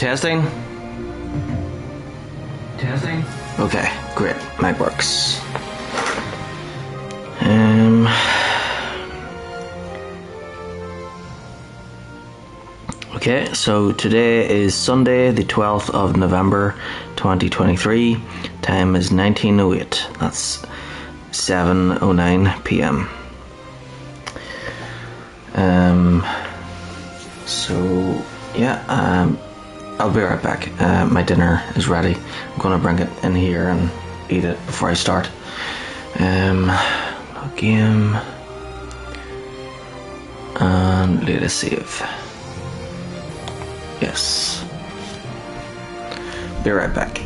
Testing? Testing? Okay, great. Mic works. Okay, so today is Sunday, the 12th of November 2023. Time is 19:08. That's 7:09 p.m. I'll be right back. My dinner is ready. I'm gonna bring it in here and eat it before I start. Log in and let us save. Yes. Be right back.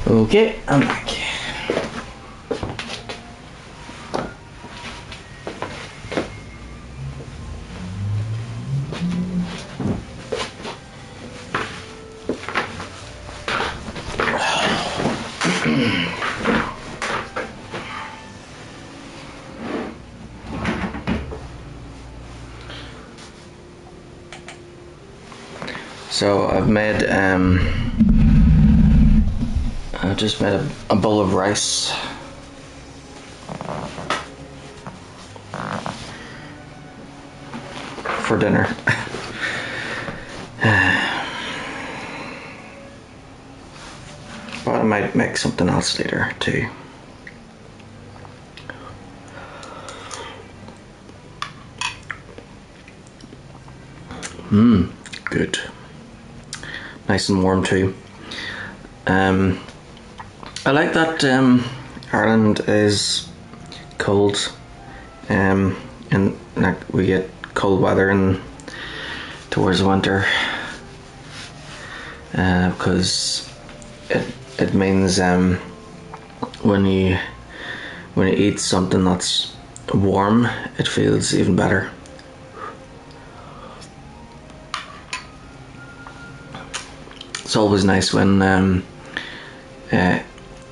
Okay, I'm back. So I've made I just made a bowl of rice. For dinner. But I might make something else later too. Good. Nice and warm too. I like that Ireland is cold, and like we get cold weather in towards the winter, because it means when you eat something that's warm, it feels even better. It's always nice when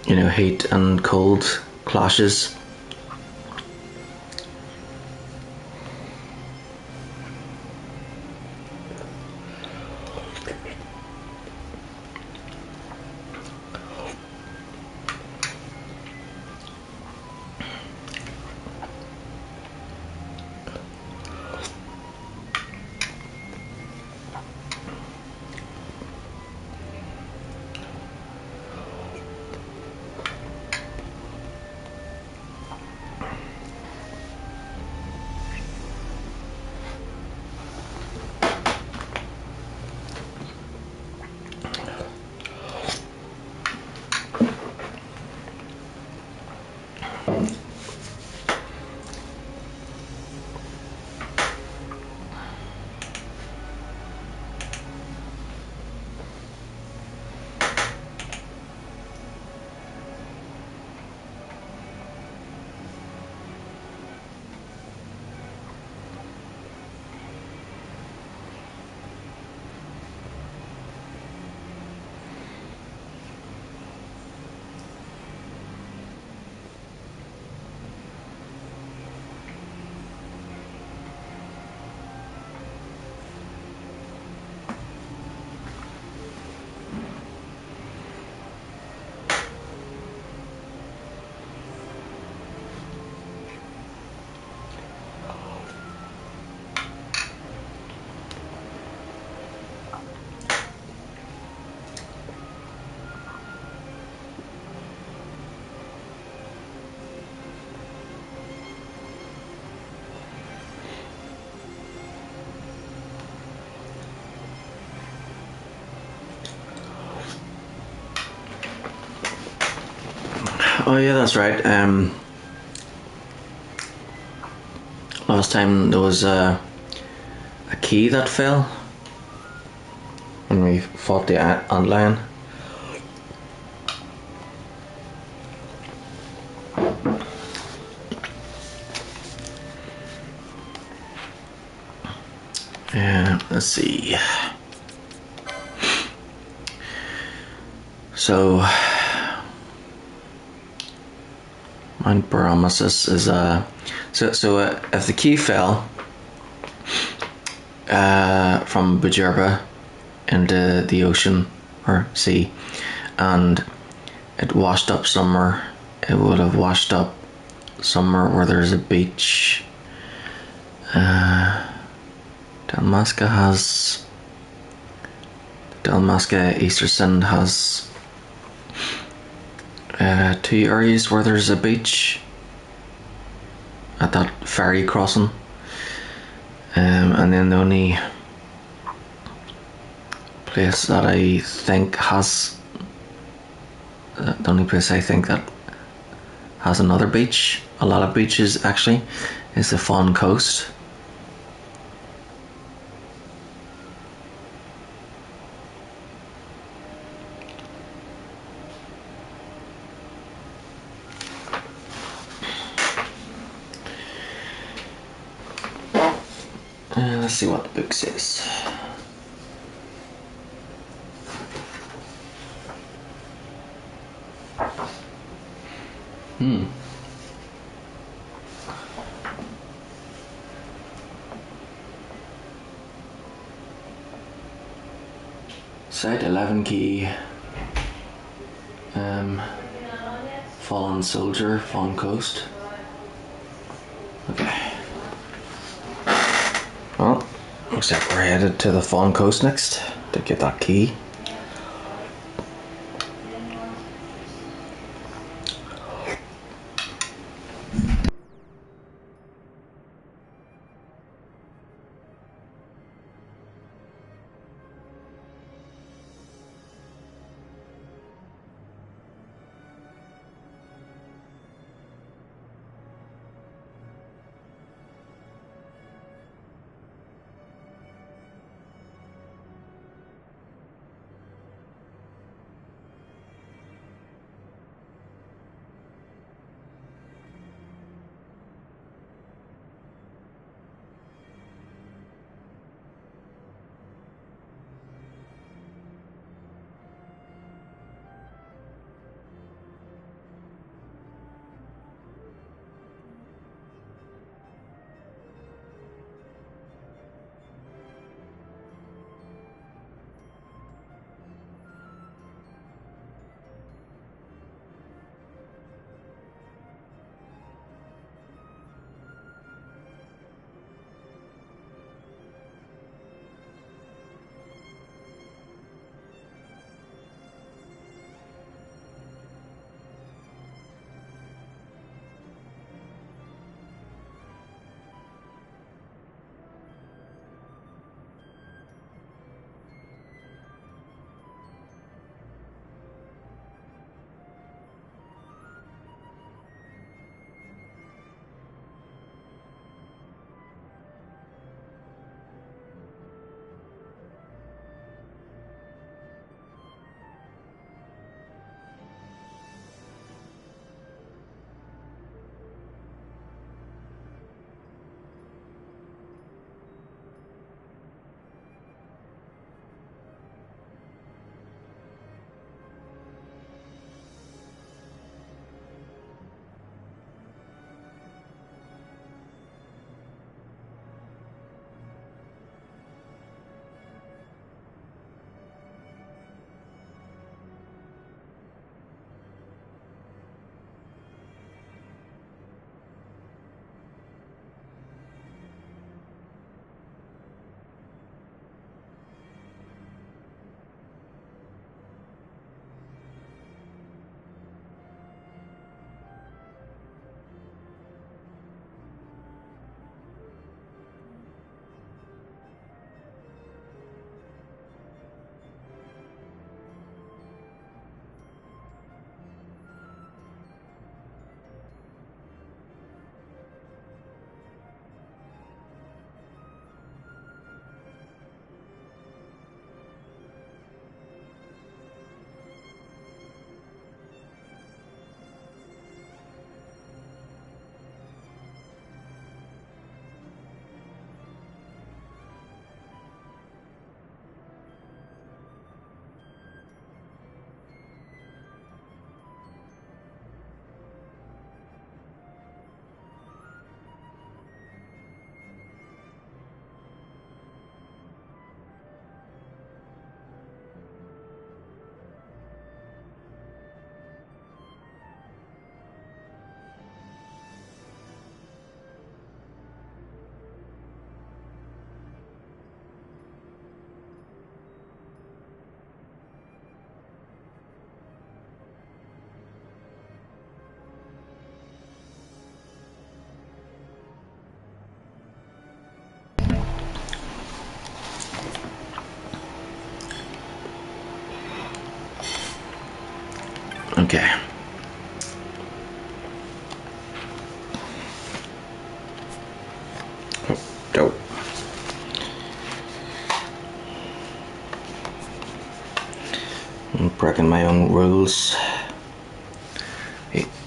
heat and cold clashes. Oh yeah, that's right. Last time there was a key that fell when we fought the antlion. Let's see. So Mount Paramesus is if the key fell from Bujerba into the ocean or sea, and it washed up somewhere, it would have washed up somewhere where there's a beach. Dalmasca Eastersund has 2 areas where there's a beach at that ferry crossing, and then the only place that I think has that has another beach, a lot of beaches actually, is the Fawn Coast. Let's see what the book says. Site 11 key. Fallen soldier, Fawn Coast. Okay. Well, looks like we're headed to the Fawn Coast next to get that key. Okay. Dope. I'm breaking my own rules.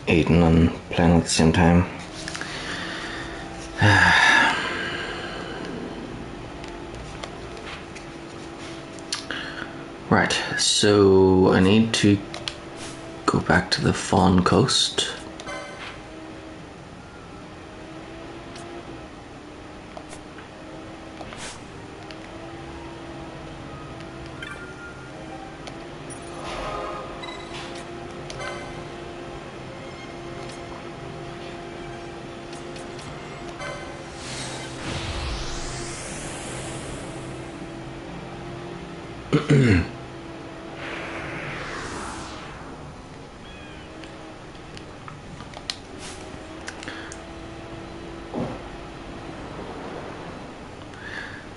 Eating and playing at the same time. Right, so I need to go back to the Fawn Coast.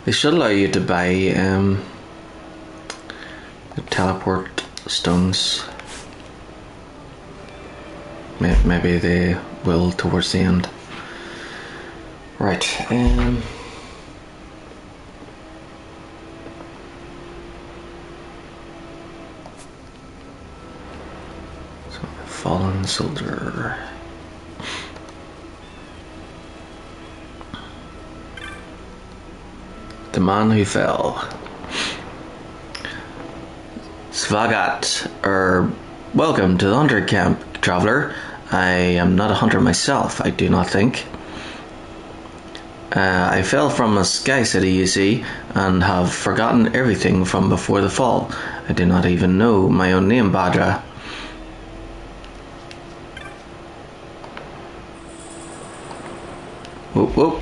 They should allow you to buy the teleport stones. Maybe they will towards the end. Right. So, fallen soldier. The man who fell. Svagat, welcome to the hunter camp, traveler. I am not a hunter myself, I do not think. I fell from a sky city, you see, and have forgotten everything from before the fall. I do not even know my own name, Badra. Whoop whoop.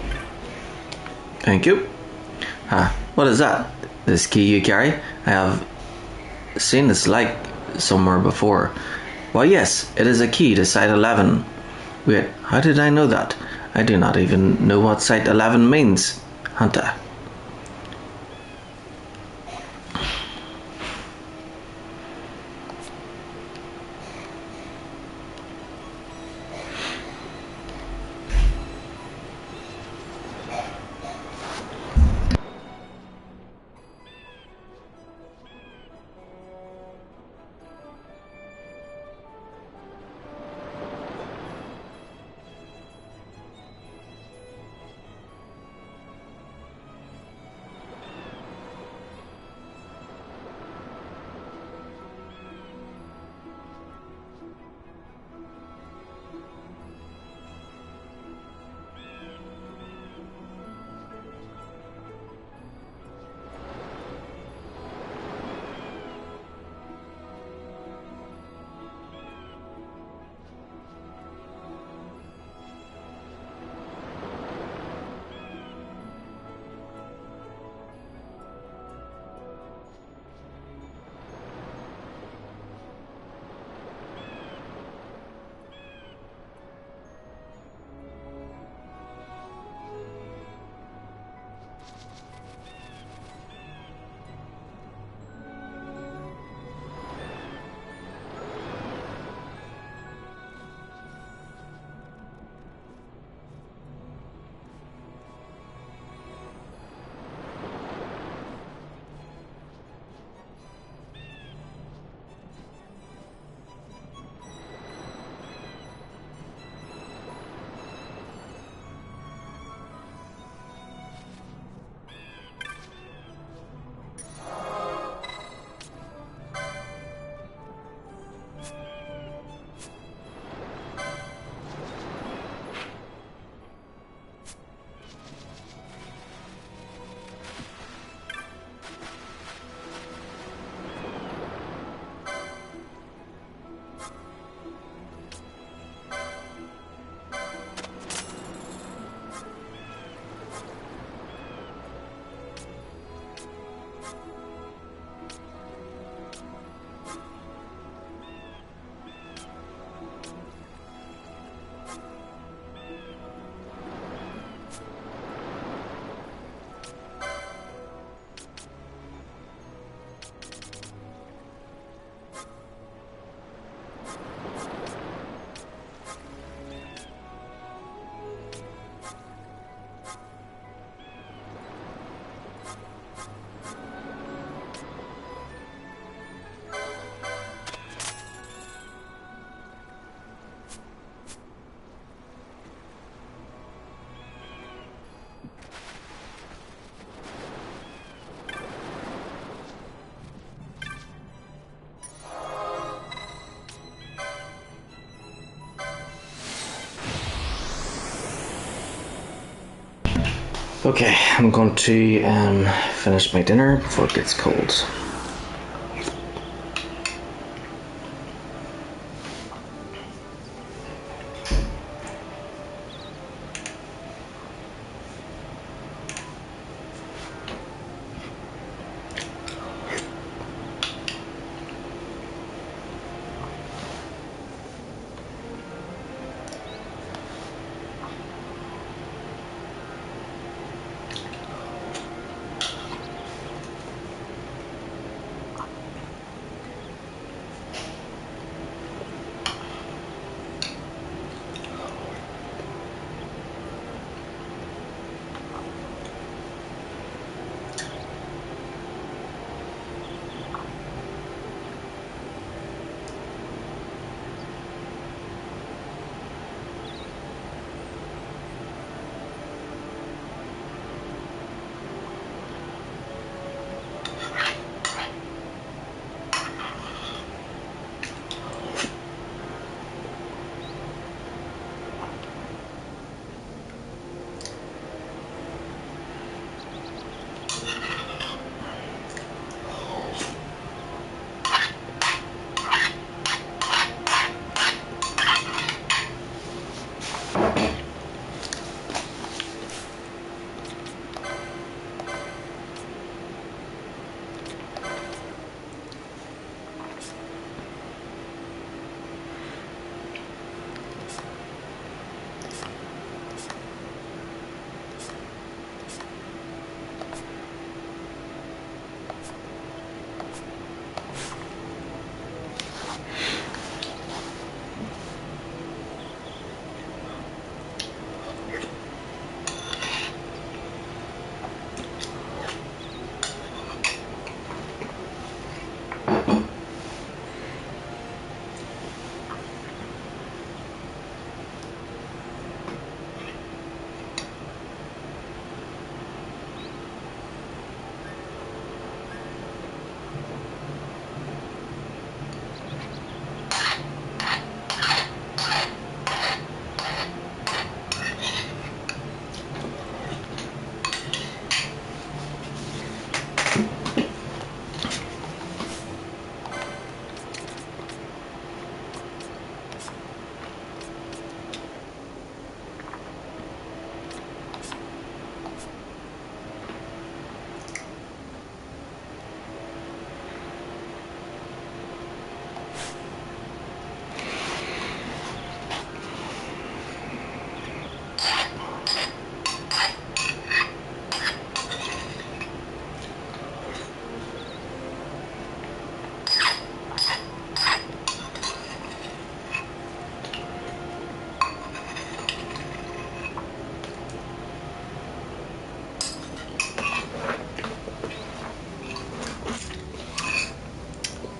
Thank you. What is that? This key you carry? I have seen this light somewhere before. Why yes, it is a key to Site 11. Wait, how did I know that? I do not even know what Site 11 means. Hunter. Okay, I'm going to finish my dinner before it gets cold.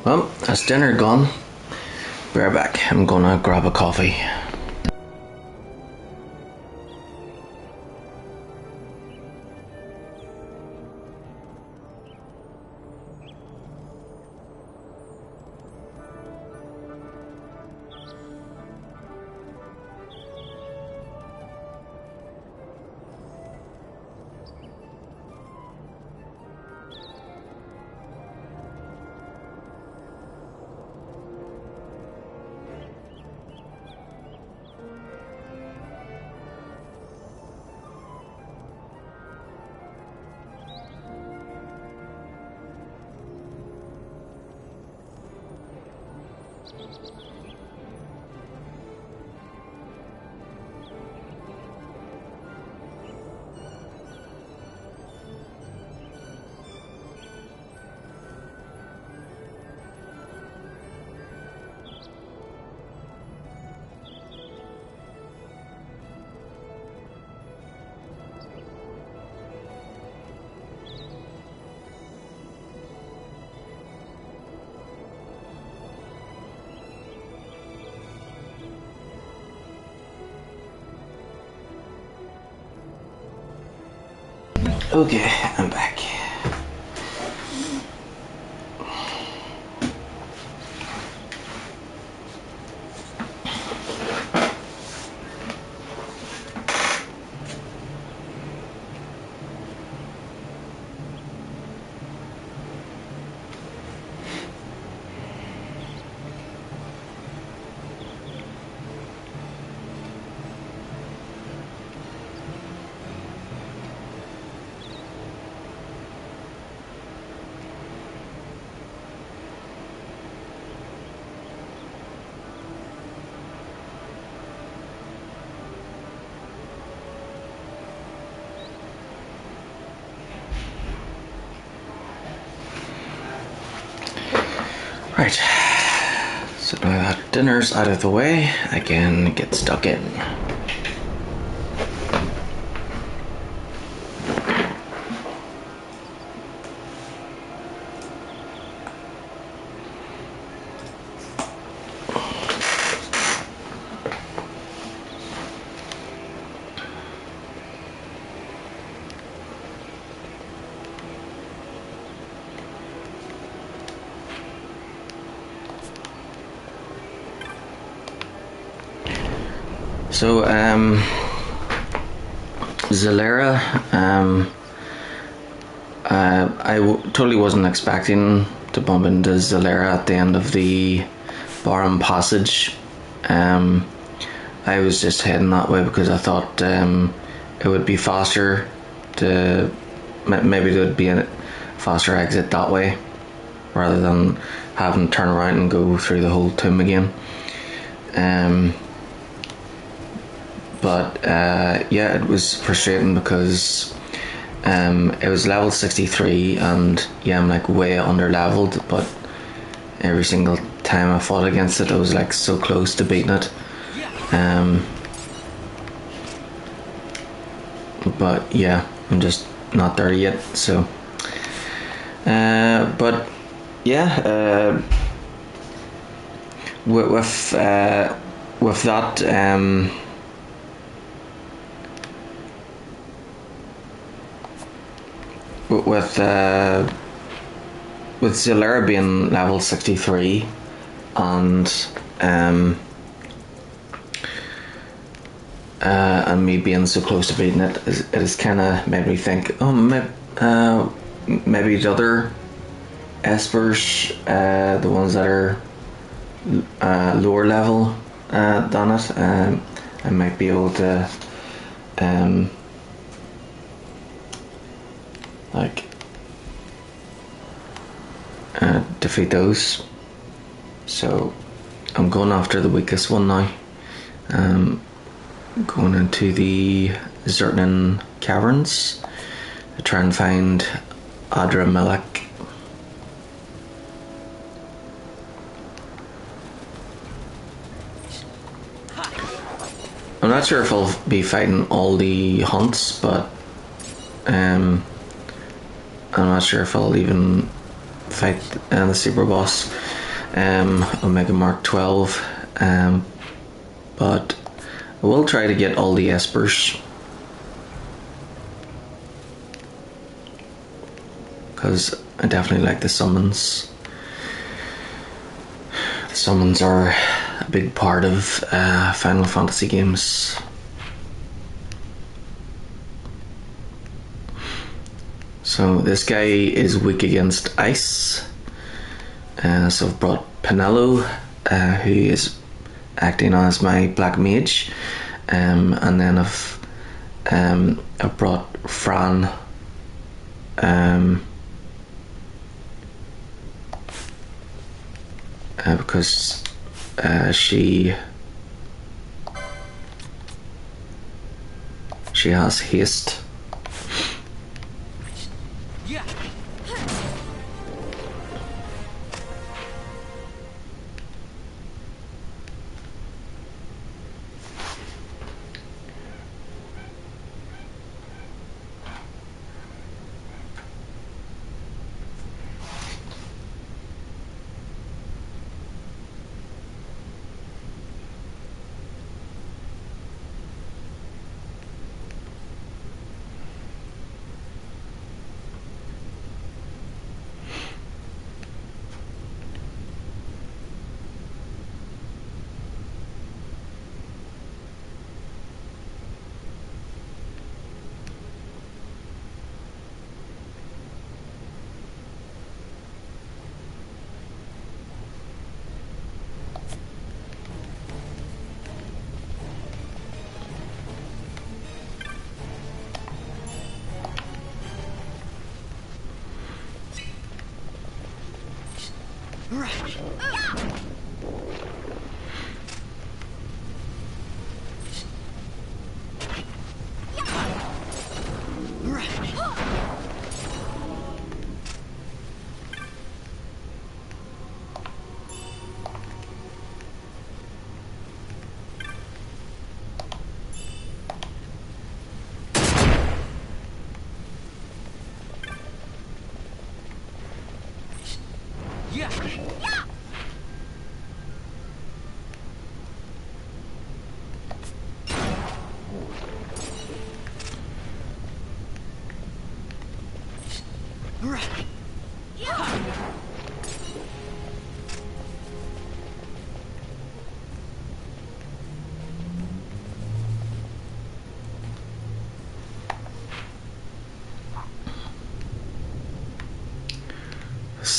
Well, that's dinner gone. Be right back. I'm gonna grab a coffee. Okay, I'm back. that dinner's out of the way, I can get stuck in. So, Zalera, totally wasn't expecting to bump into Zalera at the end of the Barham Passage. I was just heading that way because I thought it would be faster to, maybe there would be a faster exit that way rather than having to turn around and go through the whole tomb again. But yeah, it was frustrating because it was level 63 and yeah, I'm like way under leveled, but every single time I fought against it I was like so close to beating it. But yeah, I'm just not there yet, so but yeah, with that with Zalera being level 63 and me being so close to beating it has kind of made me think, oh, maybe the other espers, the ones that are lower level than it, I might be able to defeat those. So I'm going after the weakest one now. Going into the Zertnan caverns to try and find Adra Melek. I'm not sure if I'll be fighting all the hunts, but I'm not sure if I'll even fight the super boss, Omega Mark 12, but I will try to get all the espers because I definitely like the summons. The summons are a big part of Final Fantasy games. So this guy is weak against ice, so I've brought Pinello, who is acting as my black mage, and then I've brought Fran, because she has haste.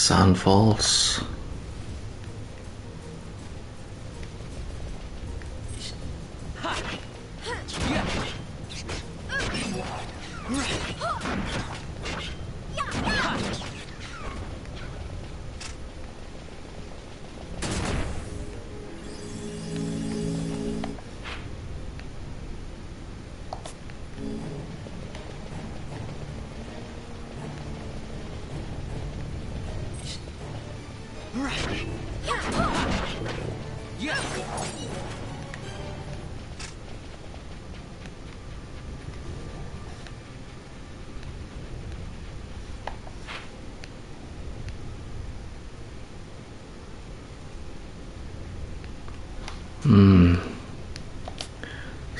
Sand falls.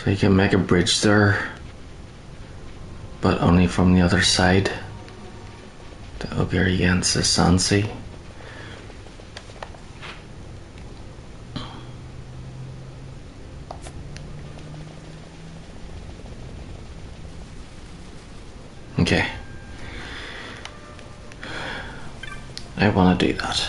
So you can make a bridge there, but only from the other side to over against the Sand Sea. Okay. I want to do that.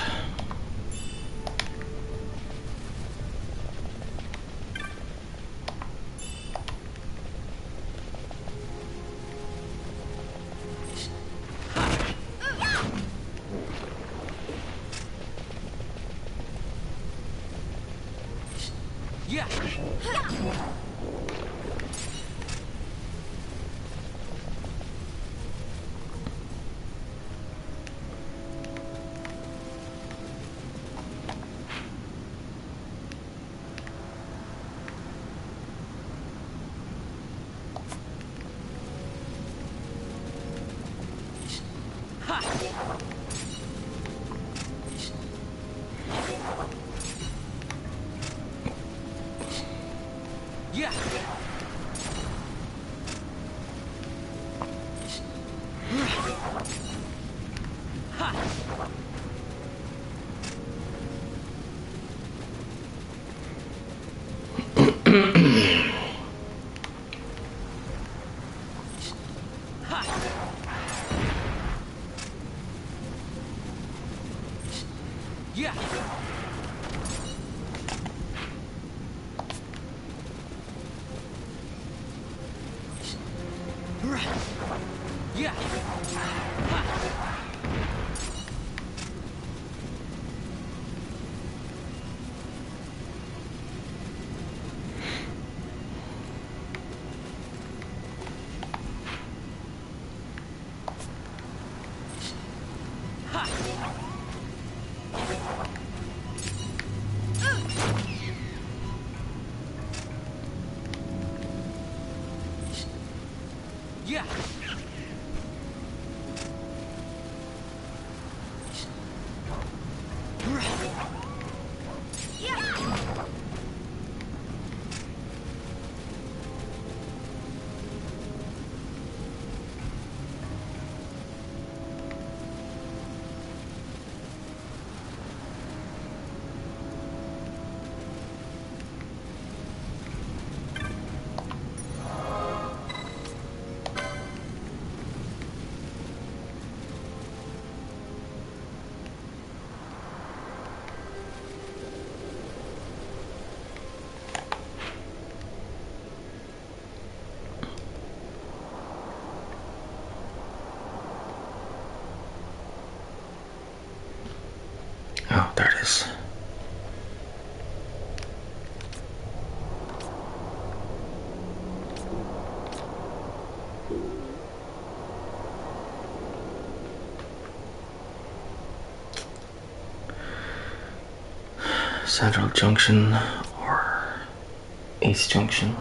Oh, there it is. Central Junction or East Junction.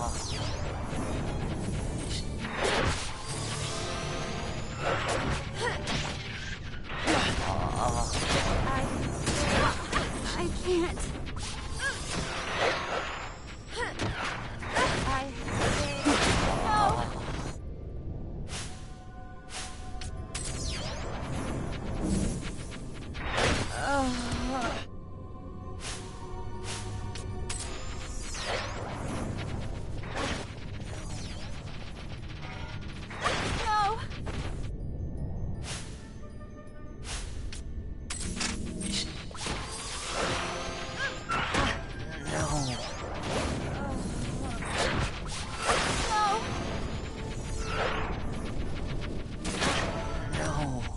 I can't. No. No.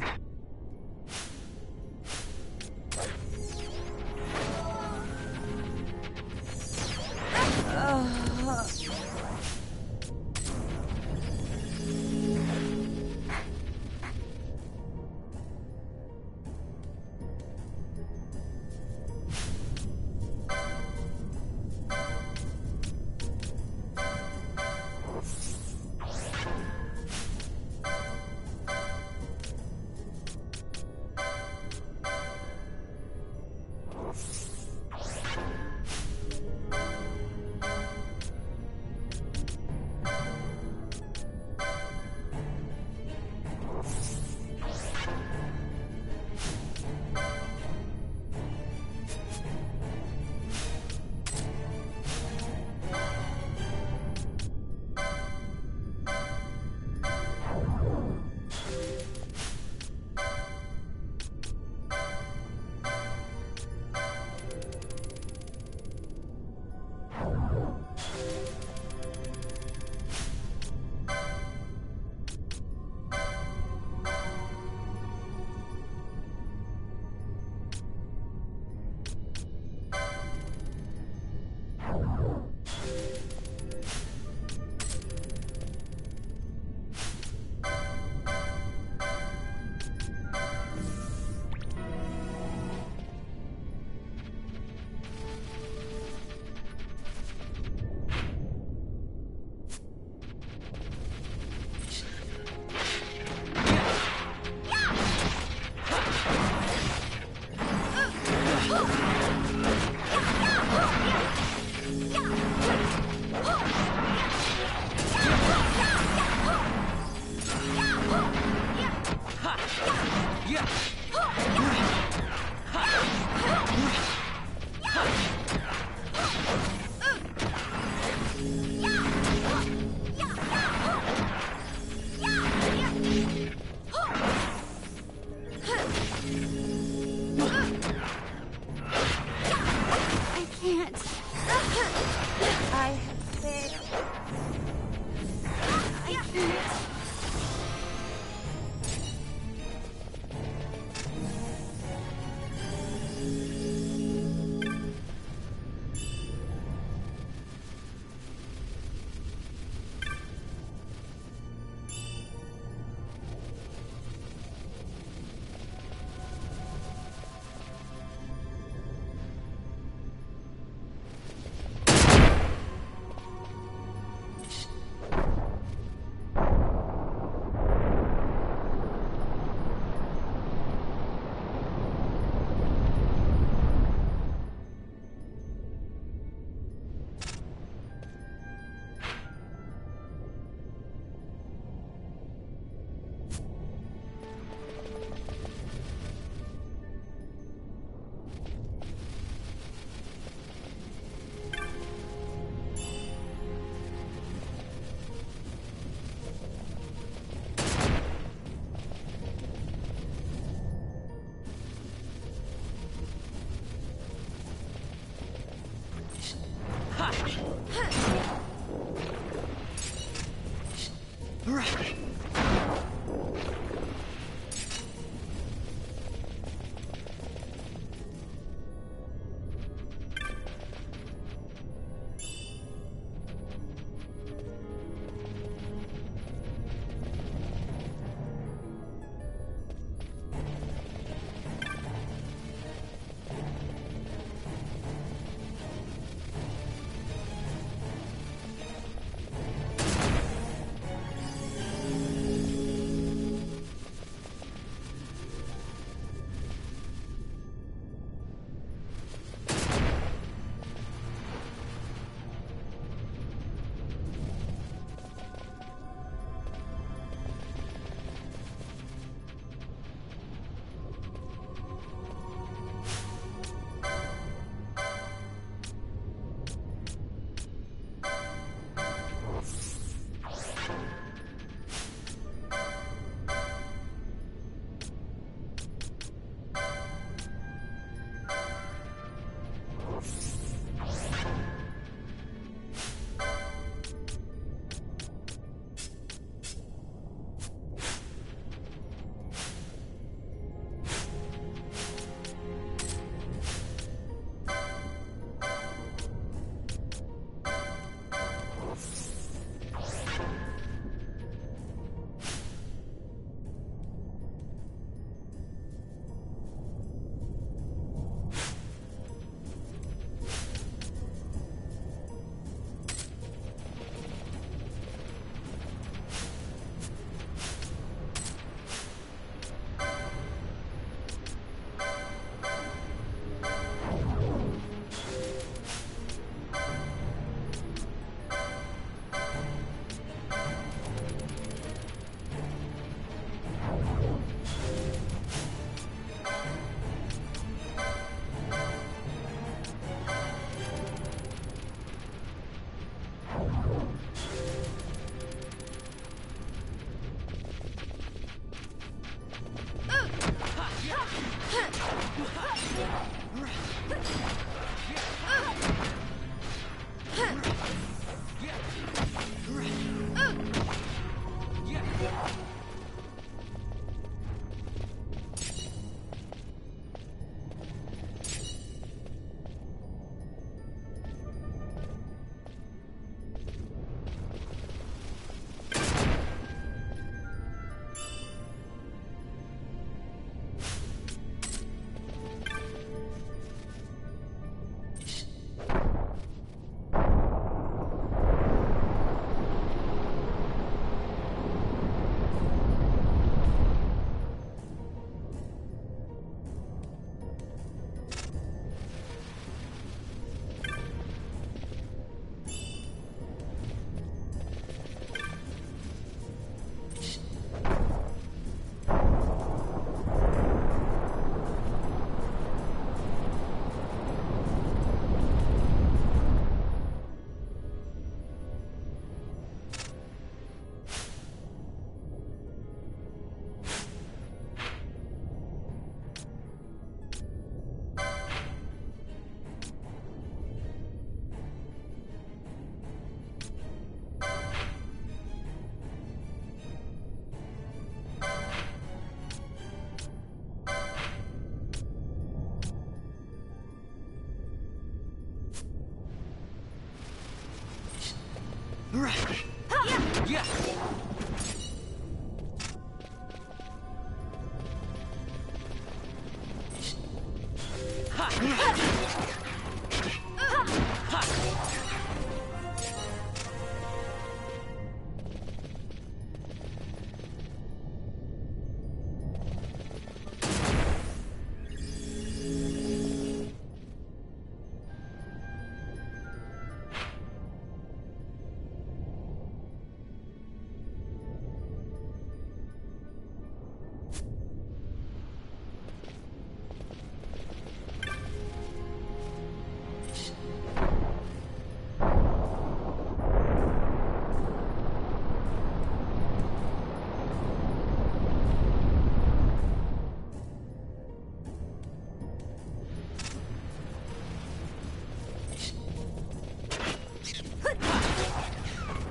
Yeah.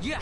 Yeah.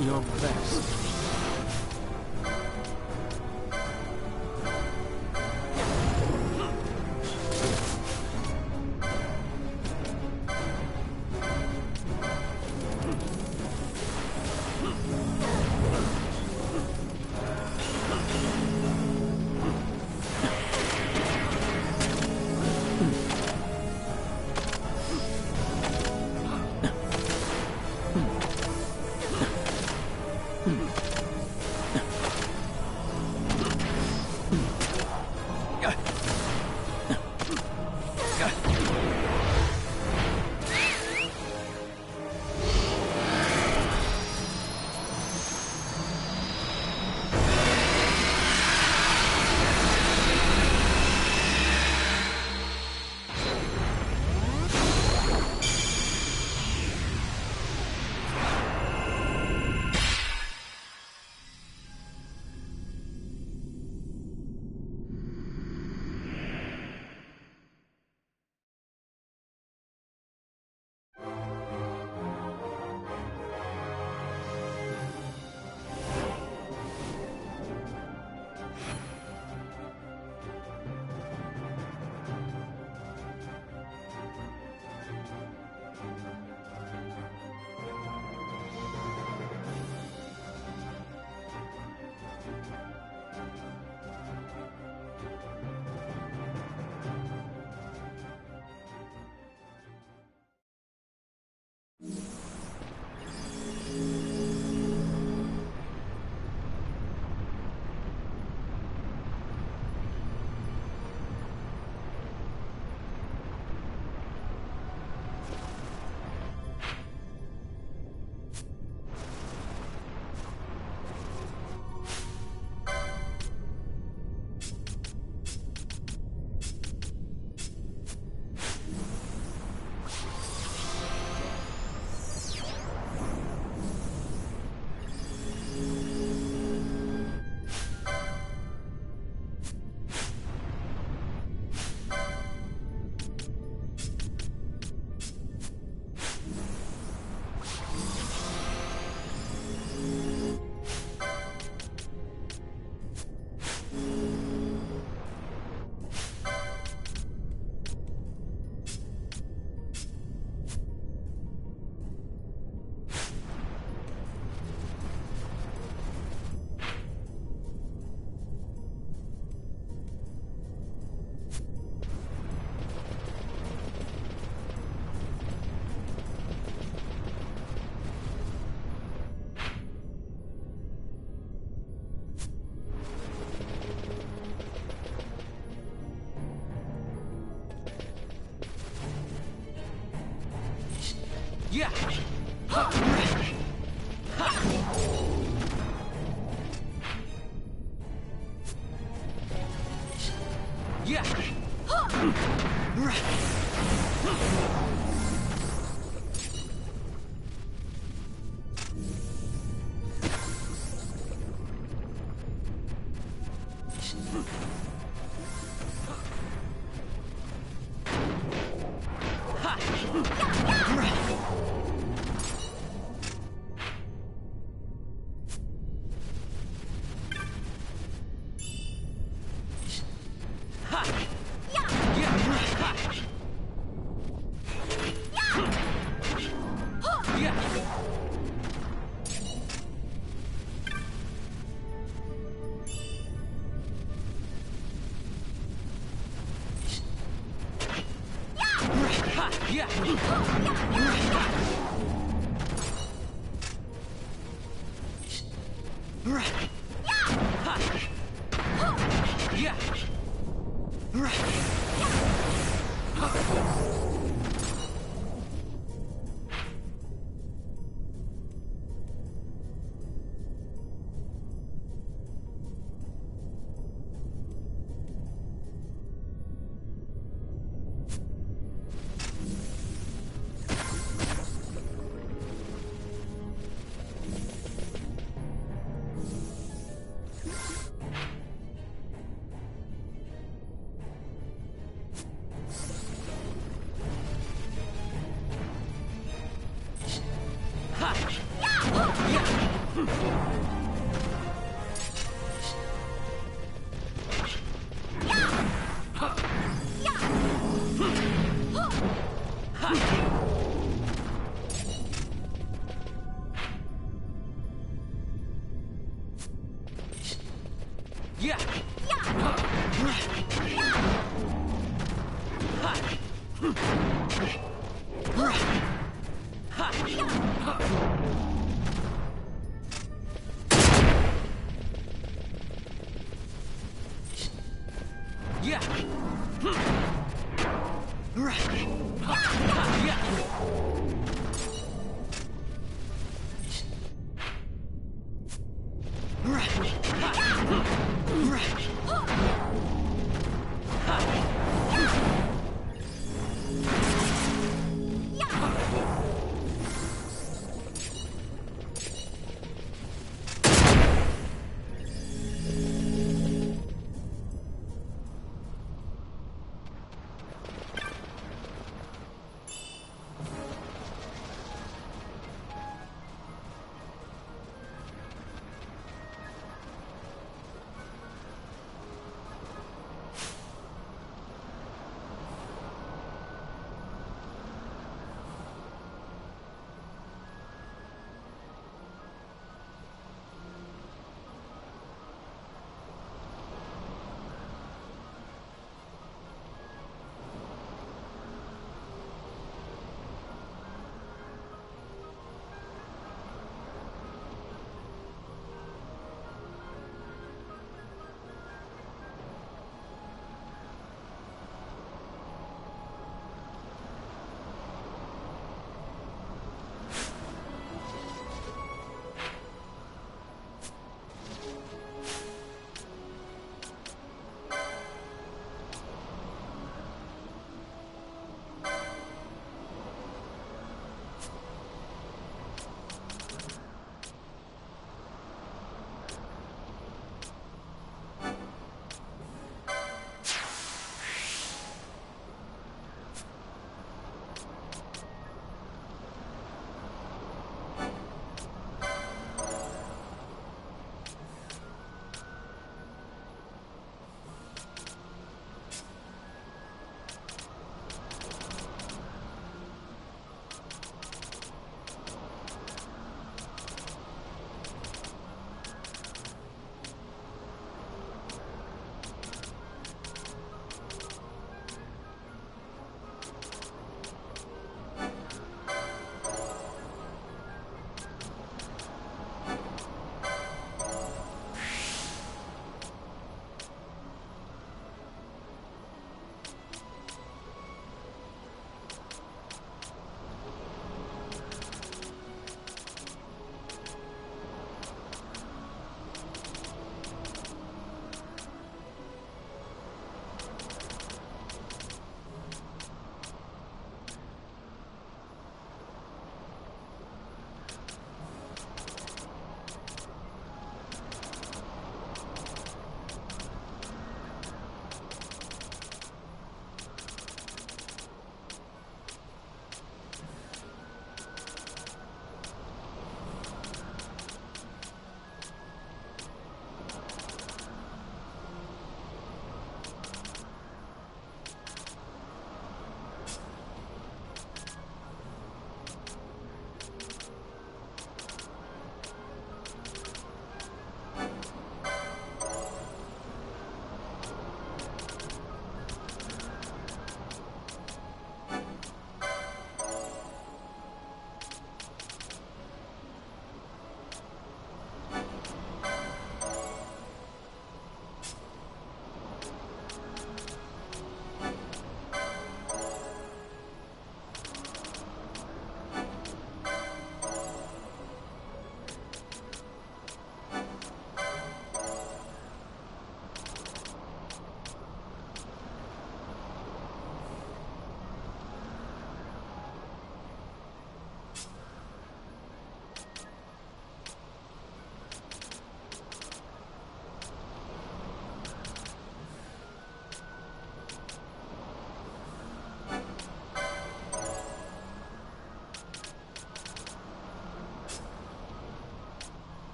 your best. Hmm. Yeah. Yeah.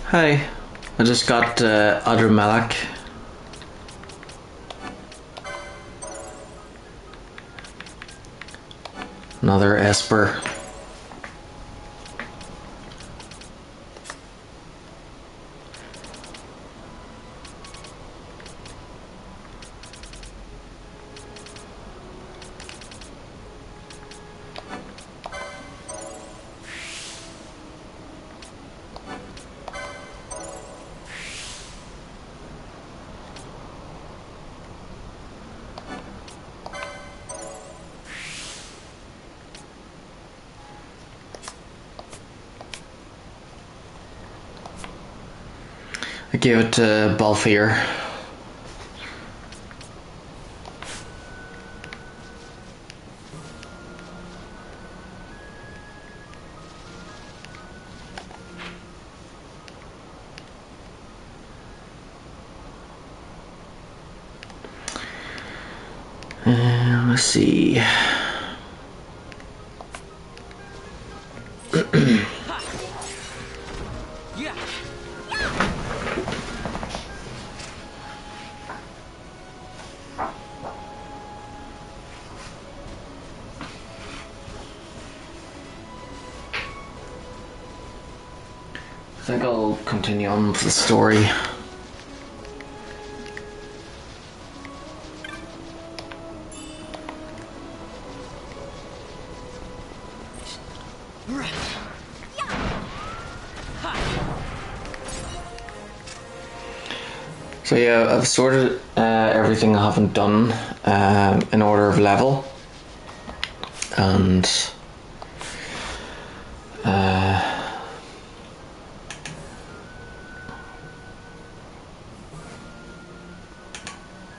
Hi, I just got Adr Malak. Another Esper. I gave it to Balfour. Let's see. Yeah. I think I'll continue on with the story. So yeah, I've sorted everything I haven't done in order of level, and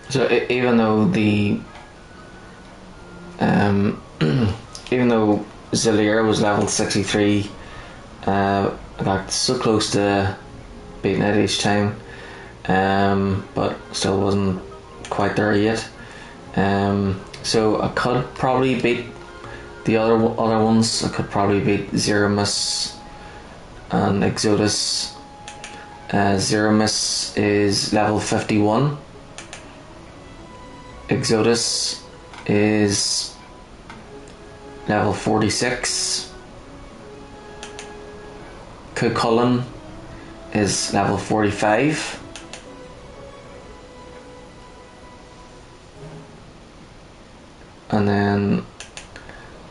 so even though the even though Zillier was level 63, I got so close to beating it each time, but still wasn't quite there yet. So I could probably beat the other ones. I could probably beat Zeramus and Exodus. Zeramus is level 51. Exodus is level 46. Cucullin is level 45. And then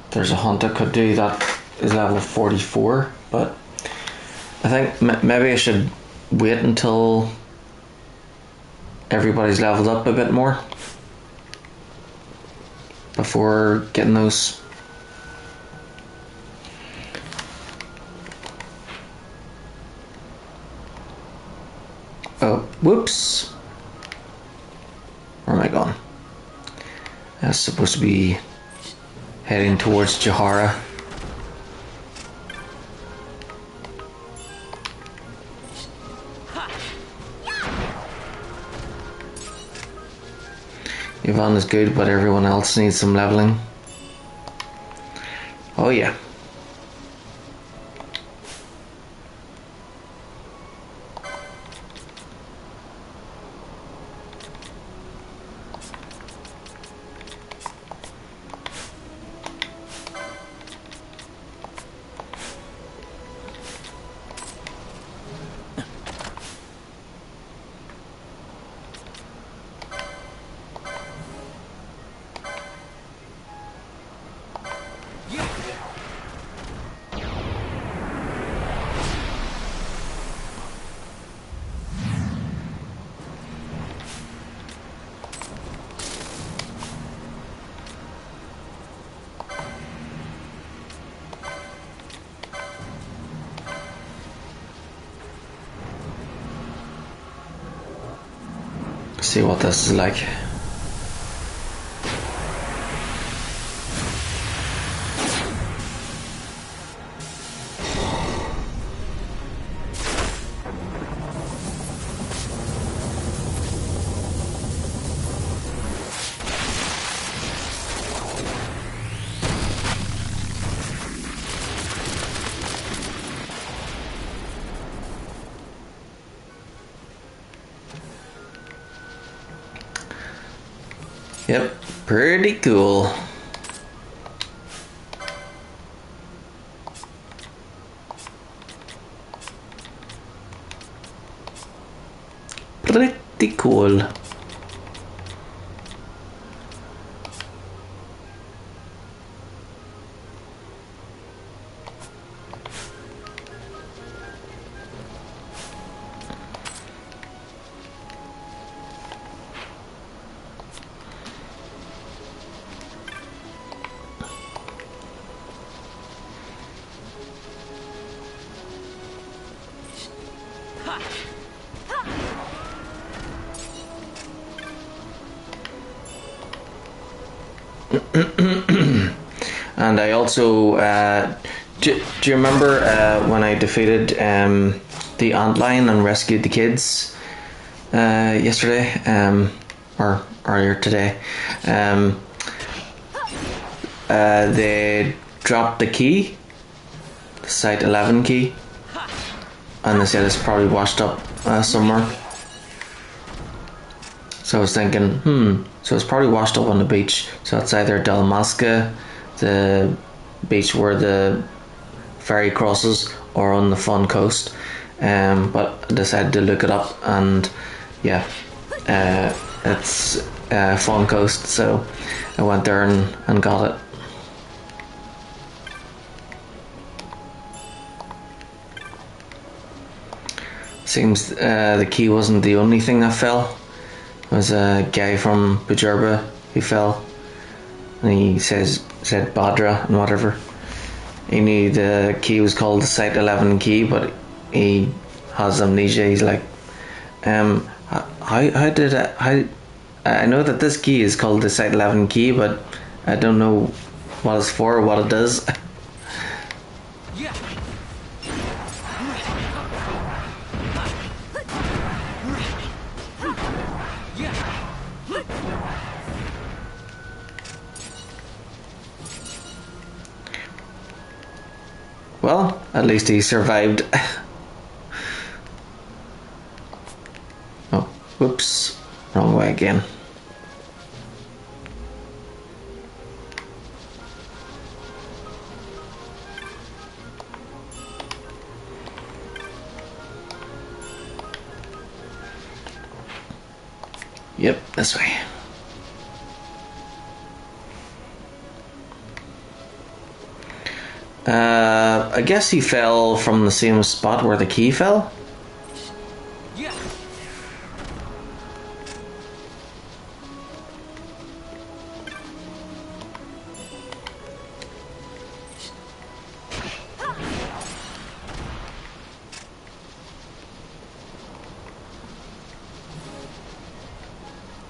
there's a hunt I could do that is level 44, but I think maybe I should wait until everybody's leveled up a bit more before getting those. Oh, whoops. Where am I going? I was supposed to be heading towards Jahara. Yvonne is good, but everyone else needs some leveling. Oh yeah. See what this is like. Yep, pretty cool. Pretty cool. And I also do you remember when I defeated the antlion and rescued the kids yesterday, or earlier today? They dropped the key, the Site 11 key, and they said it's probably washed up somewhere. So I was thinking, so it's probably washed up on the beach. So it's either Dalmasca, the beach where the ferry crosses, or on the Fun Coast. But I decided to look it up, and yeah, it's Fun Coast. So I went there and got it. Seems the key wasn't the only thing that fell. There was a guy from Bujerba who fell, and he said Badra and whatever. He knew the key was called the Site 11 key, but he has amnesia. He's like, how did I know that this key is called the Site 11 key, but I don't know what it's for or what it does. Well, at least he survived. Oh, whoops, wrong way again. Yep, this way. I guess he fell from the same spot where the key fell.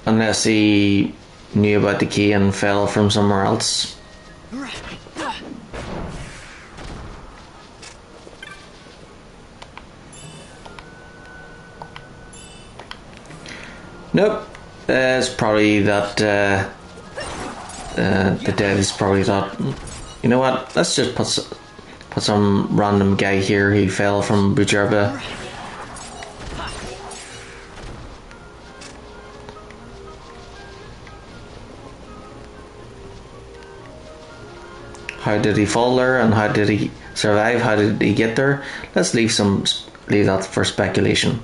Unless he knew about the key and fell from somewhere else. Nope, it's probably that the dead is probably thought, you know what, let's just put some random guy here who fell from Bujerba. How did he fall there, and how did he survive? How did he get there? Let's leave that for speculation.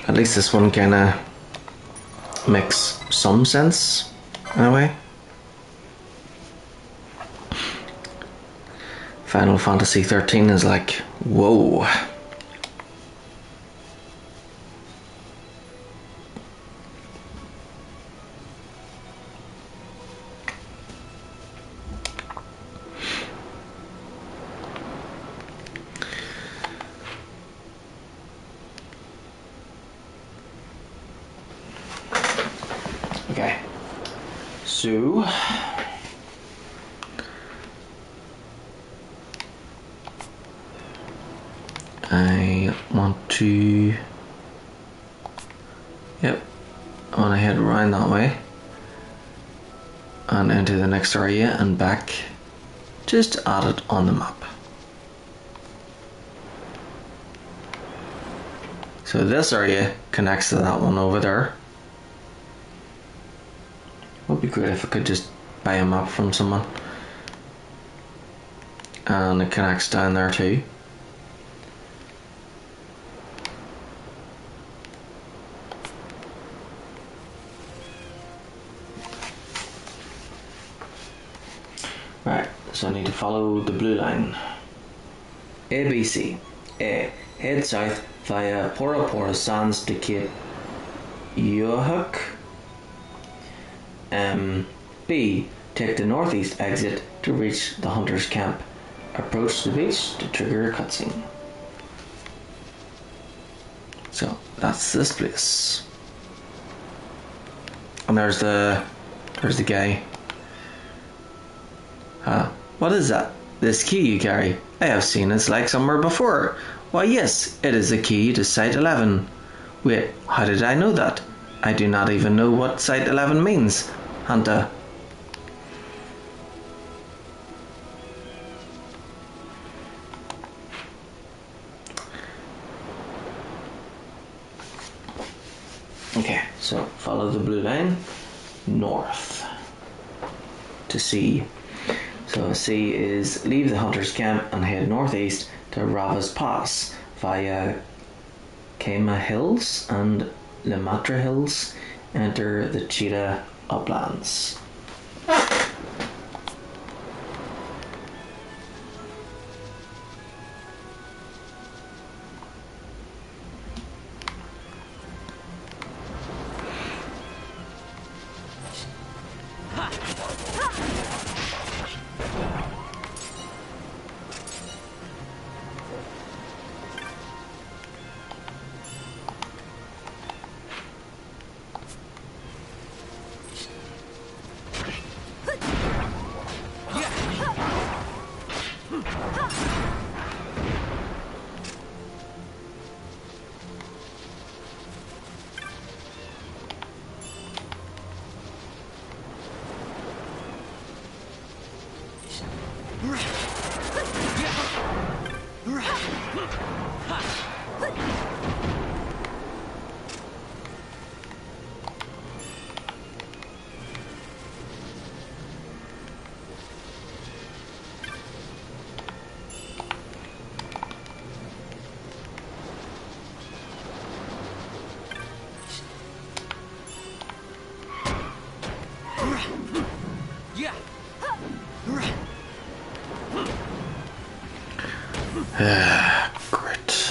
At least this one kinda makes some sense in a way. Final Fantasy 13 is like, whoa. Okay, so I want to, I want to head around that way and into the next area and back, just to add it on the map. So this area connects to that one over there. Would be great if I could just buy a map from someone. And it connects down there too. Right, so I need to follow the blue line. ABC. A. Head south via Pora Pora Sands to Cape Yohuk. B. Take the northeast exit to reach the hunter's camp. Approach the beach to trigger a cutscene. So that's this place. And there's the guy. What is that? This key you carry? I have seen this like somewhere before. Why yes, it is the key to Site 11. Wait, how did I know that? I do not even know what Site 11 means. Hunter. Okay, so follow the blue line north to C. So C is leave the hunter's camp and head northeast to Rava's Pass via Kema Hills and Lematra Hills. Enter the Cheetah Uplands. Great.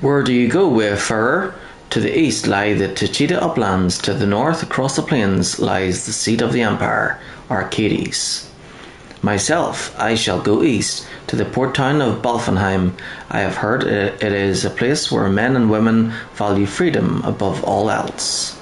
Where do you go, wayfarer? To the east lie the Tachita uplands, to the north across the plains lies the seat of the empire, Arcades. Myself, I shall go east, to the port town of Balfenheim. I have heard it is a place where men and women value freedom above all else.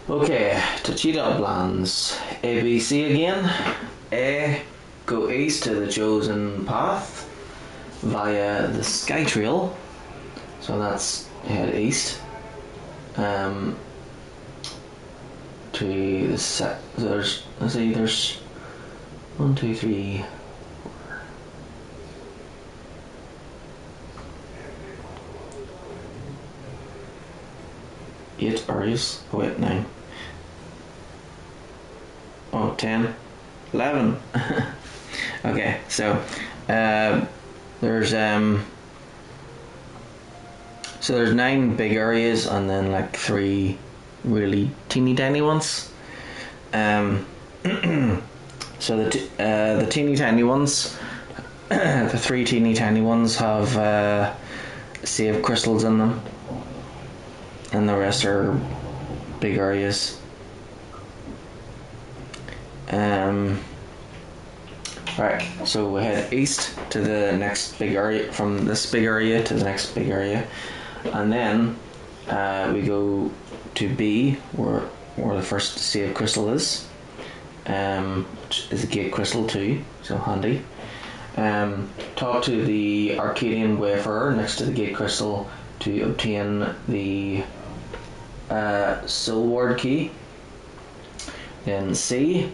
Okay, Tachita Uplands. ABC again. A. Go east to the chosen path via the Sky Trail. So that's head east. To the set. There's, let's see, there's 1, 2, 3, 4. 8 areas. Oh wait, 9. Oh, 10. 11. Okay, so there's 9 big areas and then like 3 really teeny tiny ones. So the teeny tiny ones, the 3 teeny tiny ones have save crystals in them, and the rest are big areas. Right, so we head east to the next big area, from this big area to the next big area, and then we go to B, where the first save crystal is, which is a gate crystal too, so handy. Talk to the Arcadian Wayfarer next to the gate crystal to obtain the soul ward key. Then C,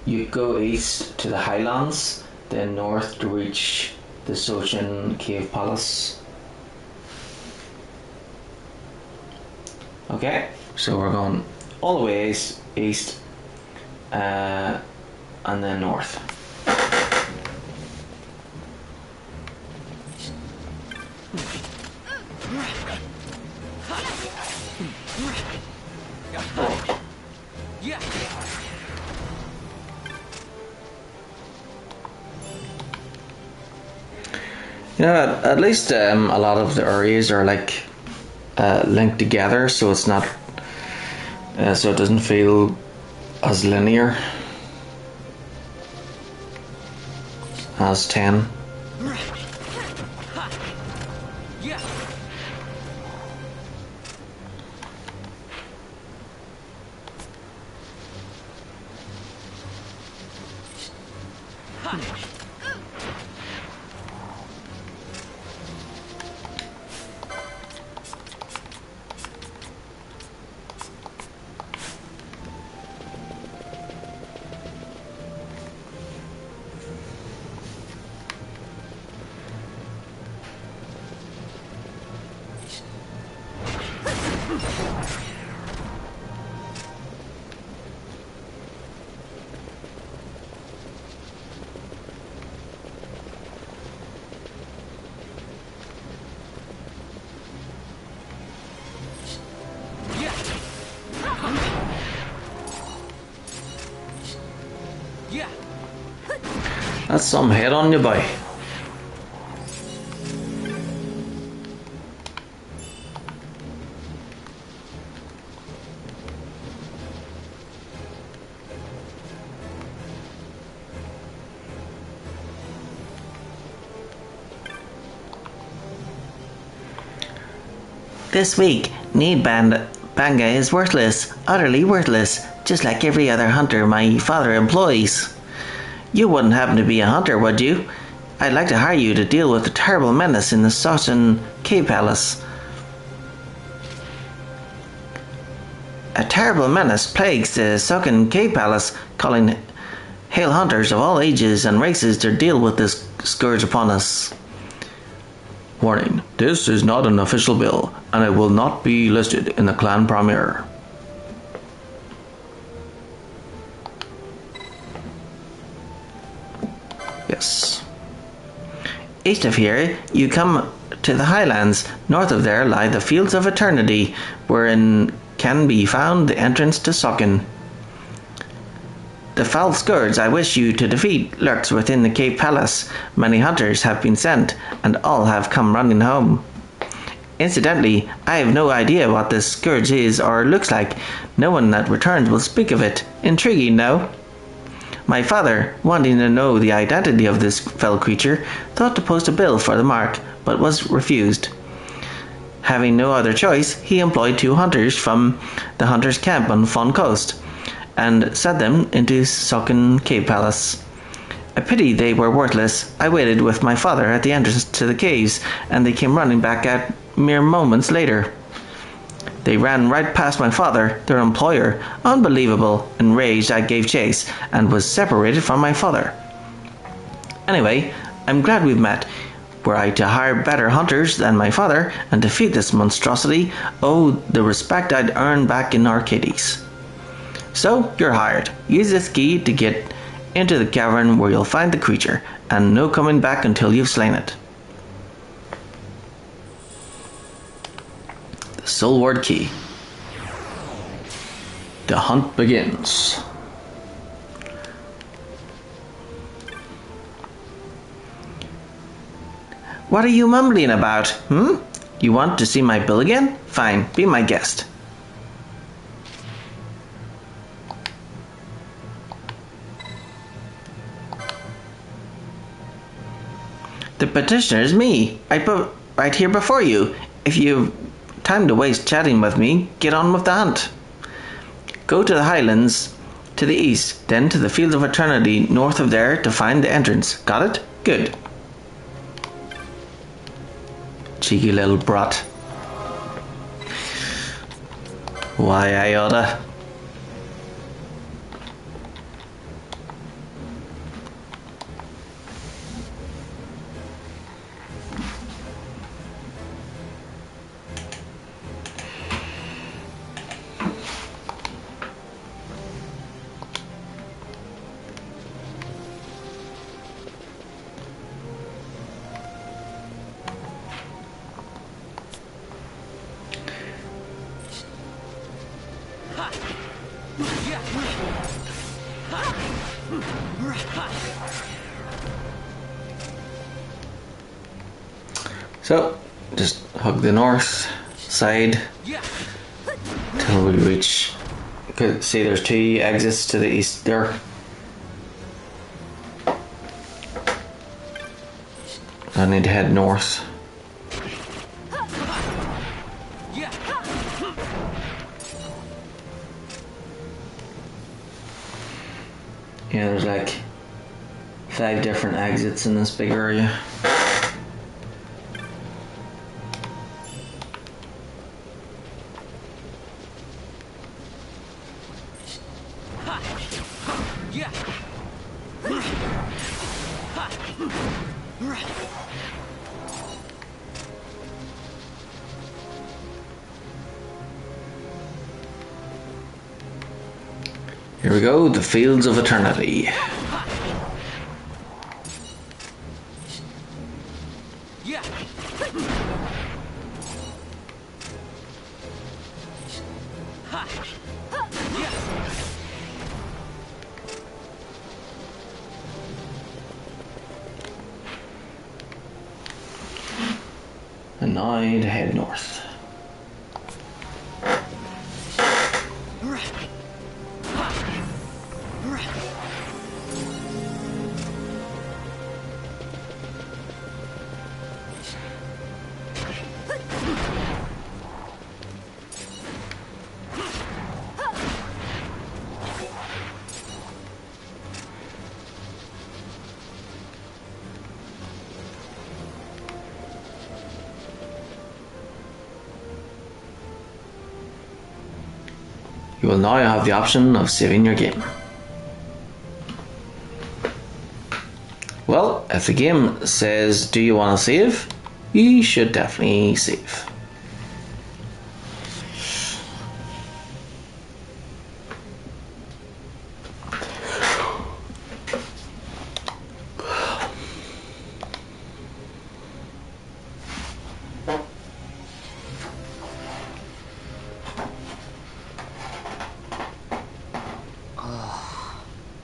you go east to the Highlands, then north to reach the Sochin Cave Palace. Okay, so we're going all the way east, and then north. Yeah, at least a lot of the areas are like linked together, so it's not, so it doesn't feel as linear as 10. That's some head on you, boy. This week, Banga is worthless, utterly worthless, just like every other hunter my father employs. You wouldn't happen to be a hunter, would you? I'd like to hire you to deal with the terrible menace in the XII Cave Palace. A terrible menace plagues the XII Cave Palace, calling hail hunters of all ages and races to deal with this scourge upon us. Warning, this is not an official bill, and it will not be listed in the clan premier. Yes. East of here, you come to the highlands. North of there lie the fields of eternity, wherein can be found the entrance to Socken. The foul scourge I wish you to defeat lurks within the cave palace. Many hunters have been sent, and all have come running home. Incidentally, I have no idea what this scourge is or looks like. No one that returns will speak of it. Intriguing, no? My father, wanting to know the identity of this fell creature, thought to post a bill for the mark, but was refused. Having no other choice, he employed 2 hunters from the hunters' camp on Fawn Coast, and sent them into Socken Cave Palace. A pity they were worthless. I waited with my father at the entrance to the caves, and they came running back at mere moments later. They ran right past my father, their employer. Unbelievable. Enraged, I gave chase, and was separated from my father. Anyway, I'm glad we've met. Were I to hire better hunters than my father, and defeat this monstrosity, oh, the respect I'd earn back in Arcades. So, you're hired. Use this key to get into the cavern where you'll find the creature, and no coming back until you've slain it. The soul word key. The hunt begins. What are you mumbling about, You want to see my bill again? Fine, be my guest. The petitioner is me. I put right here before you. If you've time to waste chatting with me, get on with the hunt. Go to the highlands to the east, then to the fields of eternity north of there to find the entrance. Got it? Good. Cheeky little brat. Why, I oughta. So, just hug the north side till we reach. See, there's 2 exits to the east there. I need to head north. Yeah, there's like 5 different exits in this big area. Here we go, the fields of eternity. And now to head north. You will now have the option of saving your game. Well, if the game says, do you want to save? You should definitely save.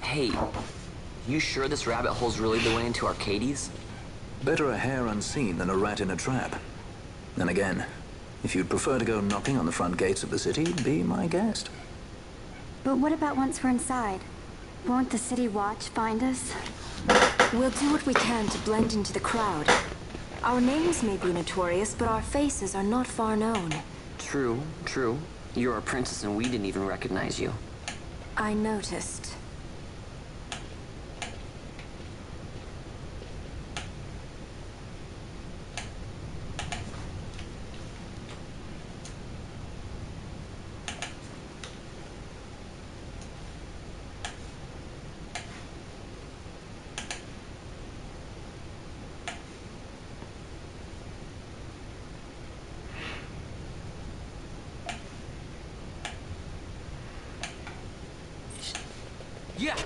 Hey, you sure this rabbit hole's really the way into Arcades? Better a hare unseen than a rat in a trap. Then again, if you'd prefer to go knocking on the front gates of the city, be my guest. But what about once we're inside? Won't the city watch find us? We'll do what we can to blend into the crowd. Our names may be notorious, but our faces are not far known. True, true. You're a princess and we didn't even recognize you. I noticed. Yeah!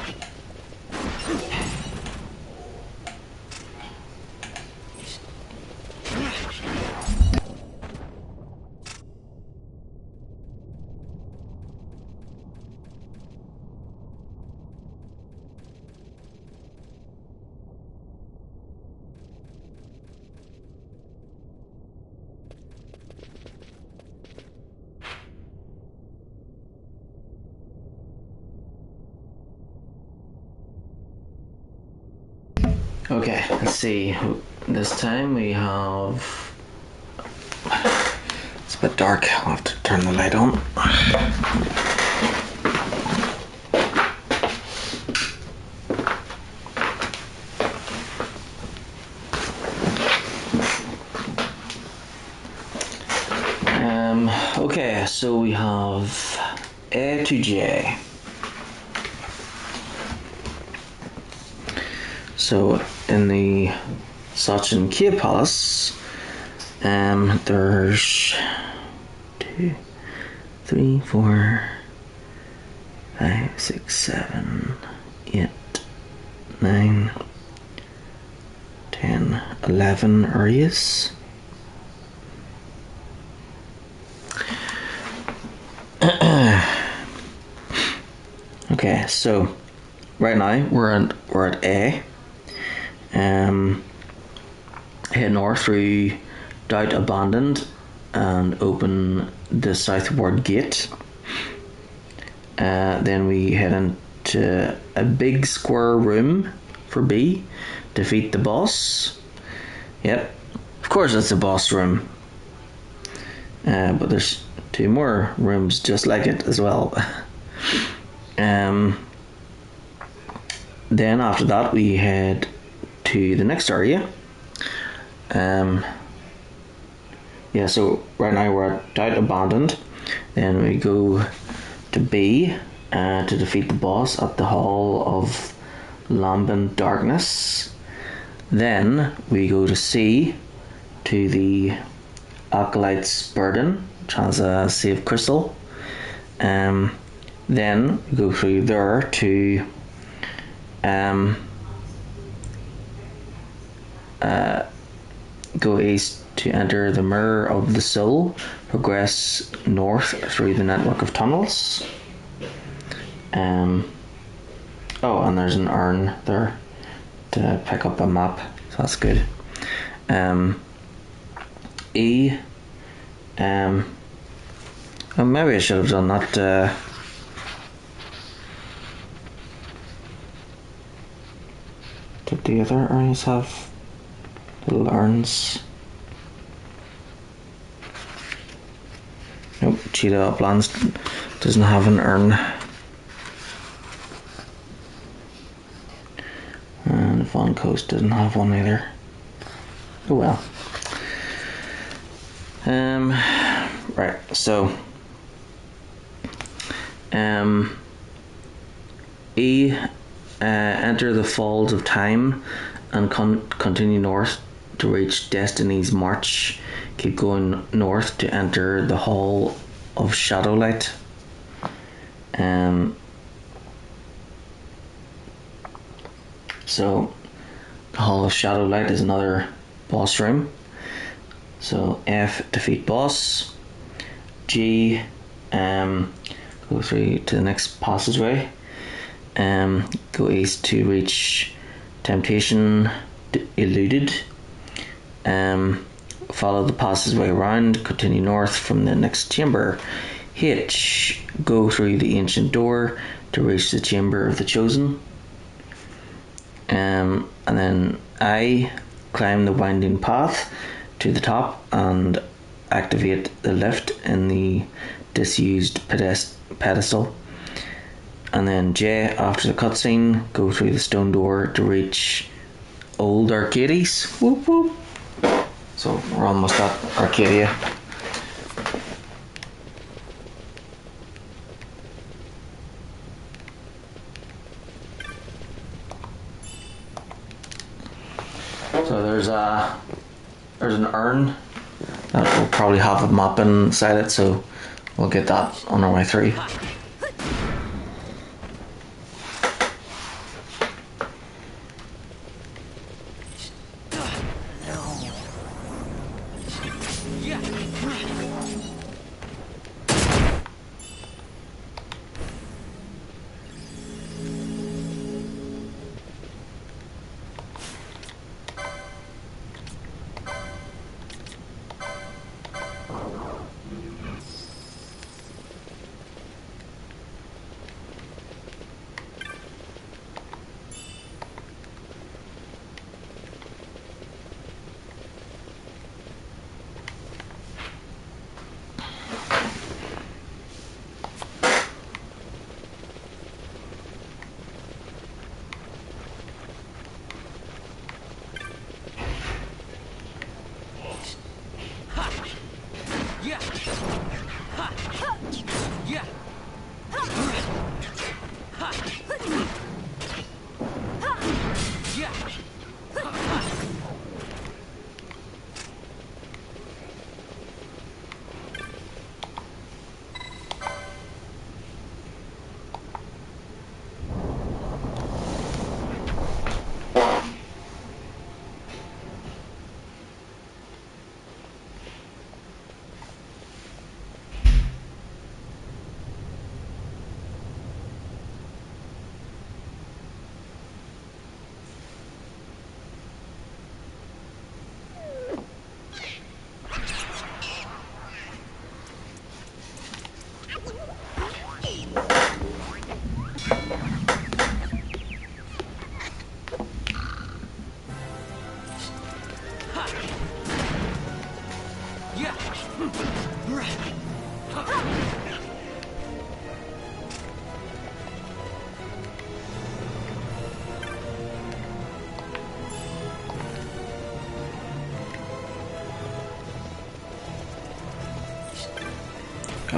Okay, let's see. This time we have... It's a bit dark. I'll have to turn the light on. Okay, so we have A to J. So in the Sachin Cave Palace, there's 2, 3, 4, 5, 6, 7, 8, 9, 10, 11 areas. Okay, so right now we're at A. Head north through Doubt Abandoned and open the southward gate. Then we head into a big square room for B. Defeat the boss. Yep, of course it's a boss room. But there's 2 more rooms just like it as well. Then after that we head to the next area. Yeah, so right now we're at Doubt Abandoned. Then we go to B to defeat the boss at the Hall of Lambent Darkness. Then we go to C to the Acolyte's Burden, which has a save crystal. Then we go through there to go east to enter the Mirror of the Soul, progress north through the network of tunnels. Oh, and there's an urn there to pick up a map, so that's good. E. Well, maybe I should have done that. Did the other urns have little urns? Nope, Cheetah Uplands doesn't have an urn. And Fawn Coast doesn't have one either. Oh well. Right, so E, enter the Falls of Time and continue north to reach Destiny's March. Keep going north to enter the Hall of Shadowlight. So the Hall of Shadowlight is another boss room. So F, defeat boss. G, go through to the next passageway. Go east to reach Temptation Eluded. Follow the passageway around, continue north from the next chamber. H, go through the ancient door to reach the chamber of the chosen. And then I, climb the winding path to the top and activate the lift in the disused pedestal. And then J, after the cutscene, go through the stone door to reach Old Arcades. Whoop whoop. So we're almost at Arcadia. So there's an urn that will probably have a map inside it, so we'll get that on our way through.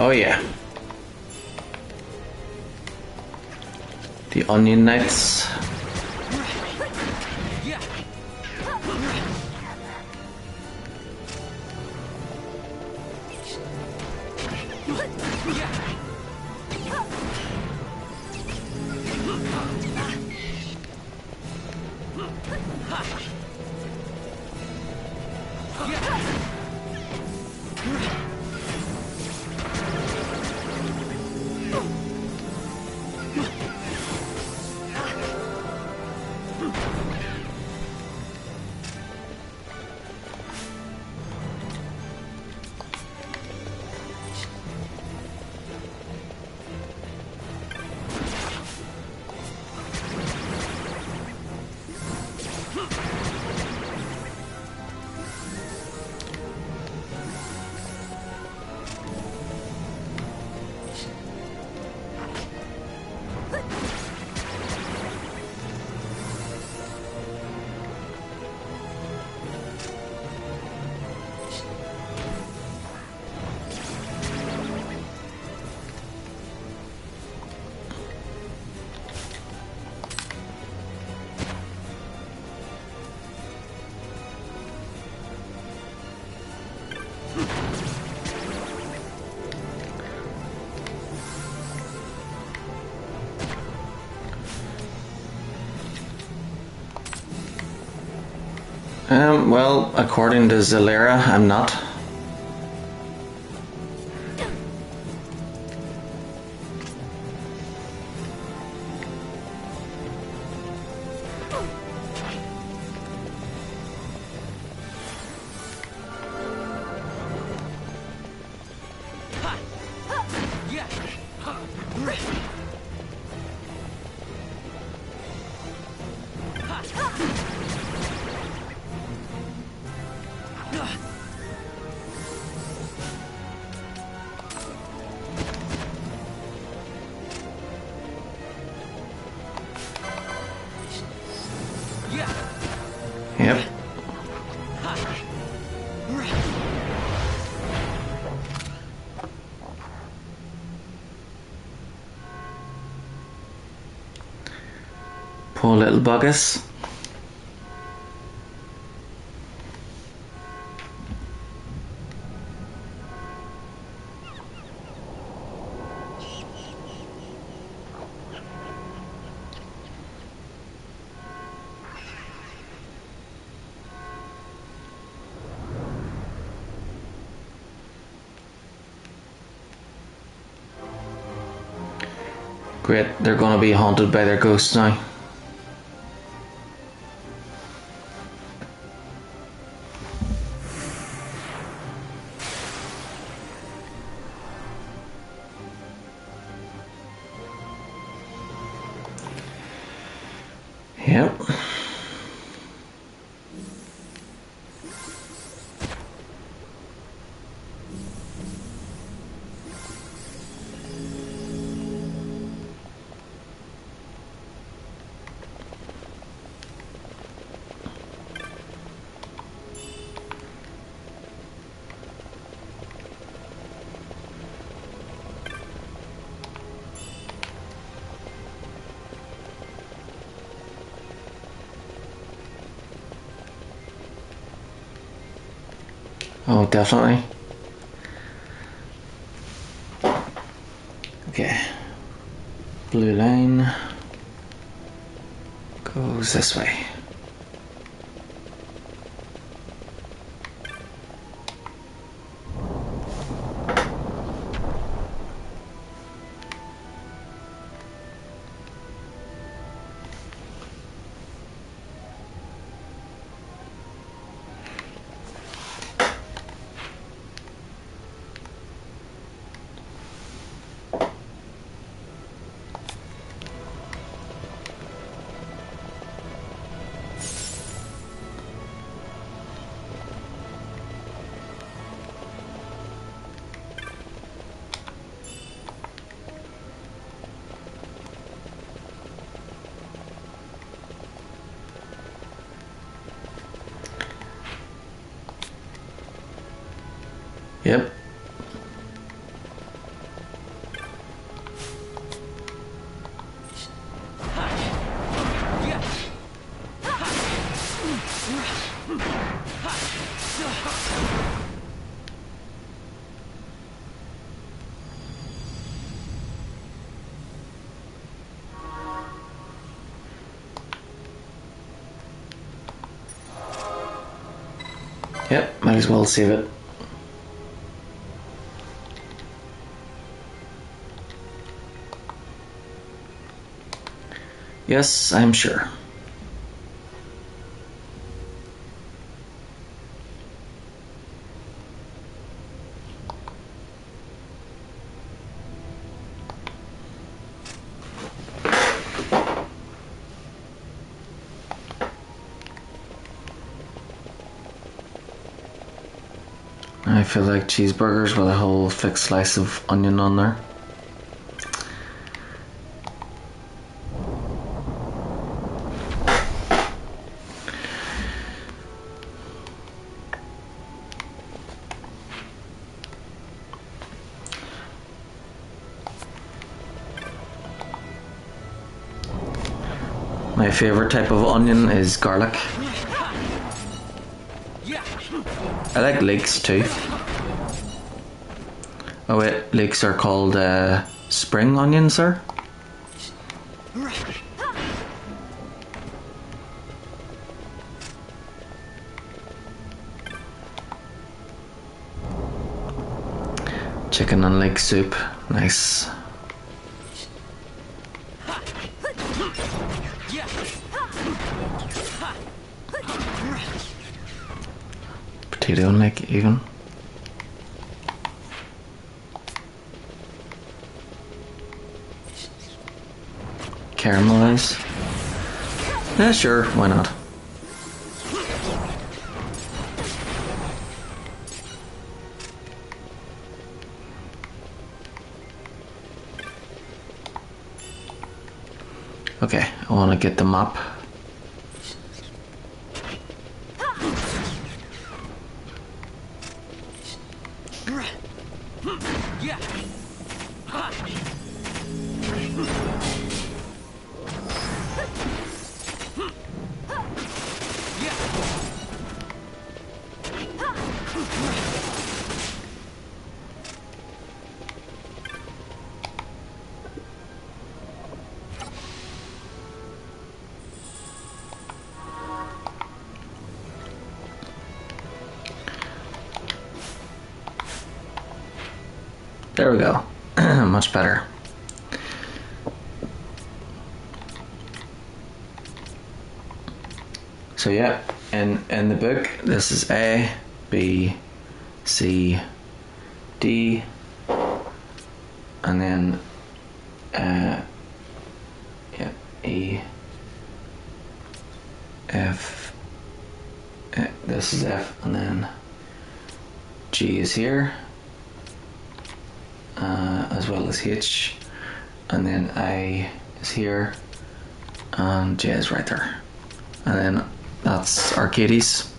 Oh yeah. The Onion Knights. Well, according to Zalera, I'm not. Yep. Poor little buggers. Great, they're gonna be haunted by their ghosts now. Yep. Oh, definitely. Okay. Blue line goes this way. Yep. Yep, might as well save it. Yes, I'm sure. I feel like cheeseburgers with a whole thick slice of onion on there. My favorite type of onion is garlic. I like leeks too. Oh wait, leeks are called spring onions, sir? Chicken and leg soup. Nice. Potato and leg even. Caramelize. Yeah, sure, why not? Okay, I want to get the map. There we go. Much better. So yeah, in the book, this is A, B, C, D, and then yeah, E, F. This is F, and then G is here. As well as H, and then I is here, and J is right there, and then that's Arcades.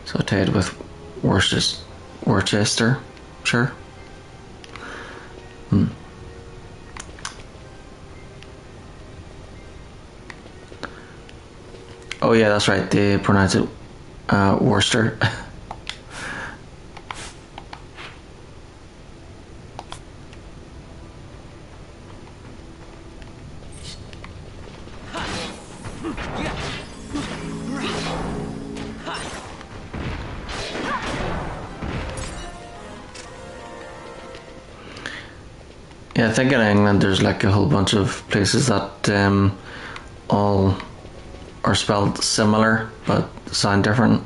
So tied with Worcester, sure. Oh yeah, that's right. They pronounce it Worcester. Yeah, I think in England there's like a whole bunch of places that all are spelled similar but sound different.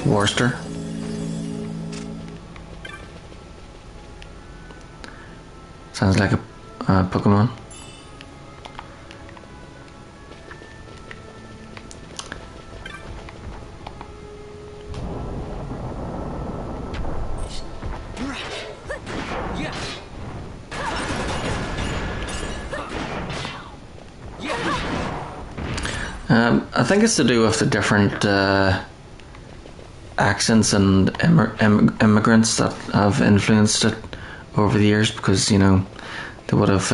Worcester. Sounds like a Pokemon. I think it's to do with the different accents and immigrants that have influenced it over the years, because you know they would have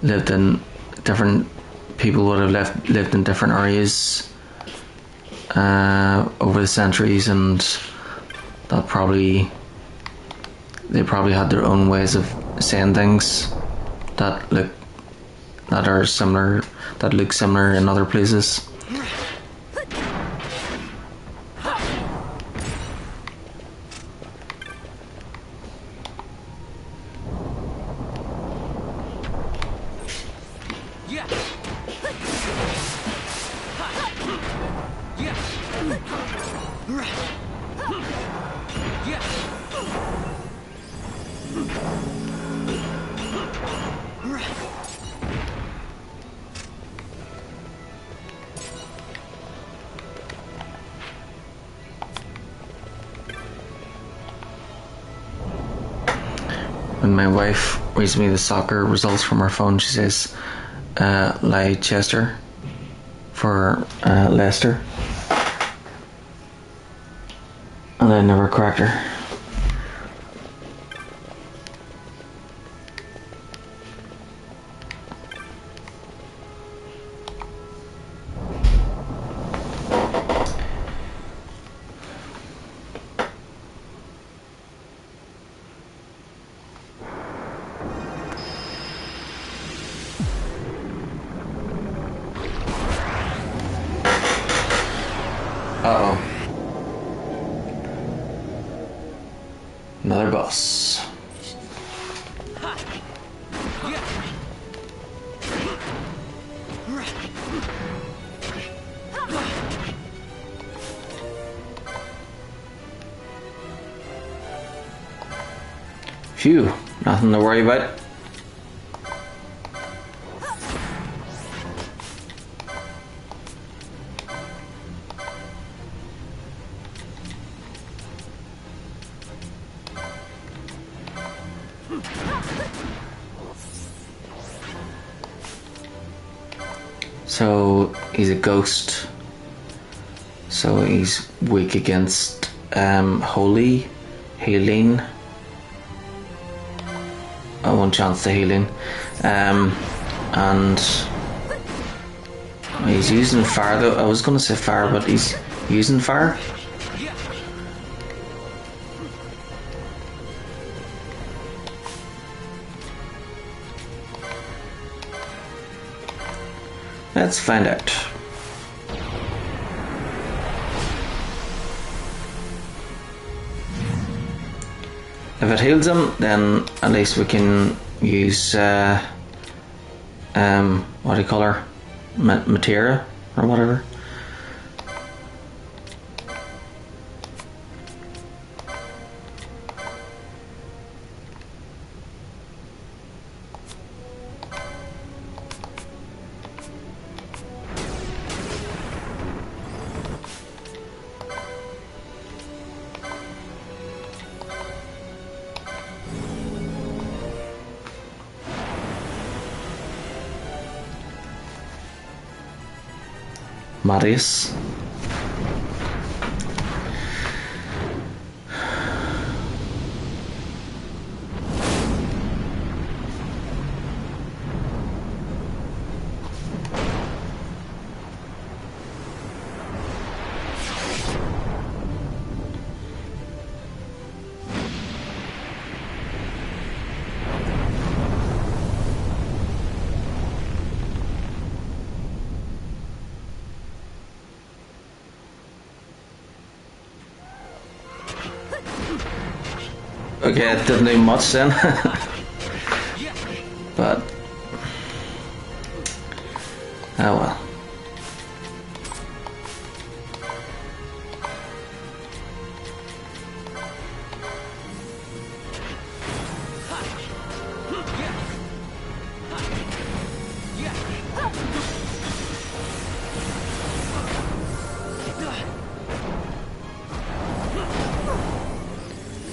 lived in different people would have lived in different areas over the centuries, and they probably had their own ways of saying things that are similar, that look similar in other places. When my wife reads me the soccer results from her phone, she says Leicester for Leicester, and I never correct her. Another boss. Phew, nothing to worry about. So he's a ghost. So he's weak against holy, healing. One chance to healing. And he's using fire though. I was gonna say fire, but he's using fire. Let's find out. If it heals him, then at least we can use what do you call her? Materia or whatever. Marius. Okay, it didn't do much then. But oh well.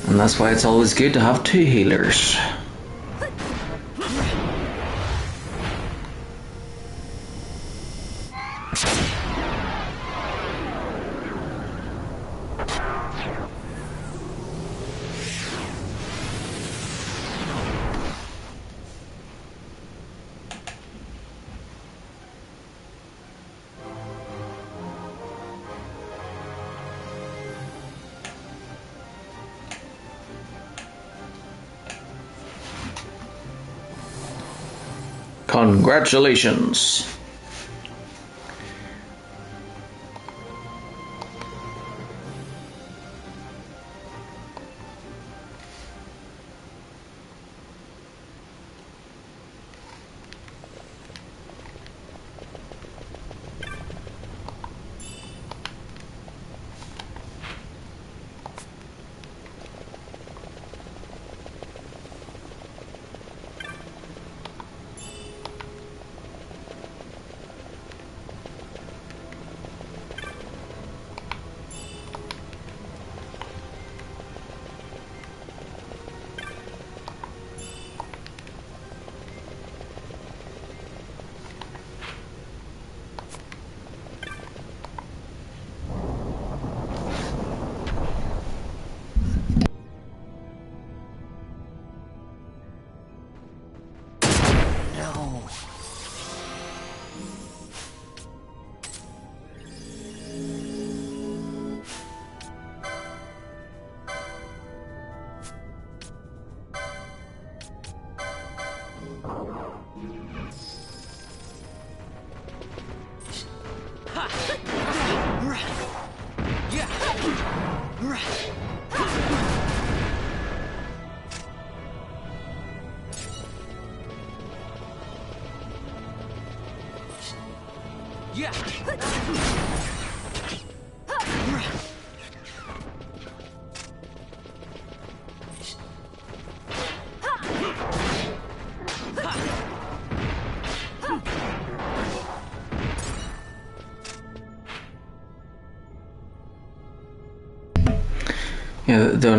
And that's why it's always good to have two healers. Congratulations. Yeah, the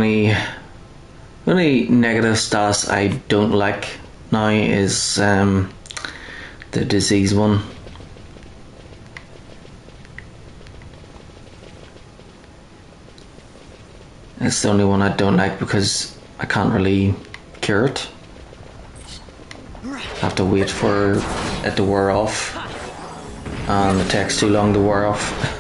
only negative stats I don't like now is the disease one. It's the only one I don't like because I can't really cure it. I have to wait for it to wear off, and it takes too long to wear off.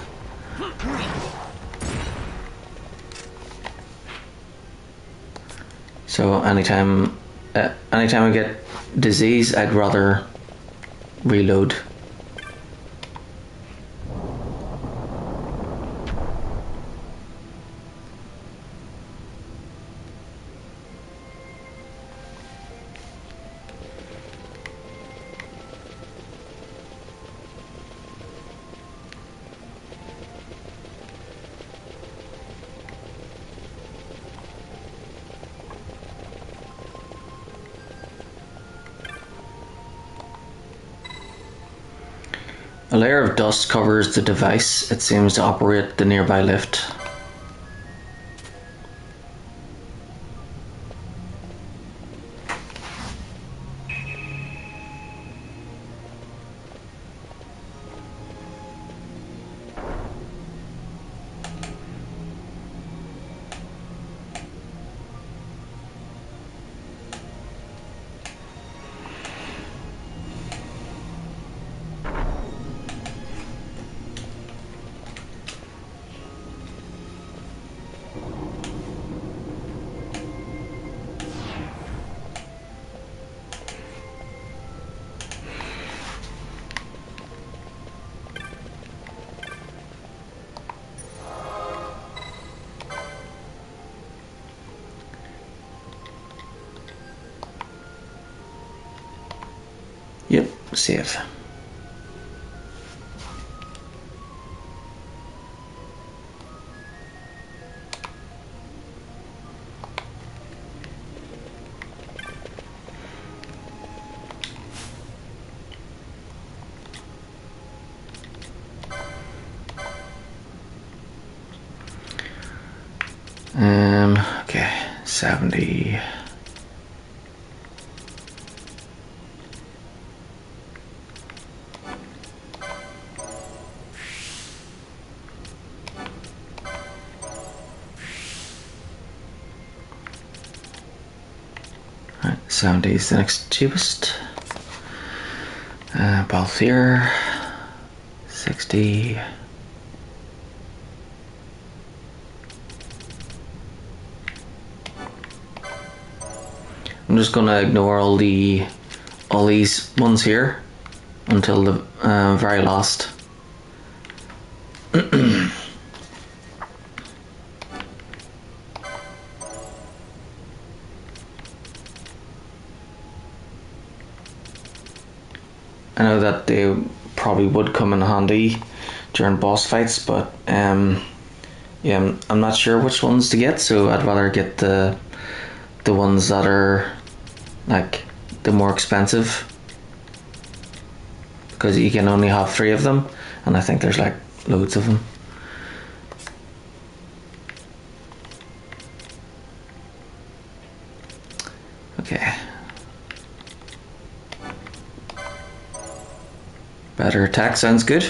So anytime I get disease, I'd rather reload. A layer of dust covers the device. It seems to operate the nearby lift. Yep, save. Okay, 70. Right, 70 is the next cheapest. Both here. 60. I'm just gonna ignore all these ones here until the very last. I know that they probably would come in handy during boss fights, but yeah, I'm not sure which ones to get, so I'd rather get the ones that are like the more expensive, because you can only have 3 of them, and I think there's like loads of them. Okay. Better attack sounds good.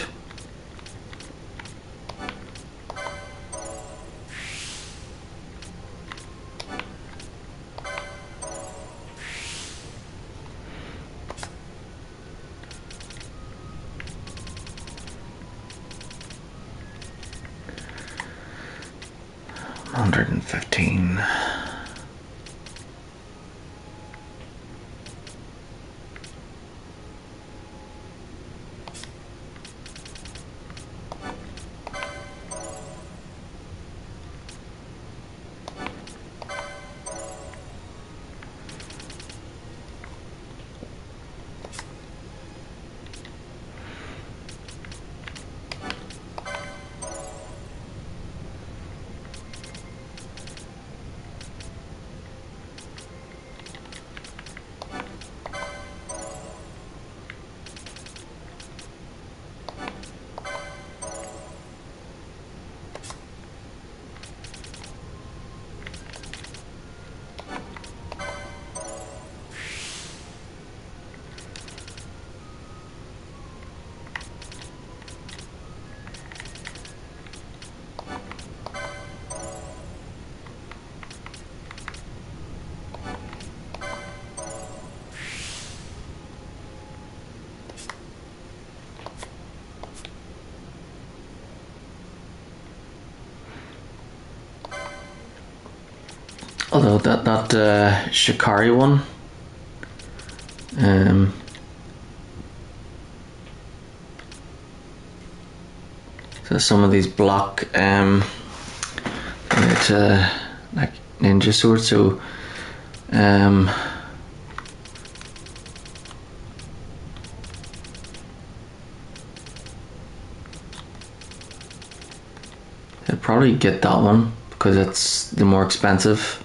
$115. Although that Shikari one, so some of these block it's like ninja swords. So I'd probably get that one because it's the more expensive,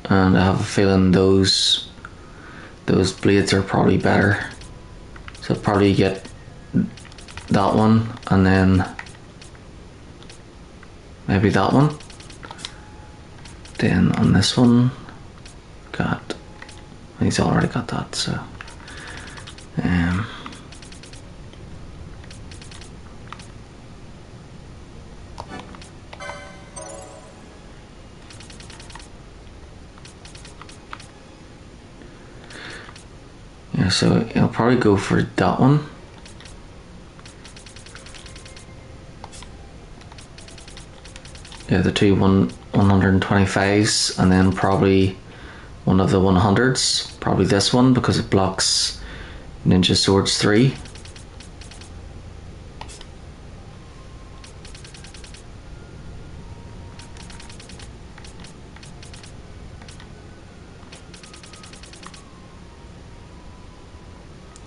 and I have a feeling those blades are probably better. So I'll probably get that one, and then maybe that one. Then on this one, he's already got that, so yeah, so I'll probably go for that one. Yeah, the two 125s, and then probably one of the 100s. Probably this one because it blocks Ninja Swords 3.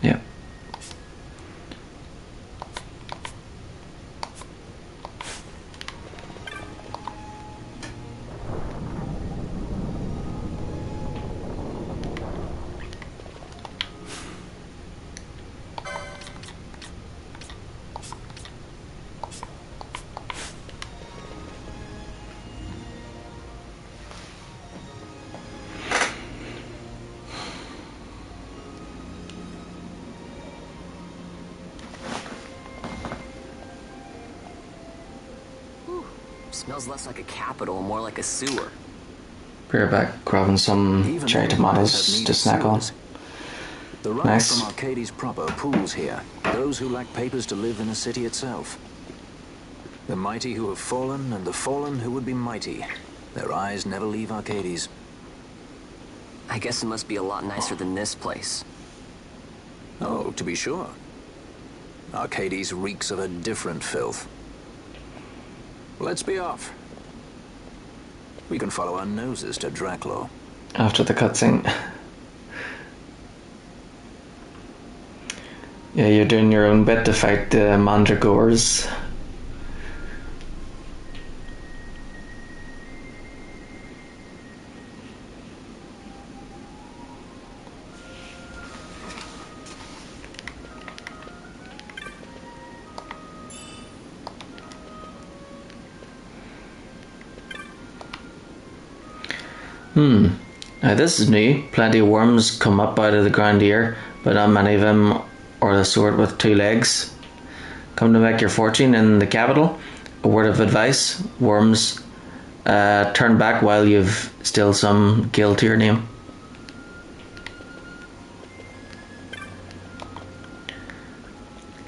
Yeah. Smells less like a capital, more like a sewer. Be right back, grabbing some Even cherry empires tomatoes have to snack on. sewers. The rubbish Nice. from Arcades proper pools here. Those who lack papers to live in the city itself. The mighty who have fallen, and the fallen who would be mighty. Their eyes never leave Arcades. I guess it must be a lot nicer than this place. Oh, to be sure. Arcades reeks of a different filth. Let's be off. We can follow our noses to Draclaw. After the cutscene. Yeah, you're doing your own bit to fight the mandragores. Now this is new. Plenty of worms come up out of the ground here, but not many of them are the sort with two legs. Come to make your fortune in the capital. A word of advice: worms, turn back while you've still some gill to your name.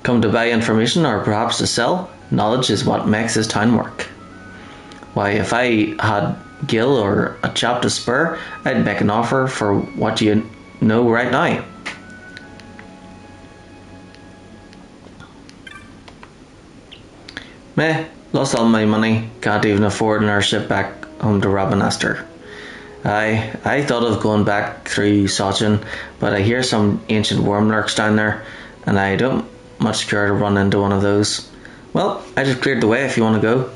Come to buy information, or perhaps to sell. Knowledge is what makes this town work. Why, if I had Gil or a chap to spur, I'd make an offer for what you know right now. Meh, lost all my money, can't even afford an airship back home to Rabanastre. I thought of going back through Sochin, but I hear some ancient worm lurks down there, and I don't much care to run into one of those. Well, I just cleared the way if you want to go.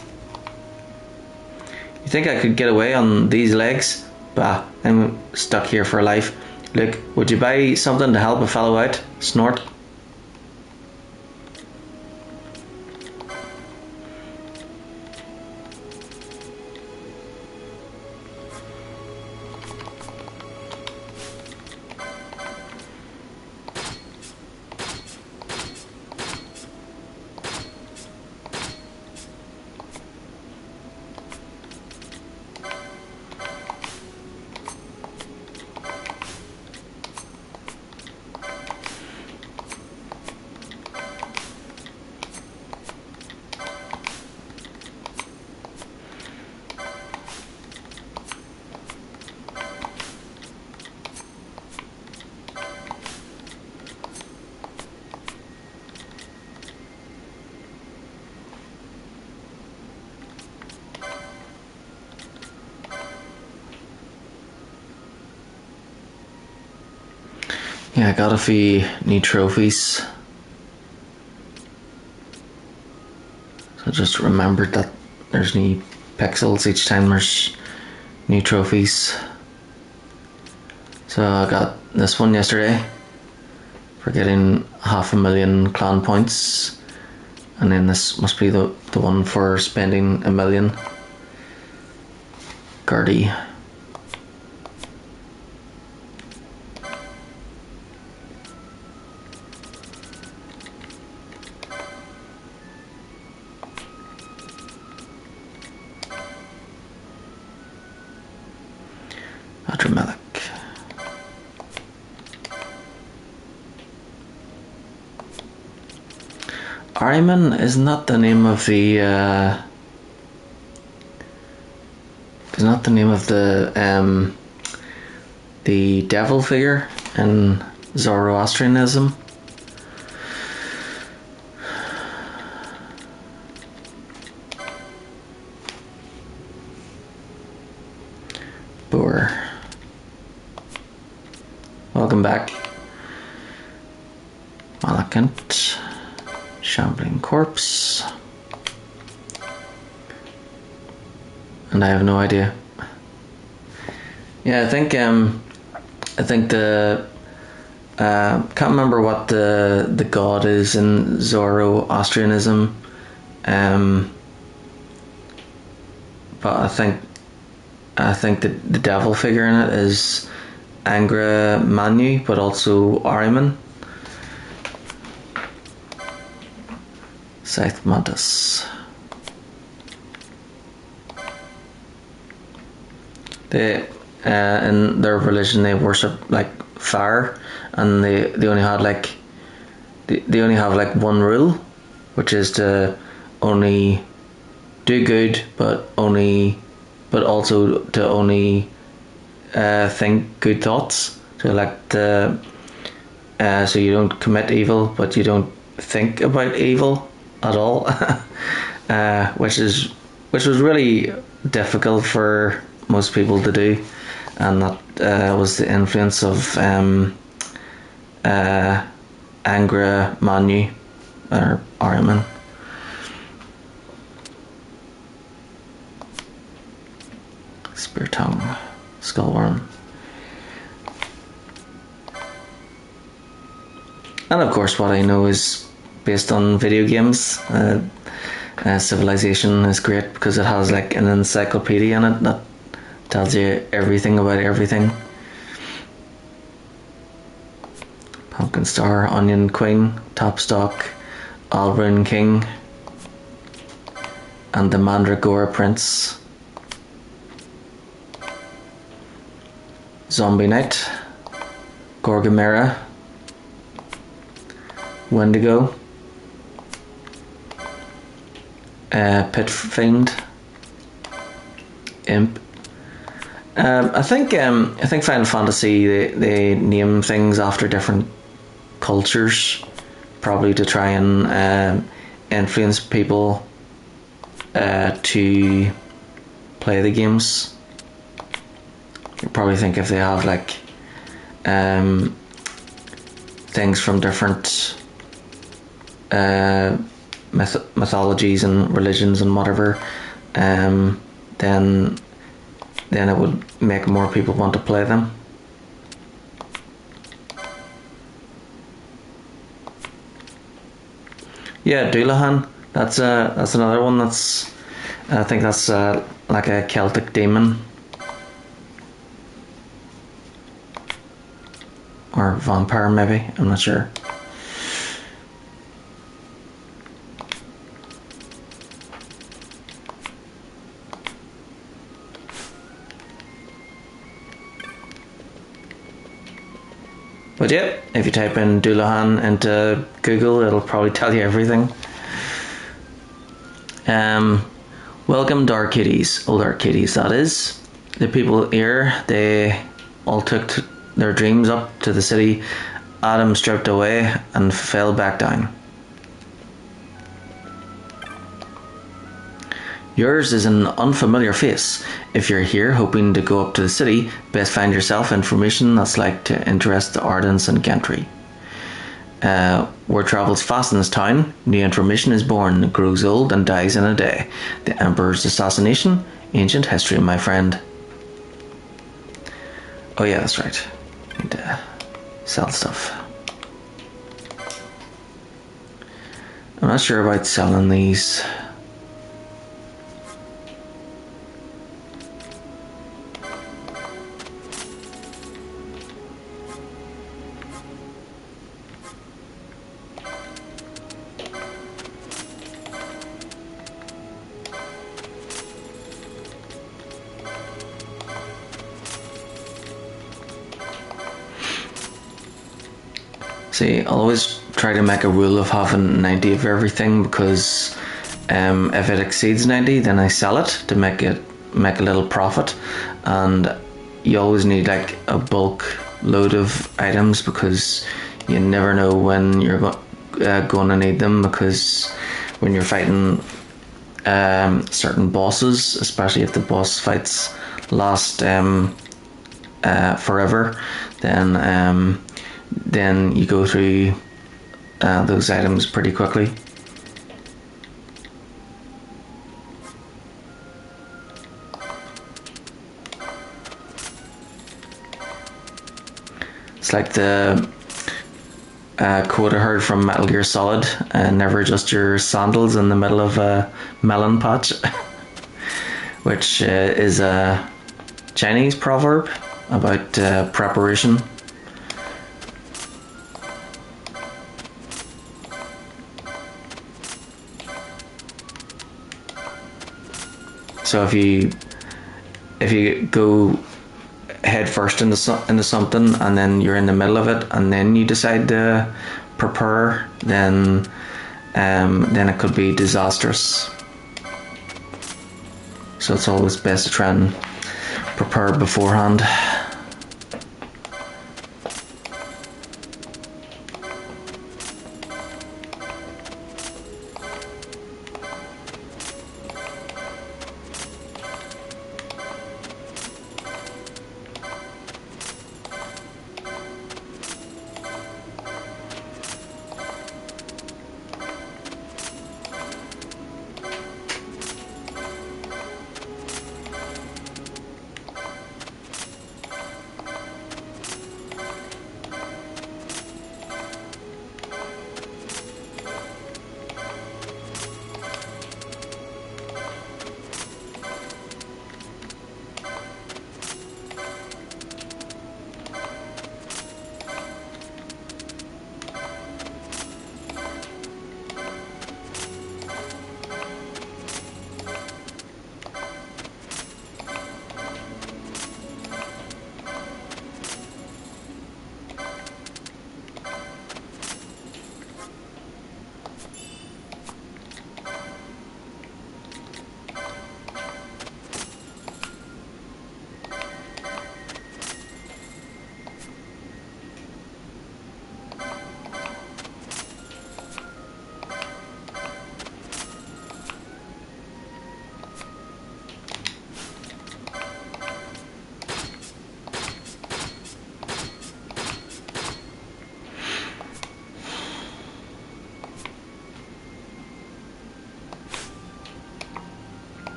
You think I could get away on these legs? Bah, I'm stuck here for life. Look, would you buy something to help a fellow out? Snort. Yeah, I got a few new trophies. So just remembered that there's new pixels each time there's new trophies. So I got this one yesterday for getting 500,000 clan points, and then this must be the one for spending 1,000,000. Guardy. Dramatic. Ariman is not the name of the is not the name of the devil figure in Zoroastrianism. Boer. Welcome back. Malakant. Shambling corpse. And I have no idea. Yeah, I think the can't remember what the god is in Zoroastrianism. But I think the devil figure in it is Angra Manu, but also Ahriman. Scythe Mantis. They in their religion they worship like fire, and they only had like they only have like one rule, which is to only do good, but also to only think good thoughts. So like so you don't commit evil, but you don't think about evil at all, which was really difficult for most people to do, and that was the influence of Angra Manu or Ahriman. Spear tongue, skullworm, and of course what I know is based on video games. Civilization is great because it has like an encyclopedia in it that tells you everything about everything. Pumpkin Star, Onion Queen, Topstock, Albrun King, and the Mandragora Prince. Zombie Knight, Gorgamera, Wendigo, Pit Fiend, Imp. I think Final Fantasy they name things after different cultures, probably to try and influence people to play the games. You probably think if they have like things from different mythologies and religions and whatever, then it would make more people want to play them. Yeah, Doulahan. That's another one. I think that's like a Celtic demon. Or vampire, maybe. I'm not sure. But yeah, if you type in Doulahan into Google, it'll probably tell you everything. Welcome to Arcades, old Arcades that is. The people here, they all took their dreams up to the city Adam stripped away and fell back down. Yours is an unfamiliar face. If you're here hoping to go up to the city, best find yourself information that's like to interest the Ardens and Gentry. Word travels fast in this town. New information is born, grows old, and dies in a day. The Emperor's assassination, ancient history, my friend. Oh yeah, that's right. Need to sell stuff. I'm not sure about selling these. See, I'll always try to make a rule of having 90 of everything, because if it exceeds 90, then I sell it to make a little profit. And you always need like a bulk load of items, because you never know when you're going to need them, because when you're fighting certain bosses, especially if the boss fights last forever, then you go through those items pretty quickly. It's like the quote I heard from Metal Gear Solid: never adjust your sandals in the middle of a melon patch, which is a Chinese proverb about preparation. So if you go head first into something, and then you're in the middle of it, and then you decide to prepare, then it could be disastrous. So it's always best to try and prepare beforehand.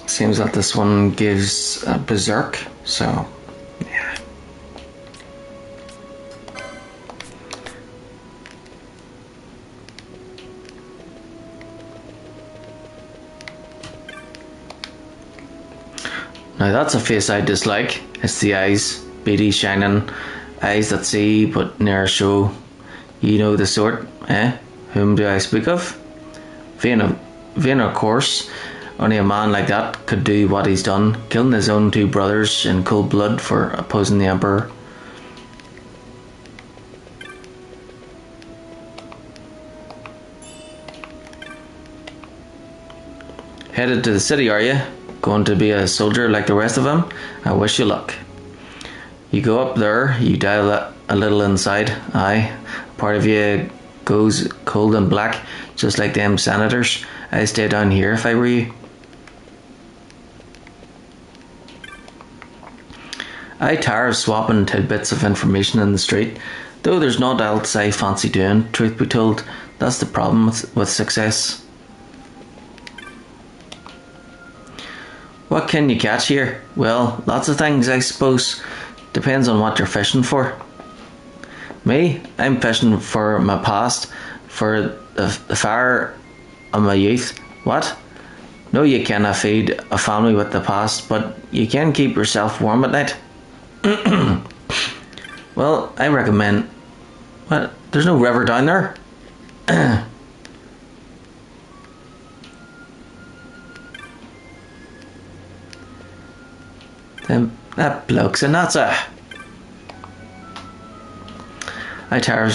Seems that this one gives Berserk, so yeah. Now that's a face I dislike. It's the eyes, beady, shining eyes that see but ne'er show. You know the sort, eh? Whom do I speak of? Vain, of course. Only a man like that could do what he's done, killing his own 2 brothers in cold blood for opposing the Emperor. Headed to the city, are you? Going to be a soldier like the rest of them? I wish you luck. You go up there, you dive a little inside. Aye, part of you goes cold and black, just like them senators. I'd stay down here if I were you. I tire of swapping tidbits of information in the street, though there's naught else I fancy doing, truth be told. That's the problem with success. What can you catch here? Well, lots of things, I suppose. Depends on what you're fishing for. Me? I'm fishing for my past, for the fire of my youth. What? No, you cannot feed a family with the past, but you can keep yourself warm at night. Well, I recommend... What? There's no river down there? That bloke's a nutter. I tire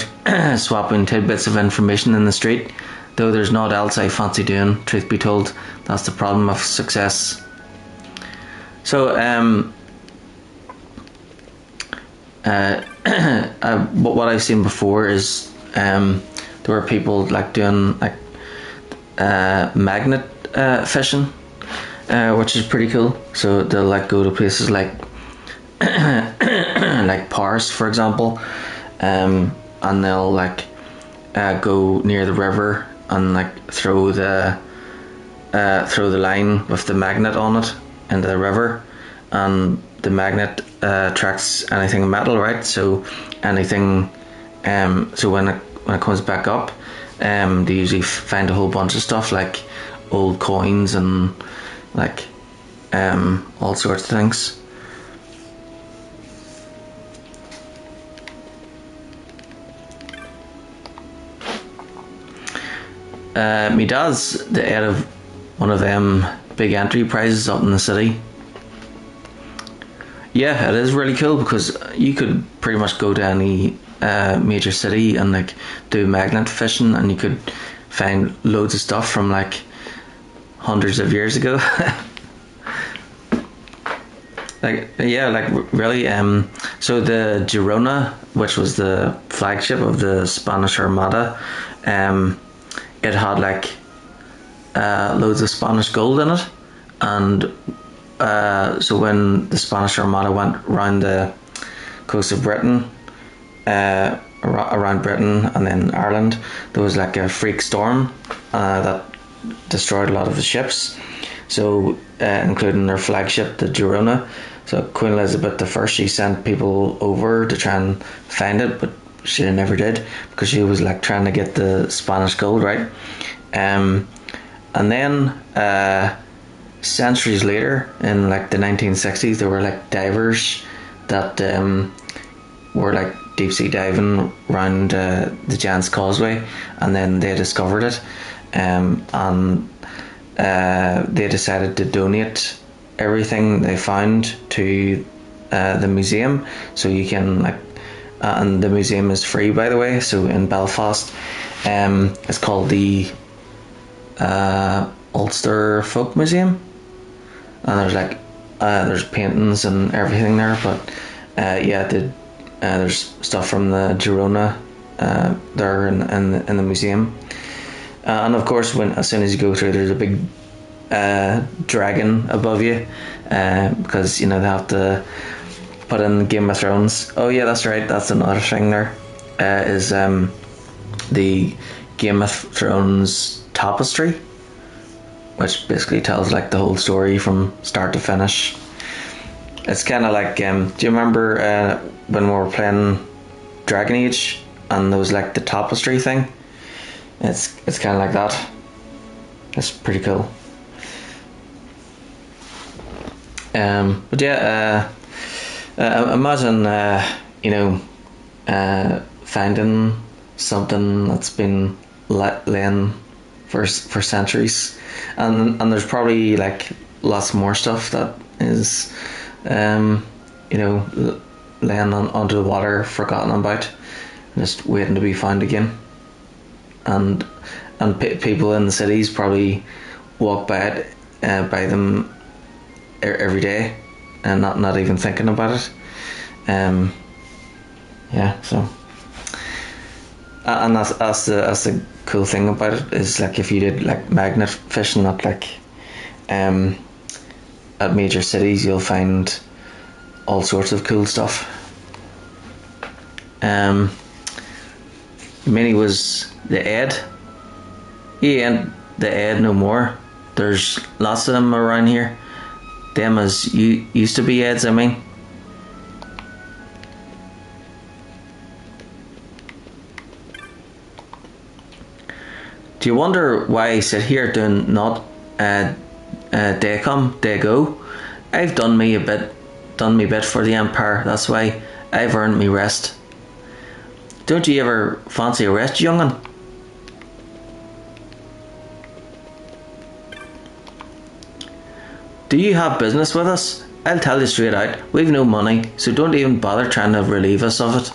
swapping tidbits of information in the street, though there's naught else I fancy doing, truth be told. That's the problem of success. So, what I've seen before is there were people like doing like magnet fishing, which is pretty cool. So they'll like go to places like like Paris, for example, and they'll like go near the river and like throw the line with the magnet on it into the river, and the magnet attracts anything metal, right? So anything, so when it comes back up, they usually find a whole bunch of stuff like old coins and like all sorts of things. My dad's the head of one of them big enterprises up in the city. Yeah, it is really cool because you could pretty much go to any major city and like do magnet fishing, and you could find loads of stuff from like hundreds of years ago. Like, yeah, like really. So the Girona, which was the flagship of the Spanish Armada, it had like loads of Spanish gold in it, and so when the Spanish Armada went around the coast of Britain, around Britain and then Ireland, there was like a freak storm that destroyed a lot of the ships, so including their flagship, the Girona. So Queen Elizabeth I, she sent people over to try and find it, but she never did because she was like trying to get the Spanish gold, right? And then centuries later, in like the 1960s, there were like divers that were like deep sea diving around the Giant's Causeway, and then they discovered it, and they decided to donate everything they found to the museum, so you can like, and the museum is free, by the way. So in Belfast, it's called the Ulster Folk Museum, and there's like there's paintings and everything there, but yeah, there's stuff from the Girona there in the museum, and of course, as soon as you go through, there's a big dragon above you, because you know they have to put in Game of Thrones. Oh yeah, that's right, that's another thing there, is the Game of Thrones tapestry, which basically tells like the whole story from start to finish. It's kind of like, do you remember when we were playing Dragon Age and there was like the tapestry thing? It's kind of like that. It's pretty cool. But yeah, imagine finding something that's been laying for centuries, and there's probably like lots more stuff that is, you know, laying onto the water, forgotten about, just waiting to be found again. And people in the cities probably walk by them every day, and not even thinking about it. Yeah, so and that's the cool thing about it, is like if you did like magnet fishing at like at major cities, you'll find all sorts of cool stuff. Minnie was the Ed. He ain't the Ed no more. There's lots of them around here. Them as you used to be Eds, I mean. Do you wonder why I sit here doing not day come, day go? I've done me bit for the Empire. That's why I've earned me rest. Don't you ever fancy a rest, young'un? Do you have business with us? I'll tell you straight out, we've no money, so don't even bother trying to relieve us of it.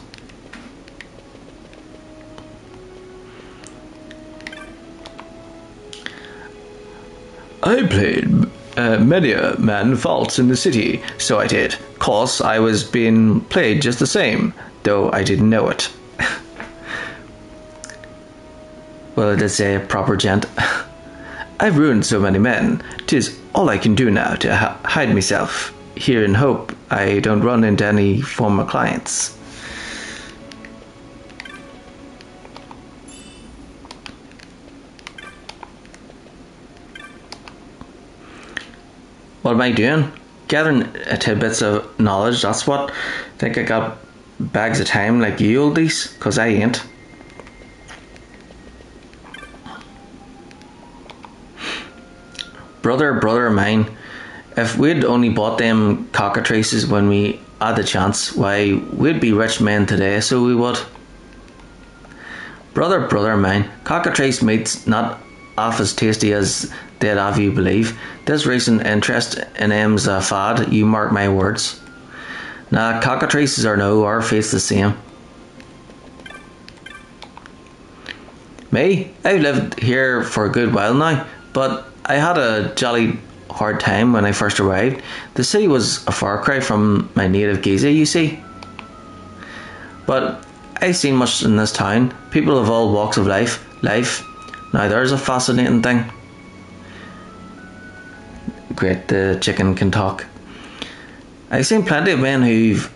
I played many a man false in the city, so I did. 'Course I was being played just the same, though I didn't know it. Well, I did say a proper gent. I've ruined so many men, 'tis all I can do now to hide myself here in hope I don't run into any former clients. What am I doing? Gathering tidbits of knowledge, that's what. Think I got bags of time like you oldies? 'Cause I ain't. Brother of mine, if we'd only bought them cockatrices when we had the chance, why, we'd be rich men today, so we would. Brother of mine, cockatrice meat's not half as tasty as they'd have you believe. This recent interest in them's a fad, you mark my words. Nah, cockatrices or no, our fate's the same. Me? I've lived here for a good while now, but I had a jolly hard time when I first arrived. The city was a far cry from my native Giza, you see. But I've seen much in this town. People of all walks of life. Now there's a fascinating thing. Great, the chicken can talk. I've seen plenty of men who've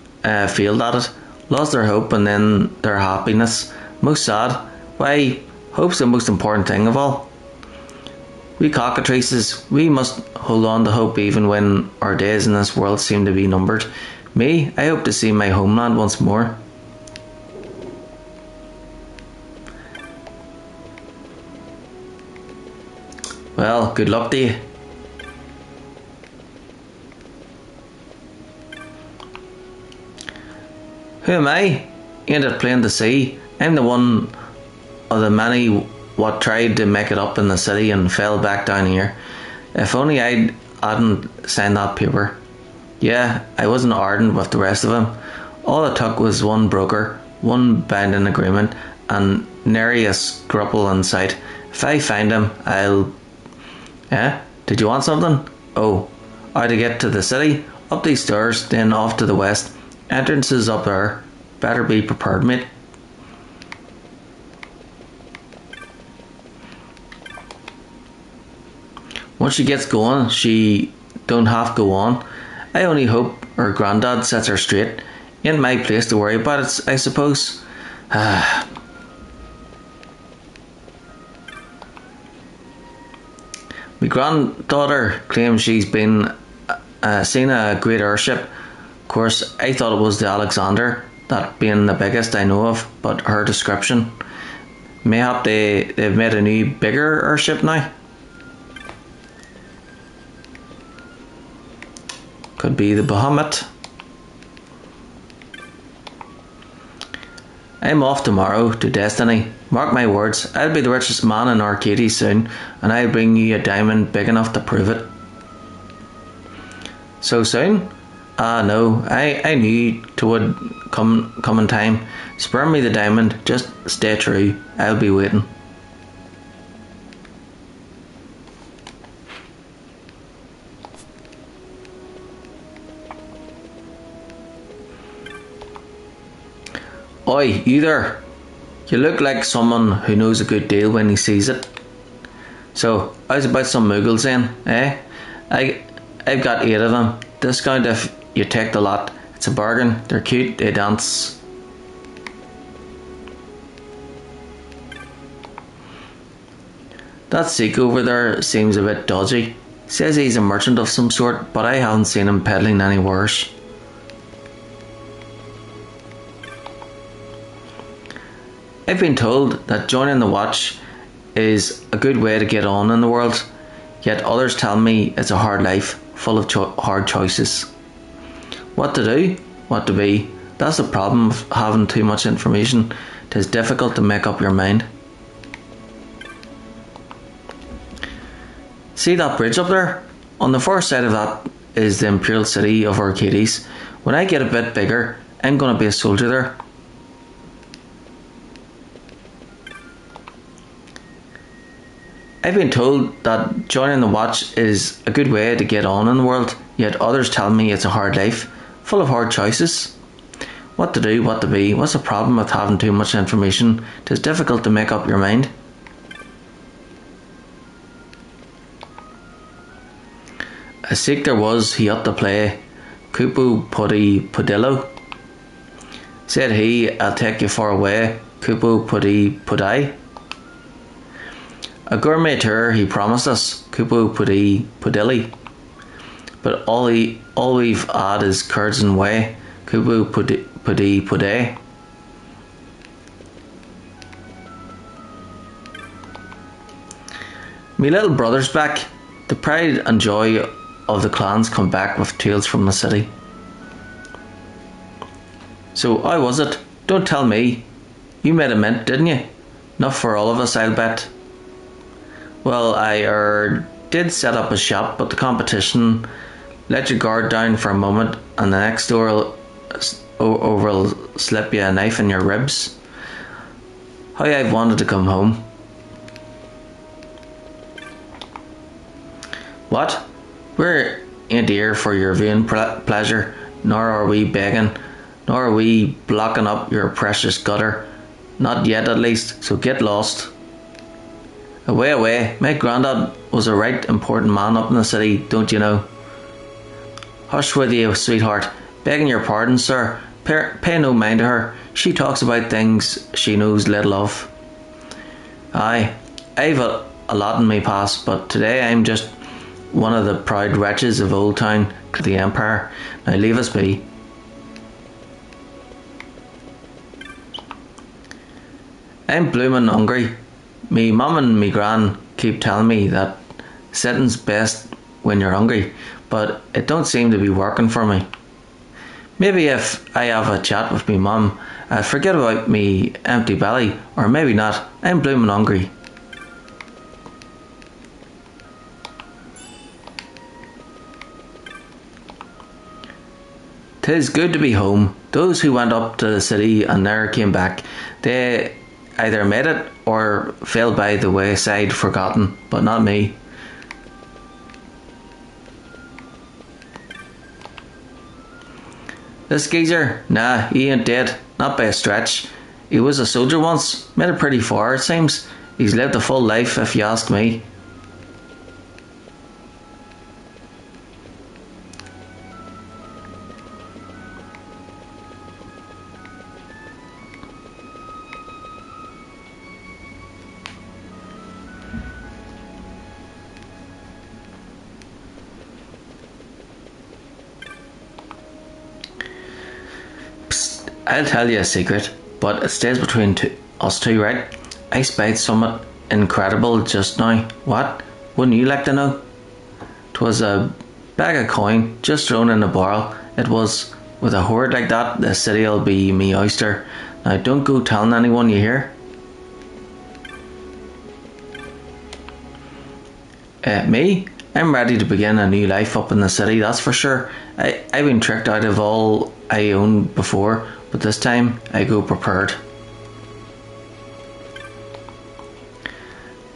failed at it, lost their hope and then their happiness. Most sad. Why, hope's the most important thing of all. We cockatrices, we must hold on to hope even when our days in this world seem to be numbered. Me, I hope to see my homeland once more. Well, good luck to you. Who am I? Ain't it plain to see? I'm the one of the many what tried to make it up in the city and fell back down here. If only I hadn't signed that paper. Yeah, I wasn't ardent with the rest of them. All it took was one broker, one binding agreement, and nary a scruple in sight. If I find him, I'll... Did you want something? Oh, how to get to the city? Up these stairs, then off to the west. Entrance is up there. Better be prepared, mate. Once she gets going, she don't have to go on. I only hope her granddad sets her straight. Ain't my place to worry about it, I suppose. My granddaughter claims she's been seen a great airship. Of course, I thought it was the Alexander, that being the biggest I know of, but her description. Mayhap they've made a new, bigger airship now. Could be the Bahamut. I'm off tomorrow to Destiny. Mark my words, I'll be the richest man in Arcadia soon, and I'll bring you a diamond big enough to prove it. So soon? Ah, no, I knew 'twould come in time. Spare me the diamond, just stay true. I'll be waiting. Oi, you there. You look like someone who knows a good deal when he sees it. So, how's about some muggles then, eh? I've got 8 of them. Discount if you take the lot. It's a bargain. They're cute, they dance. That Sikh over there seems a bit dodgy. Says he's a merchant of some sort, but I haven't seen him peddling any wares. I've been told that joining the Watch is a good way to get on in the world, yet others tell me it's a hard life, full of hard choices. What to do? What to be? That's the problem of having too much information. It is difficult to make up your mind. See that bridge up there? On the far side of that is the Imperial City of Arcades. When I get a bit bigger, I'm going to be a soldier there. I've been told that joining the Watch is a good way to get on in the world, yet others tell me it's a hard life, full of hard choices. What to do, what to be, what's the problem with having too much information? It is difficult to make up your mind. A Sikh there was, he upped to play Kupu Putty Pudillo. Said he, I'll take you far away, Kupu Putty Pudai. A gourmet tour he promised us, Kupu Pudi Pudilli. But all we've had is curds and whey, Kupu Pudi Puday. Me little brother's back. The pride and joy of the clans come back with tales from the city. So how was it? Don't tell me. You made a mint, didn't you? Not for all of us, I'll bet. Well, I did set up a shop, but the competition let your guard down for a moment, and the next door will slip you a knife in your ribs. How I've wanted to come home. What? We're ain't here for your vain pleasure, nor are we begging, nor are we blocking up your precious gutter. Not yet, at least, so get lost. Away, away, my grandad was a right important man up in the city, don't you know? Hush with you, sweetheart. Begging your pardon, sir. Pay no mind to her. She talks about things she knows little of. Aye, I've a lot in my past, but today I'm just one of the proud wretches of Old Town, the Empire. Now leave us be. I'm bloomin' hungry. Me mum and me gran keep telling me that sitting's best when you're hungry, but it don't seem to be working for me. Maybe if I have a chat with me mum, I'll forget about me empty belly, or maybe not. I'm bloomin' hungry. "'Tis good to be home. Those who went up to the city and never came back, they either made it or fell by the wayside forgotten, but not me. This geezer? Nah, he ain't dead. Not by a stretch. He was a soldier once. Made it pretty far, it seems. He's lived a full life, if you ask me. I'll tell you a secret, but it stays between us two, right? I spied something incredible just now. What? Wouldn't you like to know? 'Twas a bag of coin just thrown in a barrel. It was. With a hoard like that, the city'll be me oyster. Now don't go telling anyone, you hear? Me? I'm ready to begin a new life up in the city, that's for sure. I've been tricked out of all I owned before, but this time I go prepared.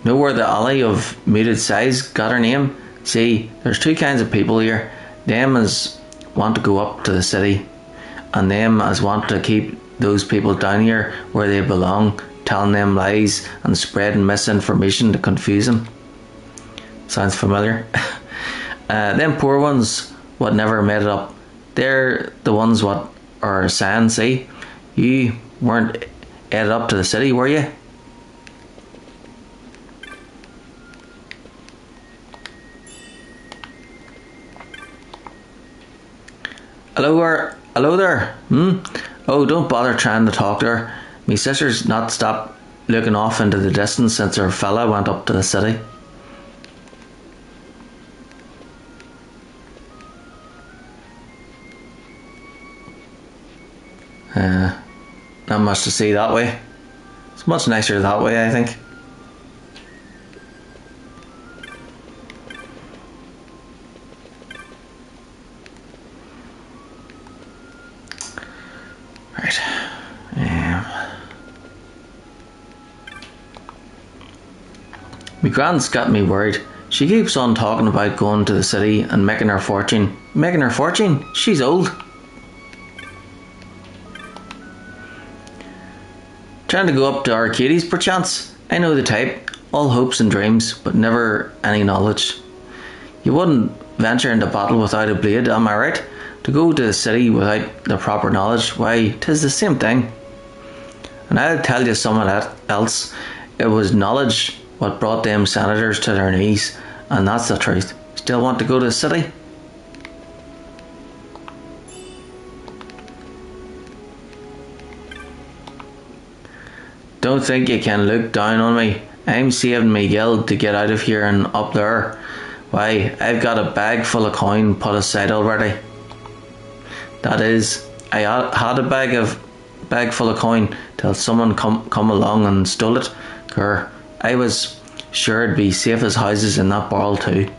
Know where the alley of muted size got her name? See, there's two kinds of people here. Them as want to go up to the city, and them as want to keep those people down here where they belong, telling them lies and spreading misinformation to confuse them. Sounds familiar? Them poor ones what never made it up, they're the ones what are saying, see? You weren't headed up to the city, were you? Hello there. Oh, don't bother trying to talk to her. Me sister's not stopped looking off into the distance since her fella went up to the city. Not much to see that way. It's much nicer that way, I think. Right. My grand's got me worried. She keeps on talking about going to the city and making her fortune. Making her fortune? She's old. Trying to go up to Arcades perchance? I know the type. All hopes and dreams, but never any knowledge. You wouldn't venture into battle without a blade, am I right? To go to the city without the proper knowledge, why, 'tis the same thing. And I'll tell you something else. It was knowledge what brought them senators to their knees, and that's the truth. Still want to go to the city? Don't think you can look down on me. I'm saving my guild to get out of here and up there. Why, I've got a bag full of coin put aside already. That is, I had a bag full of coin till someone come along and stole it. Grr, I was sure it'd be safe as houses in that barrel too.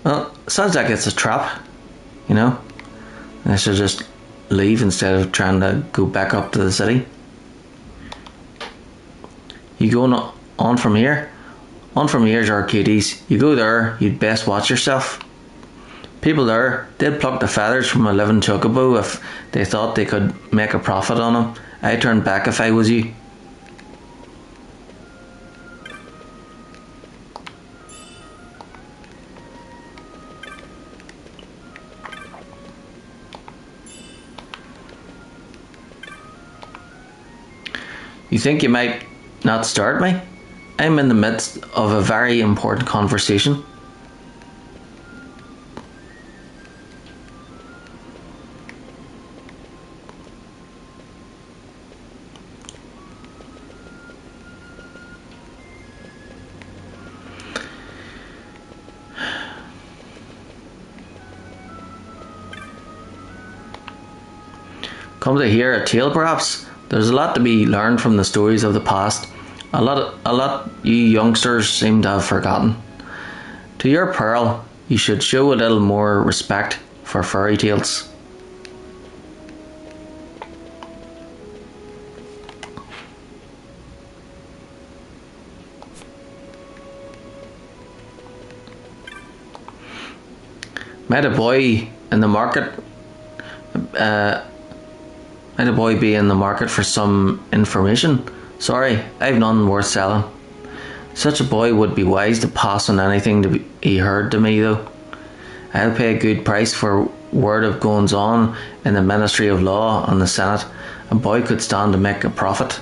Well, sounds like it's a trap, you know. I should just leave instead of trying to go back up to the city. You going on from here? On from here's Arcades. You go there, you'd best watch yourself. People there, they'd pluck the feathers from a living chocobo if they thought they could make a profit on them. I'd turn back if I was you. You think you might not start me? I'm in the midst of a very important conversation. Come to hear a tale, perhaps? There's a lot to be learned from the stories of the past. A lot you youngsters seem to have forgotten. To your pearl, you should show a little more respect for fairy tales. Met a boy in the market. Might a boy be in the market for some information? Sorry, I've none worth selling. Such a boy would be wise to pass on anything he heard to me, though. I'll pay a good price for word of goings on in the Ministry of Law and the Senate. A boy could stand to make a profit.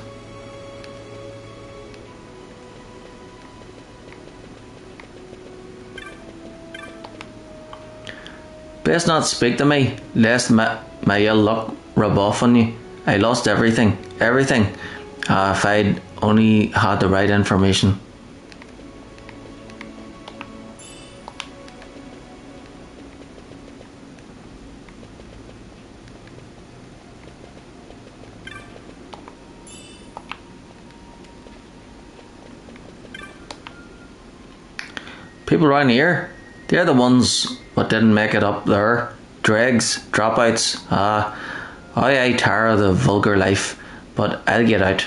Best not speak to me, lest my ill luck rub off on you. I lost everything. If I'd only had the right information. People around here, they're the ones what didn't make it up there. Dregs, dropouts. I tire of the vulgar life, but I'll get out.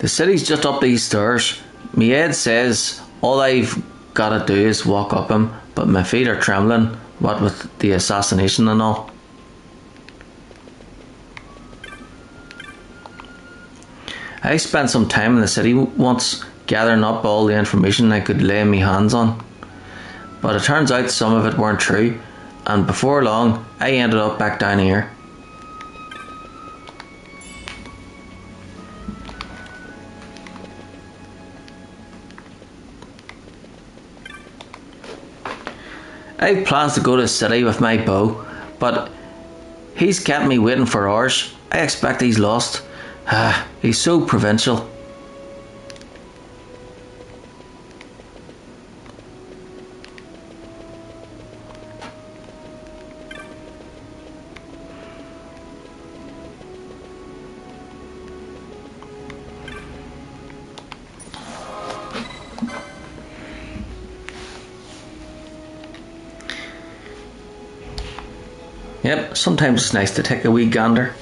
The city's just up these stairs. My head says all I've gotta do is walk up them, but my feet are trembling, what with the assassination and all. I spent some time in the city once, gathering up all the information I could lay my hands on. But it turns out some of it weren't true, and before long, I ended up back down here. I have plans to go to the city with my beau, but he's kept me waiting for hours. I expect he's lost. He's so provincial. Yep, sometimes it's nice to take a wee gander.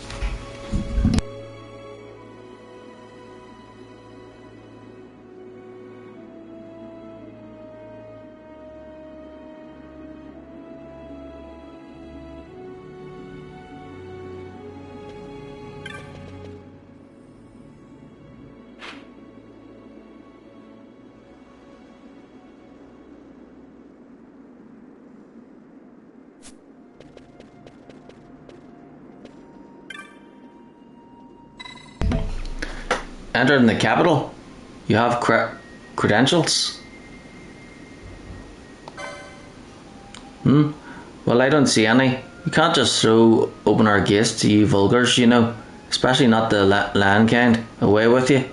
Entering the capital, you have credentials? Well, I don't see any. You can't just throw open our gates to you vulgars, you know, especially not the land kind. Away with you.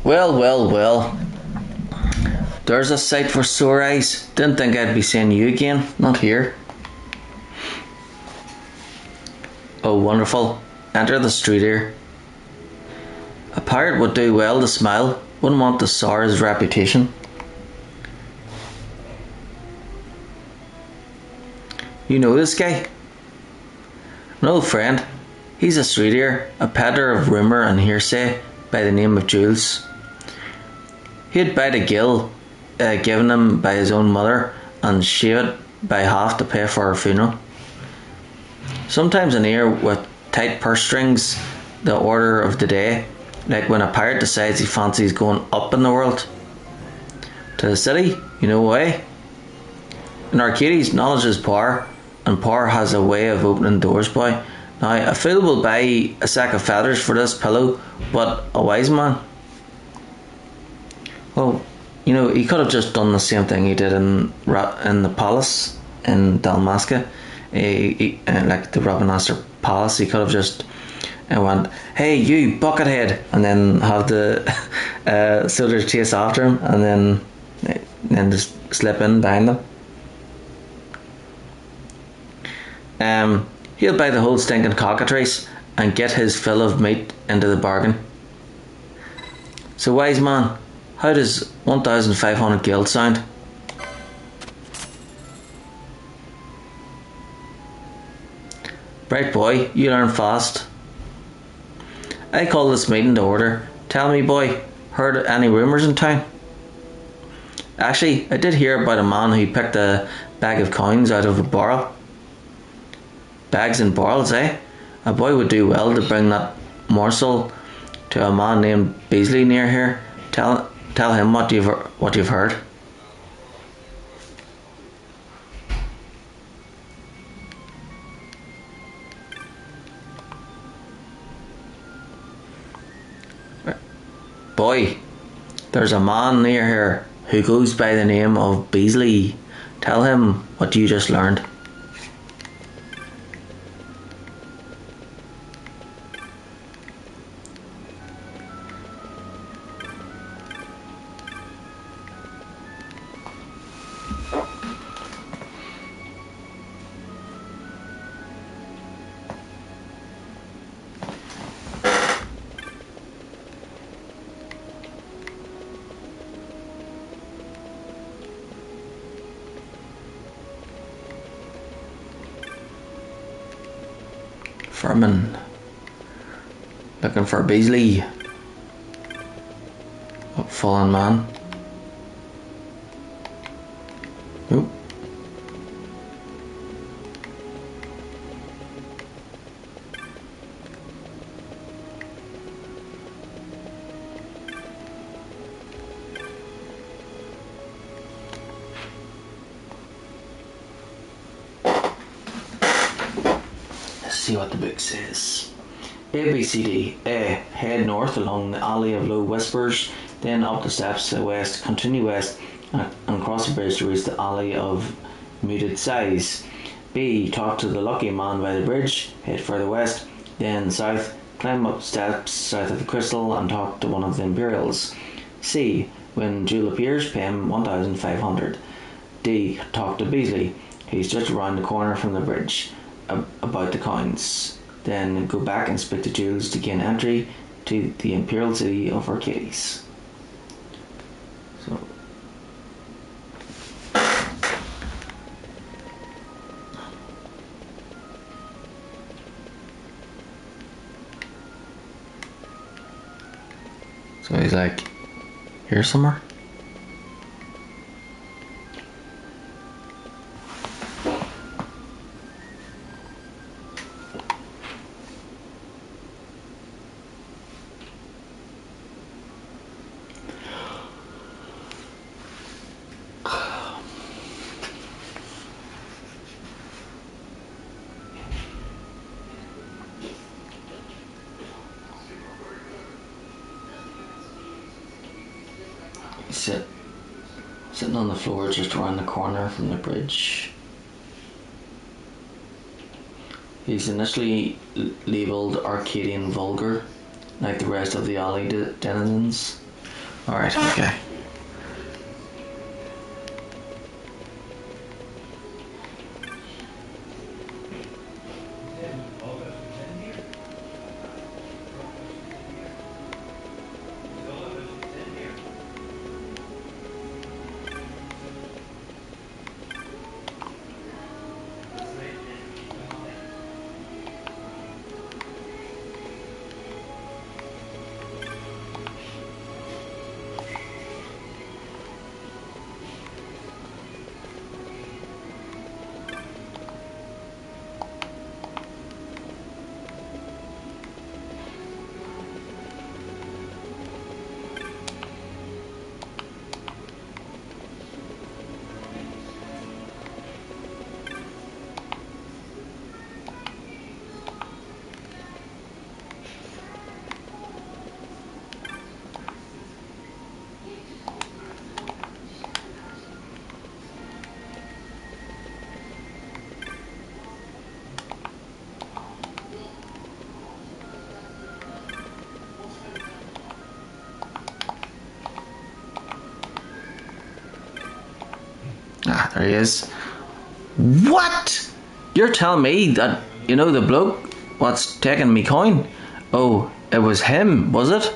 Well. There's a sight for sore eyes. Didn't think I'd be seeing you again. Not here. Oh, wonderful. Enter the street here. A pirate would do well to smile. Wouldn't want to sour his reputation. You know this guy? An old friend. He's a streetier, a peddler of rumour and hearsay by the name of Jules. He'd bite a gill given him by his own mother and shave it by half to pay for her funeral. Sometimes an ear with tight purse strings, the order of the day, like when a pirate decides he fancies going up in the world. To the city, you know why? In Arcades, knowledge is power, and power has a way of opening doors, boy. Now, a fool will buy a sack of feathers for this pillow, but a wise man, well, you know, he could have just done the same thing he did in the palace in Dalmasca, like the Rabanastre Palace. He could have just went, "Hey, you buckethead," and then have the soldiers chase after him, and then just slip in behind them. He'll buy the whole stinking cockatrice and get his fill of meat into the bargain. So, wise man, how does 1,500 guild sound? Right, boy, you learn fast. I call this meeting to order. Tell me, boy, heard any rumours in town? Actually, I did hear about a man who picked a bag of coins out of a barrel. Bags and barrels, eh? A boy would do well to bring that morsel to a man named Beasley near here. Tell him what you've heard. Boy, there's a man near here who goes by the name of Beasley. Tell him what you just learned. Furman. Looking for Beasley. Oh, fallen man. Oop. Let's see what the book says. A, B, C, D. A. Head north along the alley of low whispers, then up the steps to the west, continue west, and cross the bridge to reach the alley of muted sighs. B. Talk to the lucky man by the bridge, head further west, then south, climb up steps south of the crystal, and talk to one of the Imperials. C. When Jewel appears, pay him 1,500. D. Talk to Beasley. He's just around the corner from the bridge, about the coins. Then go back and speak to Jules to gain entry to the Imperial City of Arcades. So he's like, here somewhere? Sitting on the floor just around the corner from the bridge. He's initially labelled Arcadian vulgar, like the rest of the alley denizens. Alright, okay. Ah, there he is. What? You're telling me that, you know, the bloke what's taking me coin? Oh, it was him, was it?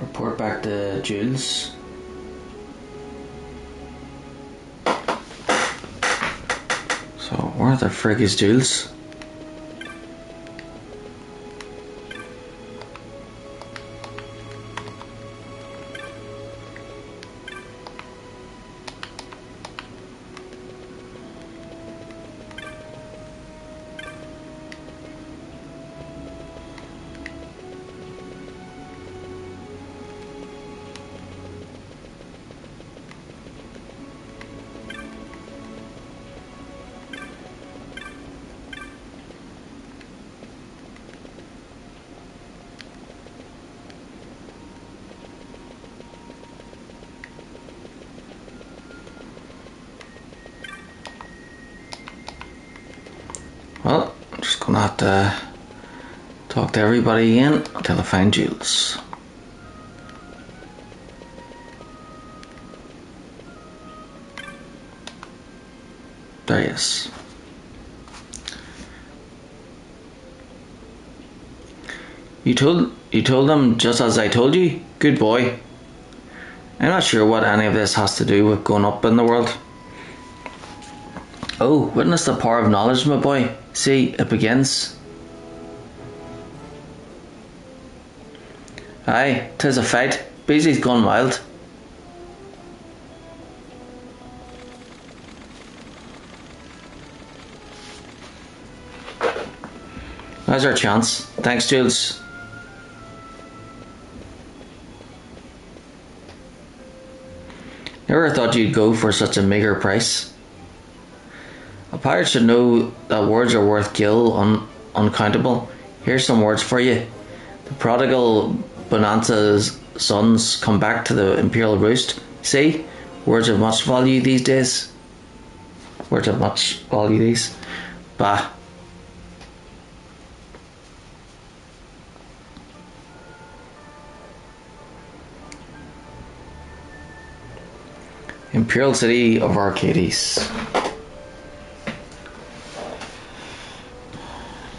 Report back to Jules. So, where the frick is Jules? gonna have to talk to everybody again until I find Jules. There he is. You told them just as I told you? Good boy. I'm not sure what any of this has to do with going up in the world. Oh, witness the power of knowledge, my boy. See, it begins. Aye, 'tis a fight. Beezy's gone wild. Now's our chance. Thanks, Jules. Never thought you'd go for such a meagre price. A pirate should know that words are worth gil uncountable. Here's some words for you. The prodigal Bonanza's sons come back to the imperial roost. See? Words of much value these days. Words of much value these. Bah. Imperial City of Arcades.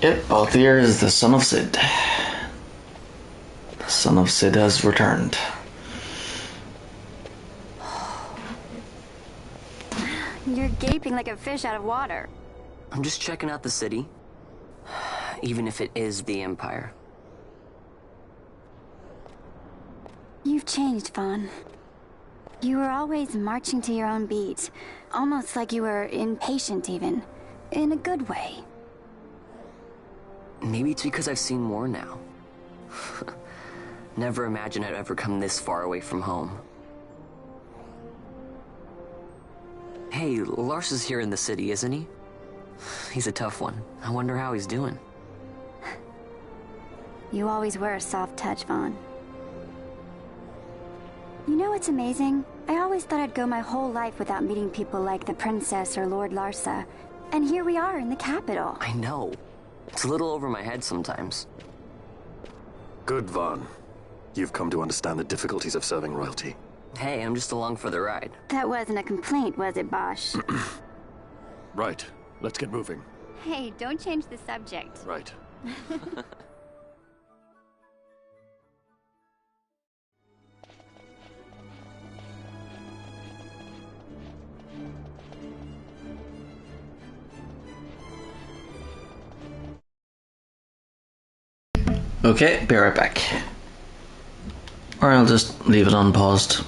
Yep, Althir is the son of Sid. The son of Sid has returned. You're gaping like a fish out of water. I'm just checking out the city. Even if it is the Empire. You've changed, Vaughn. You were always marching to your own beat. Almost like you were impatient even. In a good way. Maybe it's because I've seen more now. Never imagined I'd ever come this far away from home. Hey, Lars is here in the city, isn't he? He's a tough one. I wonder how he's doing. You always were a soft touch, Vaughn. You know what's amazing? I always thought I'd go my whole life without meeting people like the Princess or Lord Larsa. And here we are in the capital. I know. It's a little over my head sometimes. Good, Vaughn. You've come to understand the difficulties of serving royalty. Hey, I'm just along for the ride. That wasn't a complaint, was it, Bosch? Right. Let's get moving. Hey, don't change the subject. Right. Okay, be right back. Or I'll just leave it unpaused.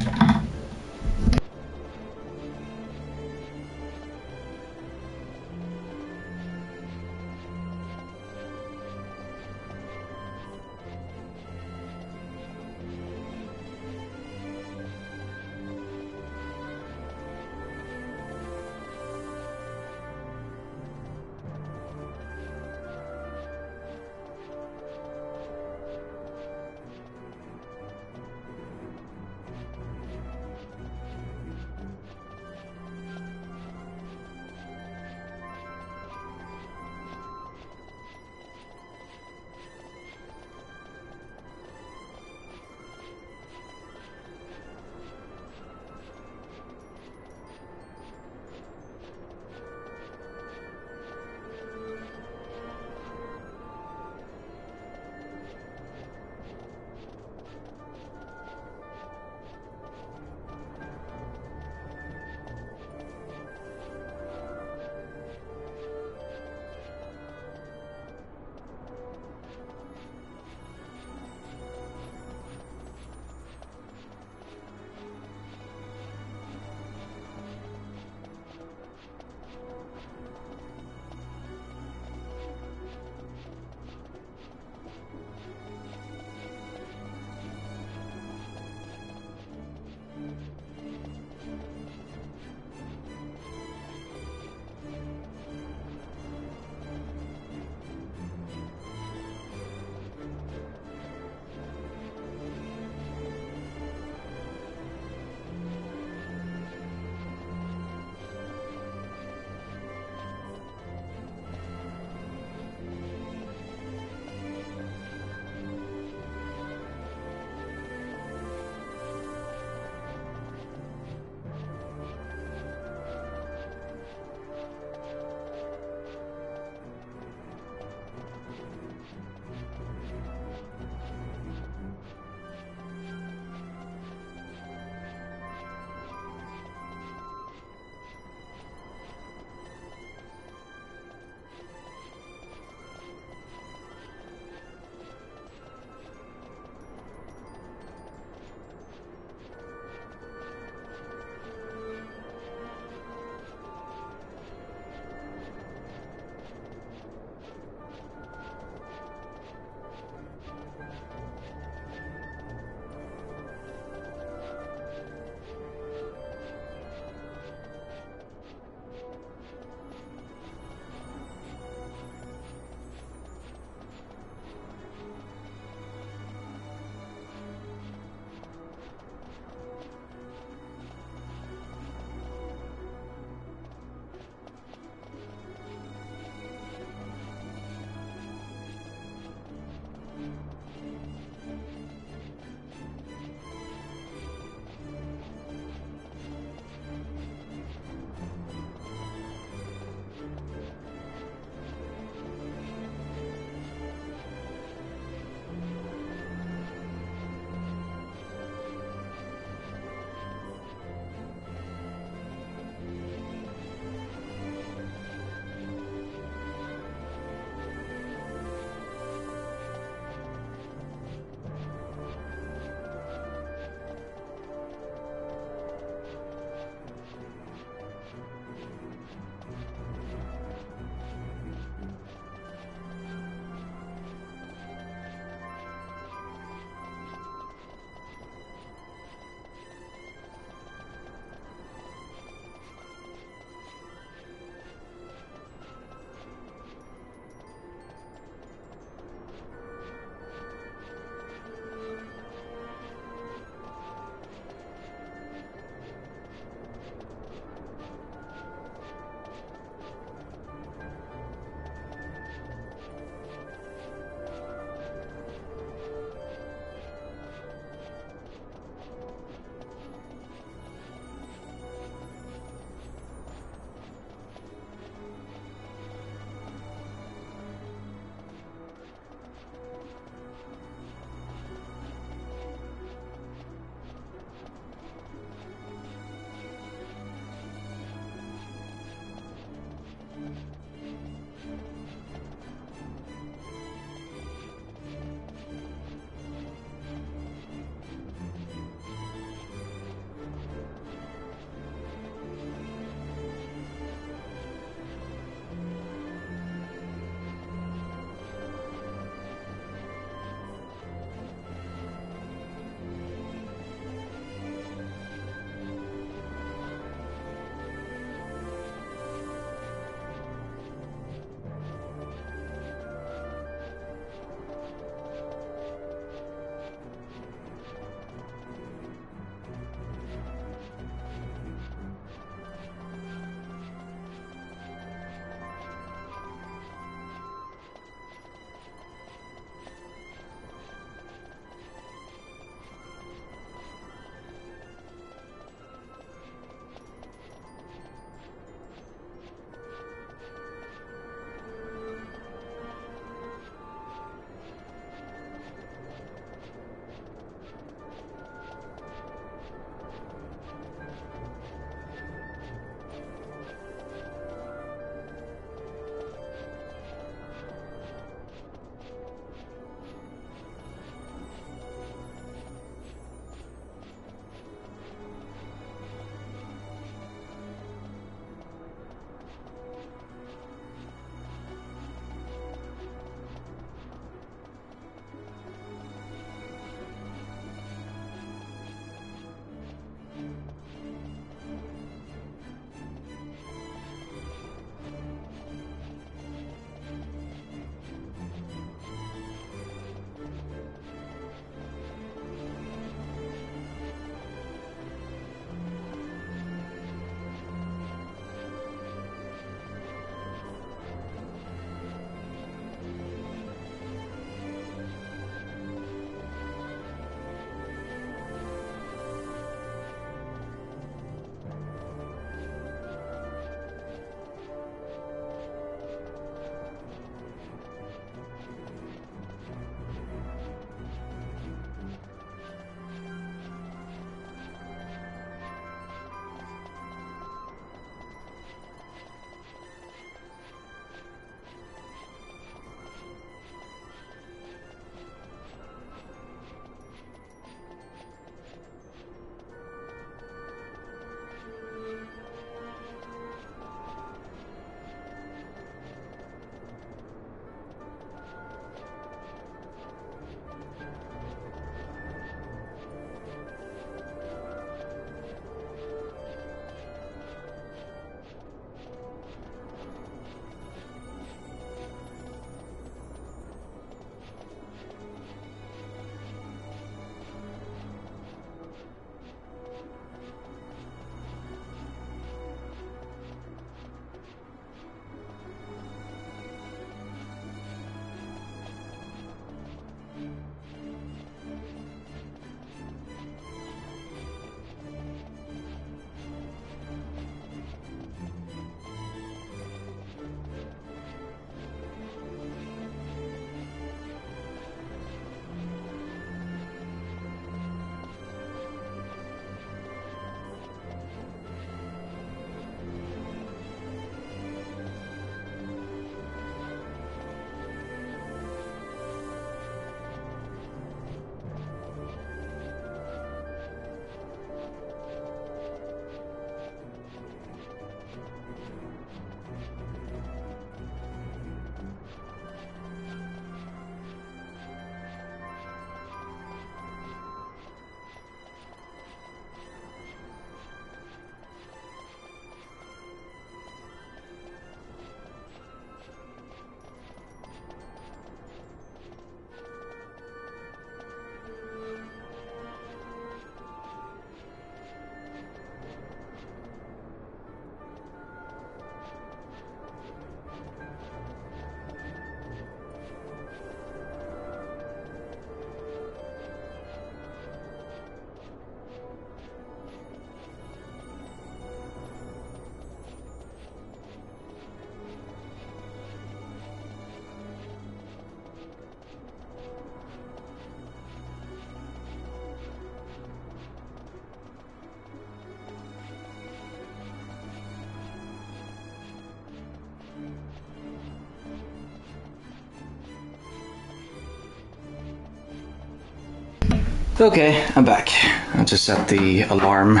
Okay, I'm back. I just set the alarm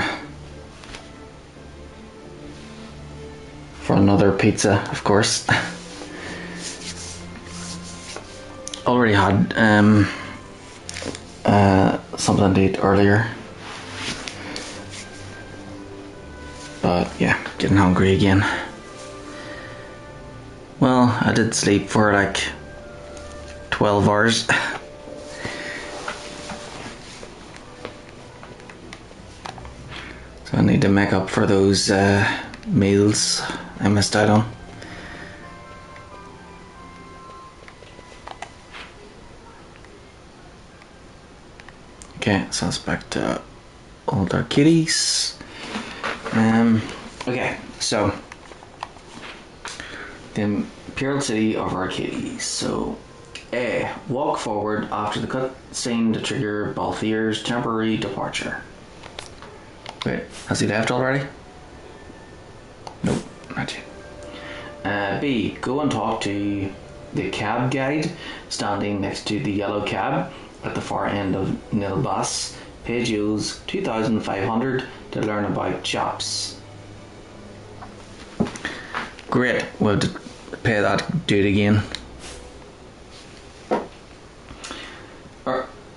for another pizza, of course. Already had something to eat earlier. But yeah, getting hungry again. Well, I did sleep for like 12 hours. So I need to make up for those meals I missed out on. Okay, so it's back to old Arcades. Okay, so the Imperial City of Arcades. So A. Walk forward after the cutscene to trigger Balthier's temporary departure. Wait, has he left already? Nope, not yet. B. Go and talk to the cab guide standing next to the yellow cab at the far end of Nilbas. Pay dues 2,500 to learn about chops. Great, we'll have to pay that dude again.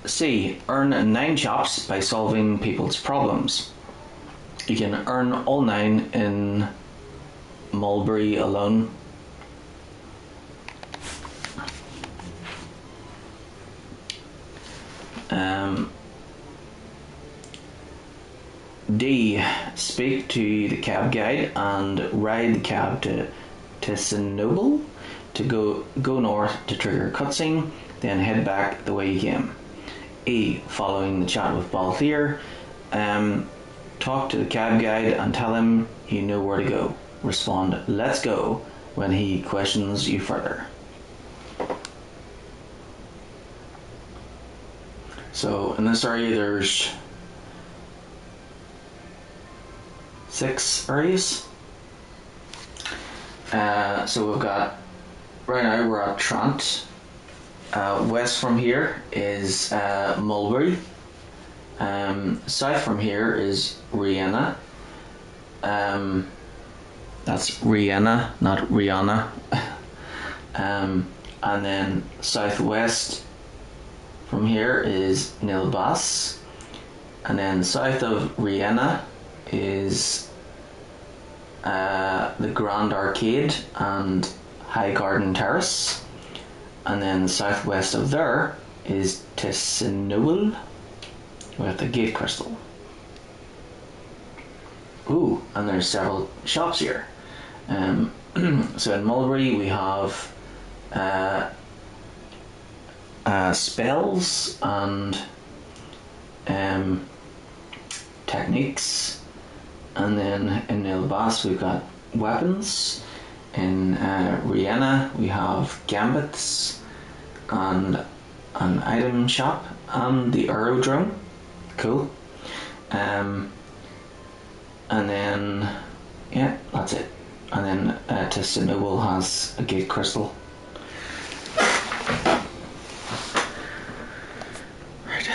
C. Earn 9 chops by solving people's problems. You can earn all 9 in Mulberry alone. D. Speak to the cab guide and ride the cab to Sinoble to go north to trigger cutscene, then head back the way you came. E. Following the chat with Balthier, talk to the cab guide and tell him you know where to go. Respond, let's go, when he questions you further. So in this area there's 6 areas. So we've got, right now we're at Trant. West from here is Mulberry. South from here is Rihanna. That's Rihanna, not Rihanna. And then southwest from here is Nilbas. And then south of Rihanna is the Grand Arcade and High Garden Terrace. And then southwest of there is Tessinowel with the Gate Crystal. Ooh, and there's several shops here. So in Mulberry we have spells and techniques, and then in Nilbas we've got weapons. In Rihanna we have gambits and an item shop and the aerodrome. Cool. And then yeah, that's it. And then Testinowel has a gate crystal. Right.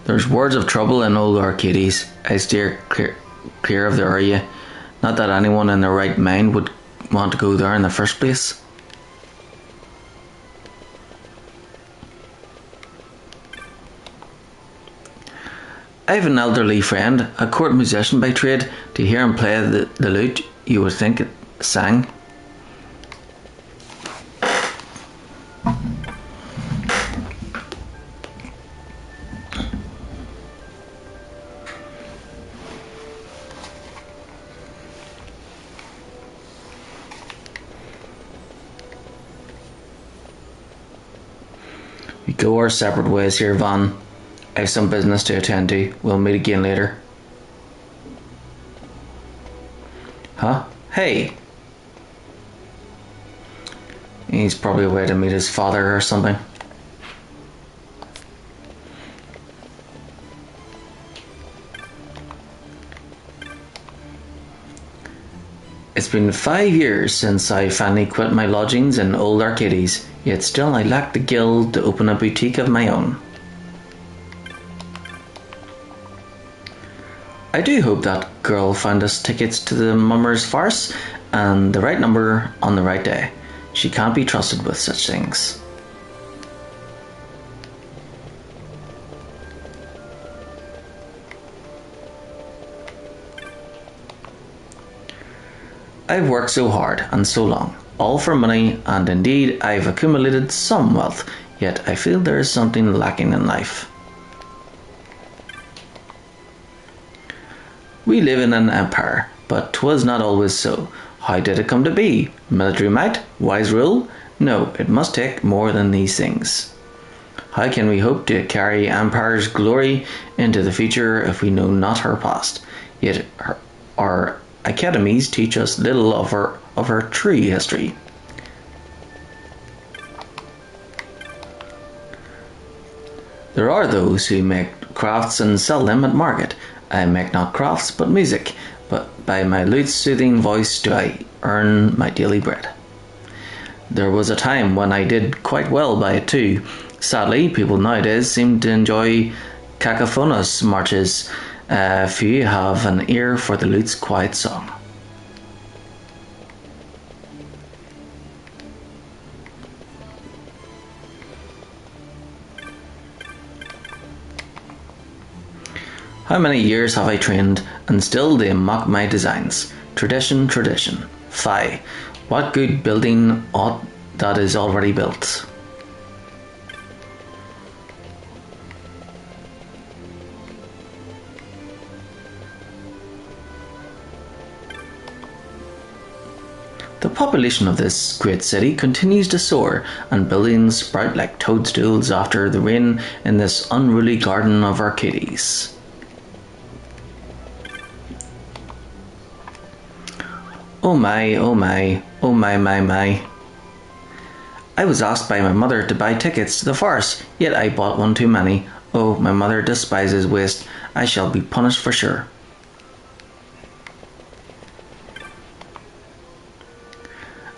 There's words of trouble in old Arcades. I steer clear of the area. Not that anyone in their right mind would want to go there in the first place. I have an elderly friend, a court musician by trade. To hear him play the lute, you would think it sang. We go our separate ways here, Van. I have some business to attend to. We'll meet again later. Huh? Hey! He's probably away to meet his father or something. It's been 5 years since I finally quit my lodgings in old Arcades, yet still I lack the gil to open a boutique of my own. I do hope that girl found us tickets to the Mummer's Farce and the right number on the right day. She can't be trusted with such things. I've worked so hard and so long, all for money, and indeed I've accumulated some wealth, yet I feel there is something lacking in life. We live in an empire, but 'twas not always so. How did it come to be? Military might? Wise rule? No, it must take more than these things. How can we hope to carry empire's glory into the future if we know not her past? Yet our academies teach us little of her true history. There are those who make crafts and sell them at market. I make not crafts but music, but by my lute's soothing voice do I earn my daily bread. There was a time when I did quite well by it too. Sadly, people nowadays seem to enjoy cacophonous marches. Few have an ear for the lute's quiet song. How many years have I trained, and still they mock my designs. Tradition, tradition. Fie, what good building aught that is already built? The population of this great city continues to soar, and buildings sprout like toadstools after the rain in this unruly garden of Arcades. Oh my, oh my, oh my, my, my. I was asked by my mother to buy tickets to the farce, yet I bought one too many. Oh, my mother despises waste. I shall be punished for sure.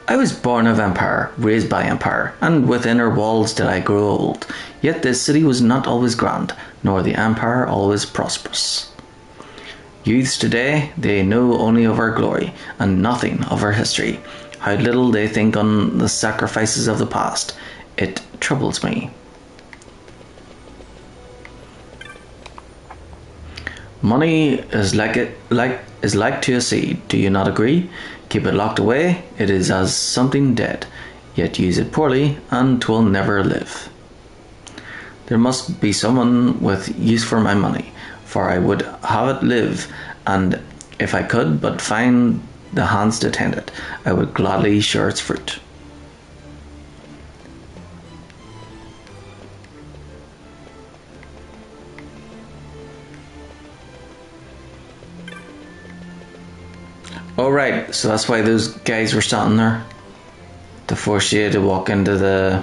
I was born of empire, raised by empire, and within her walls did I grow old. Yet this city was not always grand, nor the empire always prosperous. Youths today, they know only of our glory, and nothing of our history. How little they think on the sacrifices of the past. It troubles me. Money is like to a seed, do you not agree? Keep it locked away, it is as something dead, yet use it poorly, and 'twill never live. There must be someone with use for my money, for I would have it live, and if I could but find the hands to tend it, I would gladly share its fruit. Alright, so that's why those guys were standing there, to force you to walk into the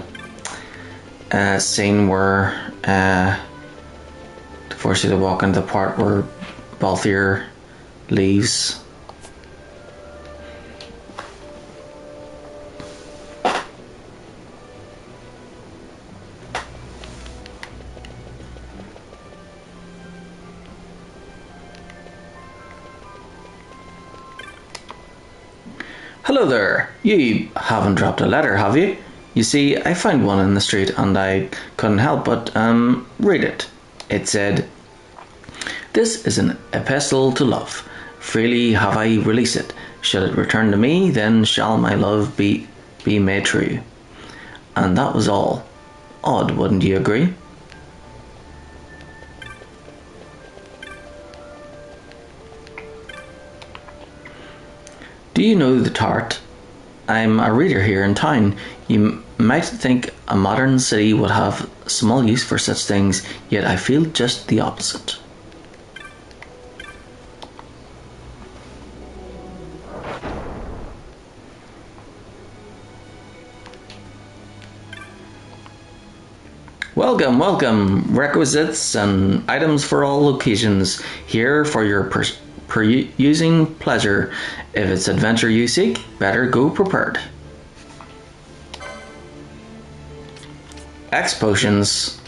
scene where to force you to walk into the part where Balthier leaves. Hello there, you haven't dropped a letter, have you? You see, I found one in the street and I couldn't help but read it. It said, "This is an epistle to love. Freely have I released it. Should it return to me, then shall my love be made true." And that was all. Odd, wouldn't you agree? Do you know the tart? I'm a reader here in town. You might think a modern city would have small use for such things, yet I feel just the opposite. Welcome, welcome. Requisites and items for all occasions here for your perusing pleasure. If it's adventure you seek, better go prepared. X potions.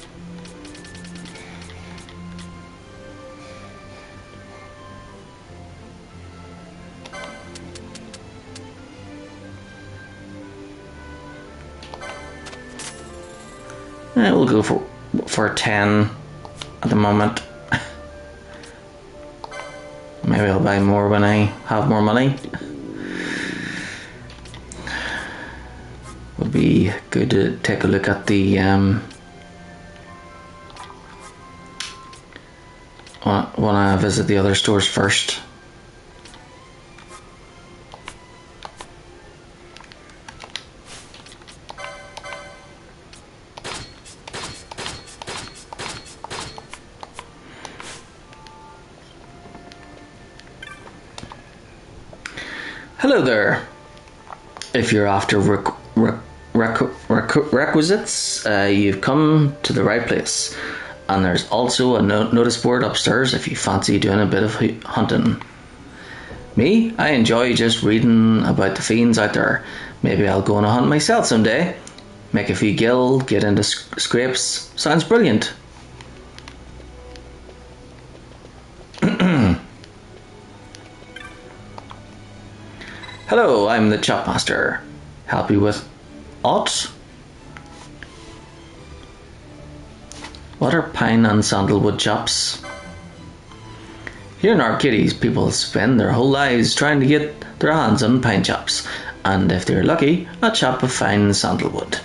We'll go for 10 at the moment. Maybe I'll buy more when I have more money. Would be good to take a look at the when I visit the other stores first. Hello there. If you're after requisites, you've come to the right place. And there's also a notice board upstairs if you fancy doing a bit of hunting. Me, I enjoy just reading about the fiends out there. Maybe I'll go on a hunt myself someday. Make a few gil, get into scrapes. Sounds brilliant. Hello, I'm the Chopmaster. Help you with aught? What are pine and sandalwood chops? Here in Arcades, people spend their whole lives trying to get their hands on pine chops, and if they're lucky, a chop of fine sandalwood.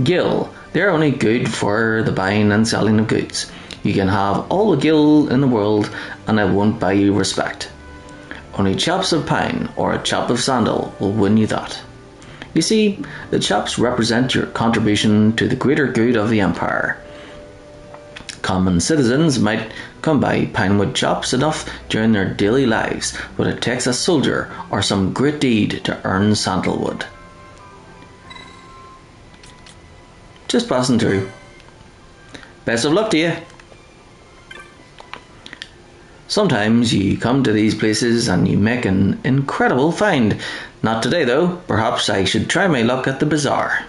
Gil, they're only good for the buying and selling of goods. You can have all the gil in the world, and I won't buy you respect. Only chops of pine or a chop of sandal will win you that. You see, the chops represent your contribution to the greater good of the Empire. Common citizens might come by pinewood chops enough during their daily lives, but it takes a soldier or some great deed to earn sandalwood. Just passing through. Best of luck to you. Sometimes you come to these places and you make an incredible find. Not today though, perhaps I should try my luck at the bazaar.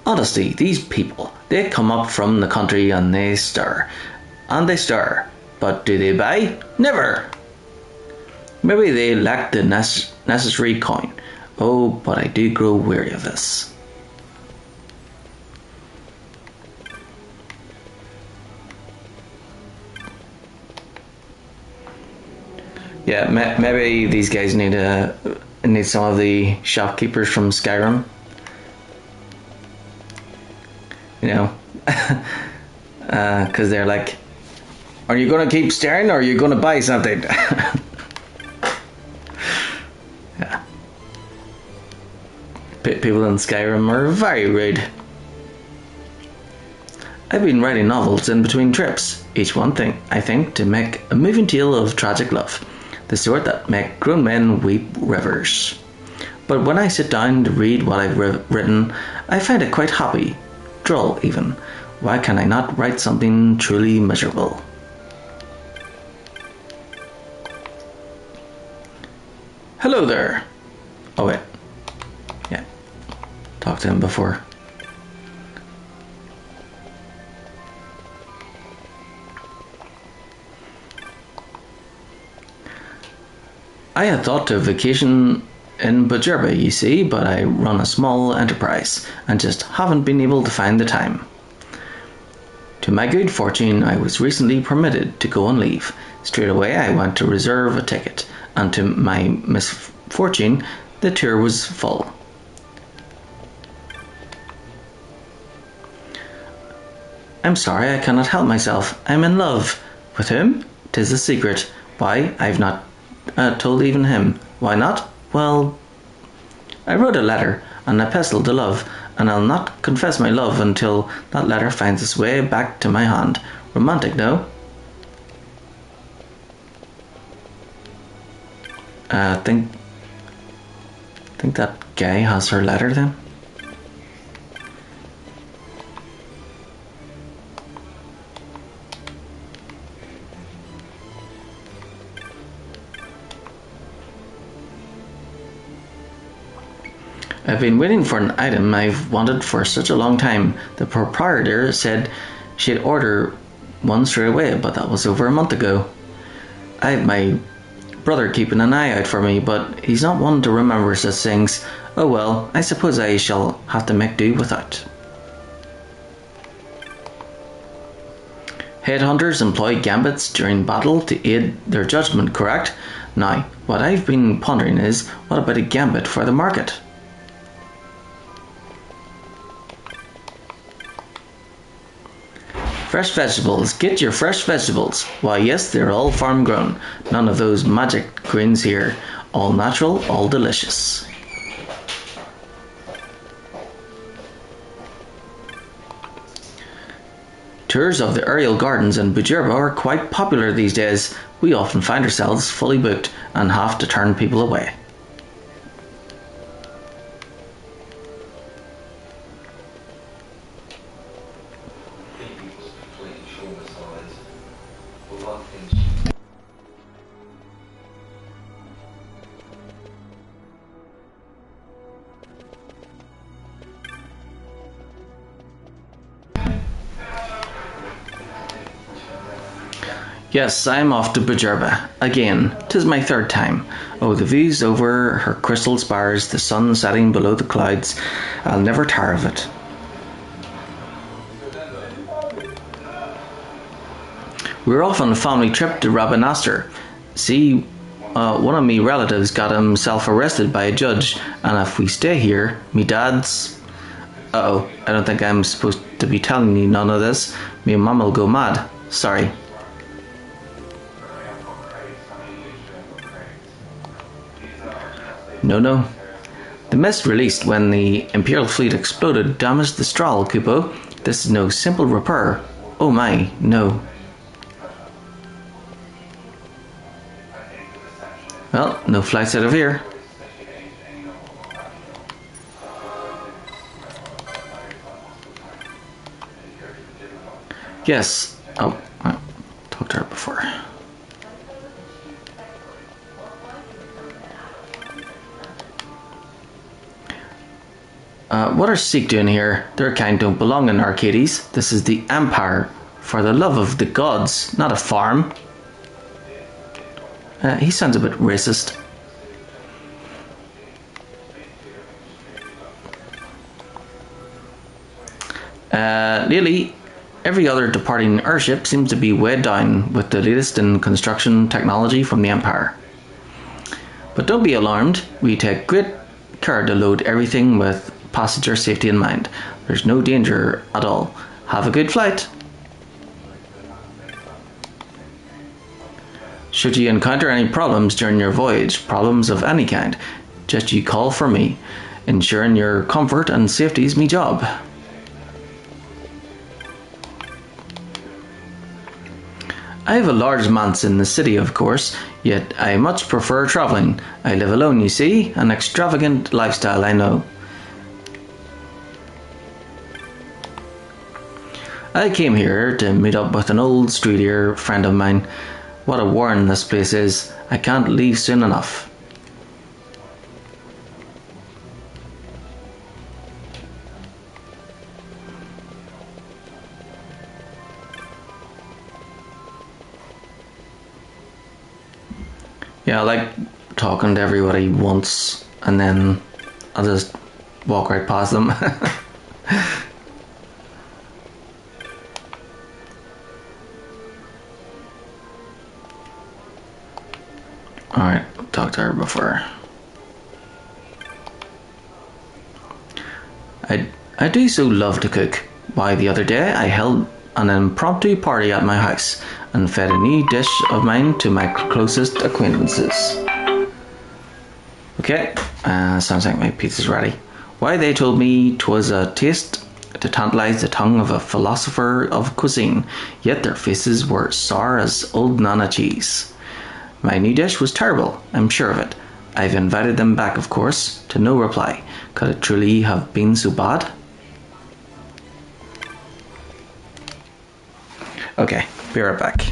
Honestly, these people, they come up from the country and they stir. And they stir. But do they buy? Never! Maybe they lack the necessary coin. Oh, but I do grow weary of this. Yeah, maybe these guys need some of the shopkeepers from Skyrim. You know, because they're like, are you going to keep staring or are you going to buy something? Yeah. People in Skyrim are very rude. I've been writing novels in between trips, each one thing, I think, to make a moving tale of tragic love. The sort that make grown men weep rivers. But when I sit down to read what I've written, I find it quite happy, droll even. Why can I not write something truly miserable? Hello there. Oh wait. Yeah. Talked to him before. I had thought to vacation in Bajerba, you see, but I run a small enterprise and just haven't been able to find the time. To my good fortune, I was recently permitted to go on leave. Straight away, I went to reserve a ticket, and to my misfortune, the tour was full. I'm sorry, I cannot help myself. I'm in love. With whom? 'Tis a secret. Why, I've not told even him. Why not? Well, I wrote a letter and an epistle to love, and I'll not confess my love until that letter finds its way back to my hand. Romantic, no? Think that guy has her letter then? I've been waiting for an item I've wanted for such a long time. The proprietor said she'd order one straight away, but that was over a month ago. I have my brother keeping an eye out for me, but he's not one to remember such things. Oh well, I suppose I shall have to make do without. Headhunters employ gambits during battle to aid their judgment, correct? Now, what I've been pondering is, what about a gambit for the market? Fresh vegetables. Get your fresh vegetables. Why yes, they're all farm grown. None of those magic greens here. All natural, all delicious. Tours of the aerial gardens in Bujerba are quite popular these days. We often find ourselves fully booked and have to turn people away. Yes, I am off to Bujerba. Again, 'tis my third time. Oh, the views over her crystal spires, the sun setting below the clouds. I'll never tire of it. We're off on a family trip to Rabanastre. See, one of me relatives got himself arrested by a judge, and if we stay here, me dad's... Uh-oh, I don't think I'm supposed to be telling you none of this. Me mum will go mad. Sorry. No. The mist released when the Imperial fleet exploded damaged the Strahl, Kupo. This is no simple repair. Oh my, no. Well, no flights out of here. Yes. Oh, I talked to her before. What are Sikh doing here? Their kind don't belong in Arcades. This is the Empire. For the love of the gods, not a farm. He sounds a bit racist. Nearly every other departing airship seems to be weighed down with the latest in construction technology from the Empire. But don't be alarmed, we take great care to load everything with passenger safety in mind. There's no danger at all. Have a good flight. Should you encounter any problems during your voyage, problems of any kind, just you call for me. Ensuring your comfort and safety is me job. I have a large manse in the city, of course, yet I much prefer travelling. I live alone, you see, an extravagant lifestyle, I know. I came here to meet up with an old streetier friend of mine. What a warren this place is. I can't leave soon enough. Yeah, I like talking to everybody once and then I'll just walk right past them. Alright, talked to her before. I do so love to cook. Why, the other day I held an impromptu party at my house and fed a new dish of mine to my closest acquaintances. Okay, sounds like my pizza's ready. Why, they told me 'twas a taste to tantalise the tongue of a philosopher of cuisine, yet their faces were sour as old Nana cheese. My new dish was terrible, I'm sure of it. I've invited them back, of course, to no reply. Could it truly have been so bad? Okay, be right back.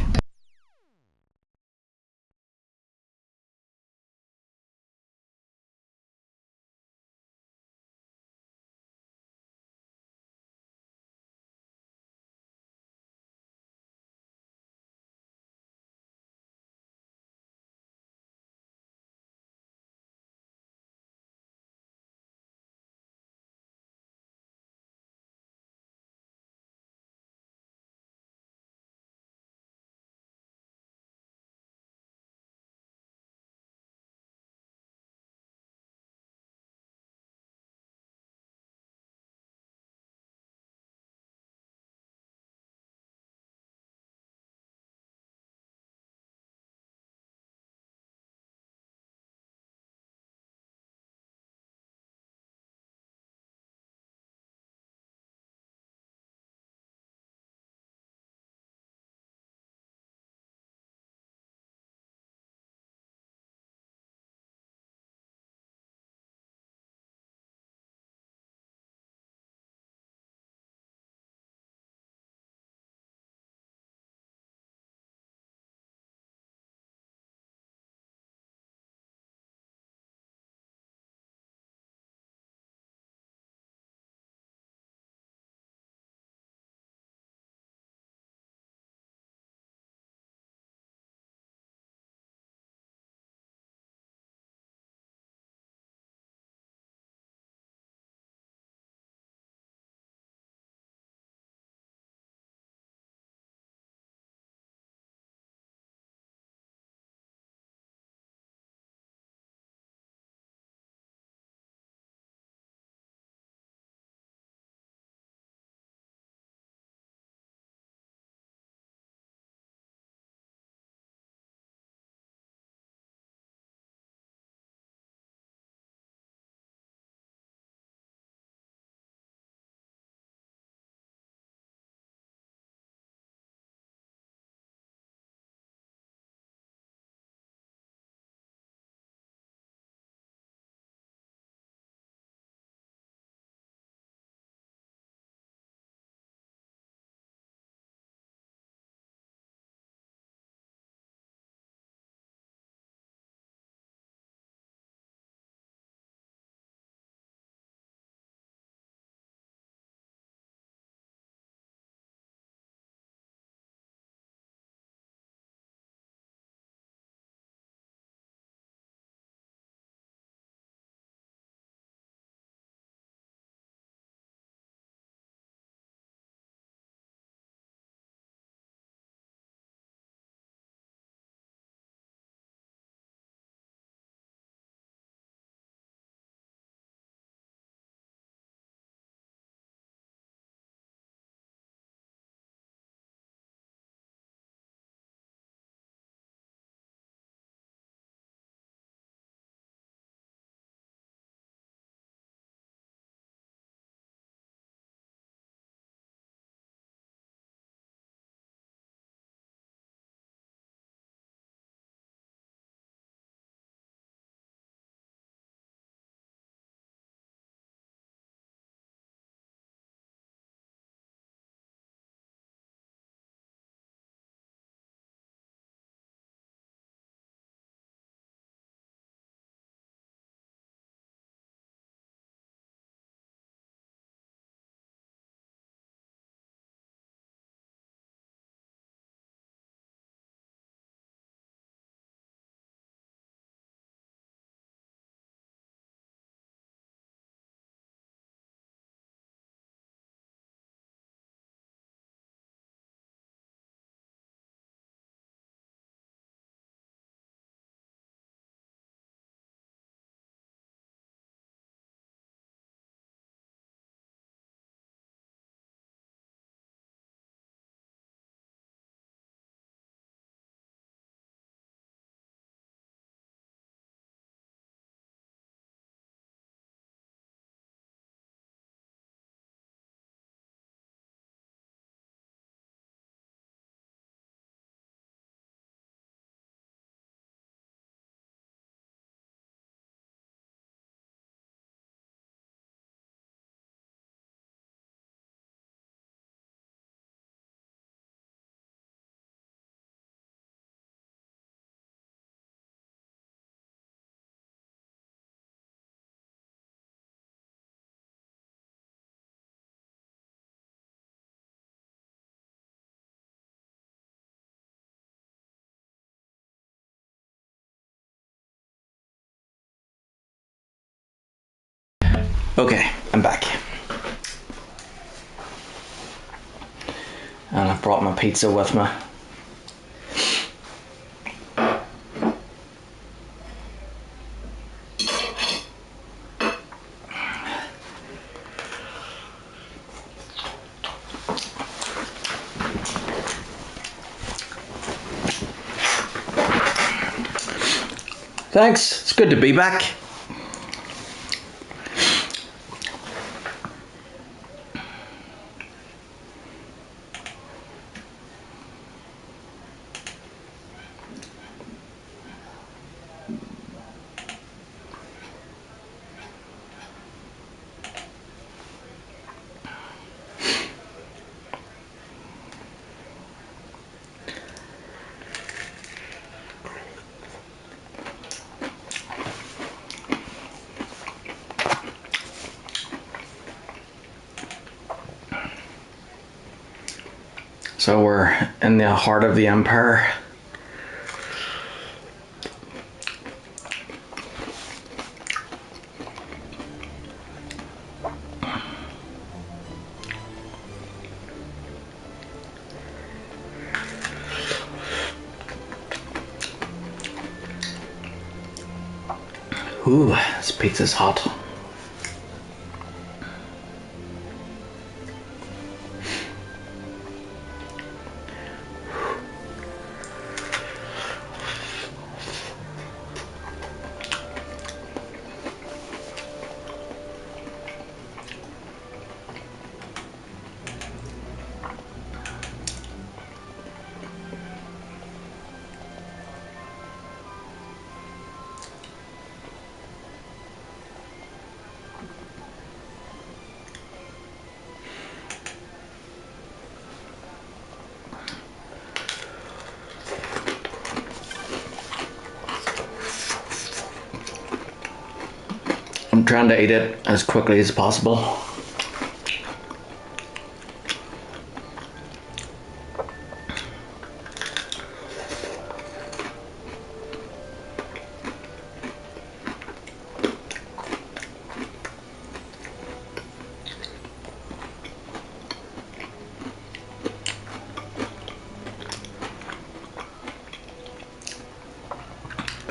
Okay, I'm back. And I've brought my pizza with me. Thanks, it's good to be back. So we're in the heart of the Empire. Ooh, this pizza's hot. I'm trying to eat it as quickly as possible.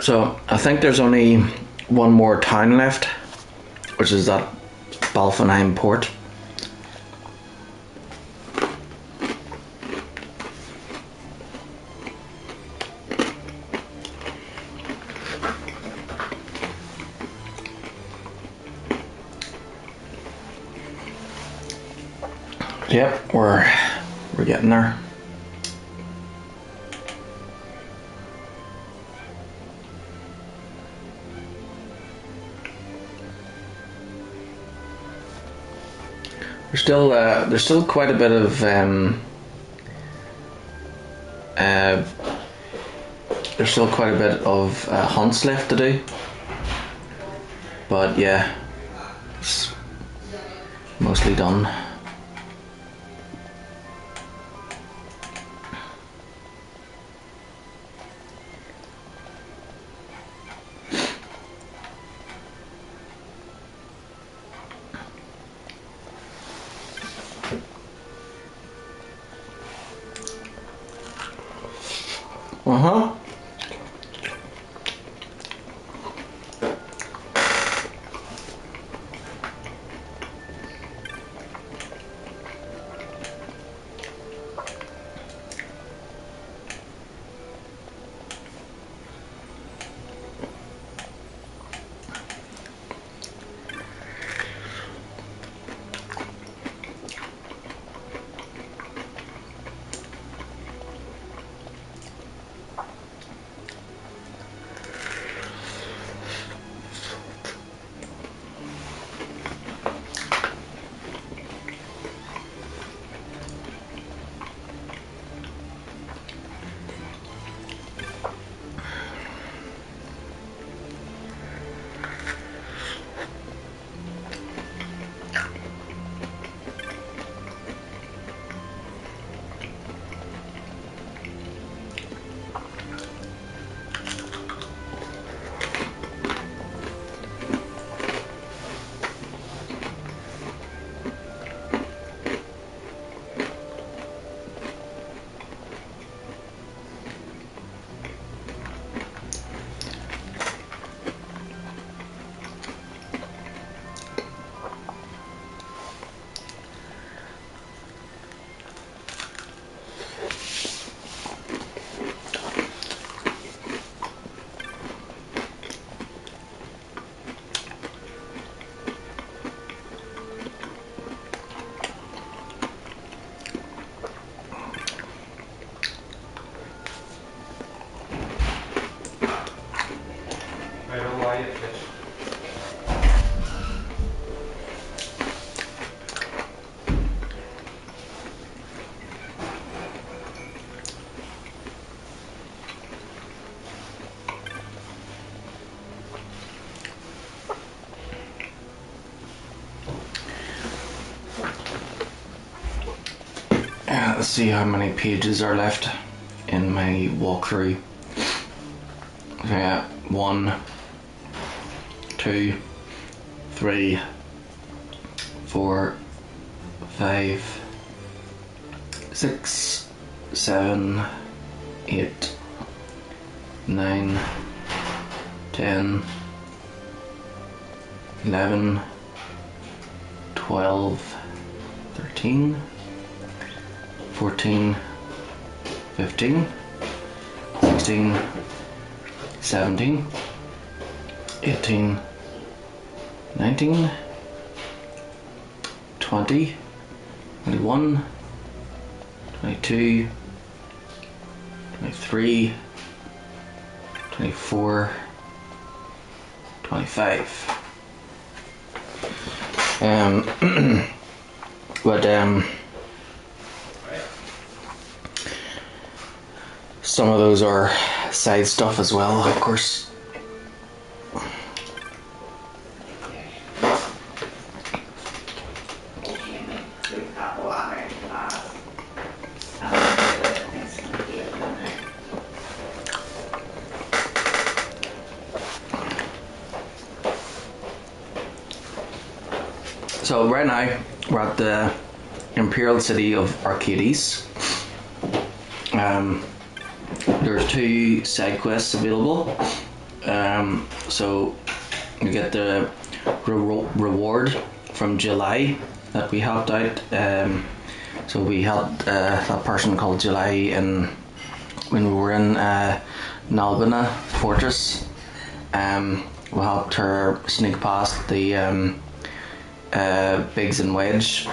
So I think there's only one more town left, which is that Balfenheim port. Yep, we're getting there. There's still quite a bit of hunts left to do, but yeah, it's mostly done. Uh-huh. Let's see how many pages are left in my walkthrough. Yeah, 1, 2, 3, 4, 5, 6, 7, 8, 9, 10, 11, 12, 13, 14, 15, 16, 17, 18, 19, 20, 21, 22, 23, 24, 25. But some of those are side stuff as well, of course. So right now we're at the Imperial City of Arcades. There's 2 side quests available. So you get the reward from July that we helped out. So we helped that person called July when we were in Nalbina Fortress. We helped her sneak past the Biggs and Wedge.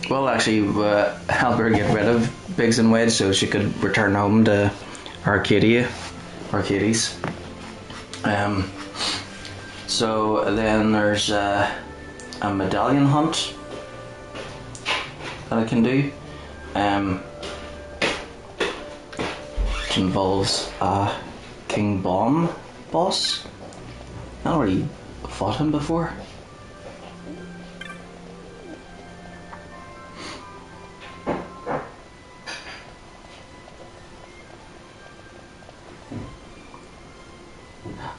Well, actually, help her get rid of Biggs and Wedge so she could return home to Arcades. So then there's a medallion hunt that I can do, which involves a King Bomb boss. I already fought him before.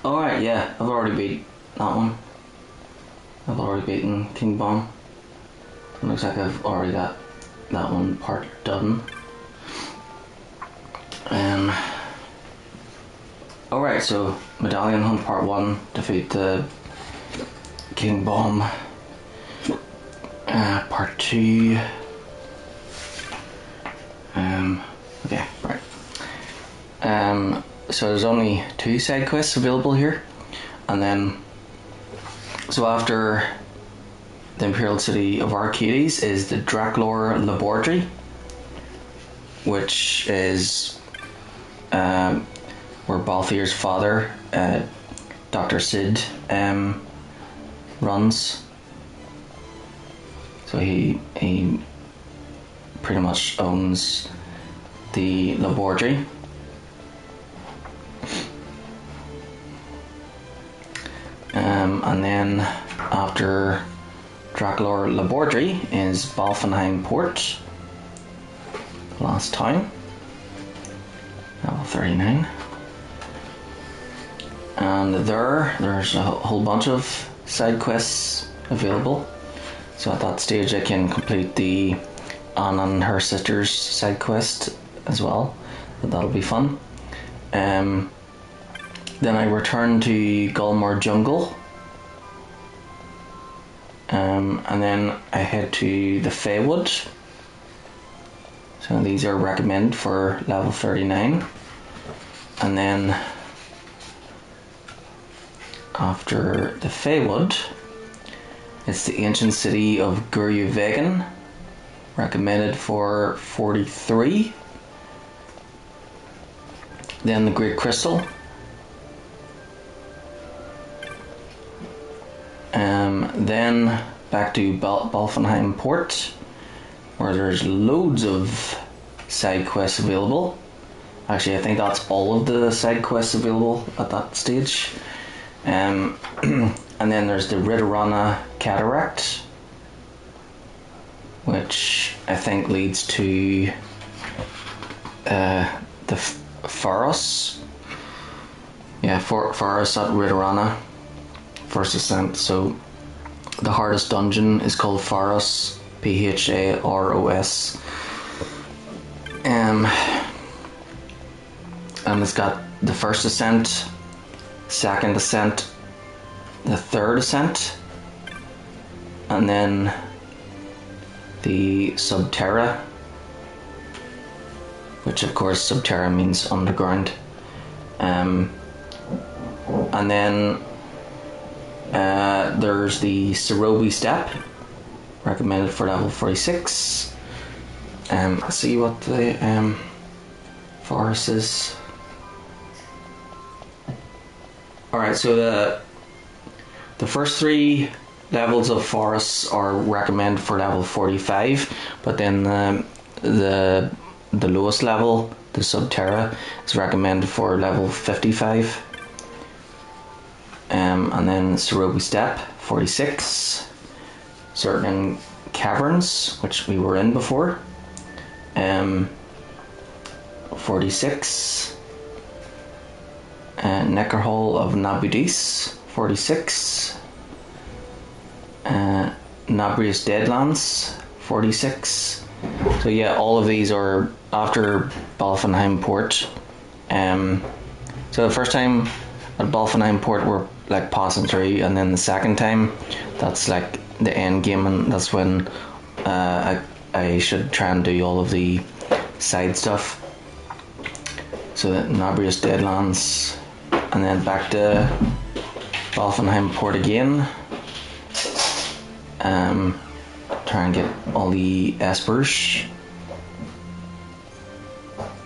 Alright, yeah, I've already beat that one. I've already beaten King Bomb. It looks like I've already got that one part done. Alright, so Medallion Hunt Part 1, defeat the King Bomb. Part 2. Okay, right. So there's only 2 side quests available here, and then so after the Imperial City of Arcades is the Draclor Laboratory, which is where Balthier's father, Dr. Sid, runs. So he pretty much owns the laboratory. And then after Draclor Laboratory is Balfenheim Port. Last time. Level 39. And there's a whole bunch of side quests available. So at that stage I can complete the Anne and her sister's side quest as well. But that'll be fun. Then I return to Gulmore Jungle. And then I head to the Feywood. So these are recommended for level 39. And then after the Feywood, it's the ancient city of Guryu-Vegan, recommended for 43. Then the Great Crystal. Then back to Balfenheim Port, where there's loads of side quests available. Actually, I think that's all of the side quests available at that stage. And then there's the Ridorana Cataract. which I think leads to the Pharos. Yeah, Pharos at Ritorana. First ascent. So the hardest dungeon is called Pharos. Pharos. And it's got the first ascent, second ascent, the third ascent, and then the Subterra, which of course Subterra means underground. And then there's the Cerobi Step, recommended for level 46. Let's see what the forest is. Alright, so the first 3 levels of forests are recommended for level 45, but then the lowest level, the Subterra, is recommended for level 55. And then Cerobi Step, 46. Certain caverns, which we were in before, 46. Necker Hall of Nabudis, 46. Nabrius Deadlands, 46. So yeah, all of these are after Balfenheim Port. So the first time at Balfenheim Port we're like passing through, and then the second time that's like the end game, and that's when I should try and do all of the side stuff. So that Nabrius Deadlands, and then back to Balfenheim Port again. Try and get all the espers.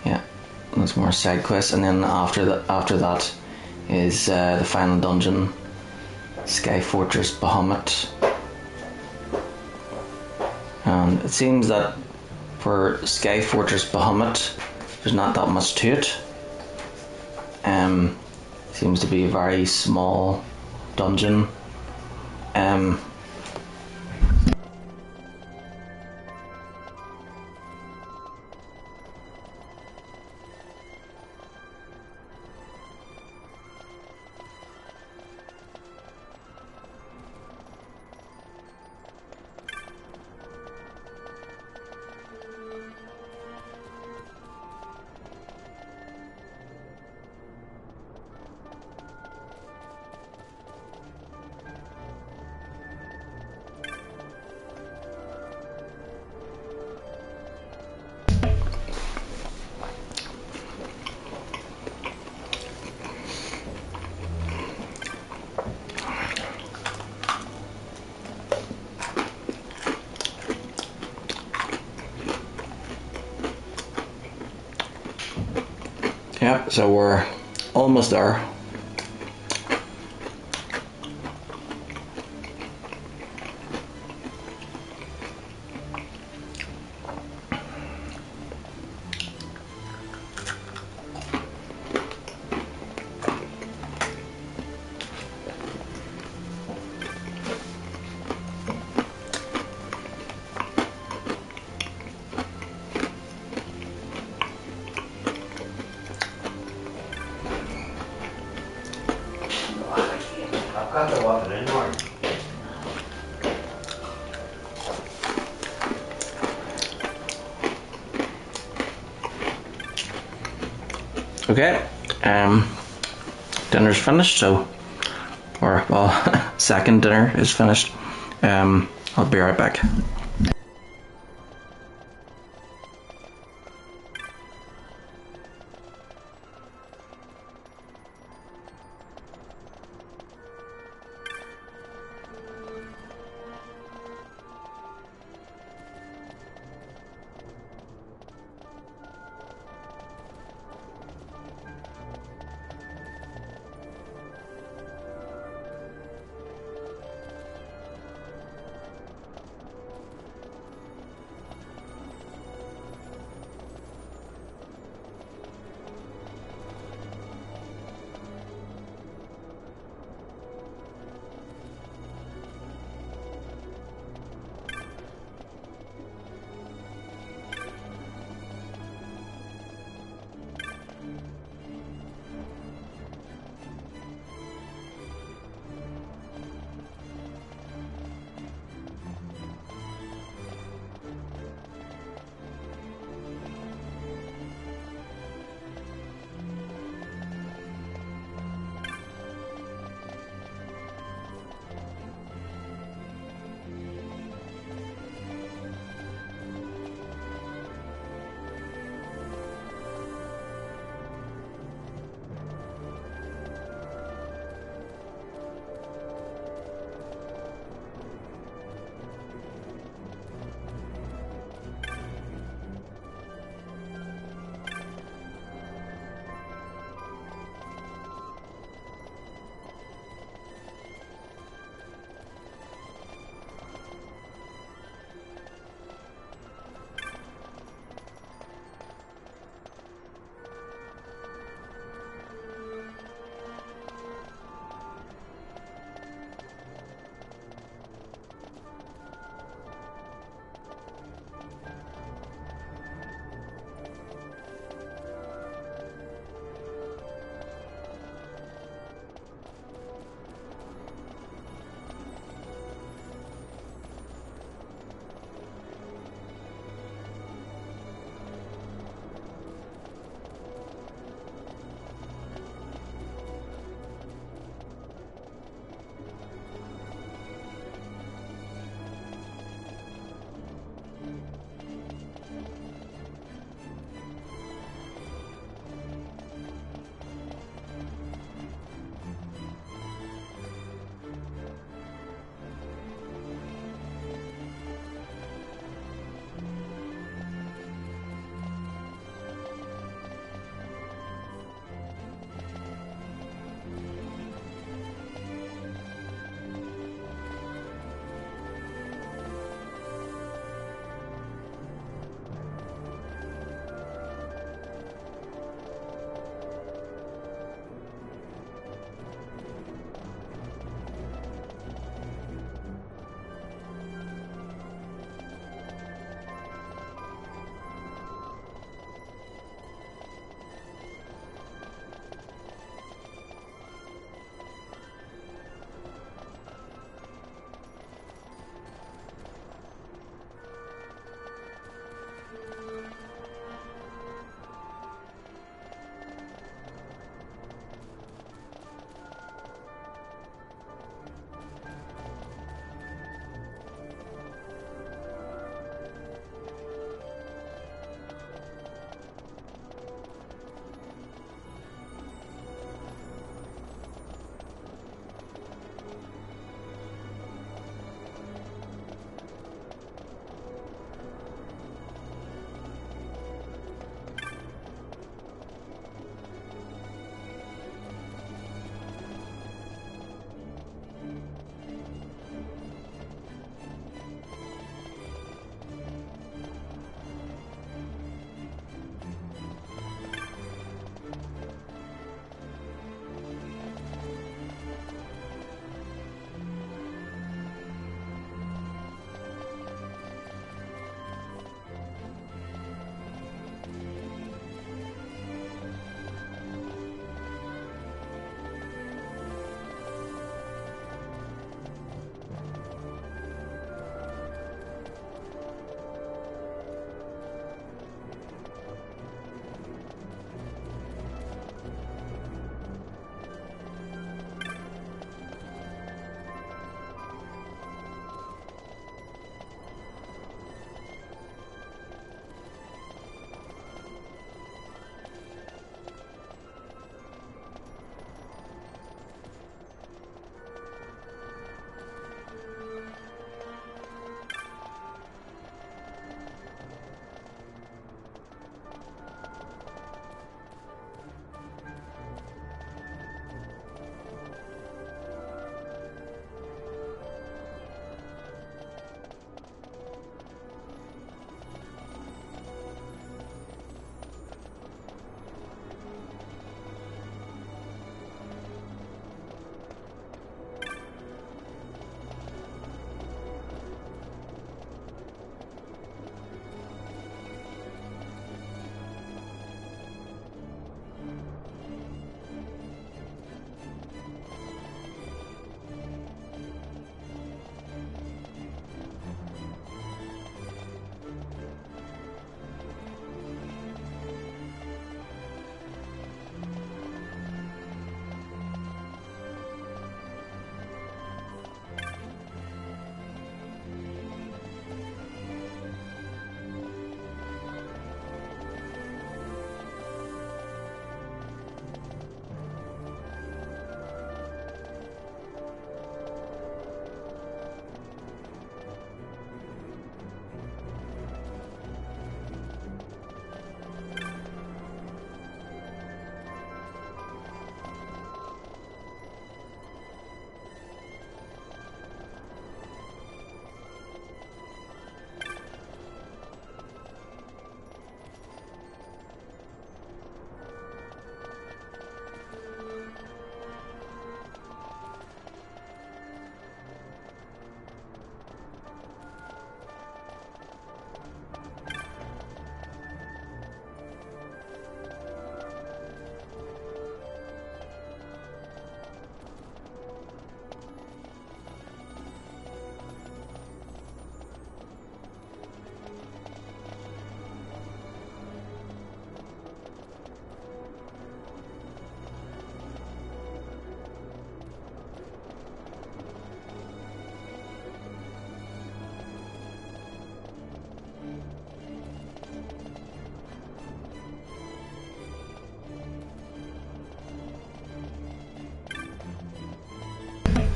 Yeah, there's more side quests, and then after that is the final dungeon, Sky Fortress Bahamut. And it seems that for Sky Fortress Bahamut, there's not that much to it. Seems to be a very small dungeon. Yeah, so we're almost there. Okay, dinner's finished, so, or, well, second dinner is finished. I'll be right back.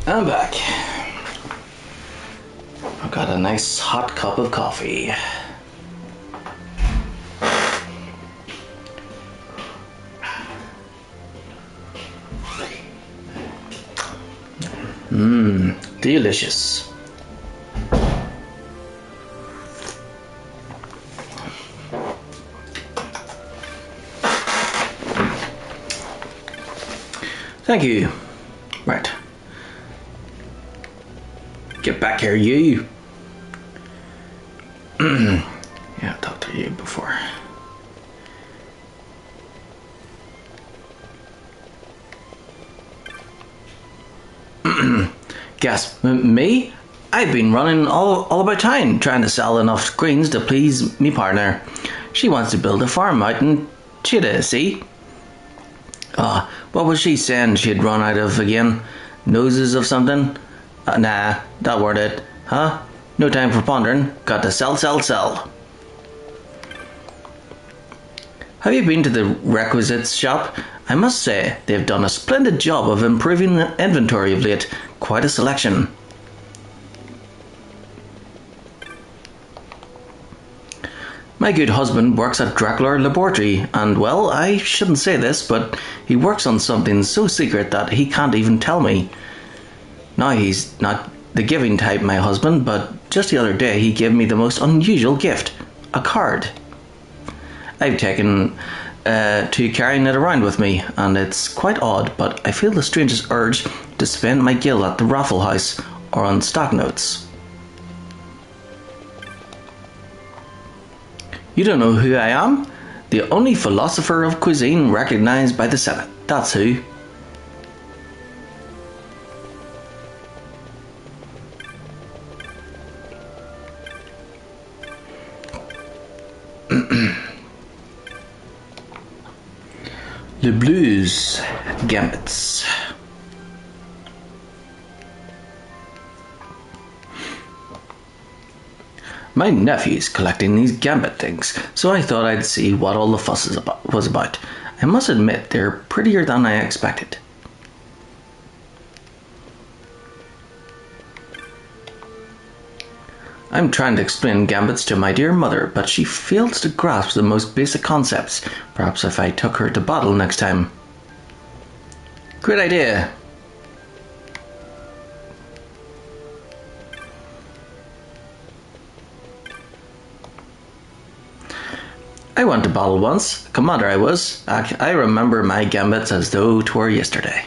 I'm back. I've got a nice hot cup of coffee. Delicious. Thank you. Right. Get back here, you. Yeah, I talked to you before. Gasp, me? I've been running all about town trying to sell enough greens to please me partner. She wants to build a farm out in Chida, see? What was she saying she'd run out of again? Noses of something? Nah, that weren't it. Huh? No time for pondering. Got to sell. Have you been to the requisites shop? I must say, they've done a splendid job of improving the inventory of late. Quite a selection. My good husband works at Dracula Laboratory, and well, I shouldn't say this, but he works on something so secret that he can't even tell me. Now, he's not the giving type, my husband, but just the other day he gave me the most unusual gift. A card. I've taken to carrying it around with me, and it's quite odd, but I feel the strangest urge to spend my gil at the Raffle House or on stock notes. You don't know who I am? The only philosopher of cuisine recognized by the Senate. That's who. Le Blues Gambits. My nephew's collecting these gambit things, so I thought I'd see what all the fuss was about. I must admit, they're prettier than I expected. I'm trying to explain gambits to my dear mother, but she fails to grasp the most basic concepts. Perhaps if I took her to battle next time. Great idea. I went to battle once. Commander I was. I remember my gambits as though 'twere yesterday.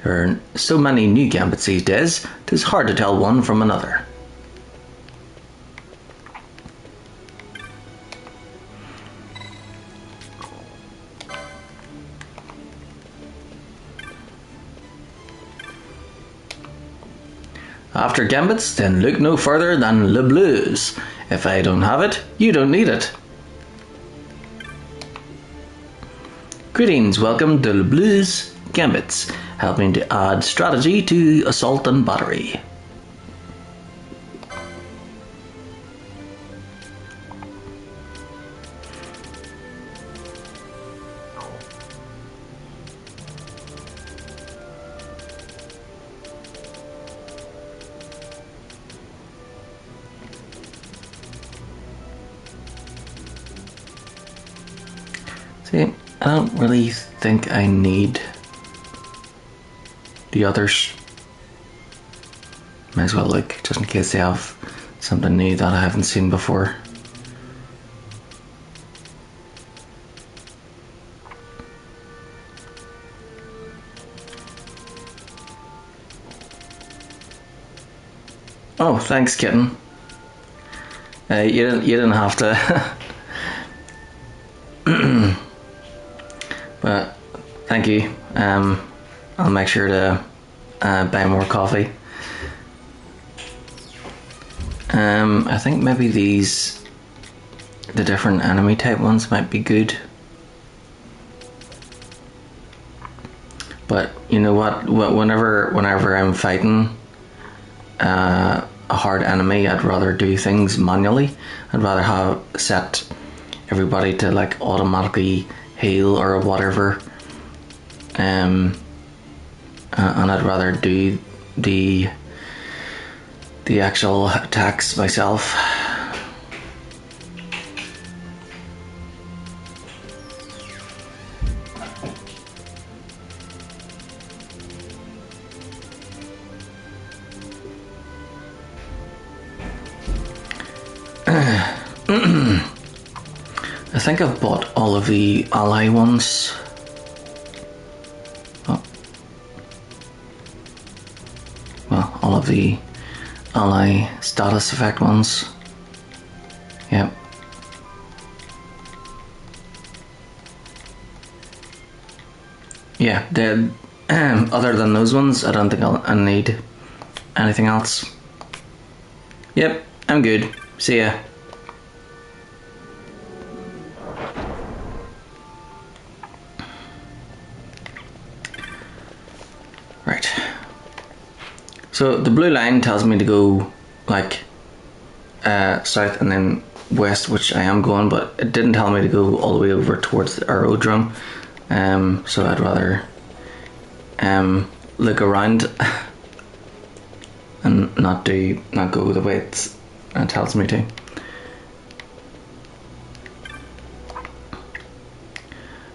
There are so many new gambits these days, 'tis hard to tell one from another. After gambits, then look no further than Le Blues. If I don't have it, you don't need it. Greetings, welcome to Le Blues Gambits, helping to add strategy to assault and battery. See, I don't really think I need the others. Might as well look, just in case they have something new that I haven't seen before. Oh, thanks, kitten. You didn't have to. But thank you. I'll make sure to buy more coffee. I think maybe the different enemy type ones might be good. But you know what? Whenever I'm fighting a hard enemy, I'd rather do things manually. I'd rather have set everybody to like automatically heal or whatever, and I'd rather do the actual attacks myself. I think I've bought all of the ally ones. Oh. Well, all of the ally status effect ones. Yep. Yeah, other than those ones, I don't think I need anything else. Yep, I'm good. See ya. Right. So the blue line tells me to go like south and then west, which I am going, but it didn't tell me to go all the way over towards the aerodrome. So I'd rather look around and not go the way it tells me to.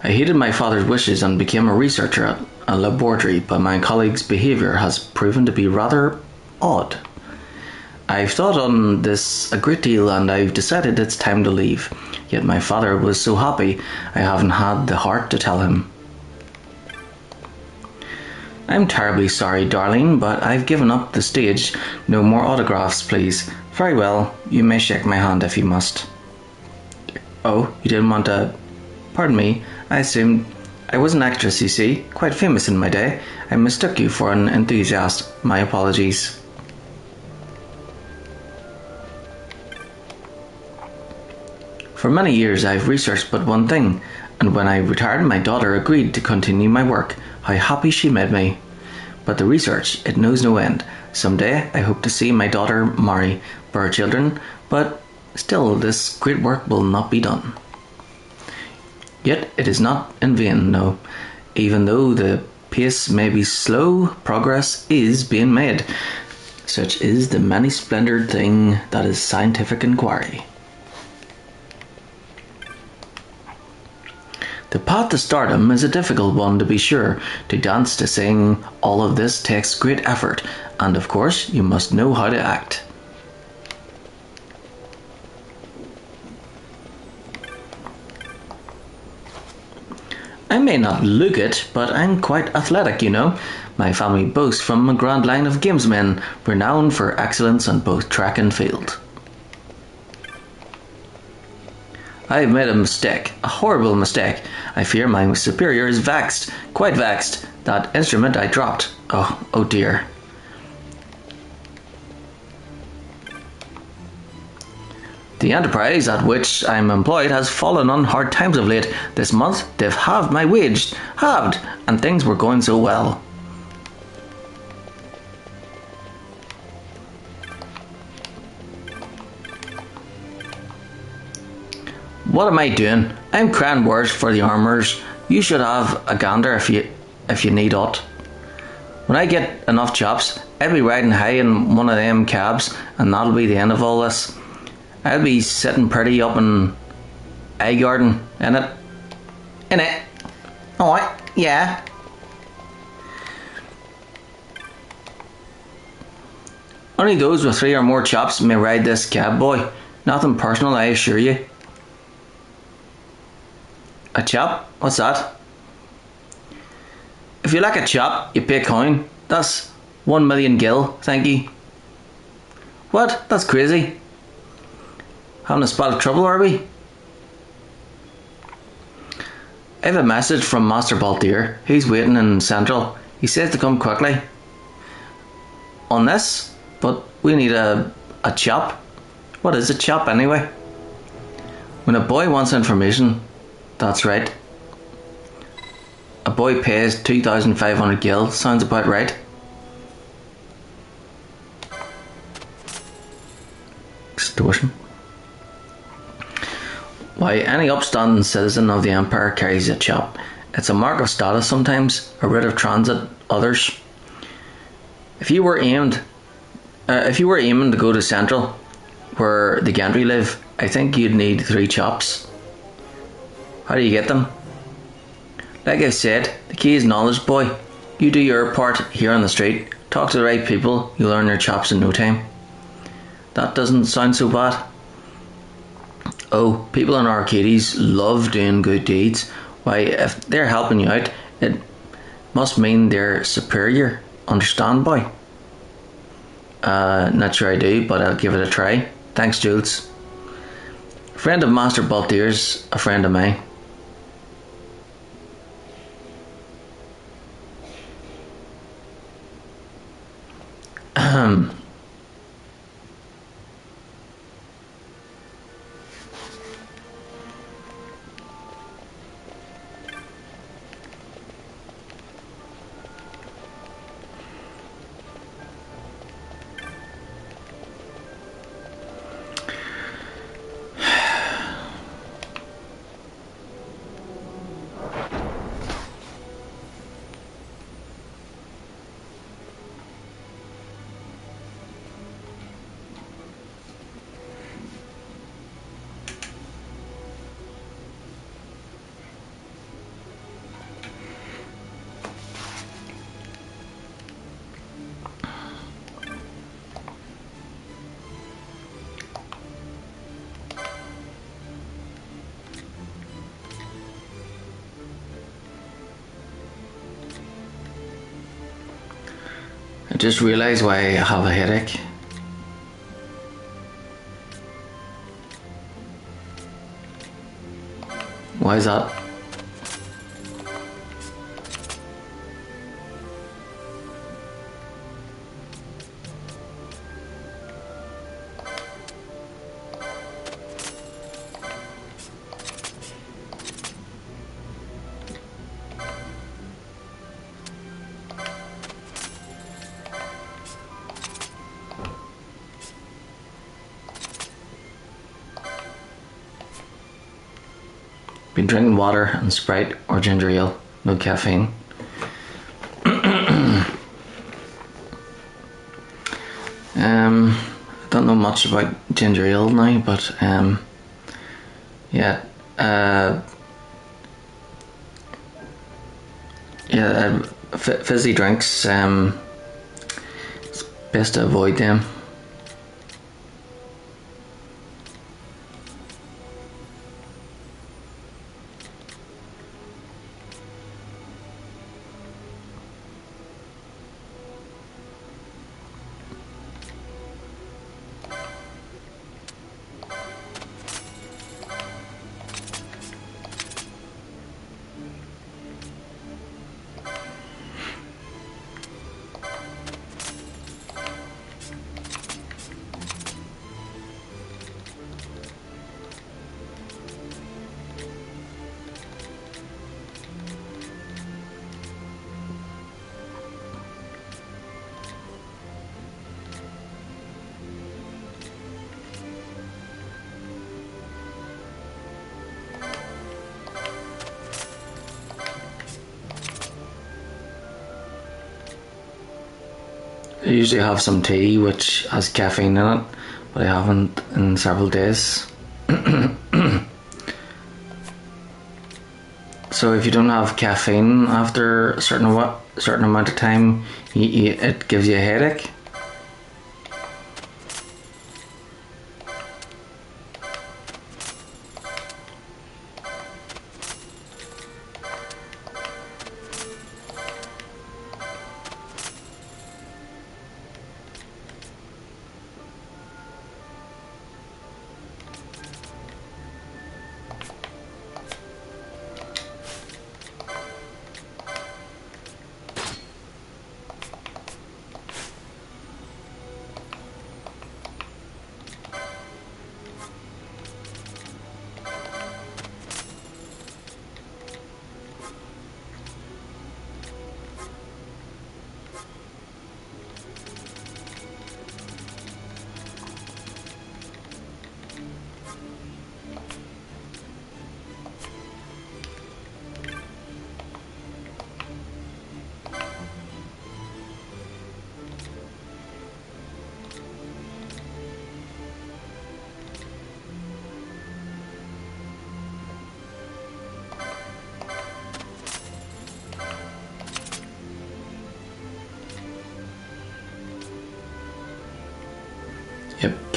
I heeded my father's wishes and became a researcher at a laboratory, but my colleague's behaviour has proven to be rather odd. I've thought on this a great deal and I've decided it's time to leave. Yet my father was so happy, I haven't had the heart to tell him. I'm terribly sorry, darling, but I've given up the stage. No more autographs, please. Very well, you may shake my hand if you must. Oh, you didn't want to... Pardon me, I assumed... I was an actress, you see, quite famous in my day. I mistook you for an enthusiast. My apologies. For many years I've researched but one thing, and when I retired my daughter agreed to continue my work. How happy she made me. But the research, it knows no end. Someday I hope to see my daughter marry, bear children, but still this great work will not be done. Yet it is not in vain, no. Even though the pace may be slow, progress is being made. Such is the many-splendored thing that is scientific inquiry. The path to stardom is a difficult one, to be sure. To dance, to sing, all of this takes great effort, and of course you must know how to act. I may not look it, but I'm quite athletic, you know. My family boasts from a grand line of gamesmen, renowned for excellence on both track and field. I have made a mistake, a horrible mistake. I fear my superior is vexed, quite vexed. That instrument I dropped. Oh dear. The enterprise at which I'm employed has fallen on hard times of late. This month they've halved my wage, halved, and things were going so well. What am I doing? I'm crying words for the armourers. You should have a gander if you need aught. When I get enough chops, I'll be riding high in one of them cabs, and that'll be the end of all this. I'll be sitting pretty up in Garden, in it. Oh, yeah. Only those with 3 or more chops may ride this cab, boy. Nothing personal, I assure you. A chop? What's that? If you like a chop, you pay coin. That's 1 million gil, thank you. What? That's crazy. Having a spot of trouble, are we? I have a message from Master Baltier. He's waiting in Central. He says to come quickly. On this? But we need a chop. What is a chop anyway? When a boy wants information, that's right. A boy pays 2,500 gil. Sounds about right. Extortion. Why, any upstanding citizen of the Empire carries a chop. It's a mark of status sometimes, a rite of transit others. If you were aiming to go to Central, where the gentry live, I think you'd need 3 chops. How do you get them? Like I said, the key is knowledge, boy. You do your part here on the street, talk to the right people, you'll earn your chops in no time. That doesn't sound so bad. Oh, people in Arcades love doing good deeds. Why, if they're helping you out, it must mean they're superior. Understand, boy? Not sure I do, but I'll give it a try. Thanks, Jules. A friend of Master Baltier's a friend of mine. I just realised why I have a headache. Why is that? Been drinking water and Sprite or ginger ale, no caffeine. I don't know much about ginger ale now, but yeah, fizzy drinks, it's best to avoid them. I usually have some tea which has caffeine in it, but I haven't in several days. So if you don't have caffeine after a certain amount of time, it gives you a headache.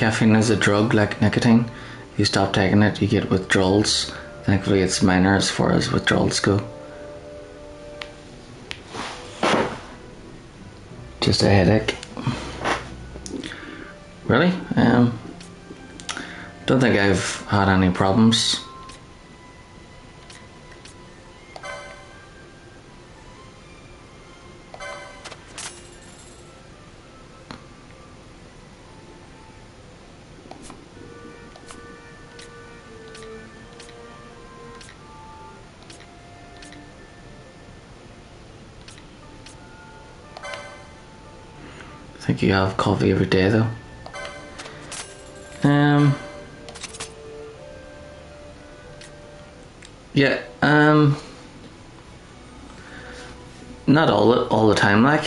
caffeine is a drug like nicotine. If you stop taking it, you get withdrawals. Thankfully, it's minor as far as withdrawals go. Just a headache. Really? Don't think I've had any problems. I think you have coffee every day though. Yeah, not all the time, like.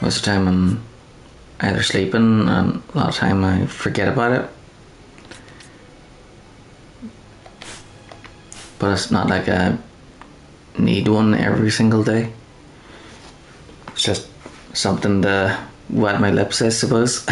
Most of the time I'm either sleeping and a lot of time I forget about it. But it's not like I need one every single day. It's just something to wet my lips, I suppose.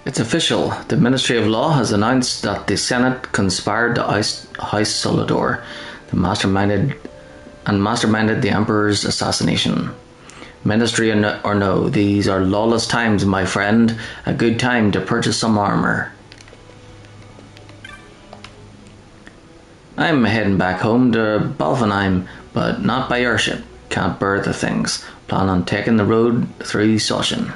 It's official. The Ministry of Law has announced that the Senate conspired to oust House Solador, the masterminded the Emperor's assassination. Ministry or no, these are lawless times, my friend. A good time to purchase some armor. I'm heading back home to Balvanheim, but not by airship. Can't bear the things. Plan on taking the road through Soshin.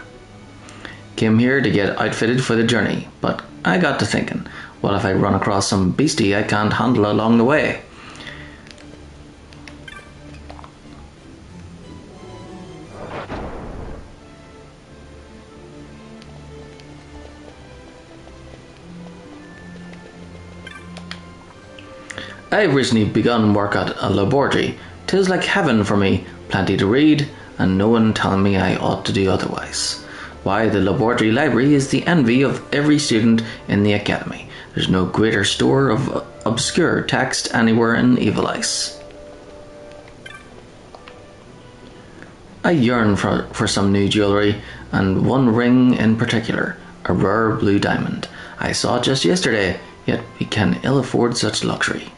Came here to get outfitted for the journey, but I got to thinking, what if I run across some beastie I can't handle along the way? I've recently begun work at a laboratory. 'Tis like heaven for me, plenty to read, and no one telling me I ought to do otherwise. Why, the laboratory library is the envy of every student in the academy. There's no greater store of obscure text anywhere in Evil Ice. I yearn for some new jewellery, and one ring in particular, a rare blue diamond. I saw it just yesterday, yet we can ill afford such luxury.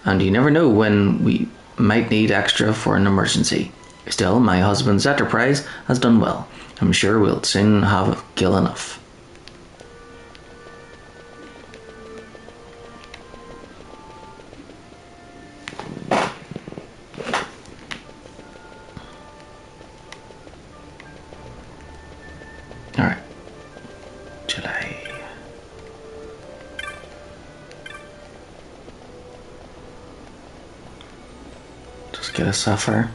And you never know when we might need extra for an emergency. Still, my husband's enterprise has done well. I'm sure we'll soon have gil enough. Alright. July. Just get a sapphire.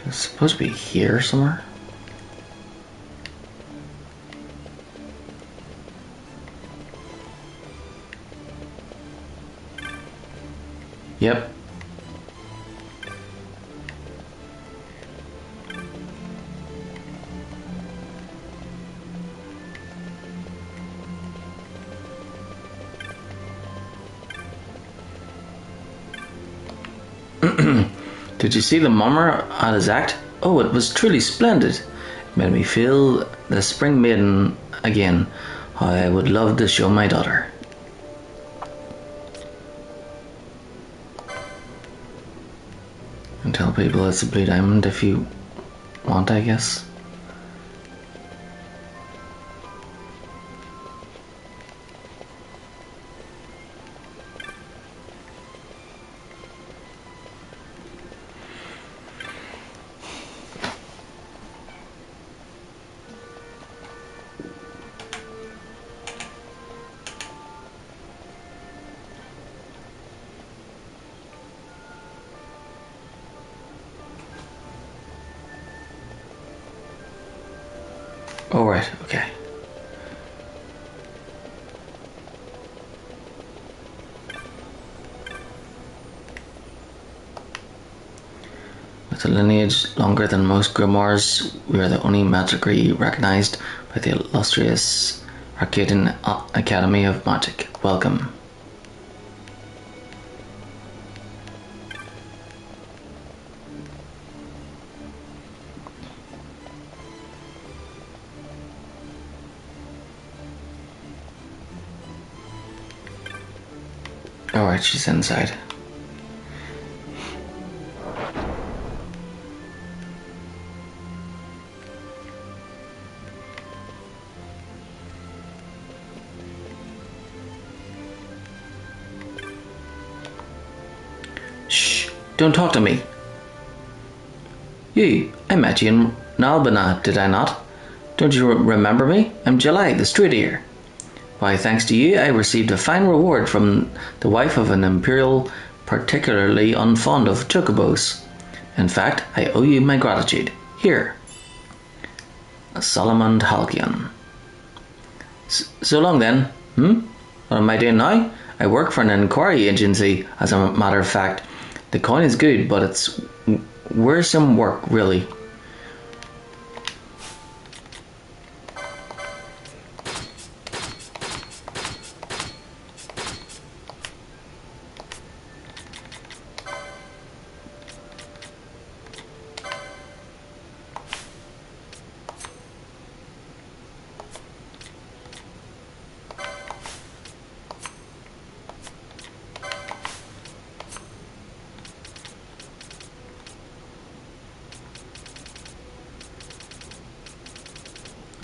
It's supposed to be here somewhere. Yep. Did you see the mummer at his act? Oh, it was truly splendid. Made me feel the spring maiden again. How I would love to show my daughter. And tell people it's a blue diamond if you want, I guess. Oh, right, okay. With a lineage longer than most grimoires, we are the only magicry recognized by the illustrious Arcadian Academy of Magic. Welcome. Alright, she's inside. Shh, don't talk to me. You, I met you in Nalbana, did I not? Don't you remember me? I'm July, the street ear. Why, thanks to you, I received a fine reward from the wife of an imperial particularly unfond of chocobos. In fact, I owe you my gratitude. Here. A Solomon Halcyon. So long then. What am I doing now? I work for an inquiry agency, as a matter of fact. The coin is good, but it's wearisome work, really.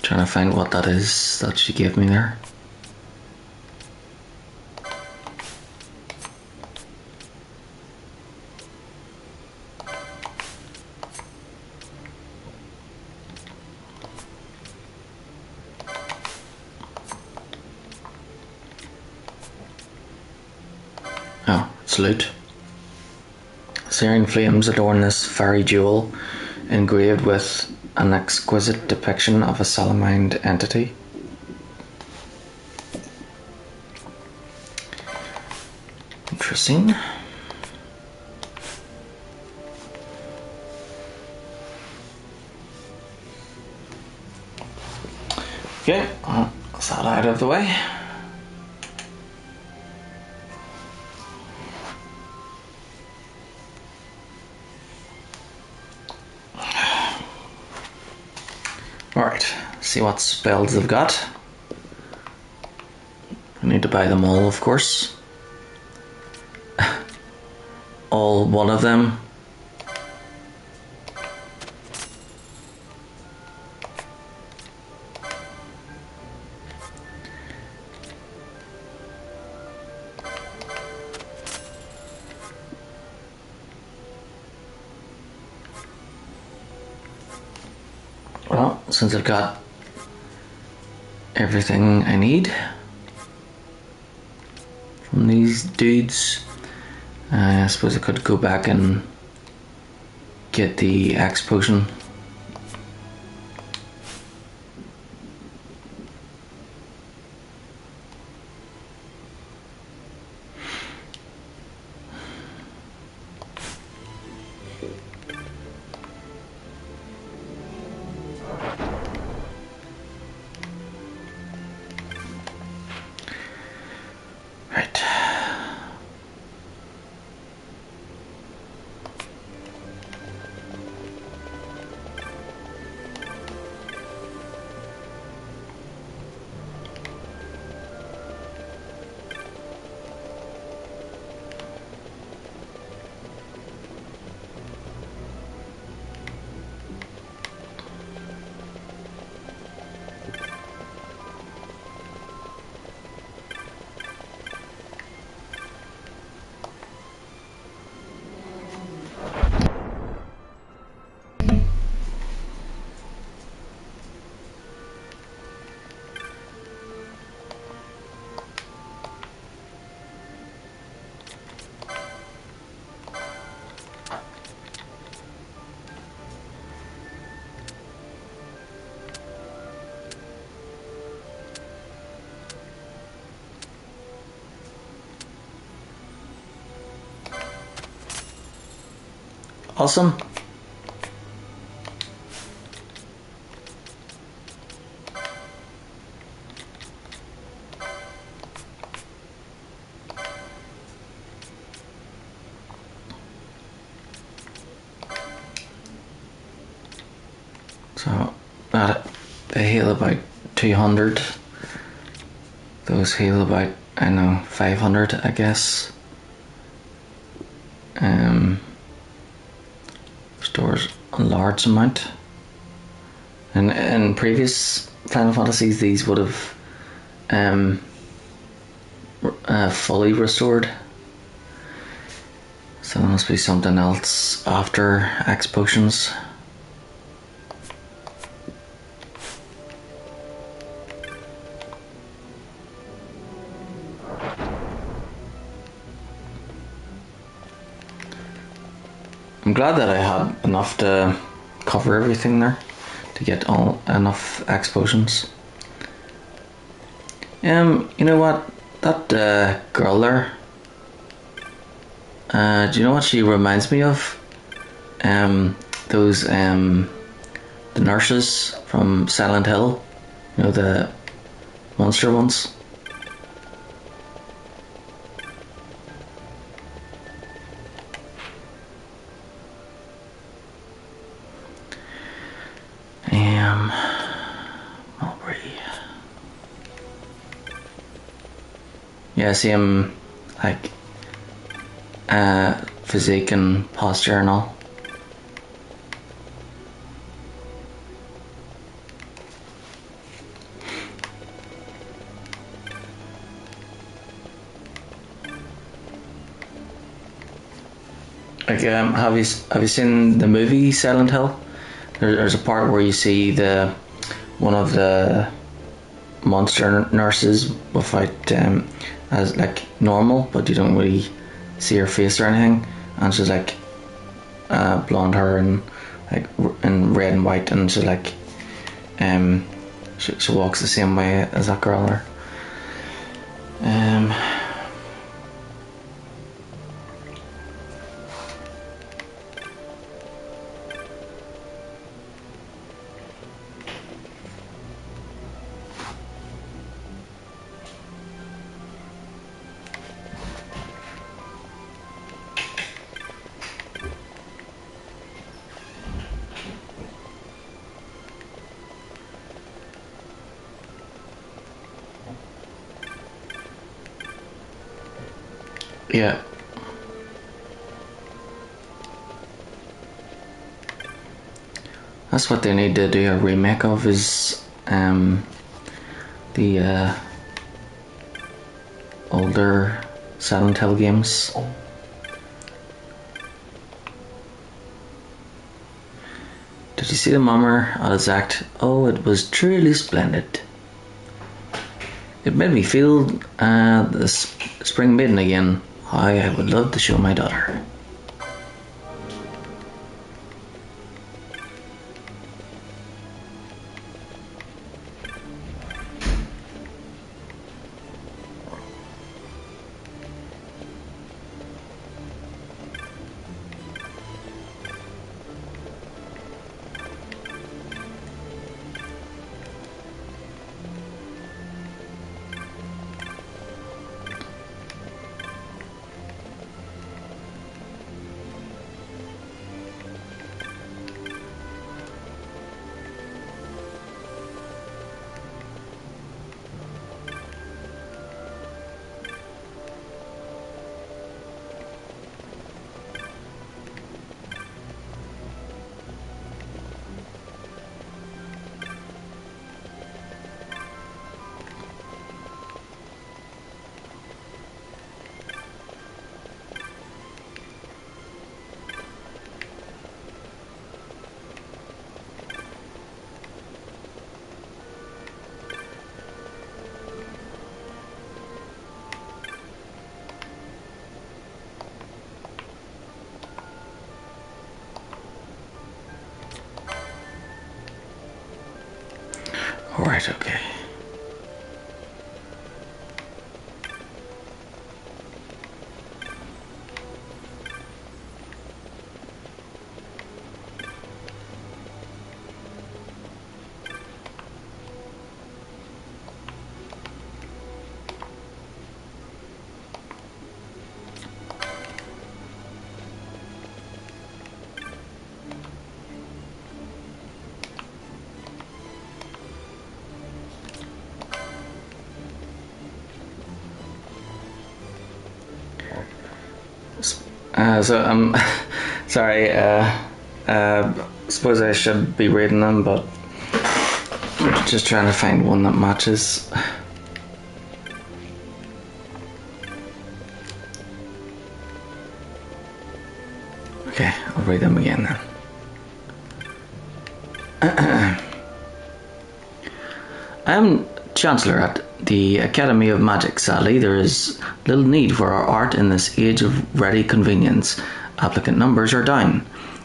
Trying to find what that is that she gave me there. Oh, it's loot. Searing flames adorn this fairy jewel, engraved with an exquisite depiction of a salamined entity. Interesting. Okay, that's that out of the way. Alright, see what spells they've got. I need to buy them all, of course. All one of them. Well, since I've got everything I need from these dudes, I suppose I could go back and get the axe potion. Right. Awesome. So they heal about 200. Those heal about, I don't know, 500, I guess. Restores a large amount. And in previous Final Fantasies, these would have fully restored. So there must be something else after X potions. I'm glad that I had enough to cover everything there, to get enough X potions. You know what? That girl there. Do you know what she reminds me of? Those the nurses from Silent Hill. You know, the monster ones. Yeah, same like physique and posture and all. Like, have you seen the movie Silent Hill? There's a part where you see one of the monster nurses without as like normal, but you don't really see her face or anything, and she's like blonde hair and like in red and white, and she's like she walks the same way as that girl there. Yeah. That's what they need to do a remake of, is the older Silent Hill games. Did you see the mummer at his act? Oh, it was truly splendid. It made me feel the spring maiden again. I would love to show my daughter. Alright, okay. So I'm sorry. Suppose I should be reading them, but I'm just trying to find one that matches. Okay, I'll read them again then. I am Chancellor at the Academy of Magic. Sadly, there is little need for our art in this age of ready convenience. Applicant numbers are down.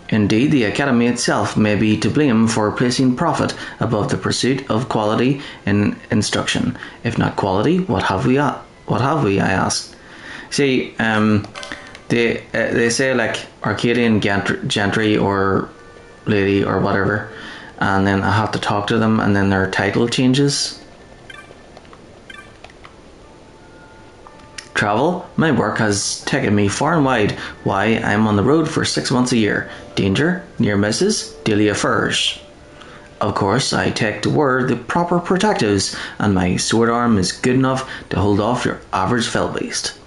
Indeed, the Academy itself may be to blame for placing profit above the pursuit of quality in instruction. If not quality, what have we? What have we? I asked. See, they say like Arcadian gentry or lady or whatever, and then I have to talk to them, and then their title changes. Travel. My work has taken me far and wide. Why, I'm on the road for 6 months a year. Danger, near misses, daily affairs. Of course, I take to wear the proper protectives, and my sword arm is good enough to hold off your average felbeast.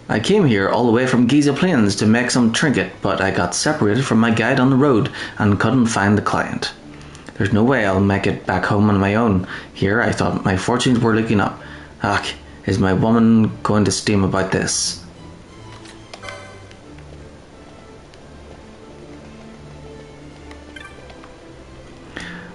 I came here all the way from Giza Plains to make some trinket, but I got separated from my guide on the road and couldn't find the client. There's no way I'll make it back home on my own. Here I thought my fortunes were looking up. Ach, is my woman going to steam about this?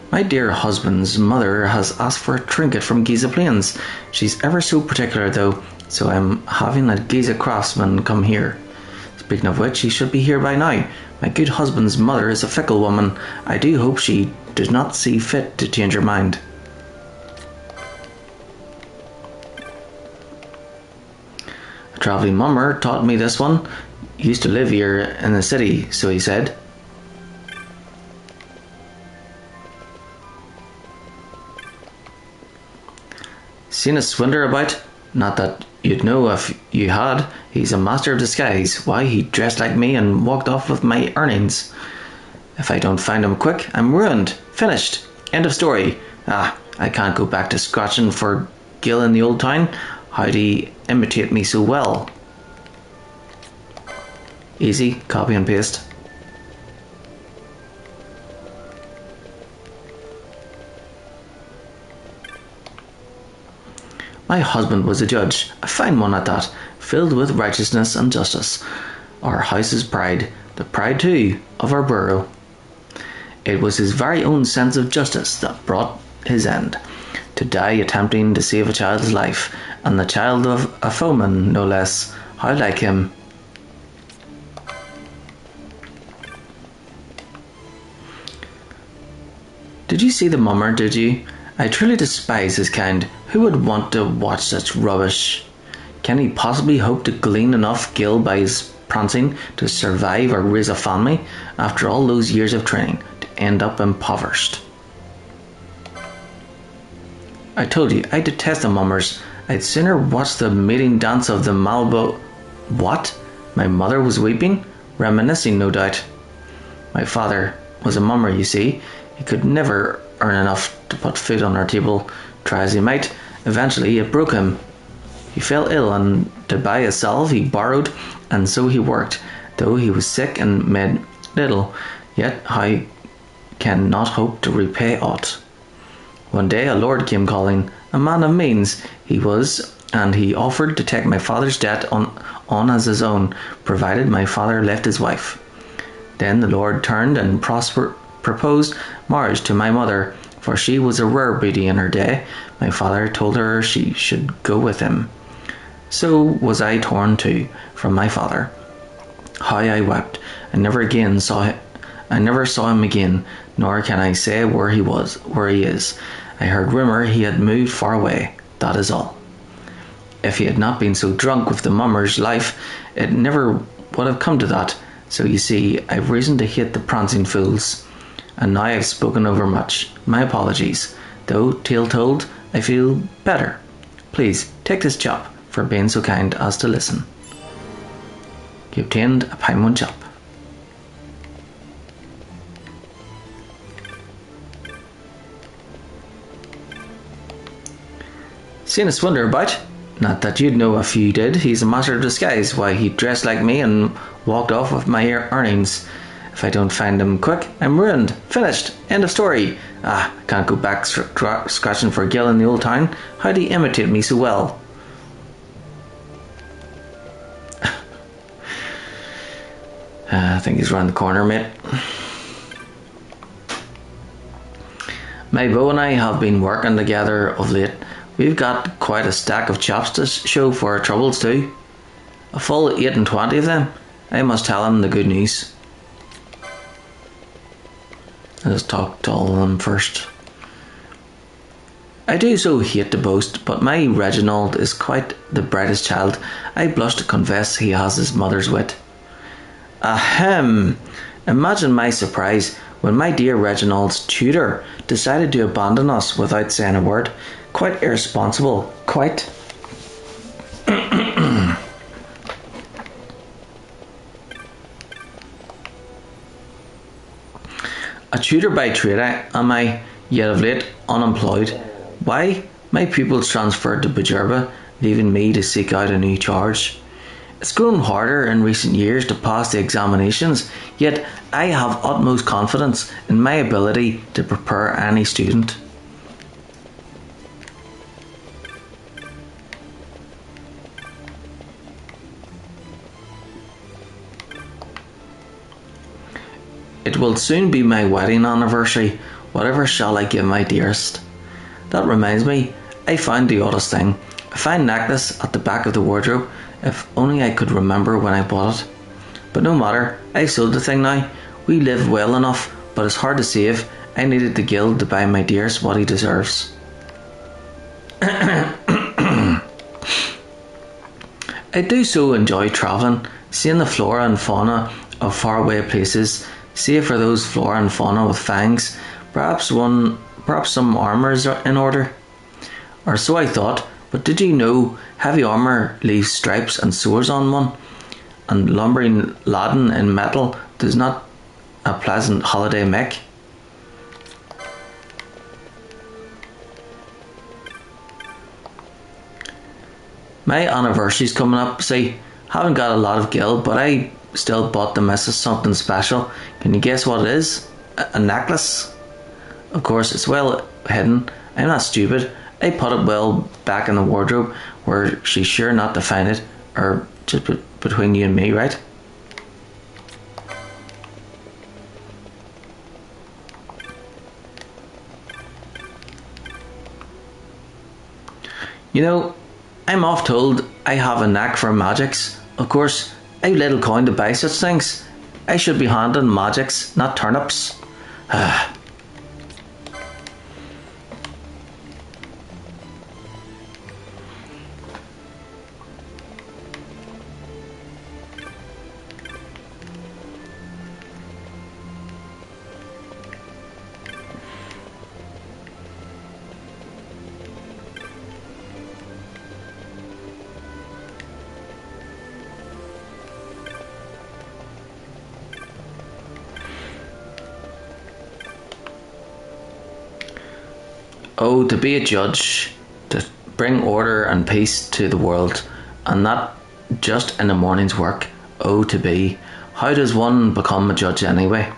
My dear husband's mother has asked for a trinket from Giza Plains. She's ever so particular though, so I'm having a Giza craftsman come here. Speaking of which, he should be here by now. My good husband's mother is a fickle woman. I do hope she does not see fit to change her mind. A travelling mummer taught me this one. He used to live here in the city, so he said. Seen a swindler about? Not that you'd know if you had. He's a master of disguise. Why, he dressed like me and walked off with my earnings. If I don't find him quick, I'm ruined. Finished. End of story. Ah, I can't go back to scratching for Gil in the old town. How'd he imitate me so well? Easy, copy and paste. My husband was a judge, a fine one at that, filled with righteousness and justice. Our house's pride, the pride too of our borough. It was his very own sense of justice that brought his end, to die attempting to save a child's life, and the child of a foeman, no less. How like him. Did you see the mummer, did you? I truly despise his kind. Who would want to watch such rubbish? Can he possibly hope to glean enough gil by his prancing to survive or raise a family after all those years of training, to end up impoverished? I told you, I detest the mummers. I'd sooner watch the mating dance of the Malbo. What? My mother was weeping? Reminiscing, no doubt. My father was a mummer, you see. He could never earn enough to put food on our table. Try as he might, eventually it broke him. He fell ill, and to buy a salve he borrowed, and so he worked, though he was sick and made little, yet I can not hope to repay aught. One day a lord came calling, a man of means he was, and he offered to take my father's debt on as his own, provided my father left his wife. Then the lord turned and proposed marriage to my mother, for she was a rare beauty in her day. My father told her she should go with him. So was I torn too from my father. How I wept! I never saw him again, nor can I say where he is. I heard rumour he had moved far away. That is all. If he had not been so drunk with the mummer's life, it never would have come to that. So you see, I've reason to hate the prancing fools. And now I've spoken over much. My apologies. Though, tale told, I feel better. Please, take this chop for being so kind as to listen. You obtained a Paimon chop. Seen a swindler about? Not that you'd know if you did. He's a master of disguise. Why, he dressed like me and walked off with my earnings. If I don't find him quick, I'm ruined. Finished. End of story. Ah, I can't go back scratching for Gil in the old town. How'd he imitate me so well? I think he's round the corner, mate. My beau and I have been working together of late. We've got quite a stack of chops to show for our troubles too. A full 8 and 20 of them. I must tell him the good news. Let's talk to all of them first. I do so hate to boast, but my Reginald is quite the brightest child. I blush to confess he has his mother's wit. Ahem! Imagine my surprise when my dear Reginald's tutor decided to abandon us without saying a word. Quite irresponsible, quite. A tutor by trade, am I, yet of late unemployed. Why? My pupils transferred to Bajerba, leaving me to seek out a new charge. It's grown harder in recent years to pass the examinations, yet I have utmost confidence in my ability to prepare any student. It will soon be my wedding anniversary. Whatever shall I give my dearest? That reminds me, I found the oddest thing. A fine necklace at the back of the wardrobe. If only I could remember when I bought it. But no matter, I sold the thing now. We live well enough, but it's hard to save. I needed the guild to buy my dearest what he deserves. I do so enjoy travelling, seeing the flora and fauna of faraway places, save for those flora and fauna with fangs. Perhaps some armour is in order. Or so I thought, but did you know heavy armour leaves stripes and sores on one, and lumbering laden in metal does not a pleasant holiday make? My anniversary's coming up, see. Haven't got a lot of gil, but I still bought the missus something special. Can you guess what it is? A necklace? Of course, it's well hidden. I'm not stupid. I put it well back in the wardrobe where she's sure not to find it, or just between you and me, right? You know, I'm oft told I have a knack for magics. Of course, I've little coin to buy such things. I should be handling magics, not turnips. Oh, to be a judge, to bring order and peace to the world, and not just in the morning's work. Oh, to be. How does one become a judge anyway?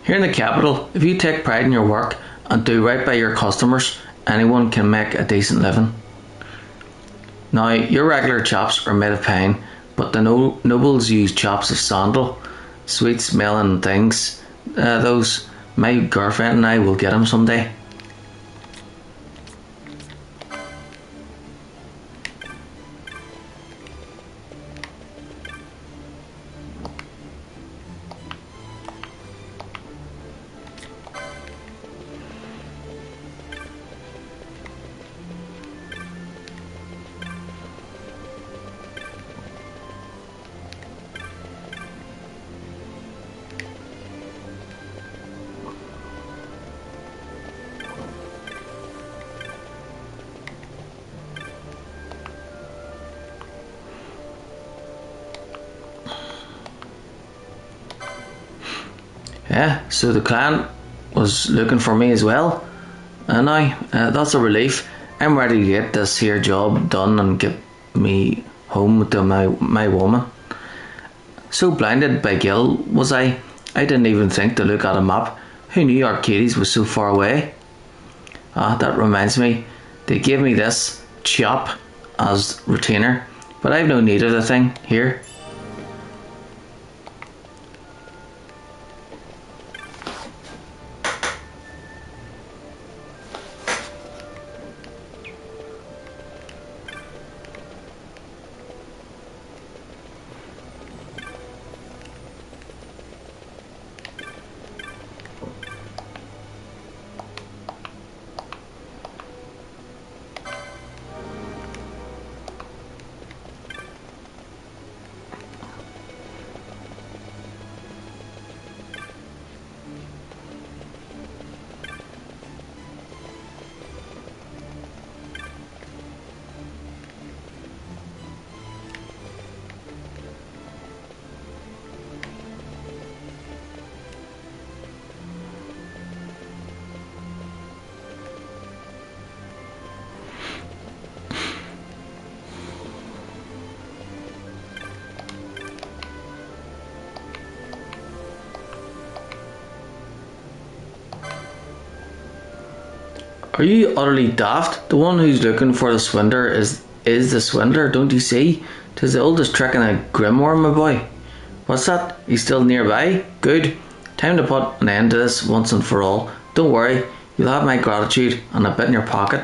Here in the capital, if you take pride in your work and do right by your customers, anyone can make a decent living. Now, your regular chops are made of pine, but the nobles use chops of sandal, sweet smelling things. Those, my girlfriend and I will get them someday. Yeah, so the client was looking for me as well. And that's a relief. I'm ready to get this here job done and get me home to my woman. So blinded by guilt was I didn't even think to look at a map. Who knew Arcades was so far away? That reminds me, they gave me this chop as retainer, but I've no need of the thing here. Are you utterly daft? The one who's looking for the swindler is the swindler, don't you see? 'Tis the oldest trick in a grimoire, my boy. What's that? He's still nearby? Good. Time to put an end to this once and for all. Don't worry, you'll have my gratitude and a bit in your pocket.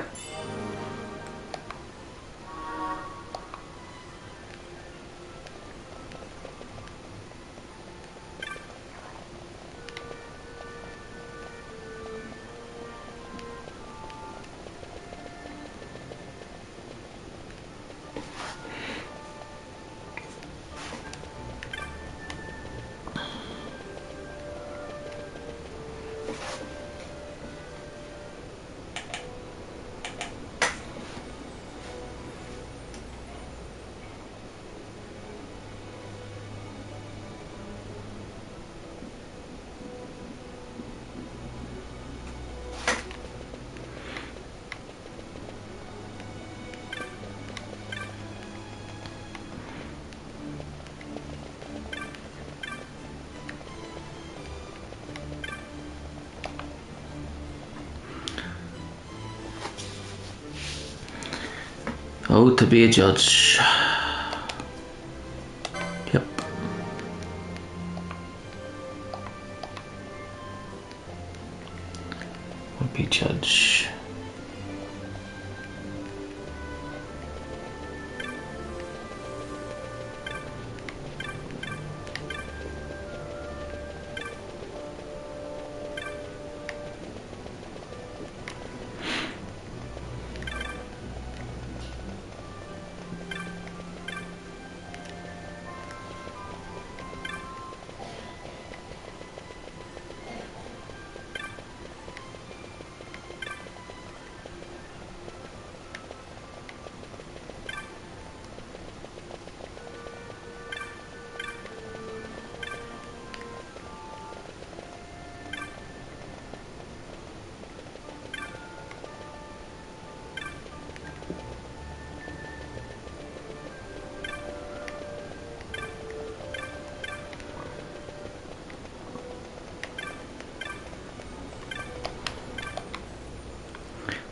Oh, to be a judge. Yep. Would be judge.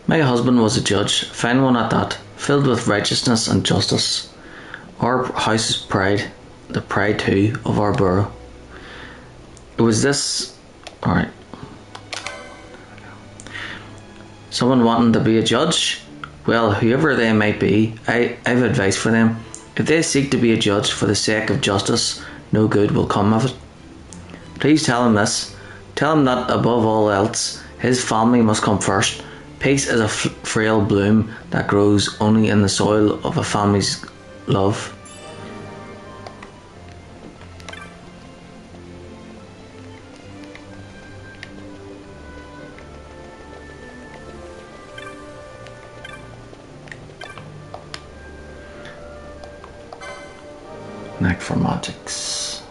My husband was a judge, fine one at that, filled with righteousness and justice. Our house's pride, the pride too of our borough. It was this. Alright. Someone wanting to be a judge? Well, whoever they might be, I've advice for them. If they seek to be a judge for the sake of justice, no good will come of it. Please tell him this. Tell him that above all else, his family must come first. Peace is a frail bloom that grows only in the soil of a family's love. Knack for magics.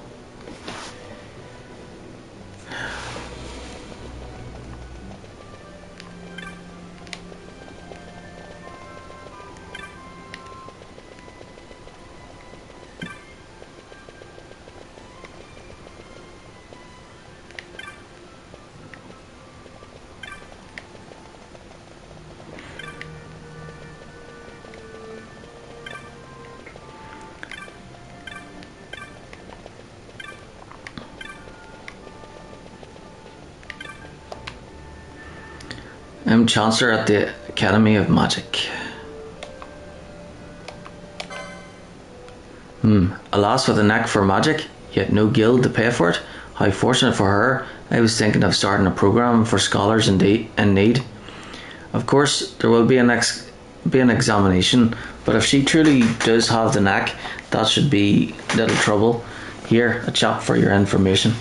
I'm Chancellor at the Academy of Magic. A lass with a knack for magic, yet no guild to pay for it. How fortunate for her. I was thinking of starting a program for scholars in need. Of course, there will be an examination, but if she truly does have the knack, that should be little trouble. Here, a chap for your information.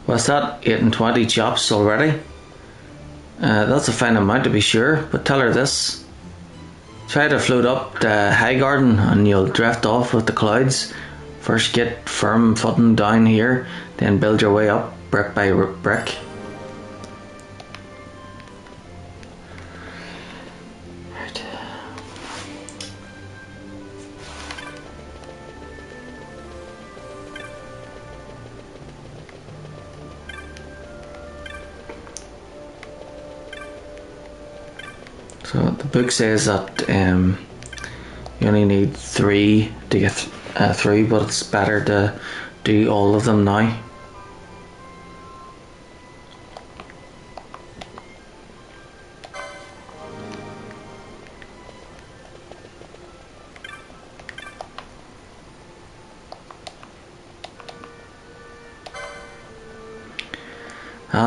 What's that? 8 and 20 chops already? That's a fine amount to be sure, but tell her this. Try to float up the high garden and you'll drift off with the clouds. First get firm footing down here, then build your way up brick by brick. So the book says that you only need 3 to get through, but it's better to do all of them now.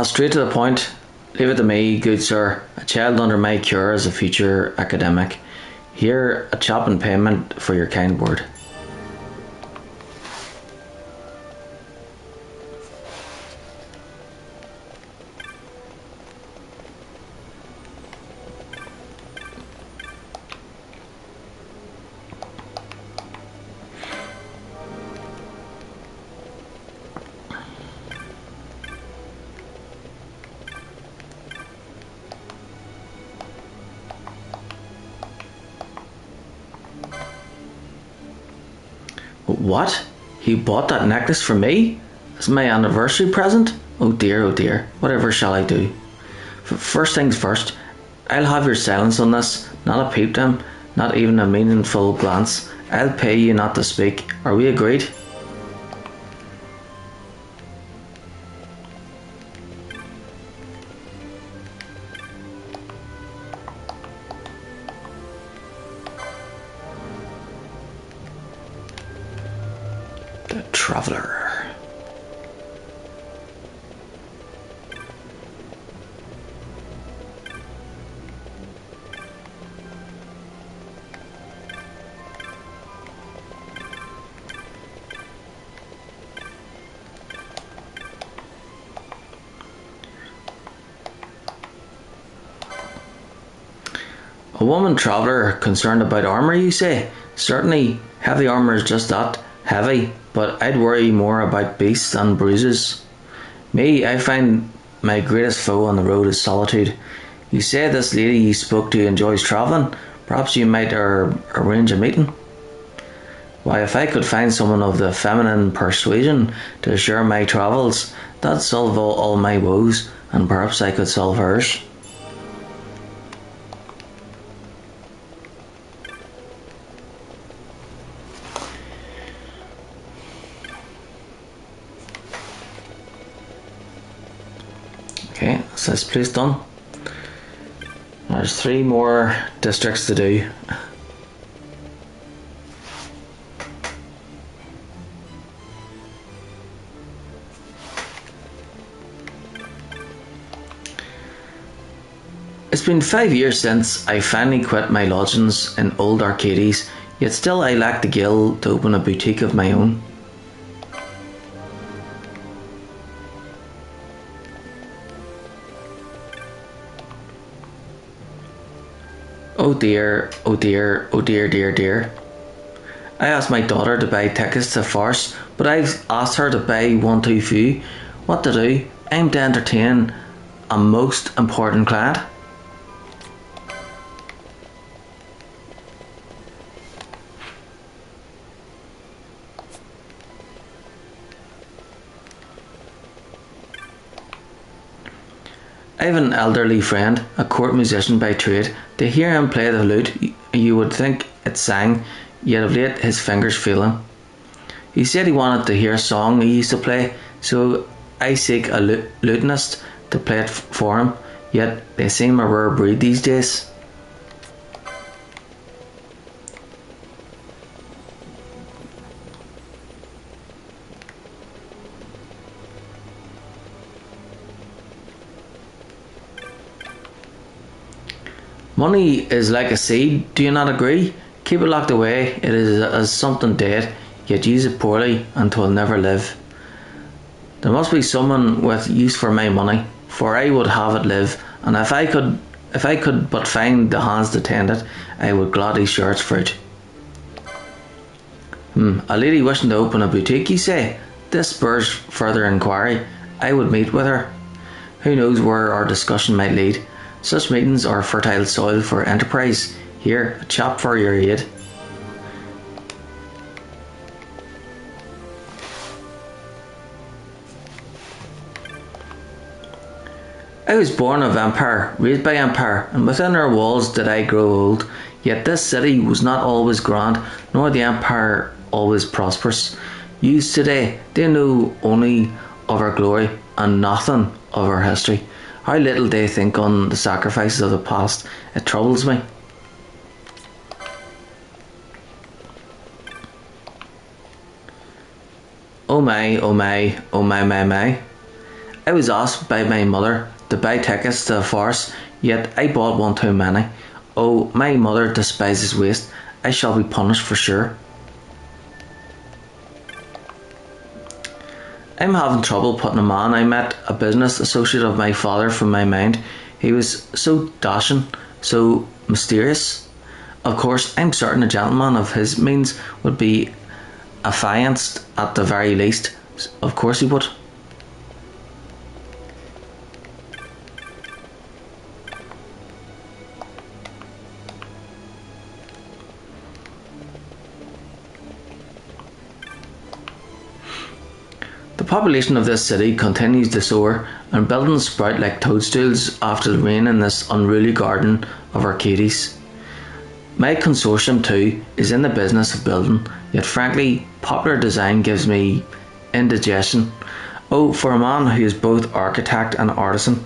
Straight to the point. Leave it to me, good sir. A child under my care is a future academic. Here, a chop in payment for your kind word. What? He bought that necklace for me? As my anniversary present? Oh dear, whatever shall I do? First things first, I'll have your silence on this, not a peep to him, not even a meaningful glance. I'll pay you not to speak. Are we agreed? The Traveller. A woman traveller concerned about armour, you say? Certainly, heavy armour is just that, heavy, but I'd worry more about beasts than bruises. Me, I find my greatest foe on the road is solitude. You say this lady you spoke to enjoys travelling. Perhaps you might arrange a meeting. Why, if I could find someone of the feminine persuasion to share my travels, that'd solve all my woes, and perhaps I could solve hers. Okay, so this place done. There's 3 more districts to do. It's been 5 years since I finally quit my lodgings in old Arcades, yet still I lack the gil to open a boutique of my own. Oh dear, oh dear, oh dear, dear, dear. I asked my daughter to buy tickets to farce, but I've asked her to buy one too few. What to do? I'm to entertain a most important client. I have an elderly friend, a court musician by trade. To hear him play the lute, you would think it sang, yet of late his fingers fail him. He said he wanted to hear a song he used to play, so I seek a lutenist to play it for him, yet they seem a rare breed these days. Money is like a seed, do you not agree? Keep it locked away, it is as something dead, yet use it poorly and 'twill never live. There must be someone with use for my money, for I would have it live, and if I could but find the hands to tend it, I would gladly share its fruit. A lady wishing to open a boutique, you say? This spurs further inquiry. I would meet with her. Who knows where our discussion might lead? Such meetings are fertile soil for enterprise. Here, a chap for your aid. I was born of empire, raised by empire, and within our walls did I grow old. Yet this city was not always grand, nor the empire always prosperous. Youths today, they know only of our glory and nothing of our history. How little they think on the sacrifices of the past. It troubles me. Oh my, oh my, oh my. I was asked by my mother to buy tickets to a farce, yet I bought one too many. Oh, my mother despises waste. I shall be punished for sure. I'm having trouble putting a man I met, a business associate of my father, from my mind. He was so dashing, so mysterious. Of course, I'm certain a gentleman of his means would be affianced at the very least. Of course he would. The population of this city continues to soar, and buildings sprout like toadstools after the rain in this unruly garden of Arcades. My consortium too is in the business of building, yet frankly popular design gives me indigestion. Oh, for a man who is both architect and artisan.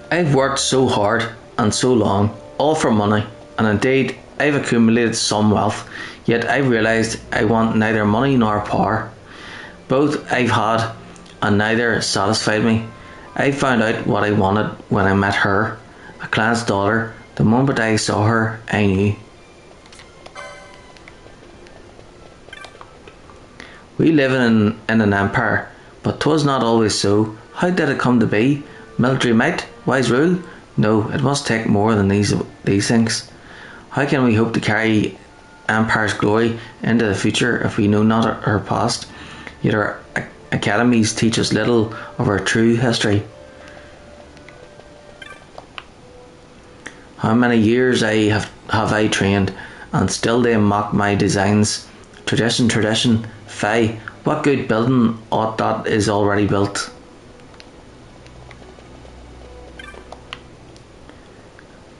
I've worked so hard and so long, all for money, and indeed I've accumulated some wealth, yet I've realised I want neither money nor power. Both I've had, and neither satisfied me. I found out what I wanted when I met her, a client's daughter. The moment I saw her, I knew. We live in an empire, but 'twas not always so. How did it come to be? Military might? Wise rule? No, it must take more than these things. How can we hope to carry Empire's glory into the future if we know not her past. Yet our academies teach us little of our true history. How many years have I trained, and still they mock my designs. Tradition, tradition, fie, what good building ought that is already built?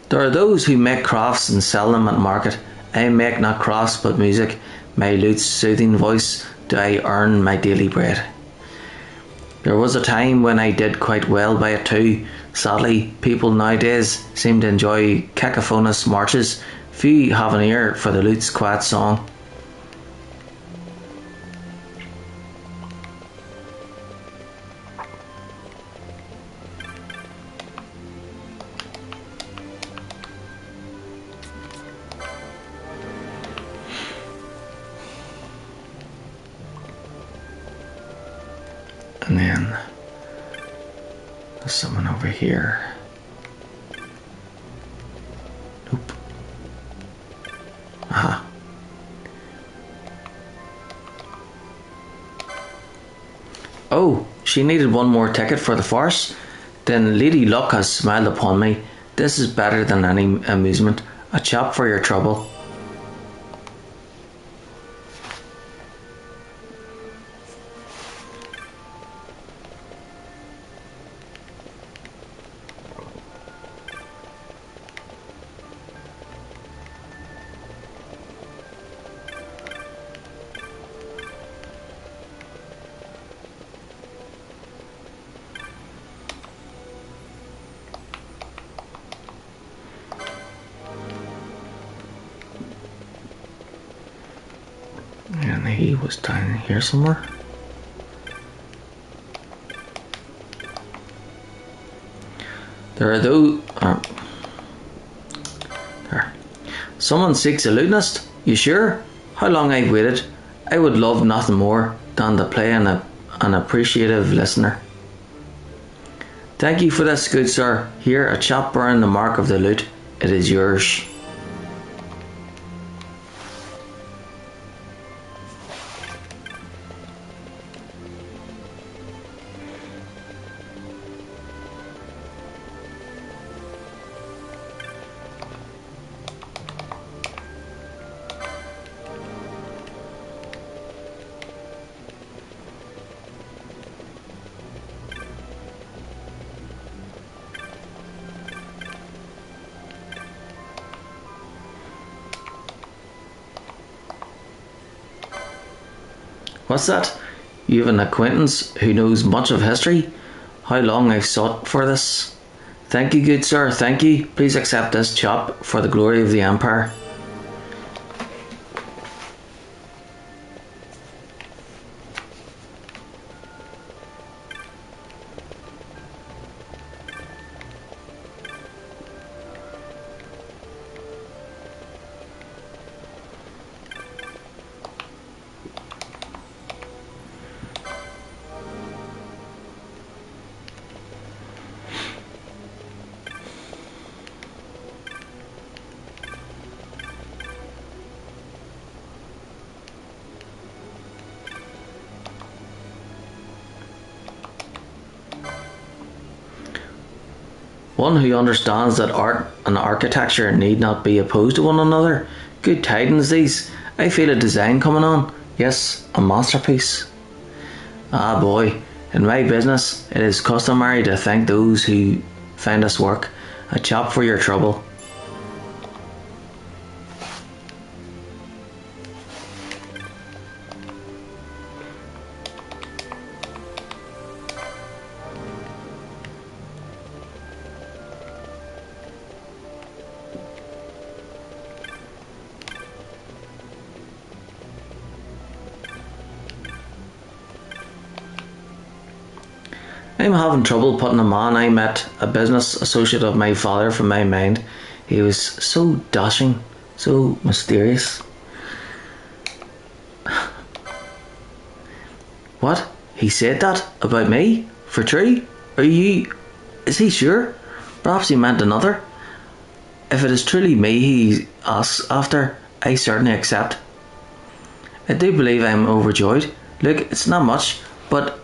There are those who make crafts and sell them at market. I make not crafts but music. My lute's soothing voice do I earn my daily bread. There was a time when I did quite well by it too. Sadly, people nowadays seem to enjoy cacophonous marches. Few have an ear for the lute's quiet song. And then there's someone over here. Nope. Aha. Oh, she needed one more ticket for the farce? Then Lady Luck has smiled upon me. This is better than any amusement. A chop for your trouble. And he was down here somewhere. There are those. There. Someone seeks a lutenist. You sure? How long I've waited. I would love nothing more than to play an appreciative listener. Thank you for this, good sir. Here, a chap bearing the mark of the lute. It is yours. What's that? You have an acquaintance who knows much of history? How long I've sought for this? Thank you, good sir, thank you. Please accept this chop for the glory of the Empire. One who understands that art and architecture need not be opposed to one another. Good tidings these. I feel a design coming on. Yes, a masterpiece. Ah boy, in my business it is customary to thank those who find us work. A chop for your trouble. I'm having trouble putting a man I met, a business associate of my father, from my mind. He was so dashing, so mysterious. What? He said that? About me? For true? Are you... Is he sure? Perhaps he meant another. If it is truly me he asks after, I certainly accept. I do believe I'm overjoyed. Look, it's not much, but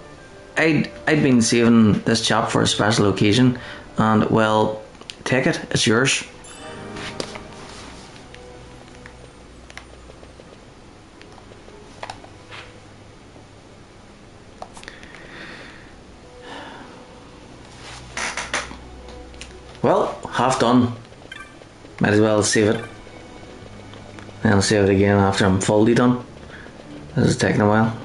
I'd been saving this chap for a special occasion, and well, take it, it's yours. Well, half done. Might as well save it. And I'll save it again after I'm fully done. This is taking a while.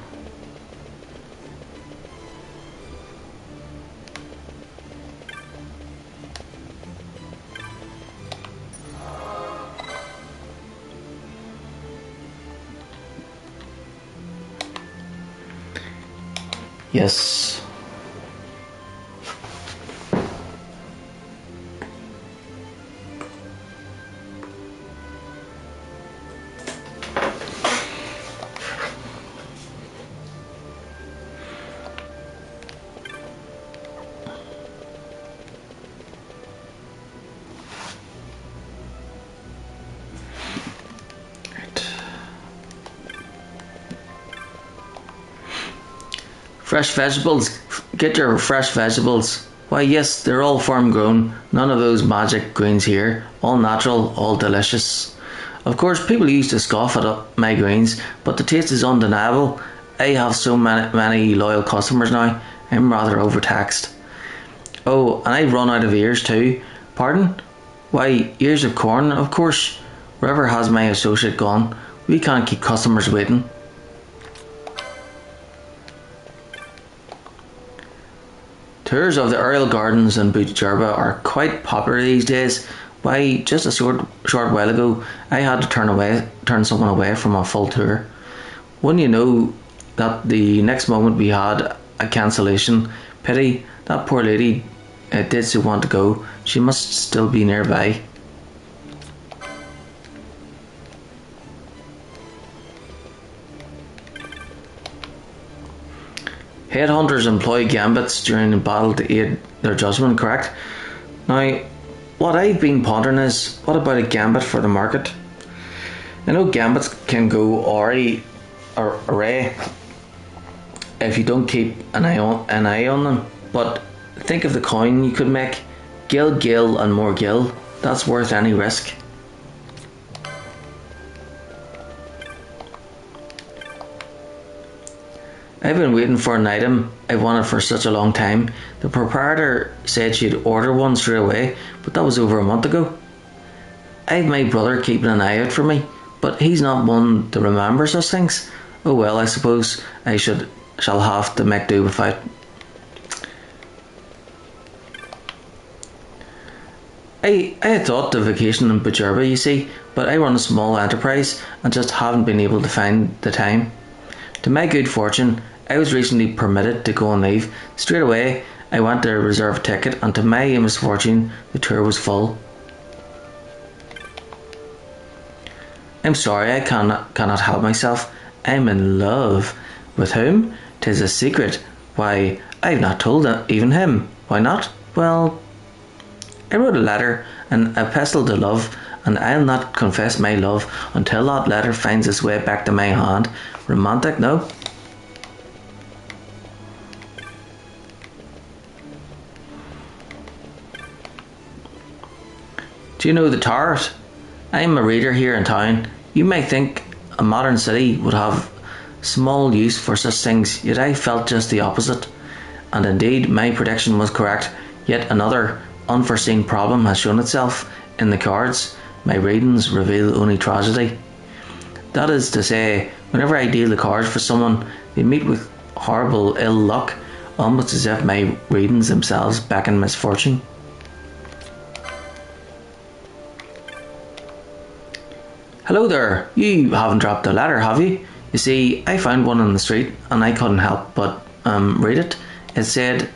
Yes. Fresh vegetables. Get your fresh vegetables. Why, yes, they're all farm grown. None of those magic greens here. All natural, all delicious. Of course, people used to scoff at my greens, but the taste is undeniable. I have so many loyal customers now. I'm rather overtaxed. Oh, and I've run out of ears too. Pardon? Why, ears of corn, of course. Wherever has my associate gone? We can't keep customers waiting. Tours of the Earl Gardens in Butcherba are quite popular these days. Why, just a short while ago, I had to turn someone away from a full tour. Wouldn't you know that the next moment we had a cancellation? Pity, that poor lady did so want to go. She must still be nearby. Headhunters employ gambits during battle to aid their judgment, correct? Now, what I've been pondering is, what about a gambit for the market? I know gambits can go array if you don't keep an eye on them, but think of the coin you could make. Gill, and more gill. That's worth any risk. I've been waiting for an item I've wanted for such a long time. The proprietor said she'd order one straight away, but that was over a month ago. I've my brother keeping an eye out for me, but he's not one to remember such things. Oh well, I suppose I shall have to make do without. I had thought to vacation in Butcherba, you see, but I run a small enterprise and just haven't been able to find the time. To my good fortune, I was recently permitted to go on leave. Straight away, I went to reserve a ticket, and to my misfortune, the tour was full. I'm sorry, I cannot help myself. I'm in love. With whom? 'Tis a secret. Why, I've not told even him. Why not? Well, I wrote a letter, and a epistle to love, and I'll not confess my love until that letter finds its way back to my hand. Romantic, no? Do you know the Towers? I'm a reader here in town. You might think a modern city would have small use for such things, yet I felt just the opposite. And indeed, my prediction was correct. Yet another unforeseen problem has shown itself. In the cards, my readings reveal only tragedy. That is to say, whenever I deal the cards for someone, they meet with horrible ill luck, almost as if my readings themselves beckon misfortune. Hello there, you haven't dropped a letter, have you? You see, I found one on the street and I couldn't help but read it. It said,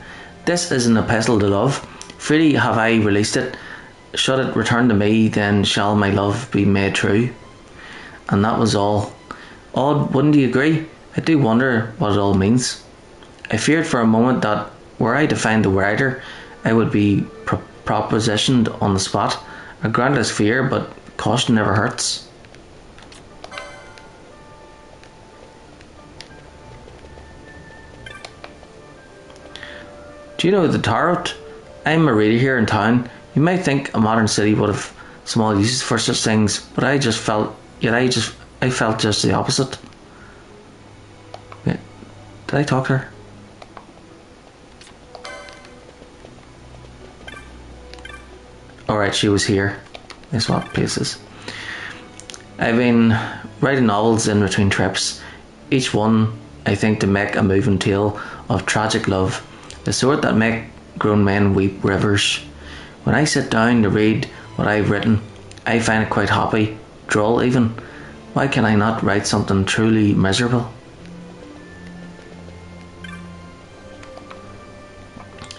"This is an epistle to love. Freely have I released it. Should it return to me, then shall my love be made true." And that was all. Odd, wouldn't you agree? I do wonder what it all means. I feared for a moment that, were I to find the writer, I would be propositioned on the spot. A groundless fear, but caution never hurts. Do you know the tarot? I'm a reader here in town. You might think a modern city would have small uses for such things, but I felt just the opposite. Wait, did I talk to her? Alright, she was here. I swapped places. I've been writing novels in between trips, each one I think to make a moving tale of tragic love, the sort that make grown men weep rivers. When I sit down to read what I've written, I find it quite happy, droll even. Why can I not write something truly miserable?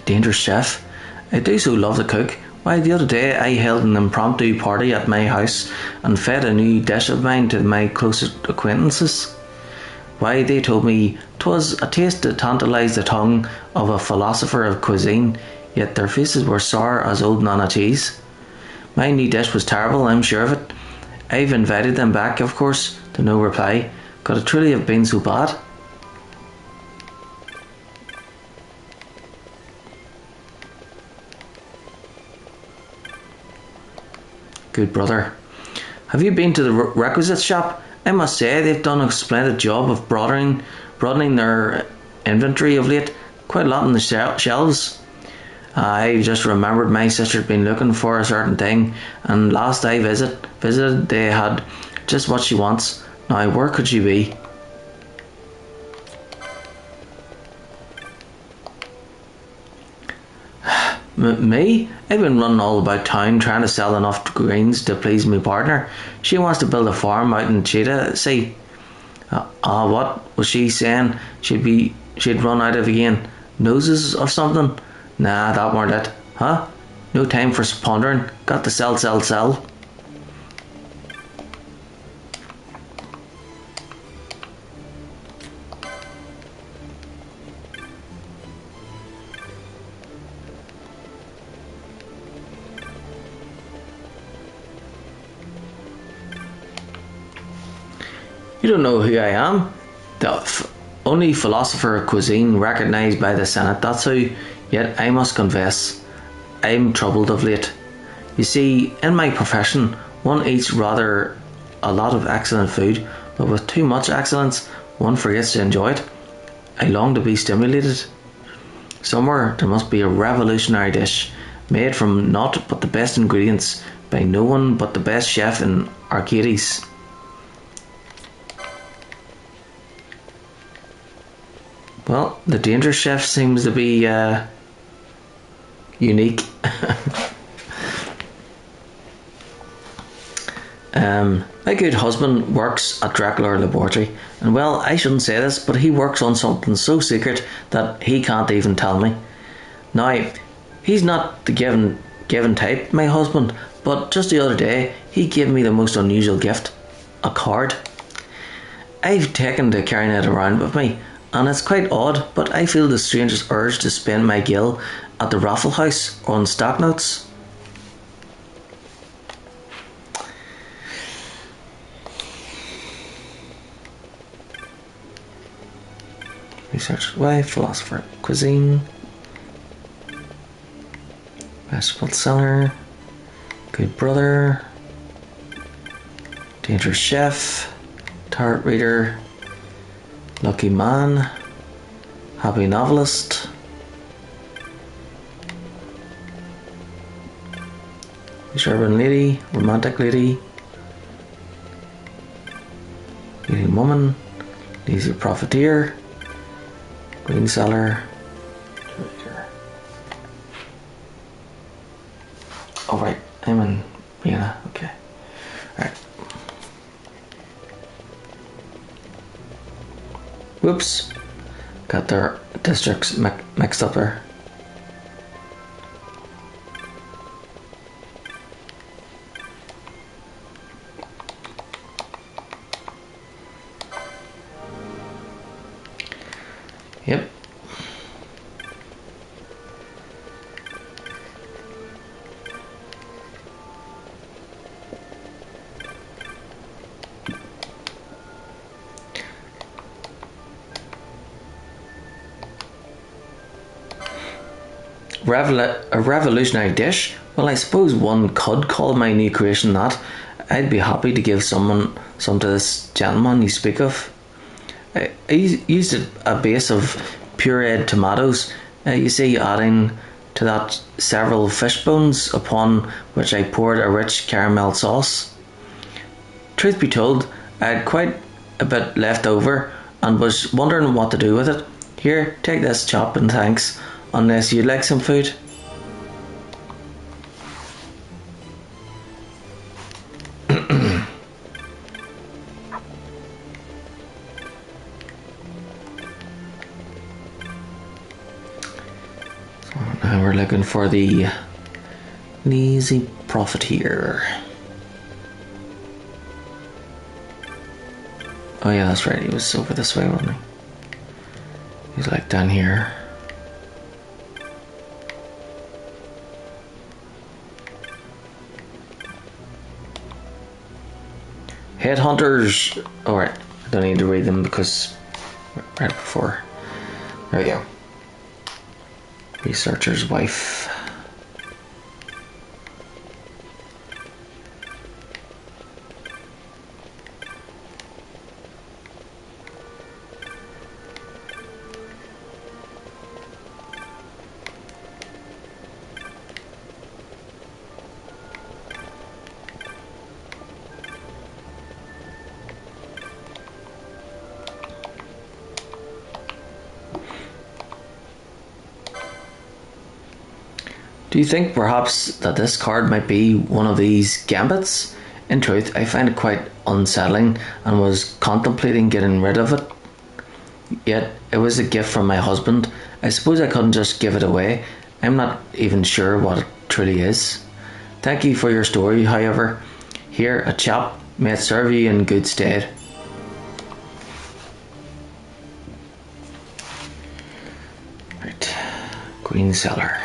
Dangerous chef. I do so love to cook. Why, the other day I held an impromptu party at my house and fed a new dish of mine to my closest acquaintances. Why, they told me 'twas a taste to tantalise the tongue of a philosopher of cuisine, yet their faces were sour as old nana cheese. My new dish was terrible, I'm sure of it. I've invited them back, of course, to no reply. Could it truly have been so bad? Good brother. Have you been to the requisites shop? I must say they've done a splendid job of broadening their inventory of late. Quite a lot on the shelves. I just remembered my sister'd been looking for a certain thing, and last I visited they had just what she wants. Now where could she be? Me? I've been running all about town trying to sell enough greens to please my partner. She wants to build a farm out in Cheetah. See, what was she saying? She'd run out of again. Noses of something? Nah, that weren't it. Huh? No time for pondering. Got to sell, sell, sell. You don't know who I am? The only philosopher of cuisine recognised by the Senate, that's who. Yet I must confess, I'm troubled of late. You see, in my profession, one eats rather a lot of excellent food, but with too much excellence, one forgets to enjoy it. I long to be stimulated. Somewhere there must be a revolutionary dish, made from naught but the best ingredients, by no one but the best chef in Arcades. Well, the Dangerous Chef seems to be unique. My good husband works at Dracula Laboratory, and well, I shouldn't say this, but he works on something so secret that he can't even tell me. Now, he's not the given type, my husband, but just the other day, he gave me the most unusual gift, a card. I've taken to carrying it around with me, and it's quite odd, but I feel the strangest urge to spend my gill at the Raffle House on stock notes. Research wife, philosopher, cuisine, vegetable seller, good brother, dangerous chef, tarot reader, lucky man, happy novelist, urban lady, romantic lady, leading woman, lazy profiteer, green seller. Oh right, I'm in Vienna. Okay, all right. Whoops, got their districts mixed up there. Yep. A revolutionary dish? Well, I suppose one could call my new creation that. I'd be happy to give some to this gentleman you speak of. I used a base of pureed tomatoes, you see, adding to that several fish bones, upon which I poured a rich caramel sauce. Truth be told, I had quite a bit left over and was wondering what to do with it. Here, take this chop and thanks, unless you'd like some food. Now we're looking for the lazy profiteer. Oh yeah, that's right, he was over this way, wasn't he? He's like down here. Headhunters. Alright, I don't need to read them because right before. There we go. Researcher's wife. Do you think perhaps that this card might be one of these gambits? In truth, I find it quite unsettling and was contemplating getting rid of it. Yet, it was a gift from my husband. I suppose I couldn't just give it away. I'm not even sure what it truly is. Thank you for your story, however. Here, a chap. May it serve you in good stead. Right. Green Cellar.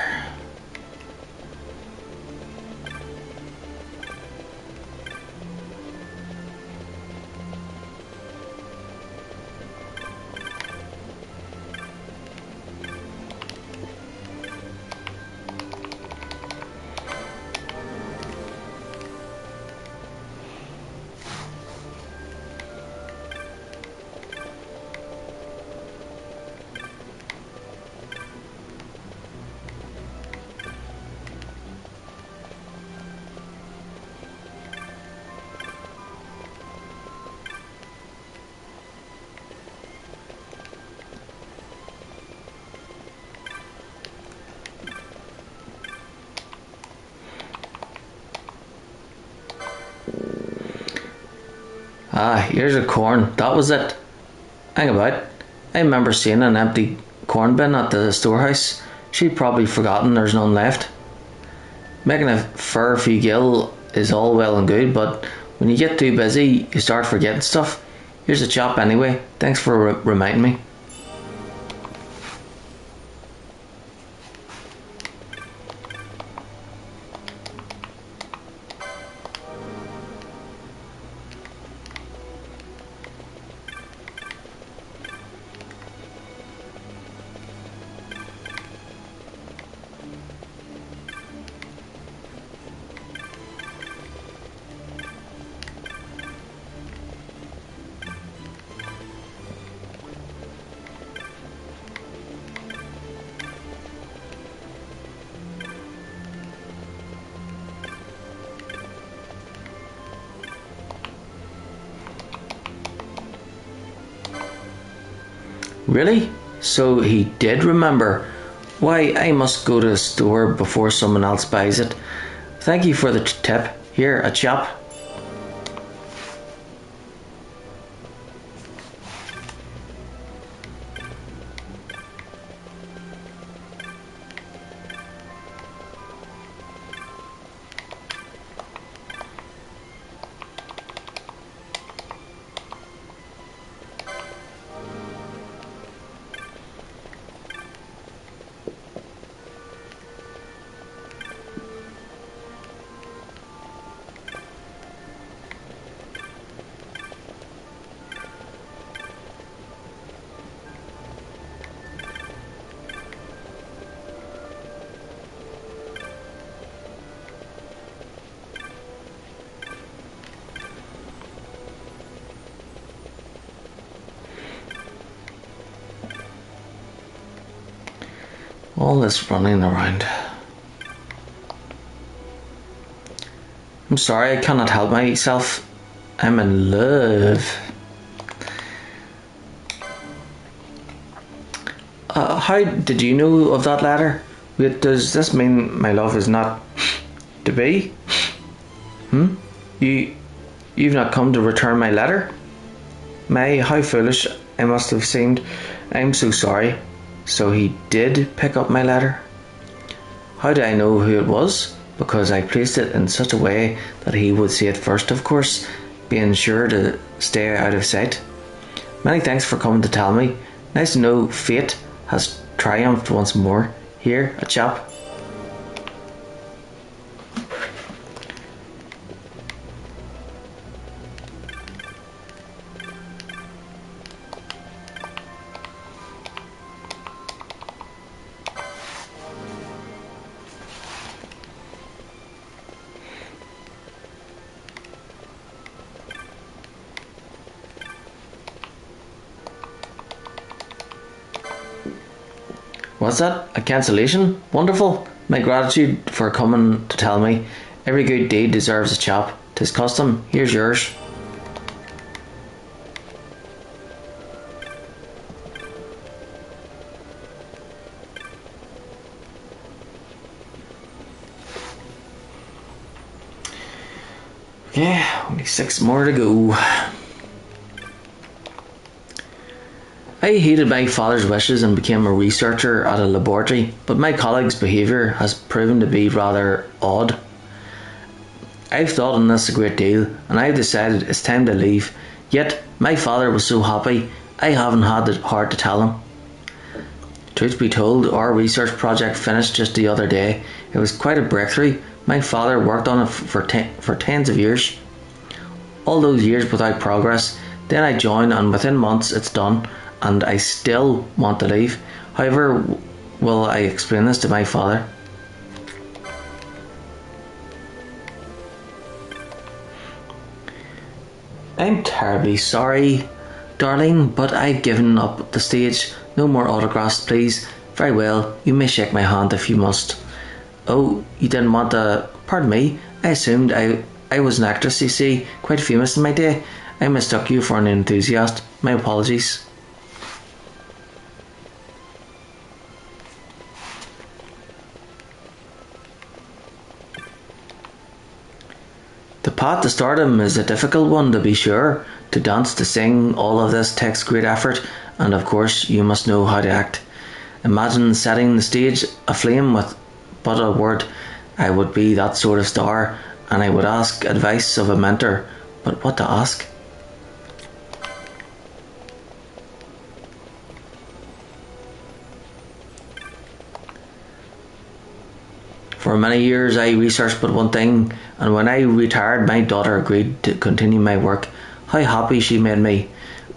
Ah, here's a corn. That was it. Hang about. I remember seeing an empty corn bin at the storehouse. She'd probably forgotten there's none left. Making a fur for gill is all well and good, but when you get too busy, you start forgetting stuff. Here's a chop anyway. Thanks for reminding me. Really? So he did remember. Why, I must go to the store before someone else buys it. Thank you for the tip. Here, a chop. All this running around. I'm sorry, I cannot help myself. I'm in love. How did you know of that letter? Wait, does this mean my love is not to be? You've not come to return my letter? May, how foolish I must have seemed. I'm so sorry. So he did pick up my letter? How do I know who it was? Because I placed it in such a way that he would see it first, of course, being sure to stay out of sight. Many thanks for coming to tell me. Nice to know fate has triumphed once more. Here, a chap. What's that? A cancellation? Wonderful. My gratitude for coming to tell me. Every good deed deserves a chap. 'Tis custom. Here's yours. Okay, only 6 more to go. I heeded my father's wishes and became a researcher at a laboratory, but my colleagues' behaviour has proven to be rather odd. I've thought on this a great deal, and I've decided it's time to leave. Yet, my father was so happy, I haven't had the heart to tell him. Truth be told, our research project finished just the other day. It was quite a breakthrough. My father worked on it for tens of years. All those years without progress. Then I joined, and within months it's done. And I still want to leave. However, will I explain this to my father? I'm terribly sorry, darling, but I've given up at the stage. No more autographs, please. Very well, you may shake my hand if you must. Oh, you didn't want a... Pardon me, I assumed I was an actress, you see, quite famous in my day. I mistook you for an enthusiast. My apologies. The path to stardom is a difficult one, to be sure. To dance, to sing, all of this takes great effort, and of course you must know how to act. Imagine setting the stage aflame with but a word. I would be that sort of star, and I would ask advice of a mentor. But what to ask? For many years I researched but one thing, and when I retired my daughter agreed to continue my work. How happy she made me.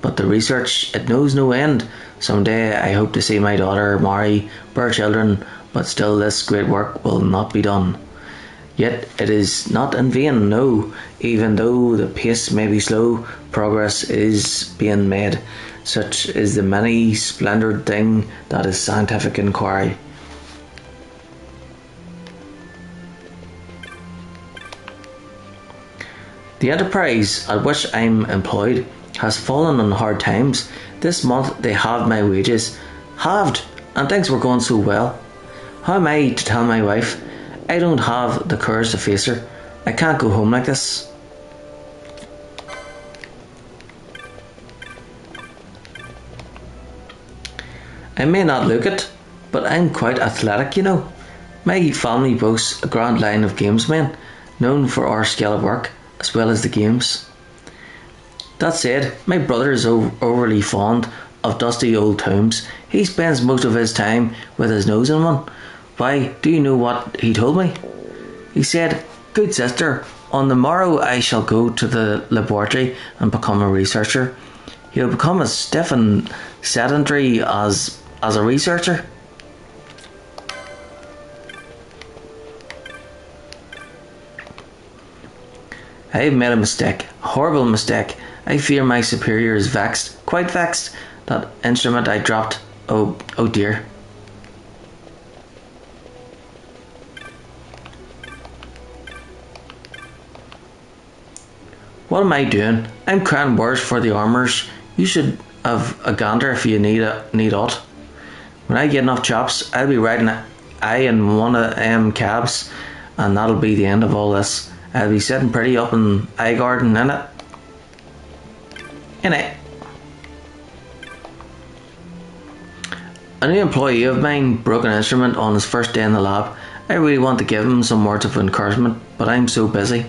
But the research, it knows no end. Someday I hope to see my daughter marry, bear children, but still this great work will not be done. Yet it is not in vain, no. Even though the pace may be slow, progress is being made. Such is the many splendored thing that is scientific inquiry. The enterprise at which I'm employed has fallen on hard times. This month they halved my wages. Halved! And things were going so well. How am I to tell my wife? I don't have the courage to face her. I can't go home like this. I may not look it, but I'm quite athletic, you know. My family boasts a grand line of gamesmen, known for our scale of work, as well as the games. That said, my brother is overly fond of dusty old tombs. He spends most of his time with his nose in one. Why, do you know what he told me? He said, "Good sister, on the morrow I shall go to the laboratory and become a researcher." He'll become as stiff and sedentary as a researcher. I've made a mistake, a horrible mistake. I fear my superior is vexed, quite vexed. That instrument I dropped, oh dear. What am I doing? I'm crying worse for the armours. You should have a gander if you need aught. When I get enough chops, I'll be riding in one of them cabs, and that'll be the end of all this. I'll be sitting pretty up in Garden, innit? Innit? A new employee of mine broke an instrument on his first day in the lab. I really want to give him some words of encouragement, but I'm so busy.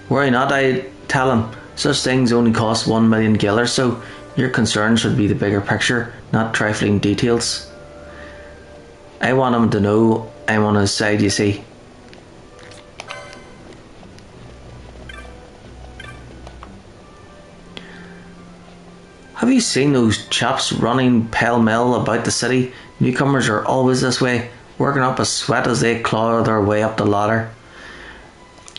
Worry not, I tell him. Such things only cost 1 million gil or so. Your concern should be the bigger picture, not trifling details. I want him to know I'm on his side, you see. Have you seen those chaps running pell-mell about the city? Newcomers are always this way, working up a sweat as they claw their way up the ladder.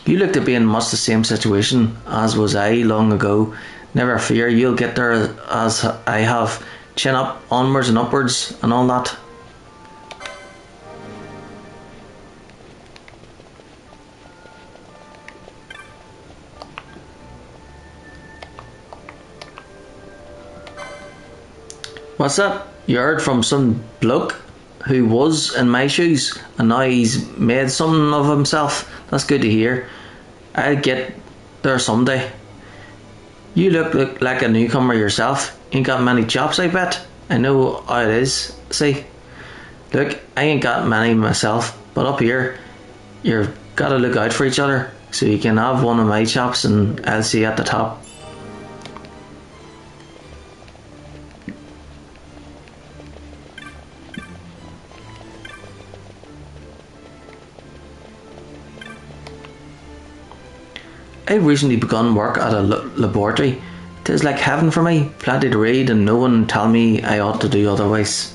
You look to be in much the same situation as was I long ago. Never fear, you'll get there as I have. Chin up, onwards and upwards, and all that. What's that? You heard from some bloke who was in my shoes and now he's made something of himself? That's good to hear. I'll get there someday. You look like a newcomer yourself. Ain't got many chops, I bet. I know how it is. See? Look, I ain't got many myself, but up here, you've got to look out for each other. So you can have one of my chops and I'll see you at the top. I've recently begun work at a laboratory. 'Tis like heaven for me, plenty to read and no one tell me I ought to do otherwise.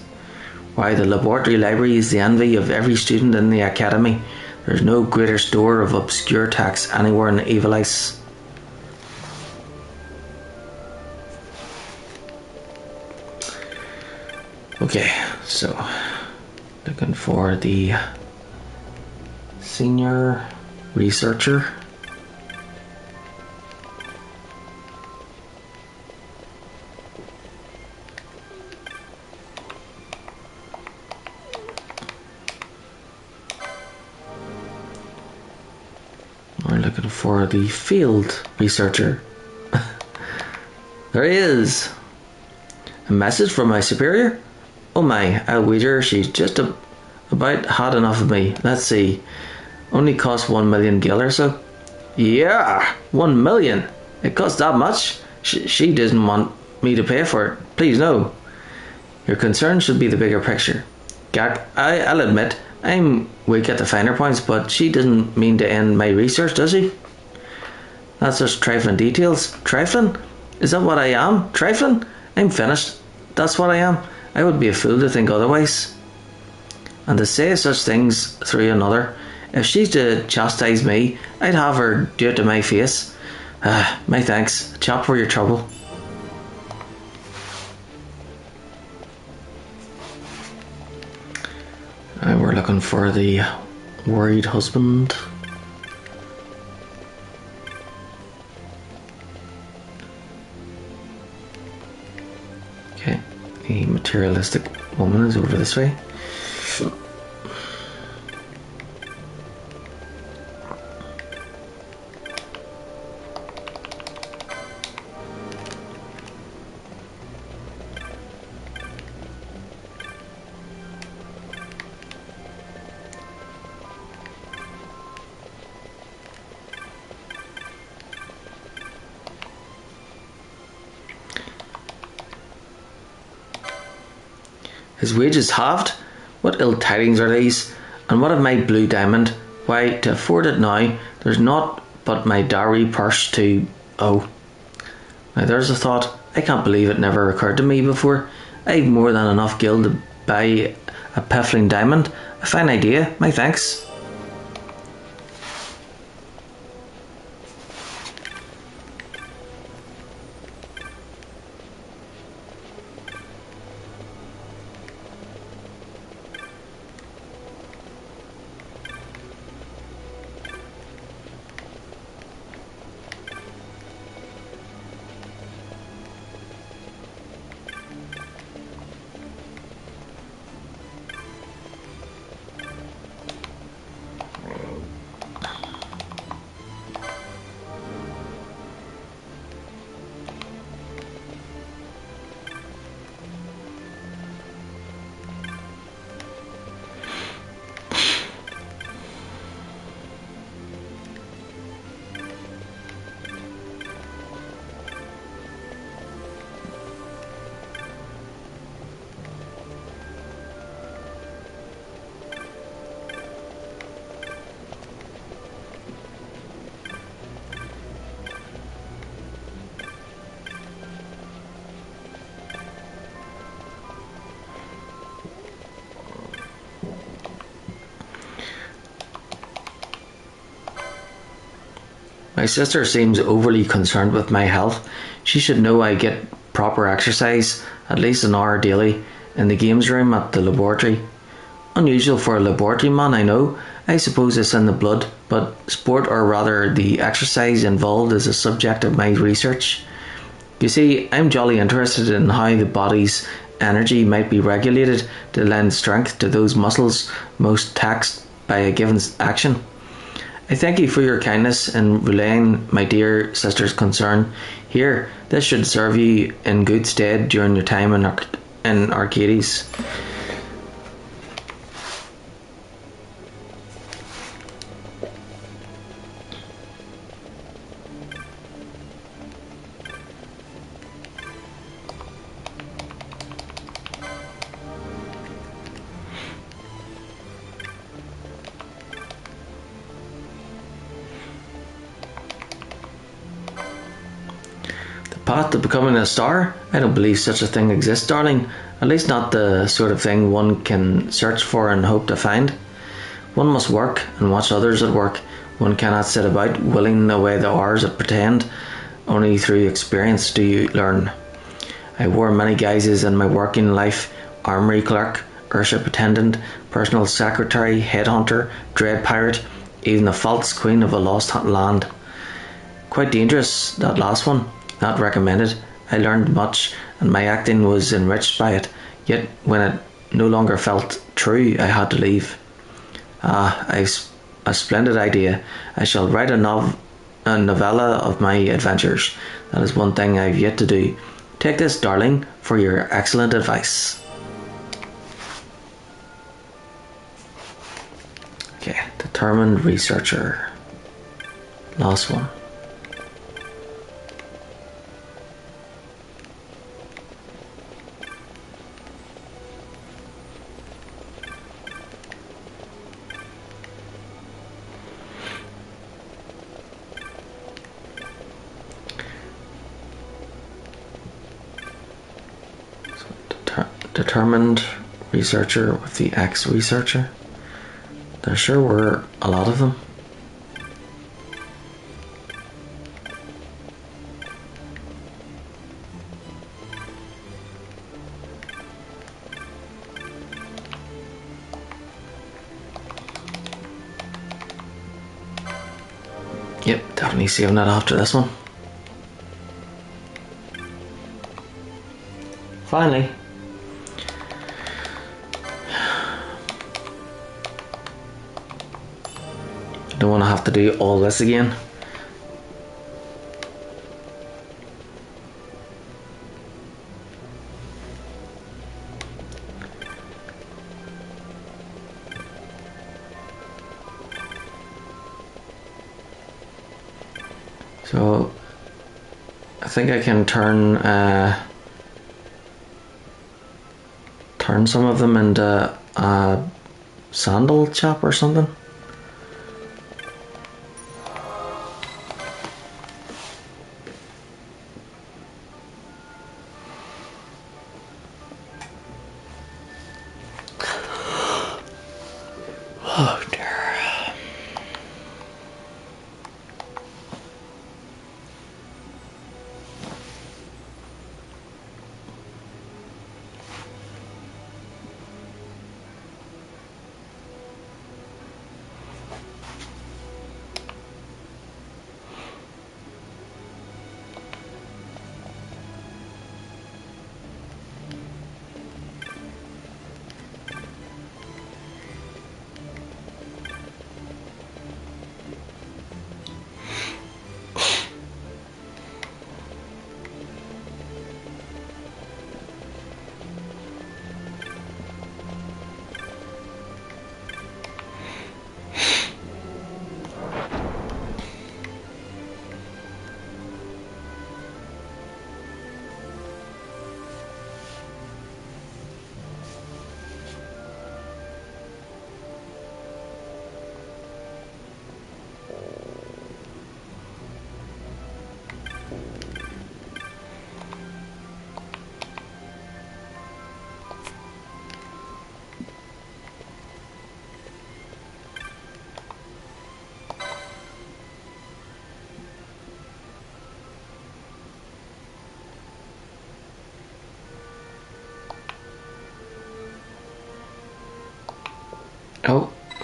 Why, the laboratory library is the envy of every student in the academy. There's no greater store of obscure texts anywhere in Evilice. Okay, so looking for the senior researcher. We're looking for the field researcher. There he is. A message from my superior? Oh my, I'll weed her. She's just about had enough of me. Let's see. Only cost 1 million gil or so. Yeah, 1 million. It cost that much? She doesn't want me to pay for it. Please no. Your concern should be the bigger picture. Gak, I'll admit, I'm weak at the finer points, but she doesn't mean to end my research, does she? That's just trifling details. Trifling? Is that what I am? Trifling? I'm finished. That's what I am. I would be a fool to think otherwise. And to say such things through another. If she's to chastise me, I'd have her do it to my face. My thanks. A chop for your trouble. We're looking for the worried husband. Okay, the materialistic woman is over this way. His wages halved? What ill tidings are these? And what of my blue diamond? Why, to afford it now, there's naught but my dowry purse to... Oh. Now there's a thought. I can't believe it never occurred to me before. I've more than enough gil to buy a piffling diamond. A fine idea, my thanks. My sister seems overly concerned with my health. She should know I get proper exercise, at least an hour daily, in the games room at the laboratory. Unusual for a laboratory man, I know. I suppose it's in the blood, but sport, or rather the exercise involved, is a subject of my research. You see, I'm jolly interested in how the body's energy might be regulated to lend strength to those muscles most taxed by a given action. I thank you for your kindness in relaying my dear sister's concern. Here, this should serve you in good stead during your time in Arcades. Path to becoming a star? I don't believe such a thing exists, darling. At least not the sort of thing one can search for and hope to find. One must work and watch others at work. One cannot sit about willing away the hours that pretend. Only through experience do you learn. I wore many guises in my working life: armory clerk, airship attendant, personal secretary, headhunter, dread pirate, even the false queen of a lost land. Quite dangerous, that last one. Not recommended. I learned much, and my acting was enriched by it. Yet, when it no longer felt true, I had to leave. I've a splendid idea. I shall write a novella of my adventures. That is one thing I've yet to do. Take this, darling, for your excellent advice. Okay, determined researcher. Last one. Determined researcher with the X researcher. There sure were a lot of them. Yep, definitely saving that after this one. Finally. Don't want to have to do all this again. So I think I can turn some of them into a sandal chop or something. Oh dear.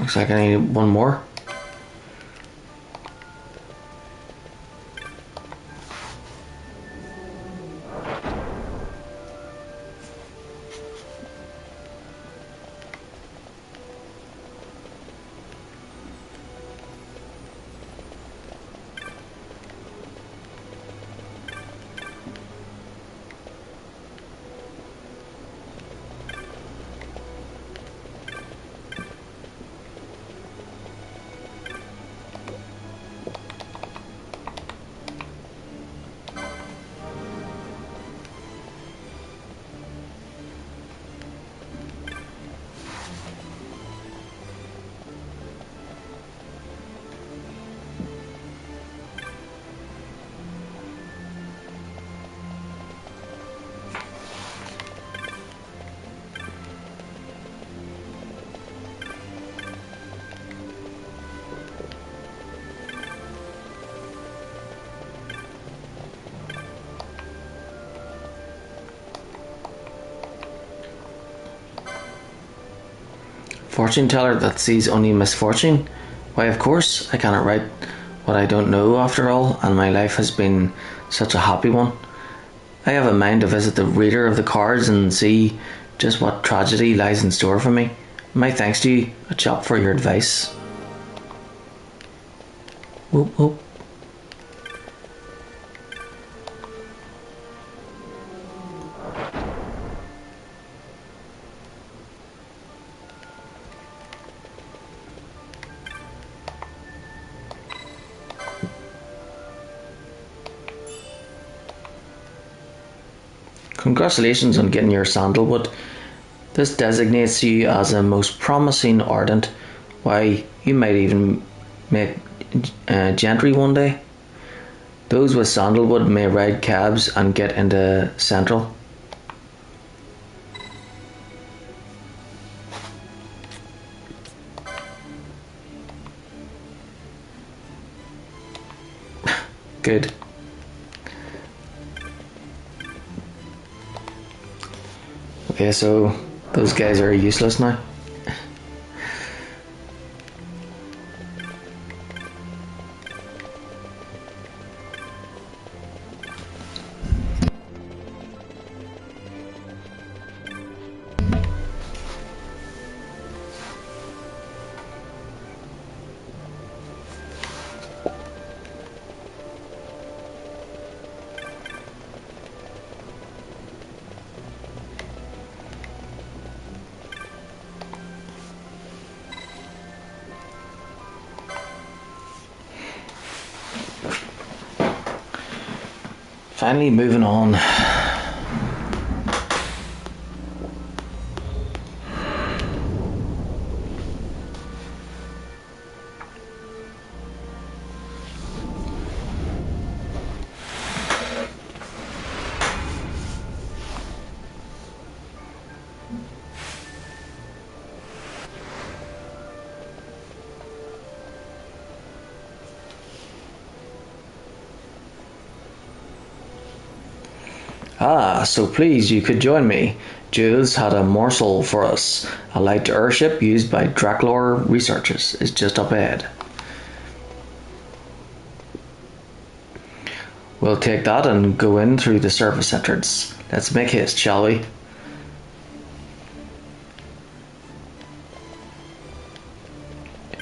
Looks like I need one more. Fortune teller that sees only misfortune? Why, of course, I cannot write what I don't know after all, and my life has been such a happy one. I have a mind to visit the reader of the cards and see just what tragedy lies in store for me. My thanks to you, a chap, for your advice. Whoop whoop. Congratulations on getting your sandalwood. This designates you as a most promising ardent. Why, you might even make gentry one day. Those with sandalwood may ride cabs and get into Central. Good. Okay, so those guys are useless now. Finally moving on. Ah, so please, you could join me. Jules had a morsel for us. A light airship used by Draklor researchers is just up ahead. We'll take that and go in through the service entrance. Let's make haste, shall we?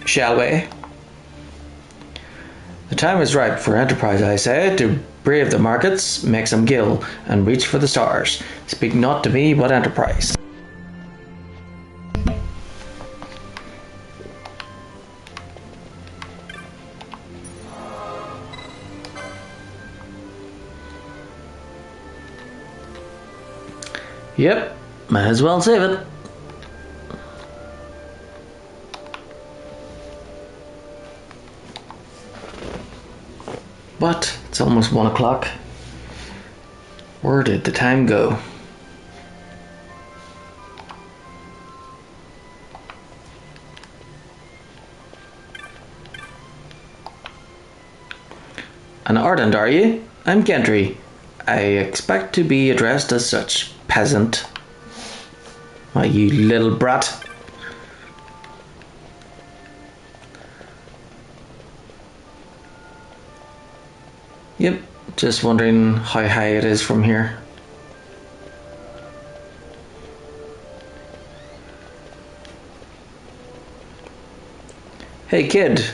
Shall we? The time is ripe for enterprise, I say, to brave the markets, make some gill, and reach for the stars. Speak not to me, but enterprise. Yep, might as well save it. But it's almost 1 o'clock. Where did the time go? An ardent, are you? I'm Gendry. I expect to be addressed as such, peasant. Why, you little brat. Yep, just wondering how high it is from here. Hey kid,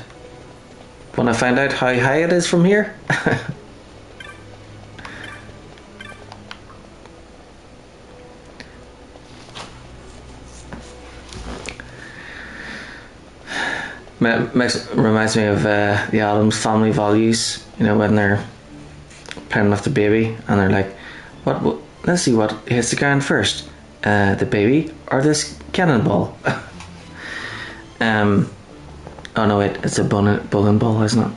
wanna find out how high it is from here? Reminds me of the Addams Family Values, you know, when they're playing with the baby and they're like, what let's see what hits the ground first, the baby or this cannonball. Oh no, wait, it's a bowling ball, isn't it?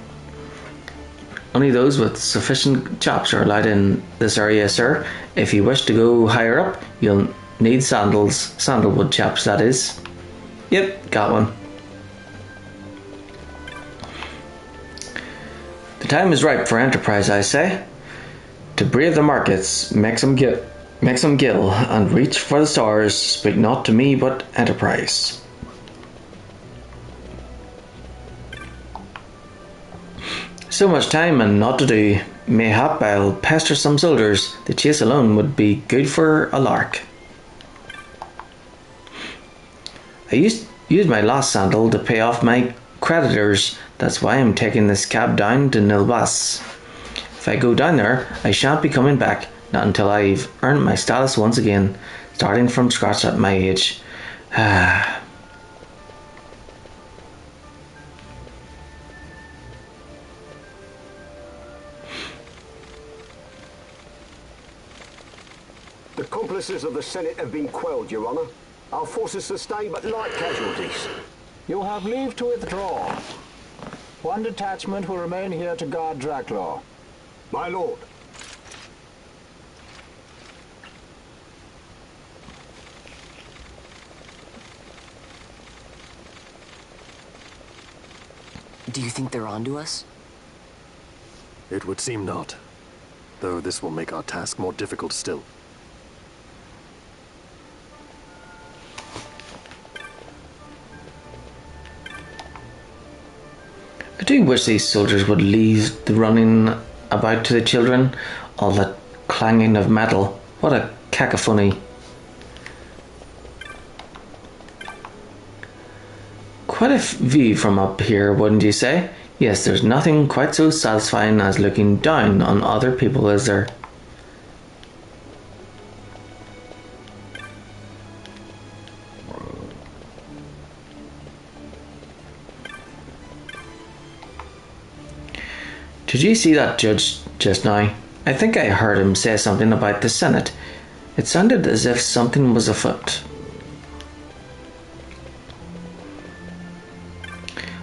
Only those with sufficient chops are allowed in this area, sir. If you wish to go higher up, you'll need sandalwood chops, that is. Yep, got one. The time is ripe for enterprise, I say. To brave the markets, make some gill, and reach for the stars. Speak not to me, but enterprise. So much time and not to do. Mayhap I'll pester some soldiers. The chase alone would be good for a lark. I used my last sandal to pay off my creditors. That's why I'm taking this cab down to Nilbas. If I go down there, I shan't be coming back, not until I've earned my status once again, starting from scratch at my age. The accomplices of the Senate have been quelled, Your Honour. Our forces sustained but light casualties. You have leave to withdraw. One detachment will remain here to guard Draclaw. My lord. Do you think they're onto us? It would seem not, though this will make our task more difficult still. I do wish these soldiers would leave the running about to the children, all that clanging of metal. What a cacophony. Quite a view from up here, wouldn't you say? Yes, there's nothing quite so satisfying as looking down on other people, is there? Did you see that judge just now? I think I heard him say something about the Senate. It sounded as if something was afoot.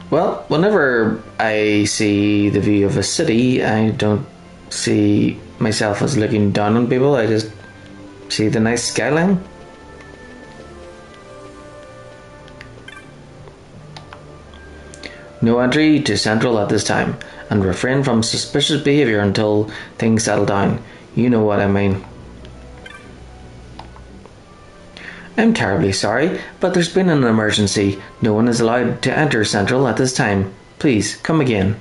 Well, whenever I see the view of a city, I don't see myself as looking down on people. I just see the nice skyline. No entry to Central at this time, and refrain from suspicious behaviour until things settle down. You know what I mean. I'm terribly sorry, but there's been an emergency. No one is allowed to enter Central at this time. Please, come again.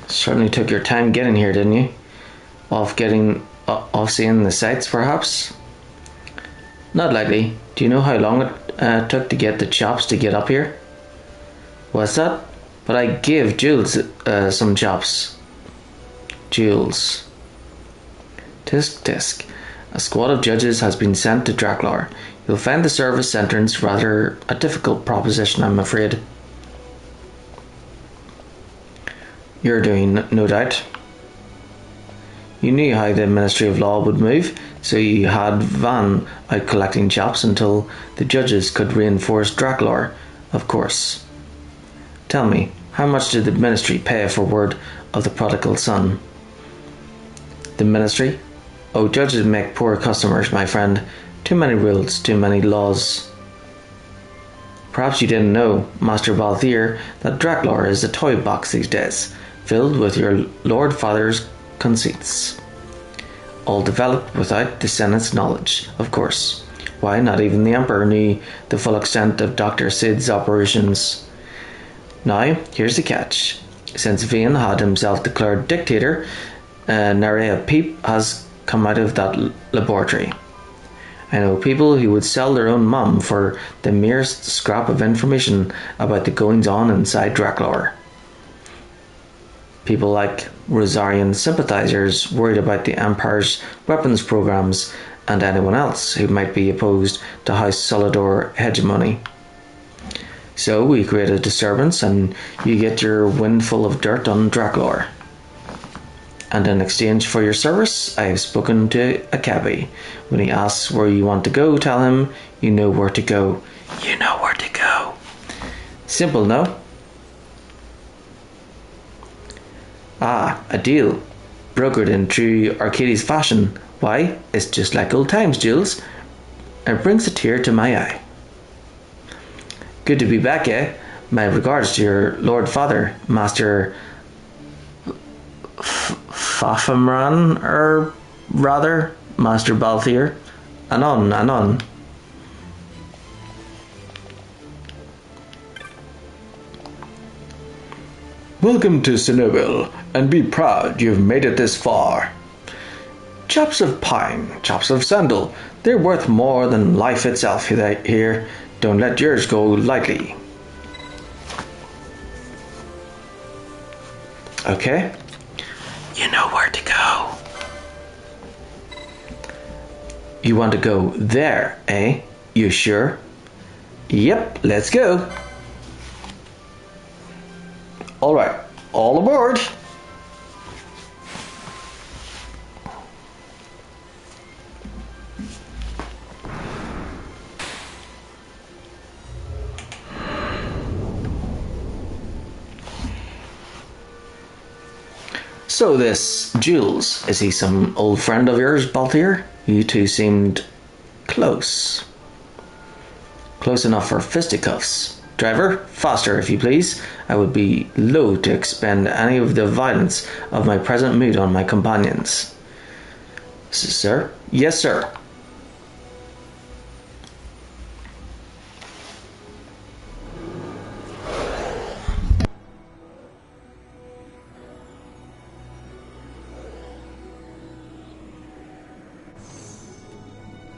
Certainly took your time getting here, didn't you? Off seeing the sights, perhaps? Not likely. Do you know how long it took to get the chops to get up here? What's that? But I gave Jules some chops. Jules. Tisk tisk. A squad of judges has been sent to Draclaw. You'll find the service entrance rather a difficult proposition, I'm afraid. You're doing, no doubt. You knew how the Ministry of Law would move, so you had Van out collecting chops until the judges could reinforce Draclaw, of course. Tell me, how much did the Ministry pay for word of the prodigal son? The Ministry? Oh, judges make poor customers, my friend. Too many rules, too many laws. Perhaps you didn't know, Master Balthier, that Draclaw is a toy box these days. filled with your Lord Father's conceits. All developed without descendants' knowledge, of course. Why, not even the Emperor knew the full extent of Dr. Sid's operations. Now, here's the catch. Since Vane had himself declared dictator, nary a peep has come out of that laboratory. I know people who would sell their own mum for the merest scrap of information about the goings-on inside Draclor. People like Rosarian sympathizers worried about the Empire's weapons programs and anyone else who might be opposed to House Solidor hegemony. So we create a disturbance and you get your windful of dirt on Draclor. And in exchange for your service, I have spoken to a cabbie. When he asks where you want to go, tell him you know where to go. You know where to go. Simple, no? Ah, a deal. Brokered in true Arcades fashion. Why, it's just like old times, Jules. It brings a tear to my eye. Good to be back, eh? My regards to your Lord Father, Master Fafamran, or rather, Master Balthier. Anon, anon. Welcome to Chernobyl, and be proud you've made it this far. Chops of pine, chops of sandal, they're worth more than life itself here. Don't let yours go lightly. Okay? You know where to go. You want to go there, eh? You sure? Yep, let's go. Alright, all aboard. So this Jules, is he some old friend of yours, Balthier? You two seemed close. Close enough for fisticuffs. Driver, faster if you please. I would be loath to expend any of the violence of my present mood on my companions. Sir? Yes, sir.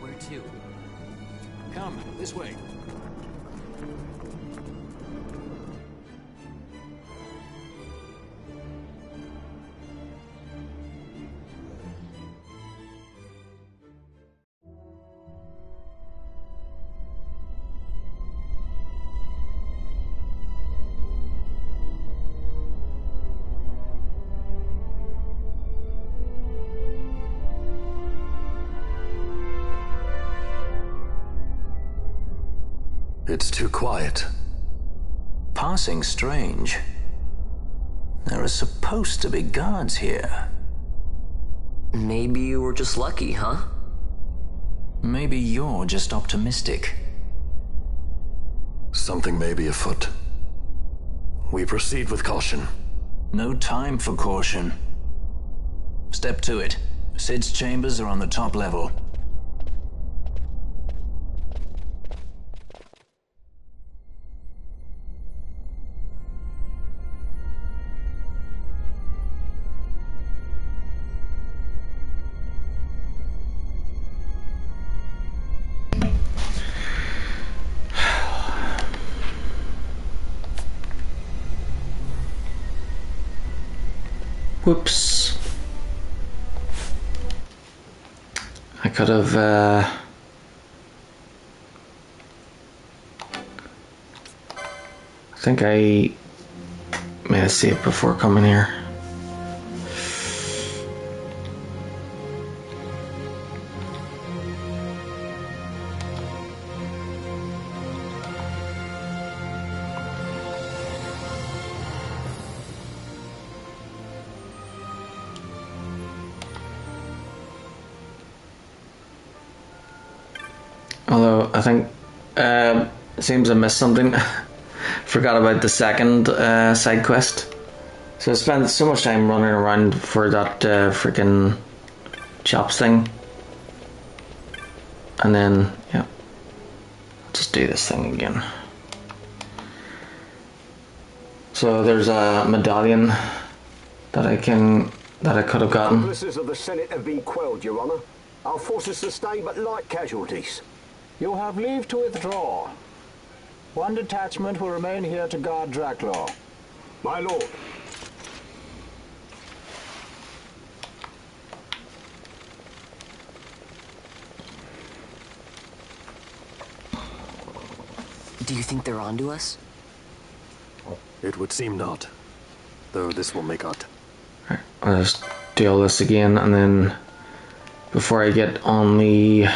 Where to? Come, this way. It's too quiet. Passing strange. There are supposed to be guards here. Maybe you were just lucky, huh? Maybe you're just optimistic. Something may be afoot. We proceed with caution. No time for caution. Step to it. Sid's chambers are on the top level. Whoops. I could have, I think I made a save before coming here. Although I think it seems I missed something. Forgot about the second side quest. So I spent so much time running around for that freaking chops thing. And then, yeah, just do this thing again. So there's a medallion that I could have gotten. Officers of the Senate have been quelled, Your Honor. Our forces sustained but light casualties. You have leave to withdraw. One detachment will remain here to guard Draclaw. My lord. Do you think they're onto us? It would seem not. Though this will make our... Right, I'll just do all this again, and then before I get on the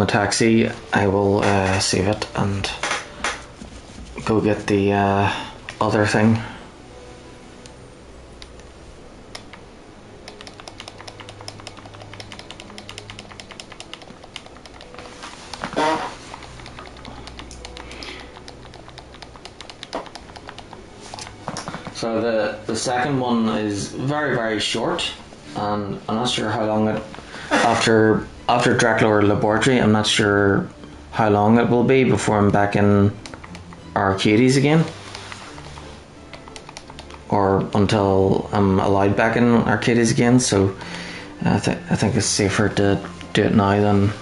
taxi, I will save it and go get the other thing. So the second one is very, very short, and I'm not sure how long it after Dracula Laboratory. I'm not sure how long it will be before I'm back in Arcades again, or until I'm allowed back in Arcades again. So I think it's safer to do it now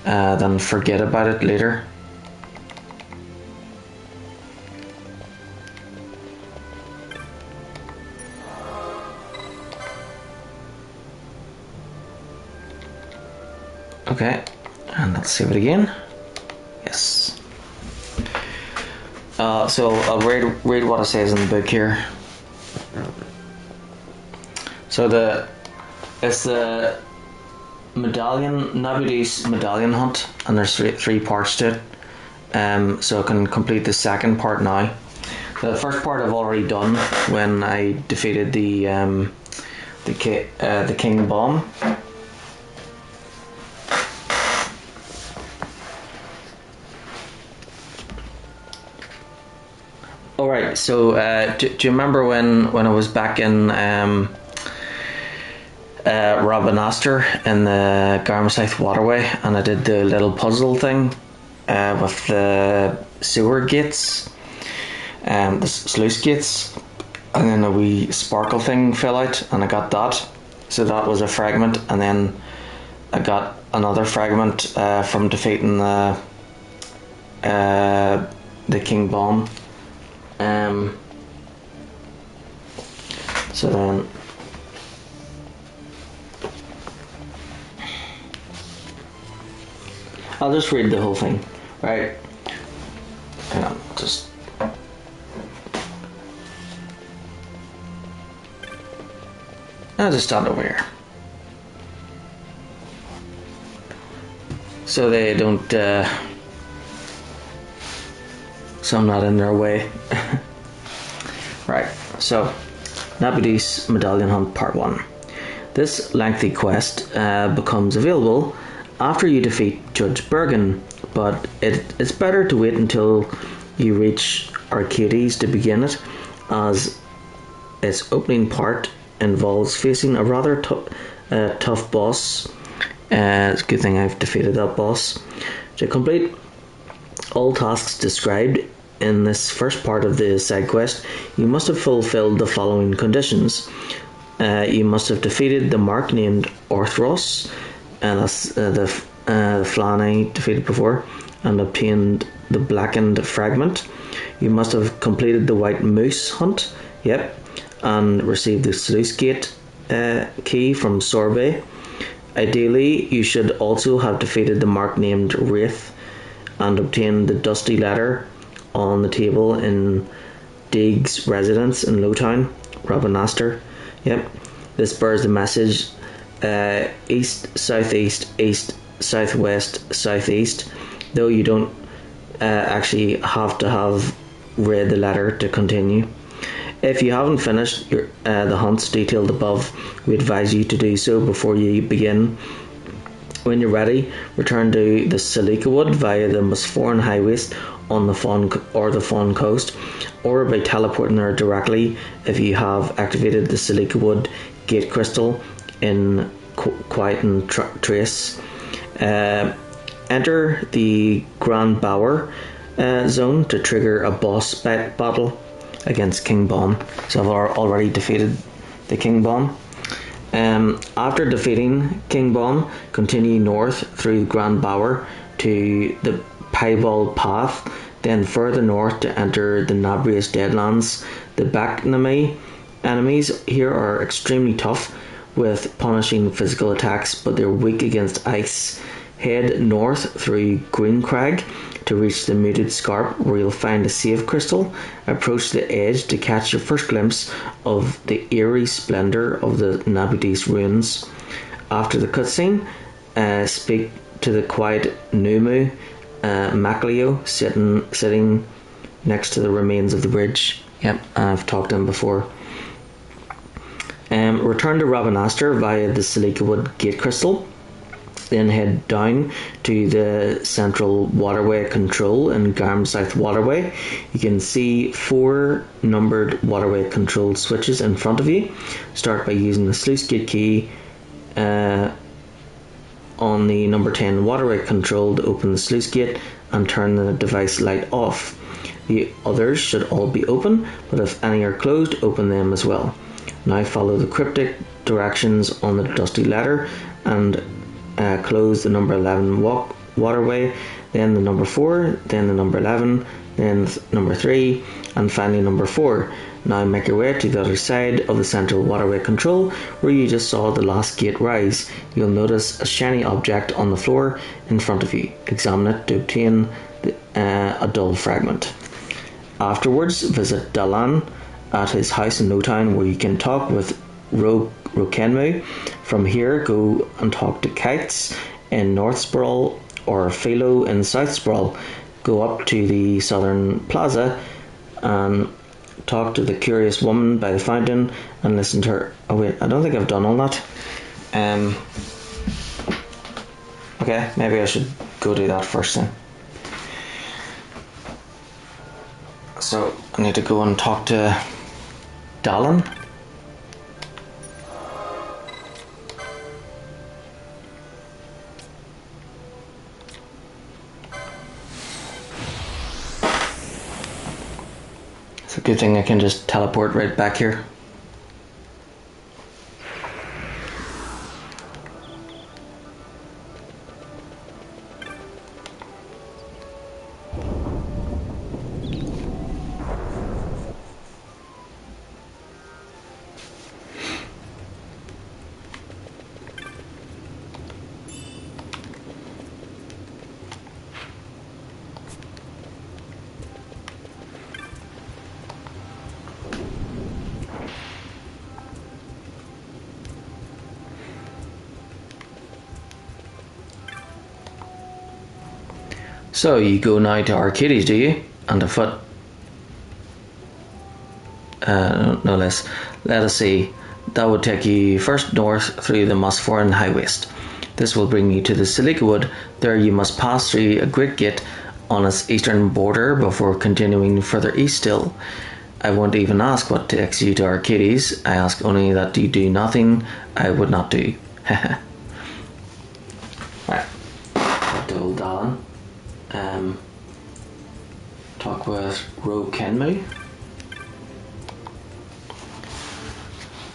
than forget about it later. Okay, and let's save it again. Yes. So I'll read what it says in the book here. So it's the medallion, Nabudis medallion hunt, and there's three parts to it. So I can complete the second part now. The first part I've already done when I defeated the King Bomb. Alright, so do you remember when I was back in Robinaster in the Garmside Waterway, and I did the little puzzle thing with the sewer gates, the sluice gates, and then a wee sparkle thing fell out, and I got that. So that was a fragment, and then I got another fragment from defeating the King Bomb. So then I'll just read the whole thing, right? Hang on, just I'll just start over here, so they don't so I'm not in their way. Right, so Nabudis Medallion Hunt Part 1. This lengthy quest becomes available after you defeat Judge Bergen, but it's better to wait until you reach Arcades to begin it, as its opening part involves facing a rather tough boss. It's a good thing I've defeated that boss. To complete all tasks described in this first part of the side quest, you must have fulfilled the following conditions. You must have defeated the mark named Orthros, and that's the flan I defeated before, and obtained the blackened fragment. You must have completed the white moose hunt, yep, and received the sluice gate key from Sorbet. Ideally, you should also have defeated the mark named Wraith and obtained the dusty letter on the table in Diggs' residence in Lowtown, Robinaster. Yep. This bears the message east, southeast, east, southwest, southeast, though you don't actually have to have read the letter to continue. If you haven't finished the hunts detailed above, we advise you to do so before you begin When you're ready, return to the Silica Wood via the Musforan High Waste on the Fawn Coast, or by teleporting there directly if you have activated the Silica Wood Gate Crystal in Quiet and Trace. Enter the Grand Bower zone to trigger a boss battle against King Bomb. So I've already defeated the King Bomb. After defeating King Bomb, continue north through Grand Bower to the Piebald Path, then further north to enter the Nabrius Deadlands. The Backnami enemies here are extremely tough with punishing physical attacks, but they're weak against ice. Head north through Green Crag to reach the Muted Scarp, where you'll find a save crystal. Approach the edge to catch your first glimpse of the eerie splendour of the Nabudis ruins. After the cutscene, speak to the quiet Numu Macleo sitting next to the remains of the bridge. Yep, I've talked to him before. Return to Rabanastre via the Silica Wood Gate Crystal. Then head down to the Central Waterway Control in Garm South Waterway. You can see 4 numbered waterway control switches in front of you. Start by using the sluice gate key on the number 10 waterway control to open the sluice gate and turn the device light off. The others should all be open, but if any are closed, open them as well. Now follow the cryptic directions on the dusty letter and close the number 11 waterway, then the number 4, then the number 11, then number 3, and finally number 4. Now make your way to the other side of the Central Waterway Control, where you just saw the last gate rise. You'll notice a shiny object on the floor in front of you. Examine it to obtain a dull fragment. Afterwards, visit Dalan at his house in Lowtown, where you can talk with Rokenmu. From here, go and talk to Kites in North Sprawl or Philo in South Sprawl. Go up to the Southern Plaza and talk to the curious woman by the fountain and listen to her. Oh wait, I don't think I've done all that. Okay, maybe I should go do that first then. So I need to go and talk to Dalan. It's a good thing I can just teleport right back here. So you go now to Arcades, do you? And afoot. No less. Let us see. That would take you first north through the Musforan High Waste. This will bring you to the Silica Wood. There you must pass through a great gate on its eastern border before continuing further east still. I won't even ask what takes you to Arcades. I ask only that you do nothing I would not do. Right. To old Alan. Talk with Rokenmu.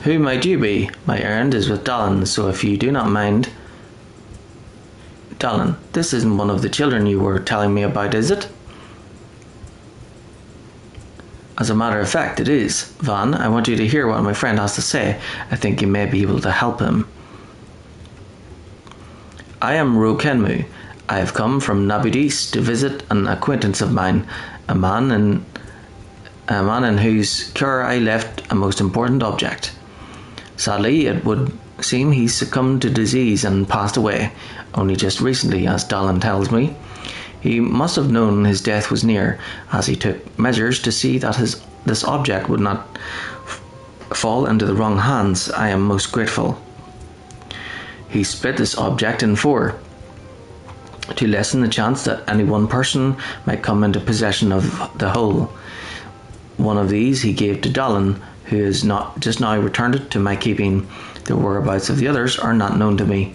Who might you be? My errand is with Dalan, so if you do not mind... Dalan, this isn't one of the children you were telling me about, is it? As a matter of fact, it is. Van, I want you to hear what my friend has to say. I think you may be able to help him. I am Rokenmu. I have come from Nabudis to visit an acquaintance of mine, a man in whose care I left a most important object. Sadly, it would seem he succumbed to disease and passed away, only just recently, as Dalan tells me. He must have known his death was near, as he took measures to see that this object would not fall into the wrong hands. I am most grateful. He split this object in four to lessen the chance that any one person might come into possession of the whole. One of these he gave to Dolan, who has not just now returned it to my keeping. The whereabouts of the others are not known to me.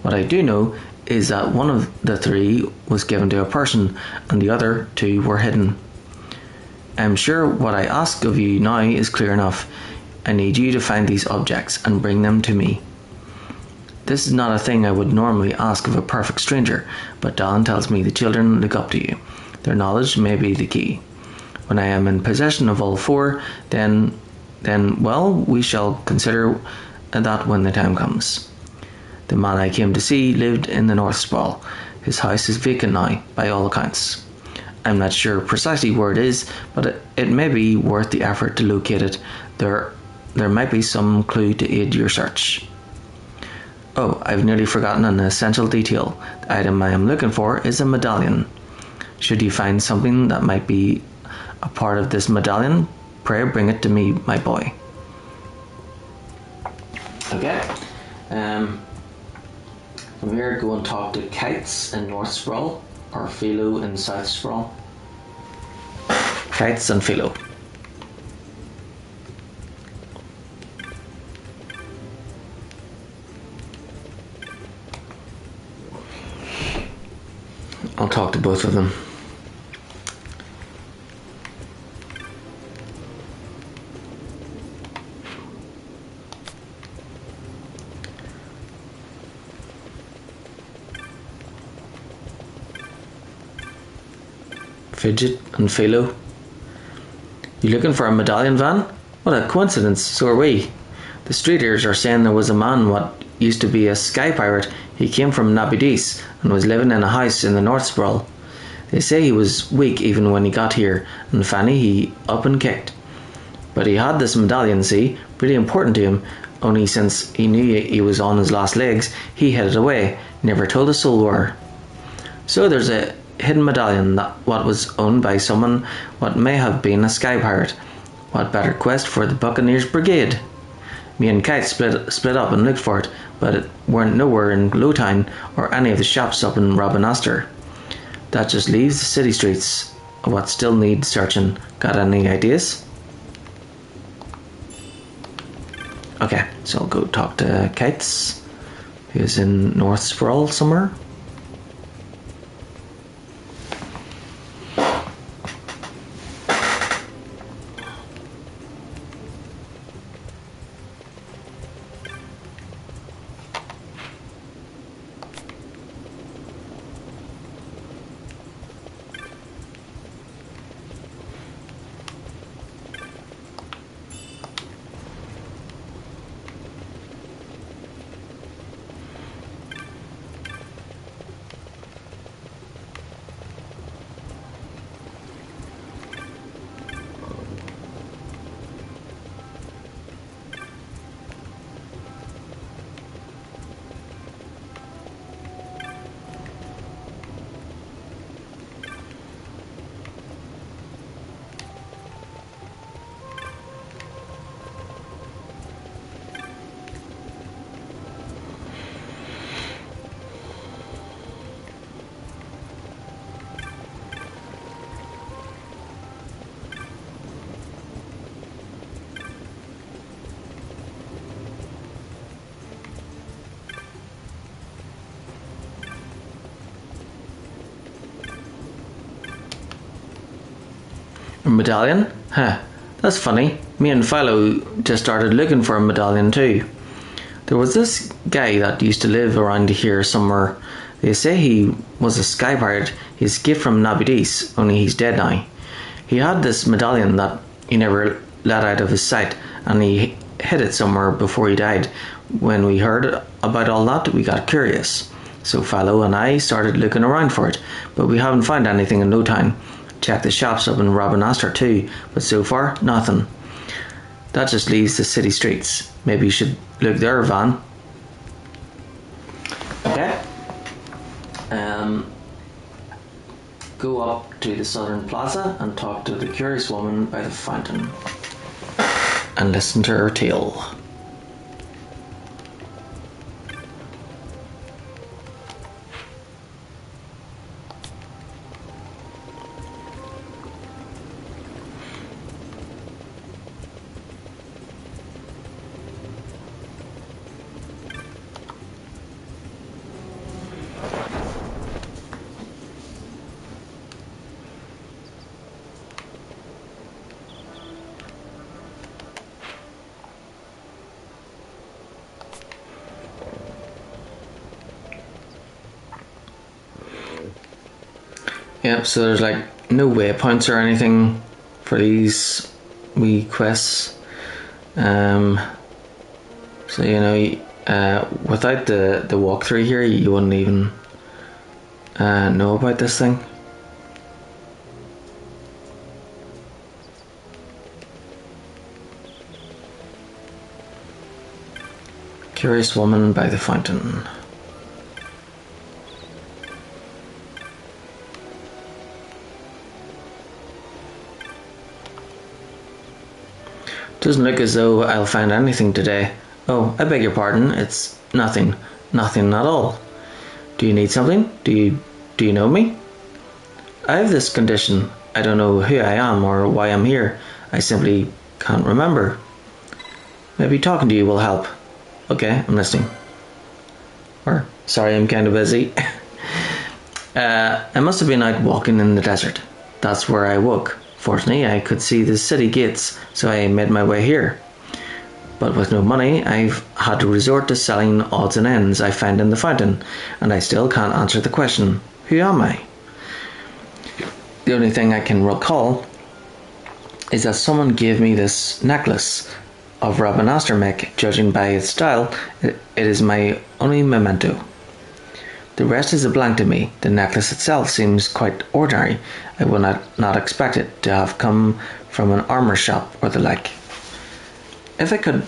What I do know is that one of the three was given to a person, and the other two were hidden. I am sure what I ask of you now is clear enough. I need you to find these objects and bring them to me. This is not a thing I would normally ask of a perfect stranger, but Dolan tells me the children look up to you. Their knowledge may be the key. When I am in possession of all four, then, well, we shall consider that when the time comes. The man I came to see lived in the North Sprawl. His house is vacant now, by all accounts. I'm not sure precisely where it is, but it may be worth the effort to locate it. There might be some clue to aid your search. Oh, I've nearly forgotten an essential detail. The item I am looking for is a medallion. Should you find something that might be a part of this medallion, pray bring it to me, my boy. Okay. From here, go and talk to Kites in North Sprawl, or Philo in South Sprawl. Kites and Philo. I'll talk to both of them. Fidget and Philo. You looking for a medallion, Van? What a coincidence, so are we. The streeters are saying there was a man what used to be a sky pirate. He came from Nabudis and was living in a house in the North Sprawl. They say he was weak even when he got here, and Fanny he up and kicked. But he had this medallion, see, pretty important to him, only since he knew he was on his last legs, he hid it away, never told a soul where. So there's a hidden medallion that what was owned by someone what may have been a sky pirate. What better quest for the Buccaneers Brigade? Me and Kite split up and looked for it, but it weren't nowhere in Lowtown or any of the shops up in Robinaster. That just leaves the city streets, what still need searching. Got any ideas? Okay, so I'll go talk to Kites, who's in North Sprawl somewhere. A medallion? Huh, that's funny. Me and Philo just started looking for a medallion too. There was this guy that used to live around here somewhere. They say he was a sky pirate. He escaped from Nabudis, only he's dead now. He had this medallion that he never let out of his sight, and he hid it somewhere before he died. When we heard about all that, we got curious. So Philo and I started looking around for it, but we haven't found anything in no time. Checked the shops up in Robinaster too, but so far, nothing. That just leaves the city streets. Maybe you should look there, Van. Okay. Go up to the Southern Plaza and talk to the curious woman by the fountain. And listen to her tale. Yep, so there's like no waypoints or anything for these wee quests. So you know, without the walkthrough here, you wouldn't even know about this thing. Curious woman by the fountain. Doesn't look as though I'll find anything today. Oh, I beg your pardon. It's nothing. Nothing at all. Do you need something? Do you know me? I have this condition. I don't know who I am or why I'm here. I simply can't remember. Maybe talking to you will help. Okay, I'm listening. Or, sorry, I'm kind of busy. I must have been out walking in the desert. That's where I woke. Fortunately, I could see the city gates, so I made my way here. But with no money, I've had to resort to selling odds and ends I find in the fountain, and I still can't answer the question, who am I? The only thing I can recall is that someone gave me this necklace of Robin Astermek. Judging by its style, it is my only memento. The rest is a blank to me. The necklace itself seems quite ordinary. I would not expect it to have come from an armour shop or the like. If I could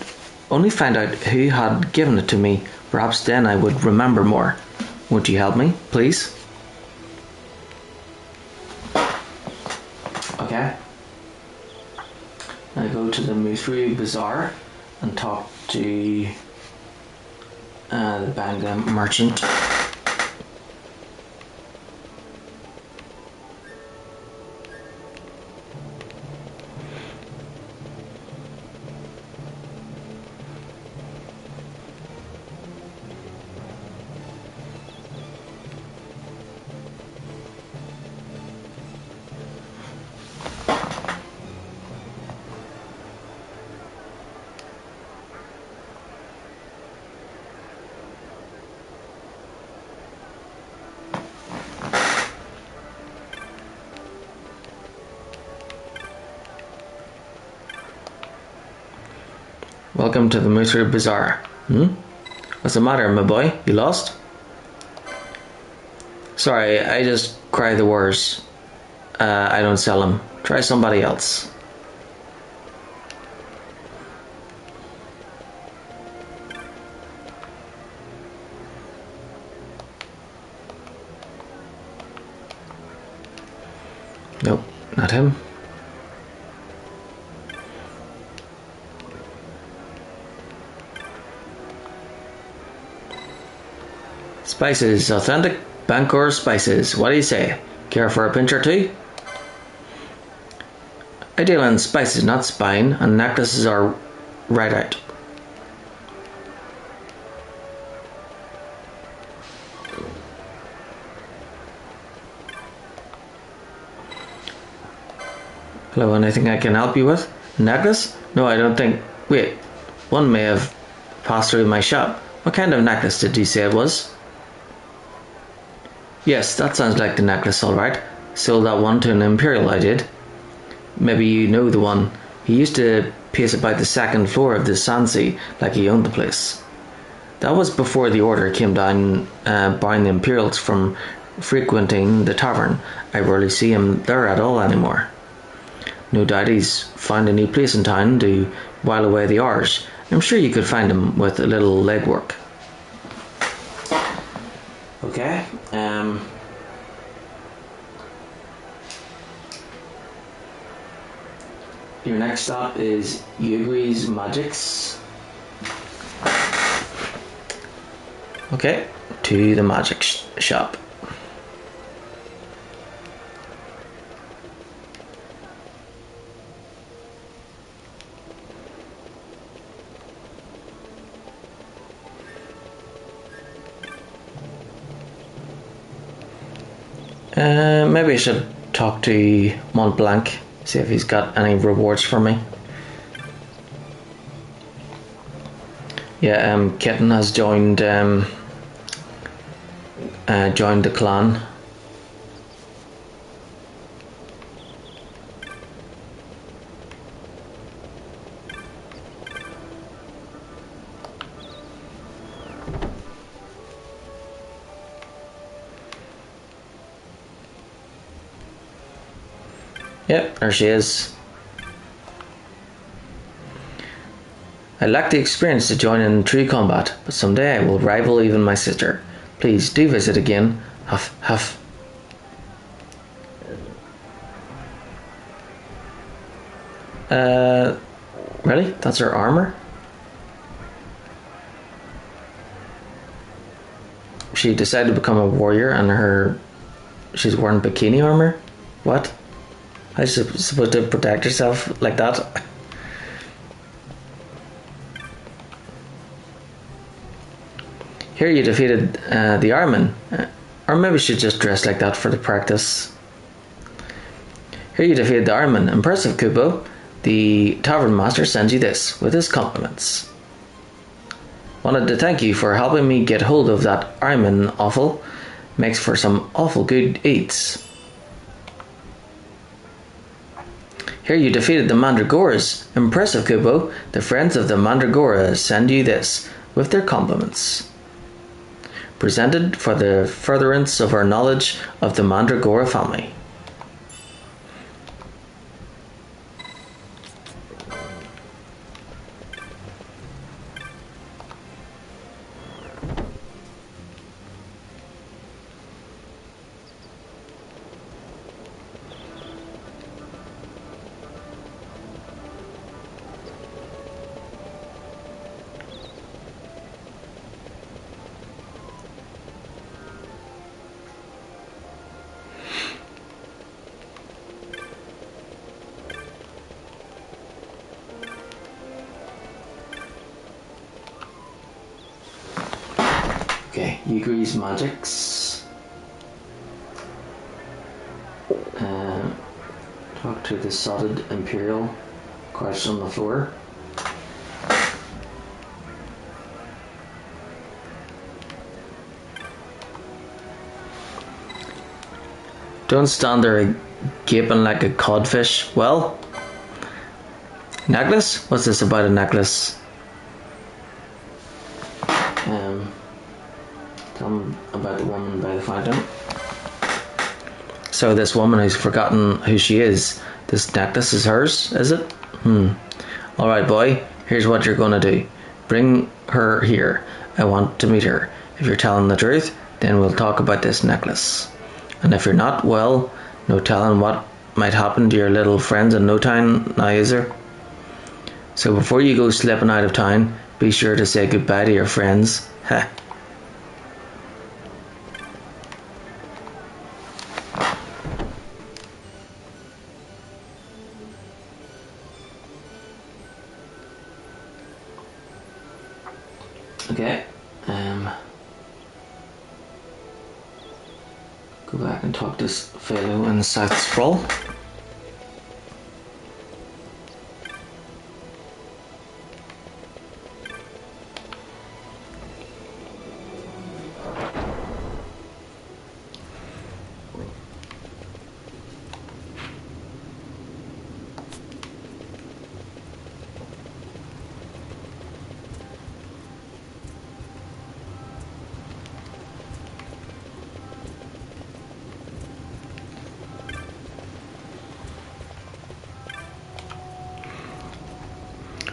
only find out who had given it to me, perhaps then I would remember more. Won't you help me, please? Okay. I go to the Mithri Bazaar and talk to the Bangla merchant. Welcome to the Mithri Bazaar. What's the matter, my boy? You lost? Sorry, I just cry the wares. I don't sell them. Try somebody else. Nope, not him. Spices, authentic Bangor spices. What do you say? Care for a pinch or two? I deal in spices, not spine, and necklaces are right out. Hello, anything I can help you with? Necklace? No, I don't think. Wait, one may have passed through my shop. What kind of necklace did you say it was? Yes, that sounds like the necklace, alright. Sold that one to an Imperial, I did. Maybe you know the one. He used to pace about the second floor of the Sansi like he owned the place. That was before the order came down barring the Imperials from frequenting the tavern. I rarely see him there at all anymore. No doubt he's found a new place in town to while away the hours. I'm sure you could find him with a little legwork. Okay, your next stop is Yugri's Magics. Okay, to the magic shop. Maybe I should talk to Mont Blanc, see if he's got any rewards for me. Yeah, Kitten has joined the clan. Yep, there she is. I lack the experience to join in true combat, but someday I will rival even my sister. Please do visit again. Huff, huff. Really? That's her armor? She decided to become a warrior and she's wearing bikini armor? What? How is she supposed to protect herself like that? Here you defeated the Armin. Or maybe she just dressed like that for the practice. Here you defeated the Armin. Impressive, Kupo. The tavern master sends you this, with his compliments. Wanted to thank you for helping me get hold of that Armin offal. Makes for some awful good eats. Here you defeated the Mandragoras. Impressive, Kupo. The friends of the Mandragora send you this, with their compliments. Presented for the furtherance of our knowledge of the Mandragora family. Okay, Yugri's magics. Talk to the sodded Imperial crouched on the floor. Don't stand there gaping like a codfish. Well, necklace? What's this about a necklace? Tell them about the woman by the fountain. So this woman who's forgotten who she is, this necklace is hers, is it? Alright boy, here's what you're gonna do. Bring her here. I want to meet her. If you're telling the truth, then we'll talk about this necklace. And if you're not, well, no telling what might happen to your little friends in no time now, is there? So before you go slipping out of town, be sure to say goodbye to your friends. Heh. Okay, go back and talk to this fellow in South Sprawl.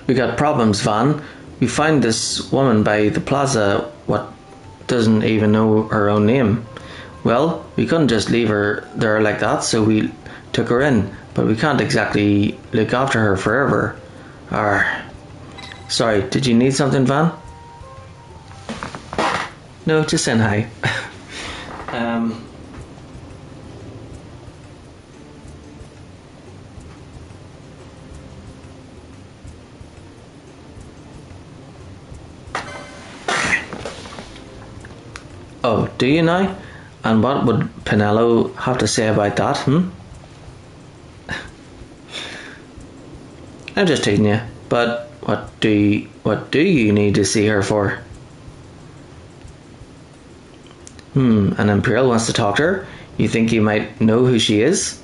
We got problems, Van. We find this woman by the plaza what doesn't even know her own name. Well, we couldn't just leave her there like that, so we took her in, but we can't exactly look after her forever. Sorry, did you need something, Van? No, just saying hi. Oh, do you now? And what would Pinello have to say about that, I'm just teasing you, but what do you need to see her for? An Imperial wants to talk to her? You think you might know who she is?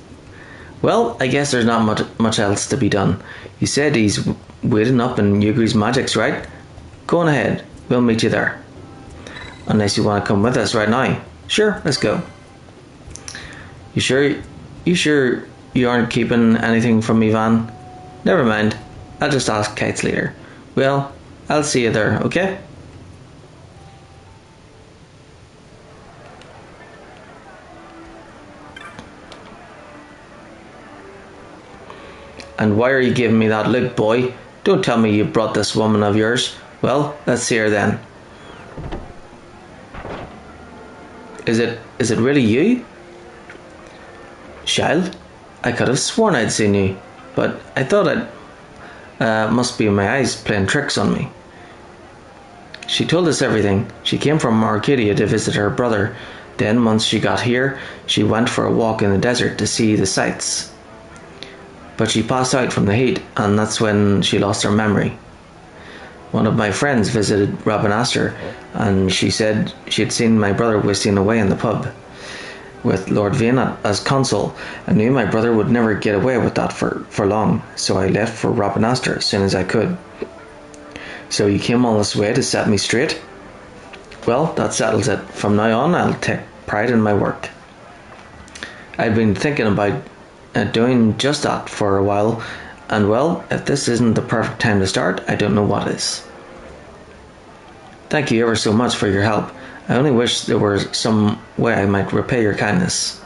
Well, I guess there's not much else to be done. You said he's waiting up in Yugri's magics, right? Go on ahead, we'll meet you there. Unless you want to come with us right now. Sure, let's go. You sure You aren't keeping anything from me, Van? Never mind. I'll just ask Kate's later. Well, I'll see you there, okay? And why are you giving me that look, boy? Don't tell me you brought this woman of yours. Well, let's see her then. Is it really you? Child, I could have sworn I'd seen you, but I thought it must be my eyes playing tricks on me. She told us everything. She came from Arcadia to visit her brother. Then, once she got here, she went for a walk in the desert to see the sights. But she passed out from the heat, and that's when she lost her memory. One of my friends visited Rob and asked her, and she said she had seen my brother whistling away in the pub with Lord Vane as consul. I knew my brother would never get away with that for long, so I left for Rob and asked her as soon as I could. So you came all this way to set me straight? Well, that settles it. From now on, I'll take pride in my work. I'd been thinking about doing just that for a while, and well, if this isn't the perfect time to start, I don't know what is. Thank you ever so much for your help. I only wish there were some way I might repay your kindness.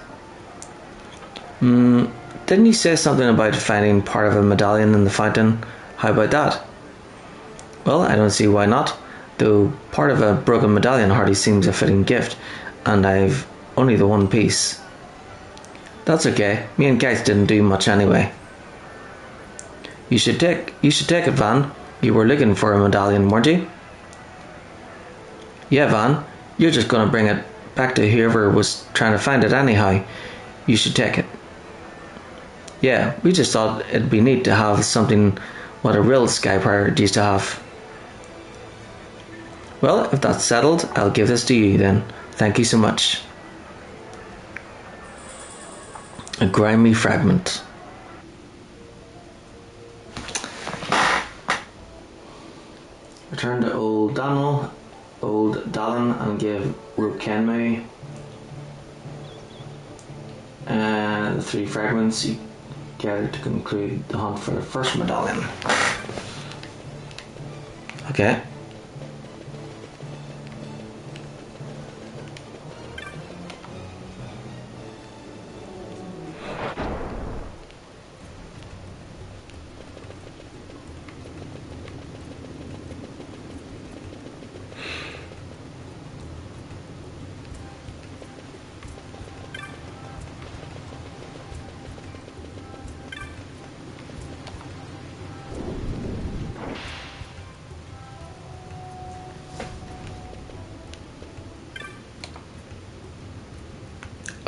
Didn't you say something about finding part of a medallion in the fountain? How about that? Well, I don't see why not, though part of a broken medallion hardly seems a fitting gift, and I've only the one piece. That's okay. Me and Keith didn't do much anyway. You should take it, Van. You were looking for a medallion, weren't you? Yeah, Van. You're just going to bring it back to whoever was trying to find it anyhow. You should take it. Yeah, we just thought it'd be neat to have something what a real Sky Pirate used to have. Well, if that's settled, I'll give this to you then. Thank you so much. A grimy fragment. Return to Old Dallin and give Rook Kenmue the 3 fragments you gathered to conclude the hunt for the first medallion. Okay.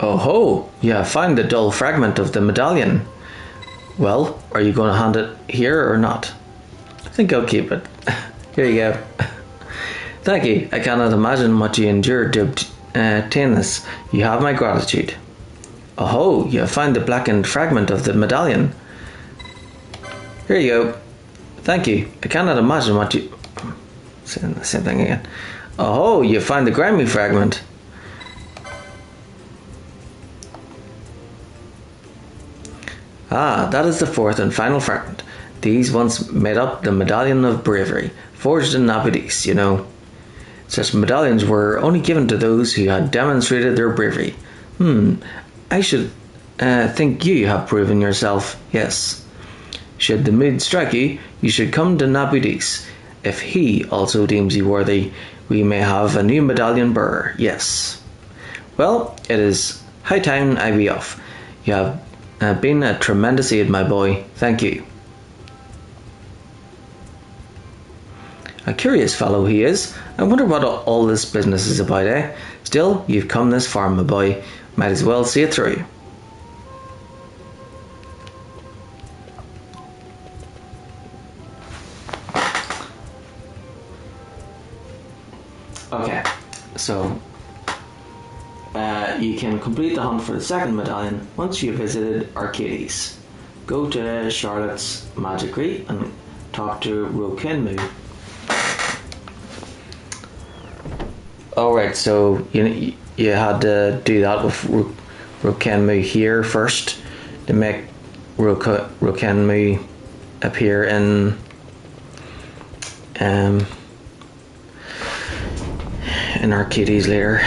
Oh ho! You found the dull fragment of the medallion. Well, are you going to hand it here or not? I think I'll keep it. Here you go. Thank you. I cannot imagine what you endured to obtain this. You have my gratitude. Oh ho! You have found the blackened fragment of the medallion. Here you go. Thank you. I cannot imagine what you... Saying the same thing again. Oh ho! You found the grimy fragment. Ah, that is the 4th and final fragment. These once made up the Medallion of Bravery, forged in Nabudis, you know. Such medallions were only given to those who had demonstrated their bravery. I should think you have proven yourself, yes. Should the mood strike you, you should come to Nabudis. If he also deems you worthy, we may have a new medallion bearer, yes. Well, it is high time I be off. You have been a tremendous aid, my boy. Thank you. A curious fellow he is. I wonder what all this business is about, eh? Still, you've come this far, my boy. Might as well see it through. Okay, so you can complete the hunt for the second medallion once you've visited Arcades. Go to Charlotte's Magicry and talk to Rokenmu. Alright, so you had to do that with Rokenmu here first to make Rokenmu appear in Arcades later.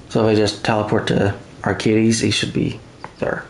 So if I just teleport to Arcades, he should be there.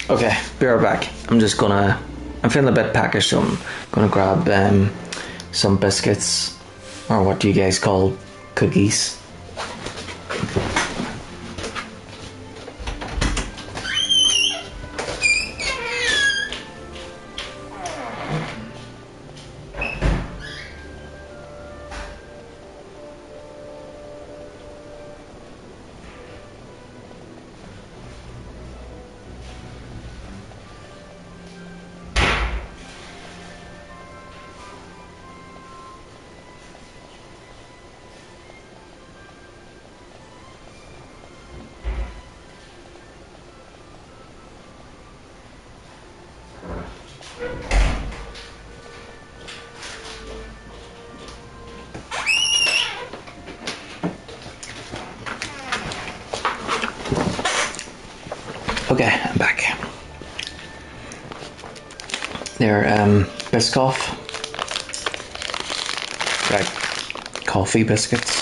Okay, be right back. I'm feeling a bit peckish, so I'm gonna grab some biscuits, or what do you guys call cookies? Okay, I'm back. They're Biscoff, like coffee biscuits.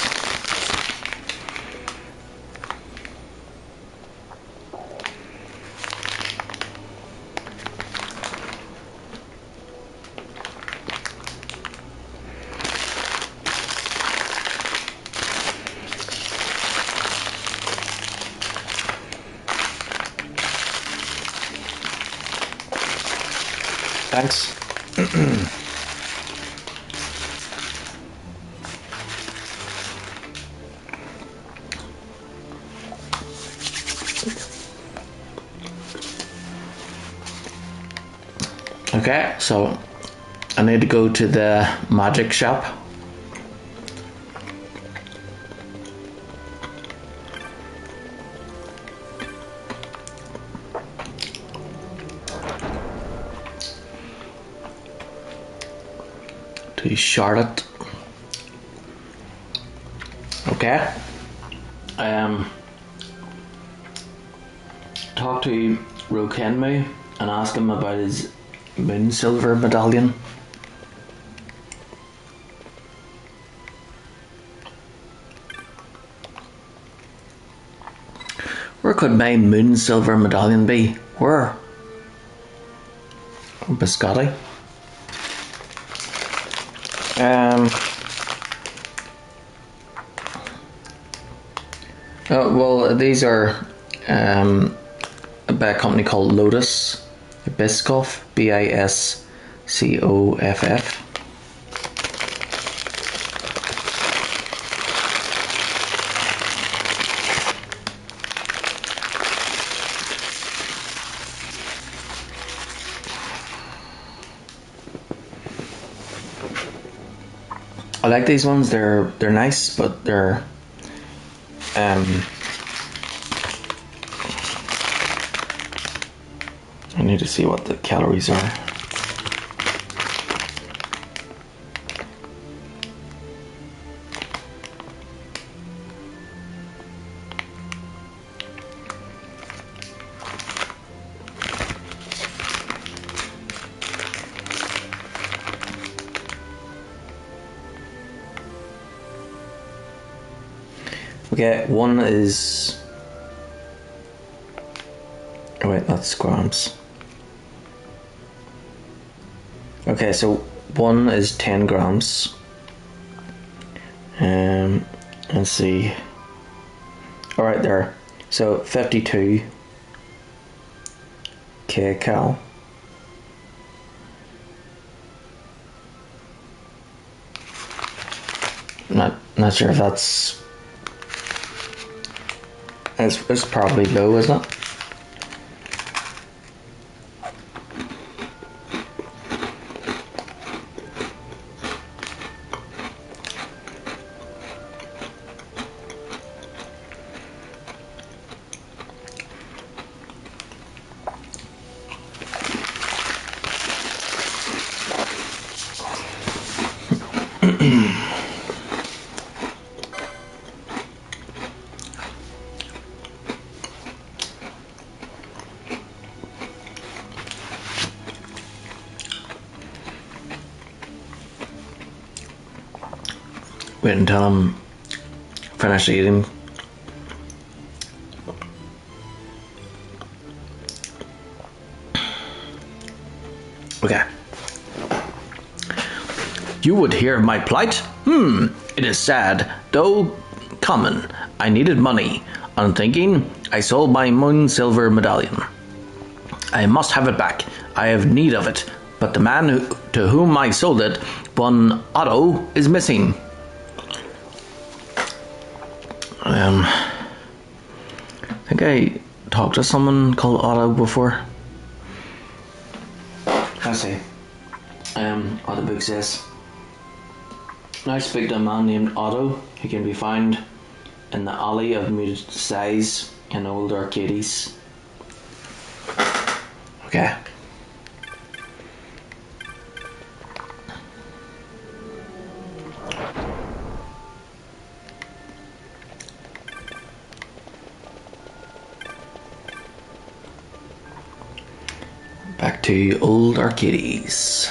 Thanks. Okay, so I need to go to the magic shop. To Charlotte. Okay. Talk to Rokenmu and ask him about his moon silver medallion. Where could my moon silver medallion be? Where? Biscotti. Well, these are by a company called Lotus Biscoff, Biscoff. I like these ones. They're nice, but they're I need to see what the calories are. Okay, one is... Oh wait, that's grams. Okay, so one is 10 grams. Let's see. Alright, there. So 52 kcal. Not sure if that's. It's probably low, isn't it? Wait until I'm finished eating. Okay. You would hear of my plight? It is sad, though common. I needed money. On thinking, I sold my moon silver medallion. I must have it back. I have need of it. But the man to whom I sold it, one Otto, is missing. I think I talked to someone called Otto before. I see. What the book says. I speak to a man named Otto, who can be found in the alley of muted size in old Arcades. Okay. Back to old Arcades.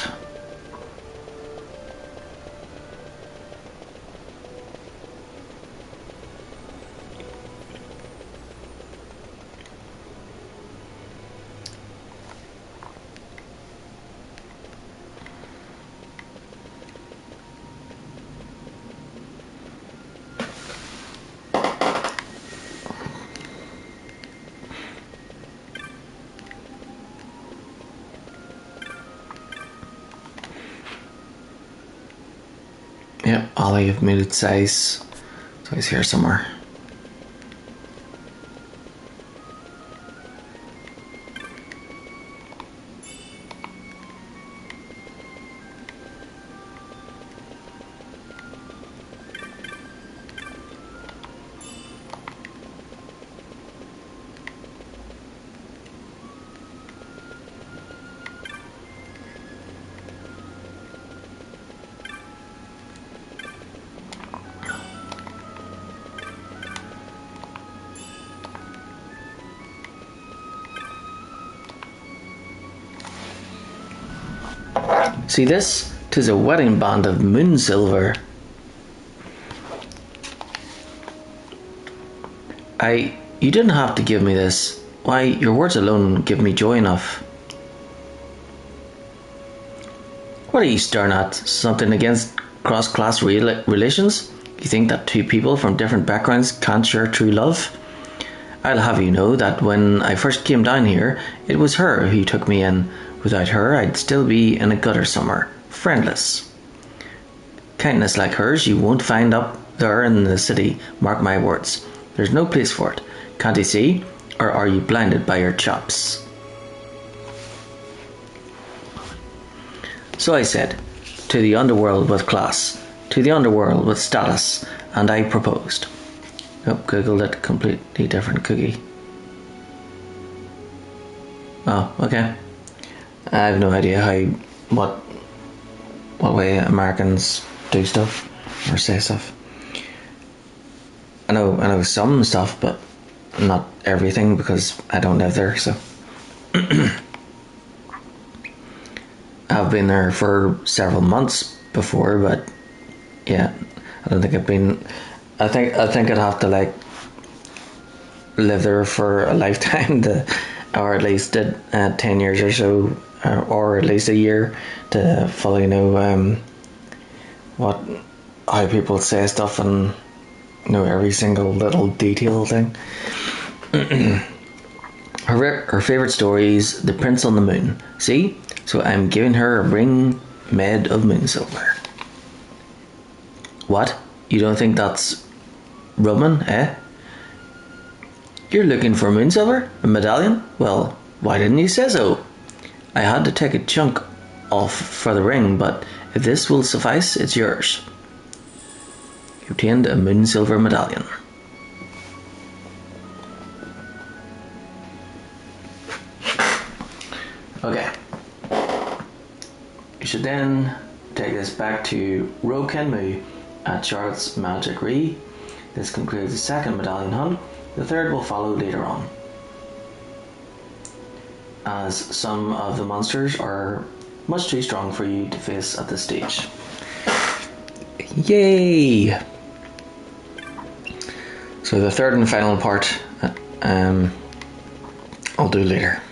Yep, alley of muted size. So he's here somewhere. See this? 'Tis a wedding band of moon silver. You didn't have to give me this. Why, your words alone give me joy enough. What are you staring at? Something against cross-class relations? You think that two people from different backgrounds can't share true love? I'll have you know that when I first came down here, it was her who took me in. Without her, I'd still be in a gutter somewhere, friendless. Kindness like hers you won't find up there in the city, mark my words. There's no place for it. Can't you see? Or are you blinded by your chops? So I said, to the underworld with class, to the underworld with status, and I proposed. Oh, googled it, completely different cookie. Oh, okay. I have no idea what way Americans do stuff or say stuff. I know some stuff, but not everything because I don't live there. So I've been there for several months before, but yeah, I don't think I've been. I think I'd have to like live there for a lifetime or at least 10 years or so or at least a year to fully know how people say stuff and know every single little detail thing. Her favourite story is The Prince on the Moon. See? So I'm giving her a ring made of moon silver. What? You don't think that's Roman, eh? You're looking for moon silver? A medallion? Well, why didn't you say so? I had to take a chunk off for the ring, but if this will suffice, it's yours. You obtained a moon silver medallion. Okay. You should then take this back to Rokenmu at Charlotte's Magic Ree. This concludes the second medallion hunt. The third will follow later on, as some of the monsters are much too strong for you to face at this stage. Yay! So the third and final part I'll do later.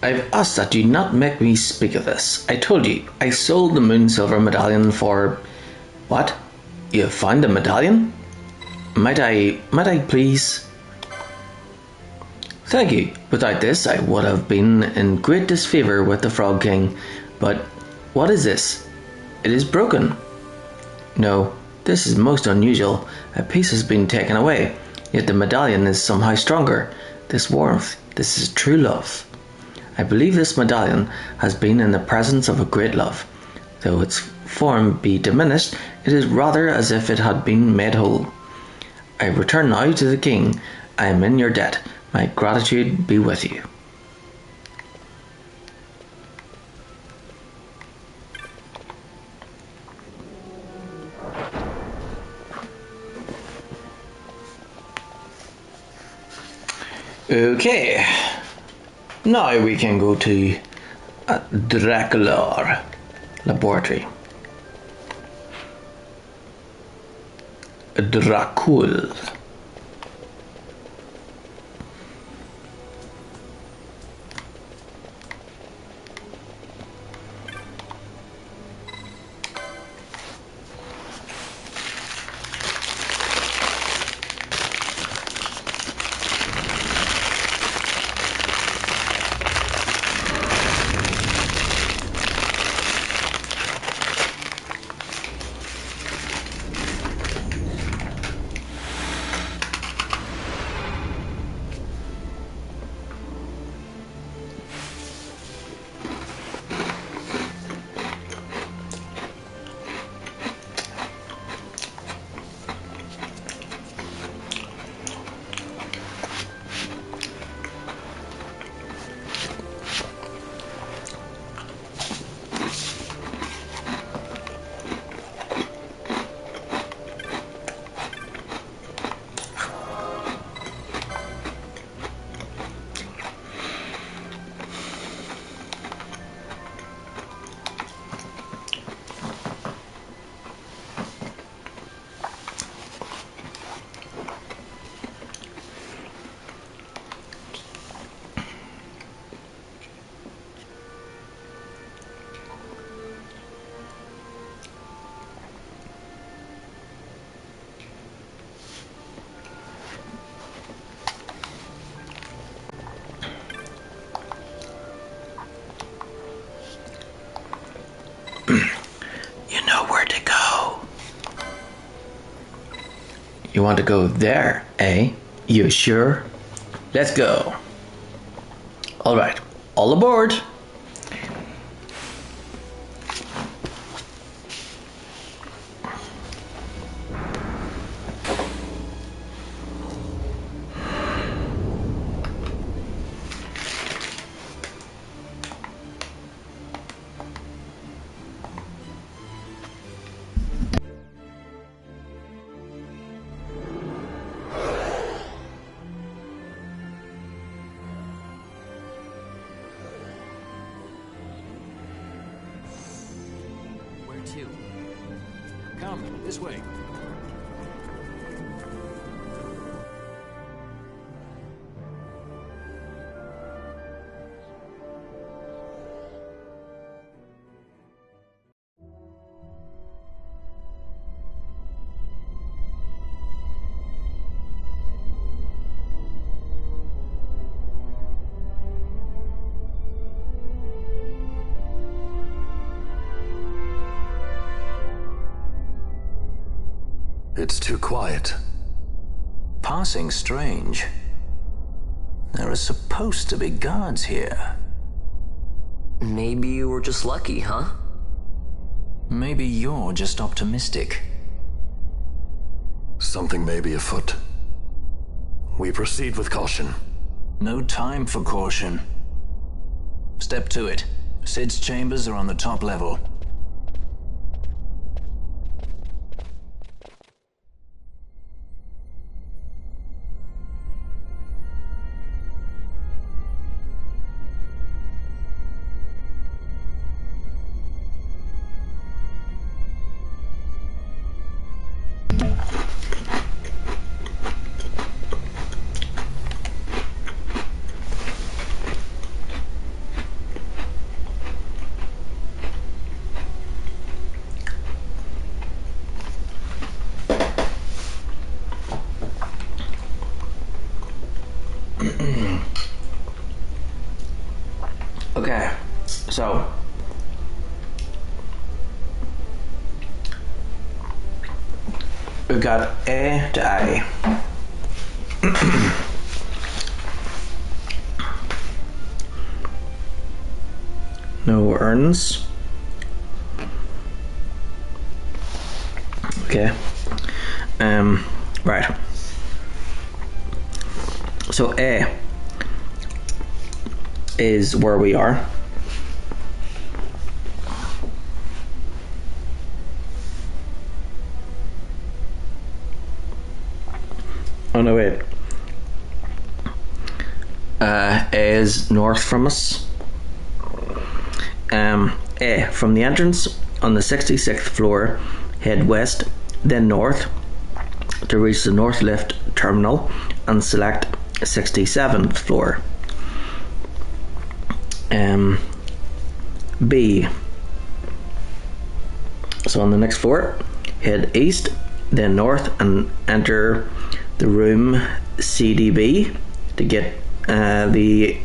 I've asked that you not make me speak of this. I told you, I sold the moon silver medallion for... What? You found a medallion? Might I please? Thank you. Without this, I would have been in great disfavour with the Frog King. But what is this? It is broken. No, this is most unusual. A piece has been taken away, yet the medallion is somehow stronger. This warmth, this is true love. I believe this medallion has been in the presence of a great love. Though its form be diminished, it is rather as if it had been made whole. I return now to the king. I am in your debt. My gratitude be with you. Okay. Now we can go to Dracula laboratory. Dracul. You want to go there, eh? You sure? Let's go. Alright, all aboard. Come, this way. It's too quiet. Passing strange. There are supposed to be guards here. Maybe you were just lucky, huh? Maybe you're just optimistic. Something may be afoot. We proceed with caution. No time for caution. Step to it. Sid's chambers are on the top level. Okay, so we've got A to I. No urns. Okay. Right. So A is where we are. Oh no, wait. A is north from us. A, from the entrance on the 66th floor, head west, then north to reach the north lift terminal and select 67th floor. B, so on the next floor, head east, then north and enter the room CDB to get the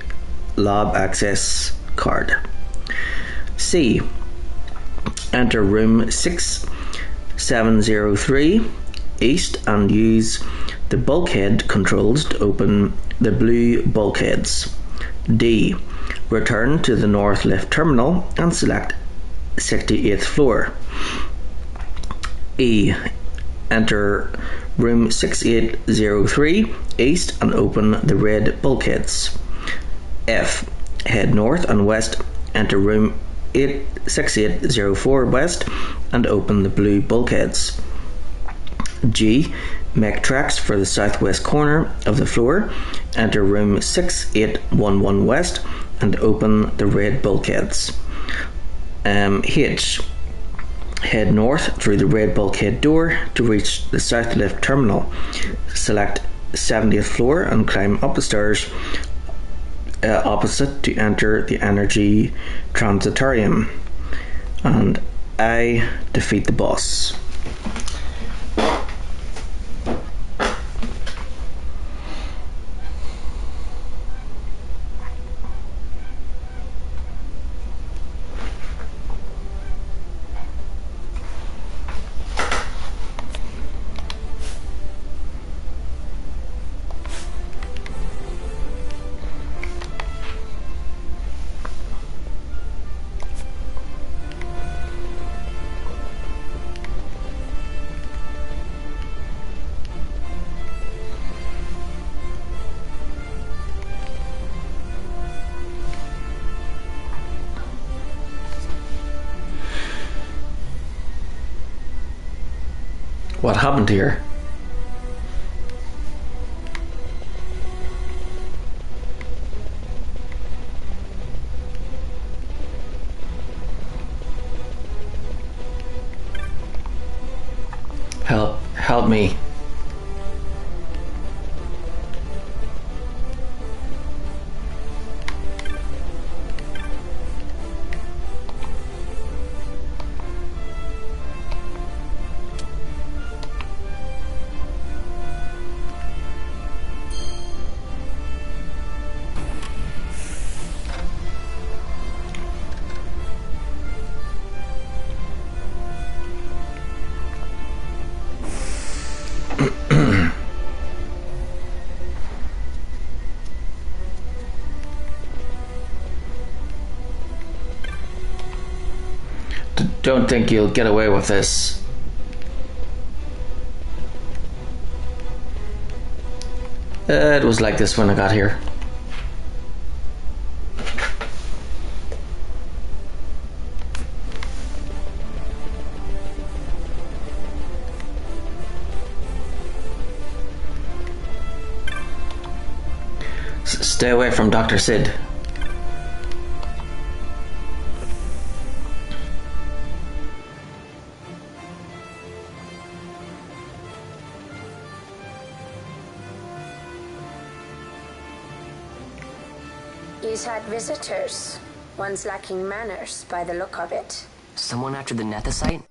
lab access card. C, enter room 6703 east and use the bulkhead controls to open the blue bulkheads. D, return to the north lift terminal and select 68th floor. E, enter room 6803 east and open the red bulkheads. F, head north and west, enter room 6804 west and open the blue bulkheads. G, make tracks for the southwest corner of the floor, enter room 6811 west and open the red bulkheads. H, head north through the red bulkhead door to reach the south lift terminal. Select 70th floor and climb up the stairs opposite to enter the energy transitorium. And I, defeat the boss. What happened here? Help me. Don't think you'll get away with this. It was like this when I got here. Stay away from Dr. Sid. He's had visitors. One's lacking manners by the look of it. Someone after the Nethicite?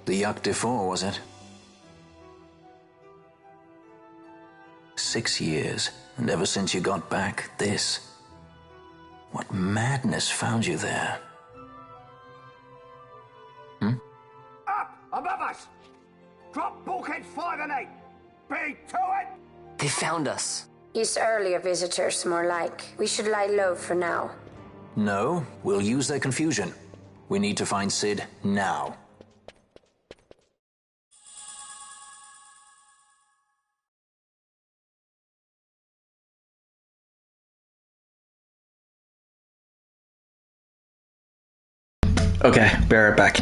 The XII, was it? 6 years, and ever since you got back, this. What madness found you there? Up above us! Drop bulkhead 5 and 8! Be to it! They found us. He's earlier visitors, more like. We should lie low for now. No, we'll use their confusion. We need to find Sid now. Okay, bear it back.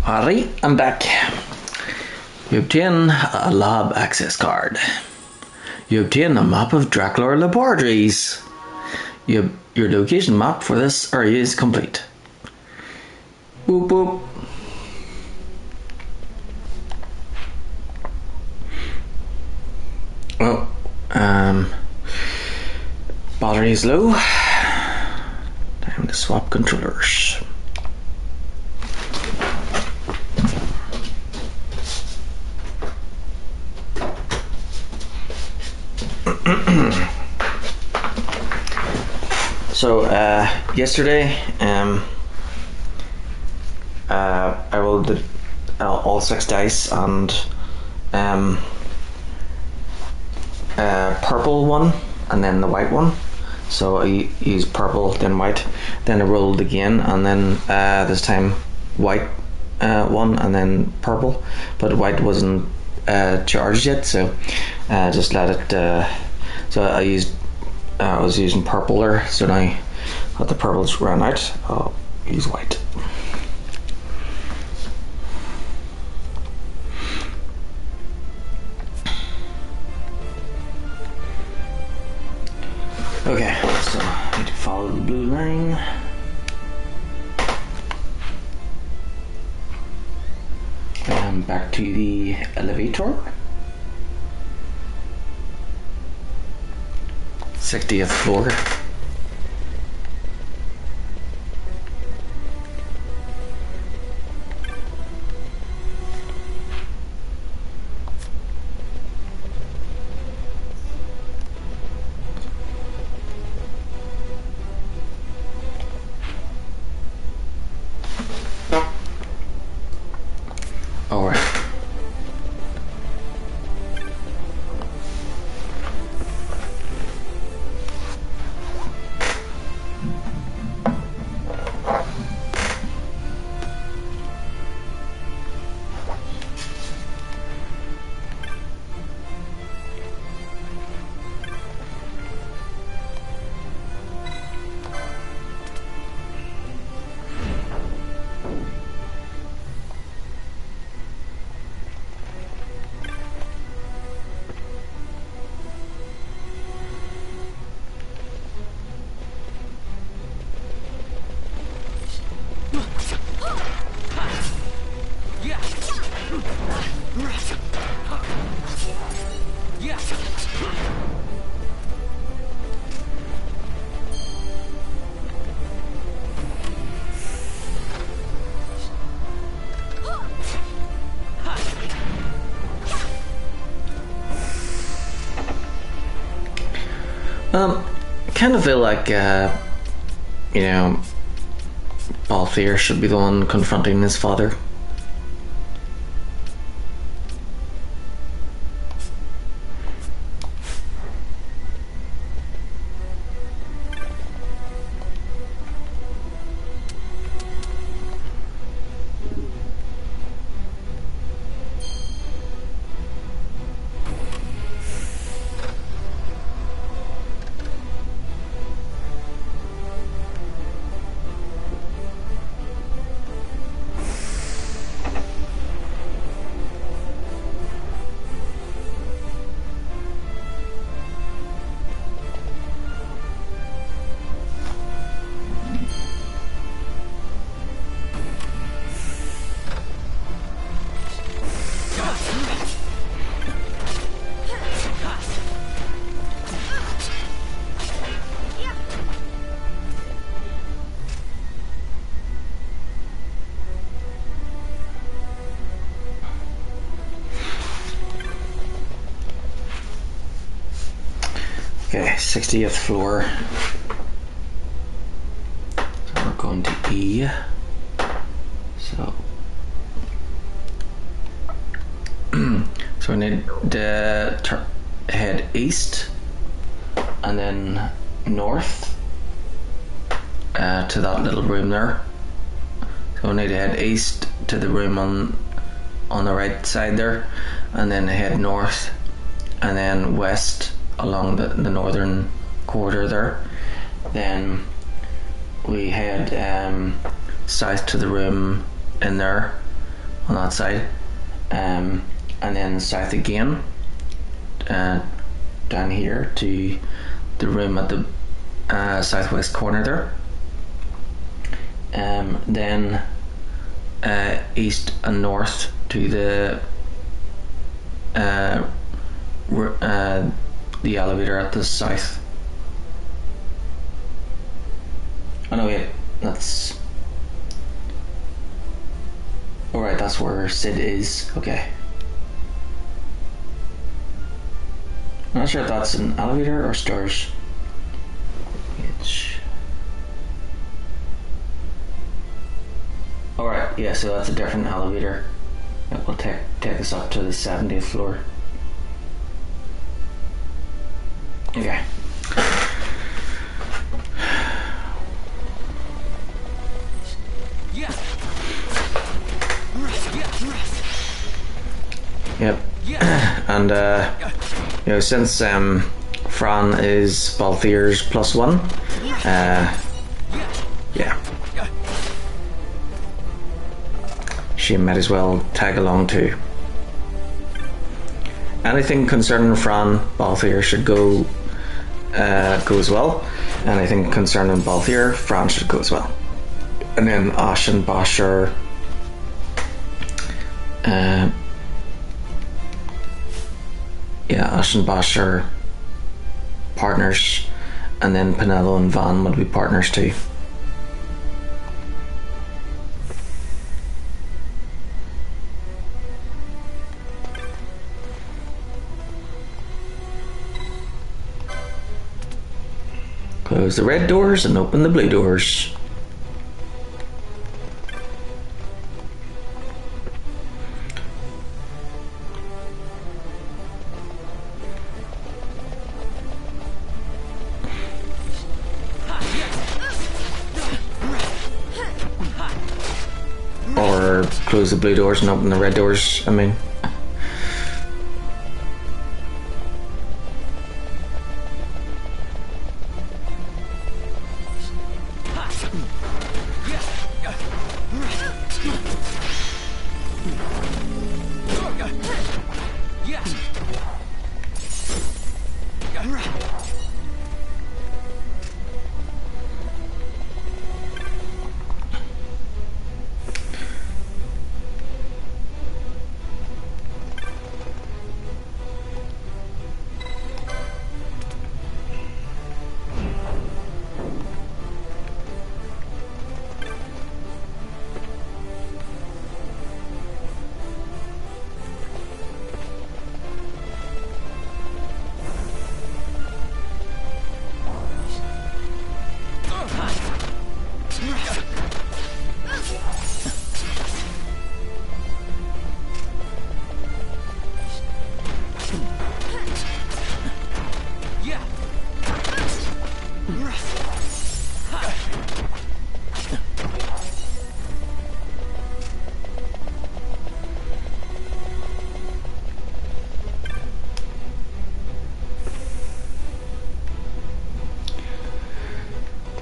Alright, I'm back. You obtain a lab access card. You obtain a map of Dracula Laboratories. Your location map for this area is complete. Boop boop. Oh, battery is low. Time to swap controllers. So yesterday, I rolled all 6 dice and purple one and then the white one. So I used purple, then white, then I rolled again, and then this time white one and then purple, but white wasn't charged yet, so just let it. So I was using purple there, so now that the purples ran out, I'll use white. Okay, so I need to follow the blue line. And back to the elevator. 60th floor. All right. Kind of feel like, Balthier should be the one confronting his father. Okay, 60th floor. So we're going to E. So, so we need to head east and then north to that little room there. So we need to head east to the room on the right side there, and then head north and then west along the northern corridor there. Then we head south to the room in there, on that side, and then south again, down here to the room at the southwest corner there. Then east and north to the elevator at the south. Oh no, wait, that's... Alright, that's where Sid is. Okay. I'm not sure if that's an elevator or stairs. Alright, yeah, so that's a different elevator. It will take us up to the 70th floor. Okay. Yep. And you know, since Fran is Balthier's +1, yeah, she might as well tag along too. Anything concerning Fran, Balthier should go as well. Anything concerning Balthier, Fran should go as well. And then Ash and Bosch are Ash and Bosch are partners, and then Pinello and Van would be partners too. Close the red doors and open the blue doors. Or close the blue doors and open the red doors, I mean.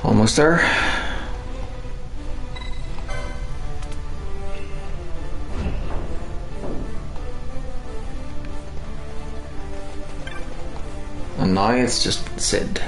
Almost there. And now it's just Sid.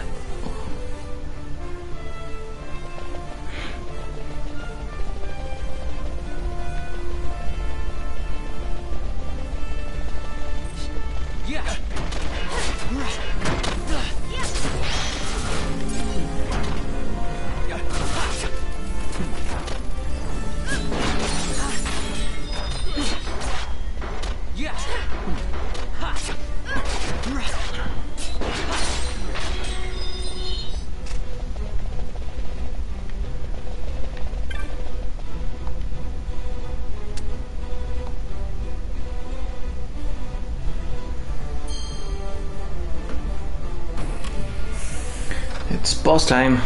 It's boss time.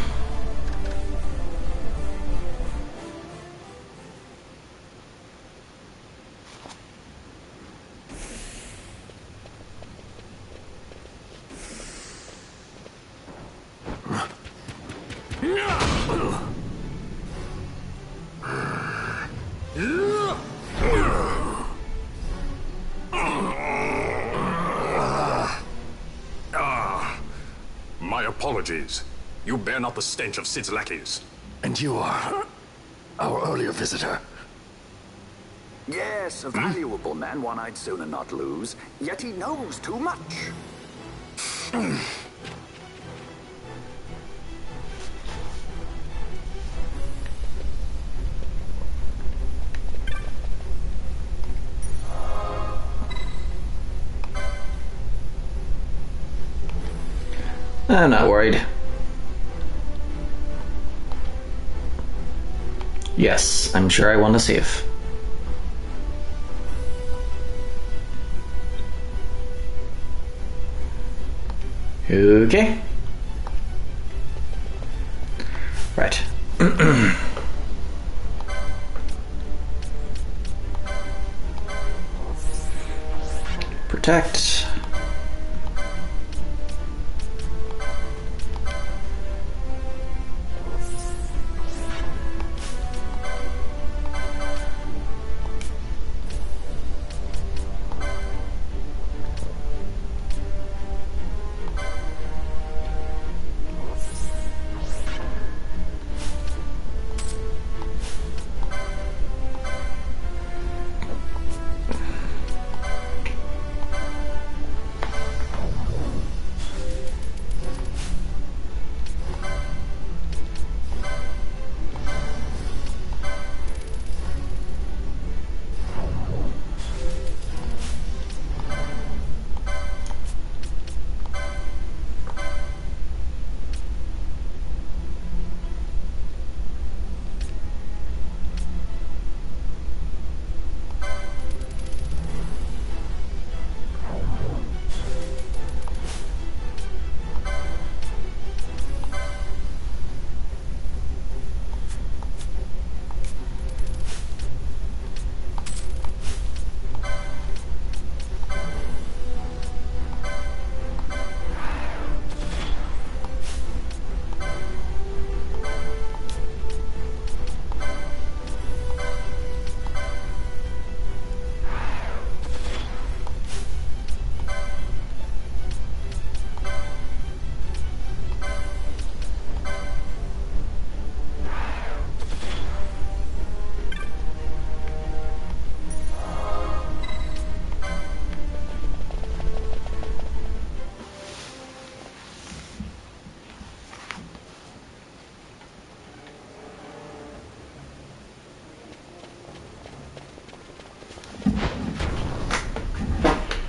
apologies. You bear not the stench of Sid's lackeys. And you are our earlier visitor. Yes, a valuable man, one I'd sooner not lose. Yet he knows too much. I'm not worried. Yes, I'm sure I want to save. Okay. Right. Protect.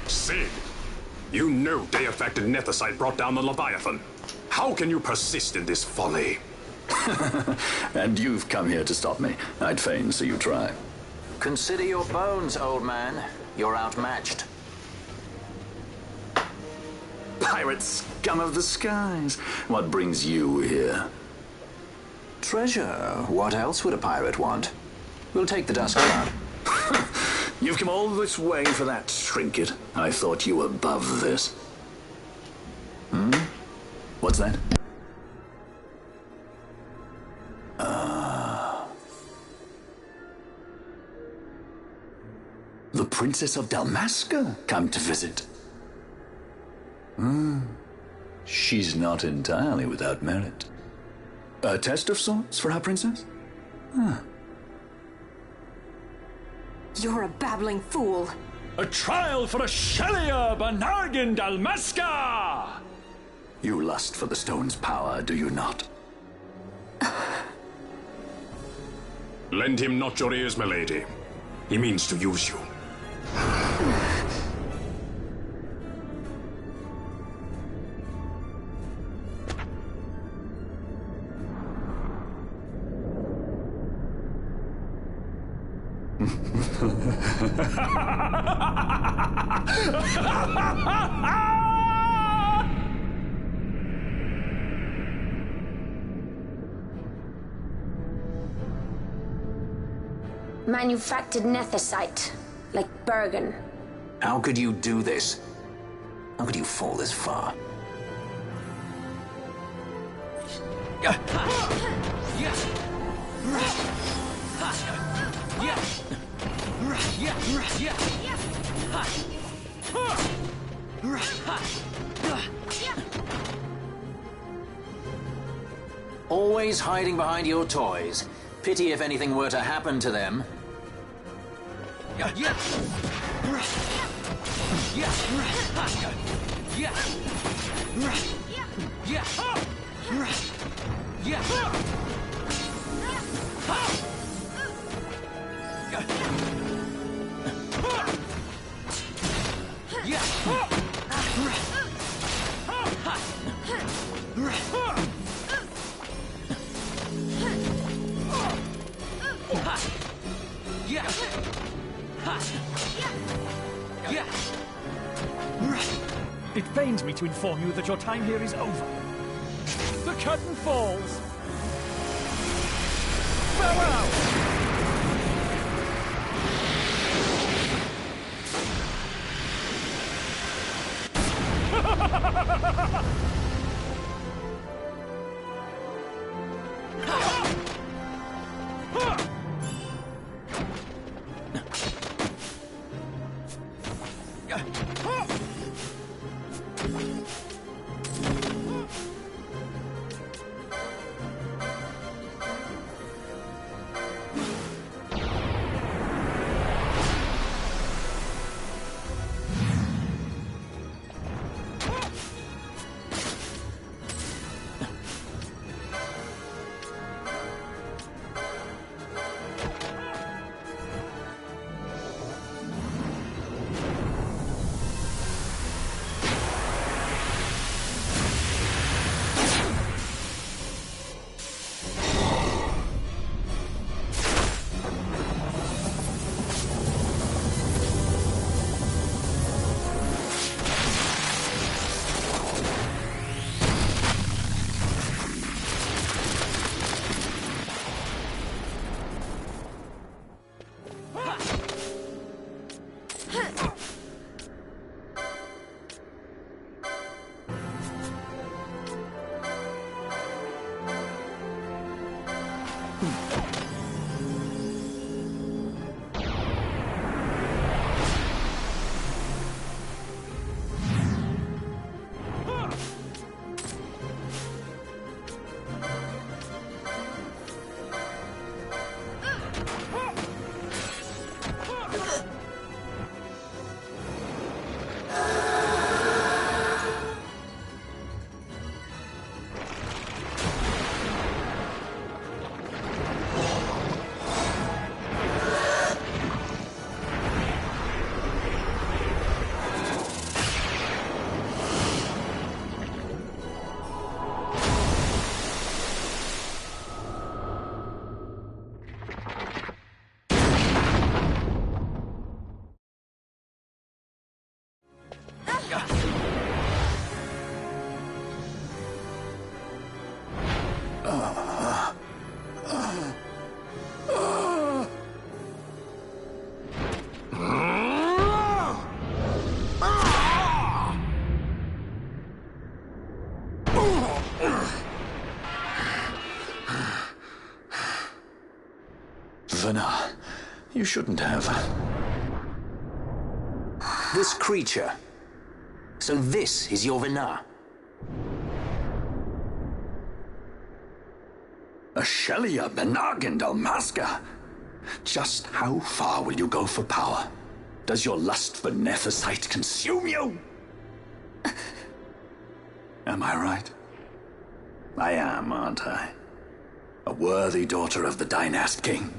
Sid, you know Deifacted Nethicite brought down the Leviathan. How can you persist in this folly? And you've come here to stop me. I'd fain see you try. Consider your bones, old man. You're outmatched. Pirate scum of the skies. What brings you here? Treasure. What else would a pirate want? We'll take the dust cloud. You've come all this way for that trinket. I thought you were above this. What's that? The Princess of Dalmasca come to visit. She's not entirely without merit. A test of sorts for our princess? You're a babbling fool. A trial for a Shelia Banargin Dalmasca! You lust for the stone's power, do you not? Lend him not your ears, milady. He means to use you. Manufactured nethicite, like Bergen. How could you do this? How could you fall this far? Always hiding behind your toys. Pity if anything were to happen to them. It pains me to inform you that your time here is over. The curtain falls. Farewell! Vana, you shouldn't have. This creature. So this is your Vana? A Shelia Benargan Dalmasca. Just how far will you go for power? Does your lust for Nethicite consume you? Am I right? I am, aren't I? A worthy daughter of the Dynast King.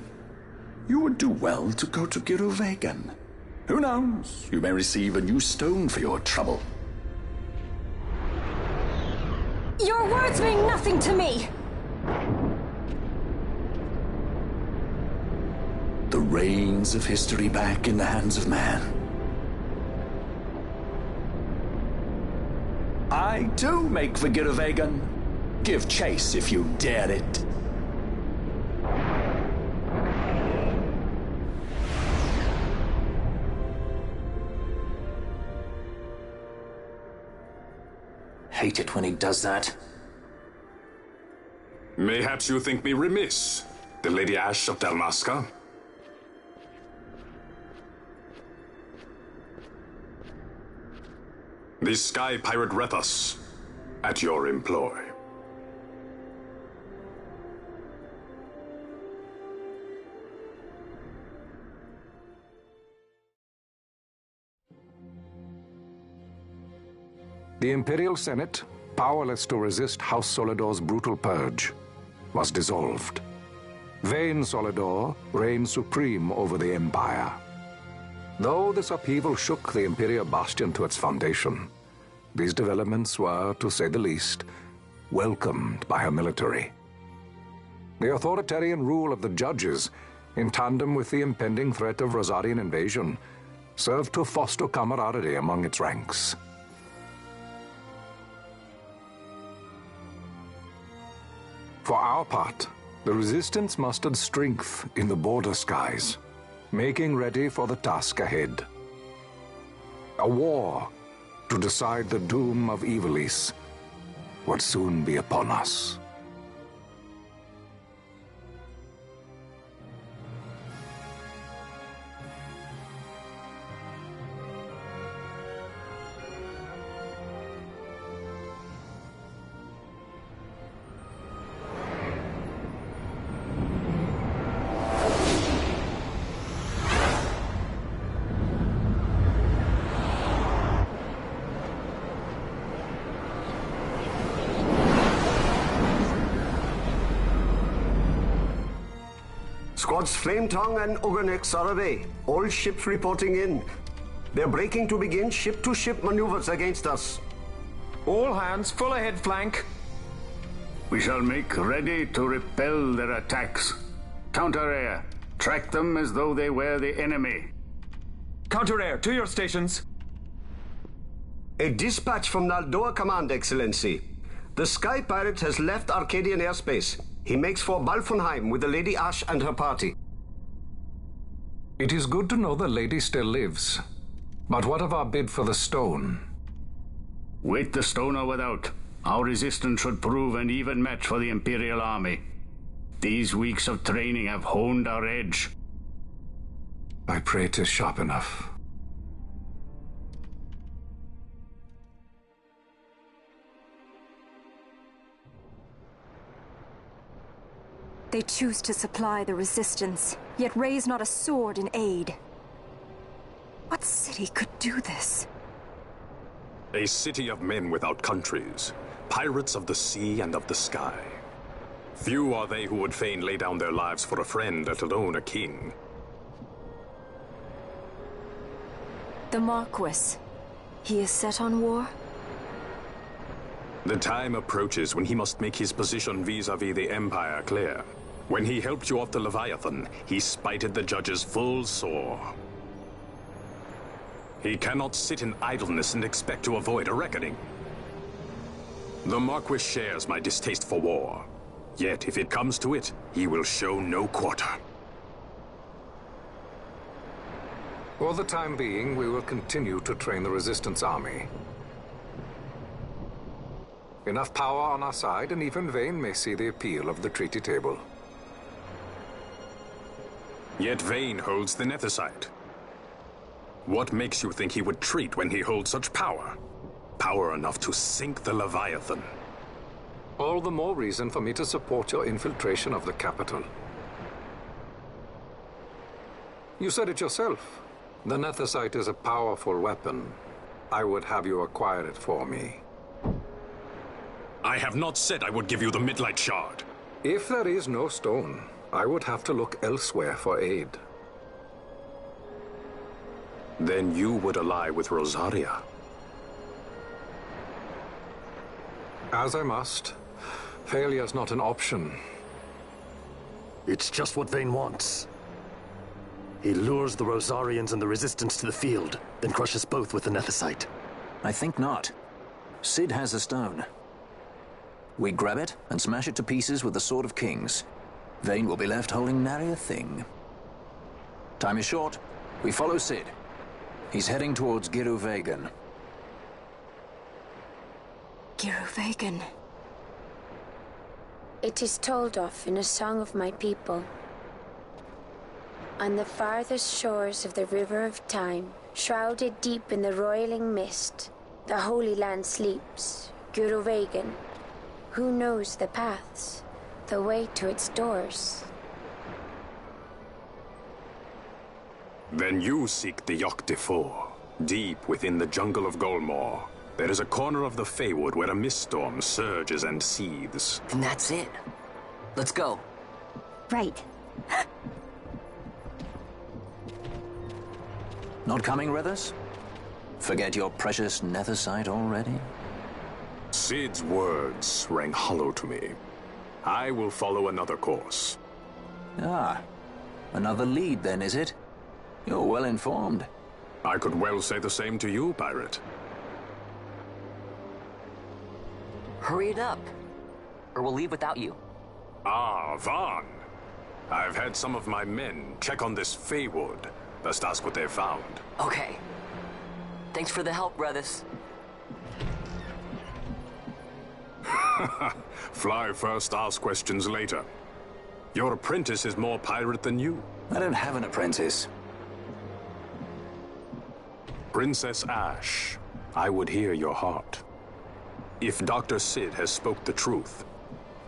You would do well to go to Giruvegan. Who knows? You may receive a new stone for your trouble. Your words mean nothing to me! The reins of history back in the hands of man. I too make for Giruvegan. Give chase if you dare it. Hate it when he does that. Mayhaps you think me remiss, the Lady Ash of Dalmasca? The Sky Pirate Rethus, at your employ. The Imperial Senate, powerless to resist House Solidor's brutal purge, was dissolved. Vayne Solidor reigned supreme over the Empire. Though this upheaval shook the Imperial Bastion to its foundation, these developments were, to say the least, welcomed by her military. The authoritarian rule of the judges, in tandem with the impending threat of Rosarian invasion, served to foster camaraderie among its ranks. For our part, the Resistance mustered strength in the border skies, making ready for the task ahead. A war to decide the doom of Ivalice would soon be upon us. Squads Flametongue and Ogrenex are away. All ships reporting in. They're breaking to begin ship-to-ship maneuvers against us. All hands, full ahead flank. We shall make ready to repel their attacks. Counter-air. Track them as though they were the enemy. Counter-air, to your stations. A dispatch from Naldoa Command, Excellency. The Sky Pirate has left Arcadian airspace. He makes for Balfonheim with the Lady Ash and her party. It is good to know the lady still lives. But what of our bid for the stone? With the stone or without, our resistance should prove an even match for the Imperial army. These weeks of training have honed our edge. I pray 'tis sharp enough. They choose to supply the resistance, yet raise not a sword in aid. What city could do this? A city of men without countries, pirates of the sea and of the sky. Few are they who would fain lay down their lives for a friend, let alone a king. The Marquis. He is set on war? The time approaches when he must make his position vis-à-vis the Empire clear. When he helped you off the Leviathan, he spited the judges full sore. He cannot sit in idleness and expect to avoid a reckoning. The Marquis shares my distaste for war. Yet, if it comes to it, he will show no quarter. For the time being, we will continue to train the Resistance army. Enough power on our side, and even Vayne may see the appeal of the treaty table. Yet Vayne holds the Nethicite. What makes you think he would treat when he holds such power? Power enough to sink the Leviathan. All the more reason for me to support your infiltration of the capital. You said it yourself. The Nethicite is a powerful weapon. I would have you acquire it for me. I have not said I would give you the Midlight Shard. If there is no stone, I would have to look elsewhere for aid. Then you would ally with Rosaria. As I must. Failure's not an option. It's just what Vayne wants. He lures the Rosarians and the Resistance to the field, then crushes both with the Nethicite. I think not. Cid has a stone. We grab it and smash it to pieces with the Sword of Kings. Vayne will be left holding nary a thing. Time is short. We follow Cid. He's heading towards Giruvegan. Giruvegan. It is told of in a song of my people. On the farthest shores of the river of time, shrouded deep in the roiling mist, the Holy Land sleeps, Giruvegan. Who knows the paths, the way to its doors? Then you seek the Yogg-Defour, deep within the jungle of Golmore, There is a corner of the Feywood where a mist storm surges and seethes. And that's it. Let's go. Right. Not coming with us? Forget your precious netherite already? Sid's words rang hollow to me. I will follow another course. Ah, another lead then, is it? You're well informed. I could well say the same to you, pirate. Hurry it up, or we'll leave without you. Ah, Vaughn. I've had some of my men check on this Feywood. Best ask what they've found. Okay. Thanks for the help, brothers. Fly first, ask questions later. Your apprentice is more pirate than you. I don't have an apprentice. Princess Ash, I would hear your heart. If Dr. Sid has spoke the truth,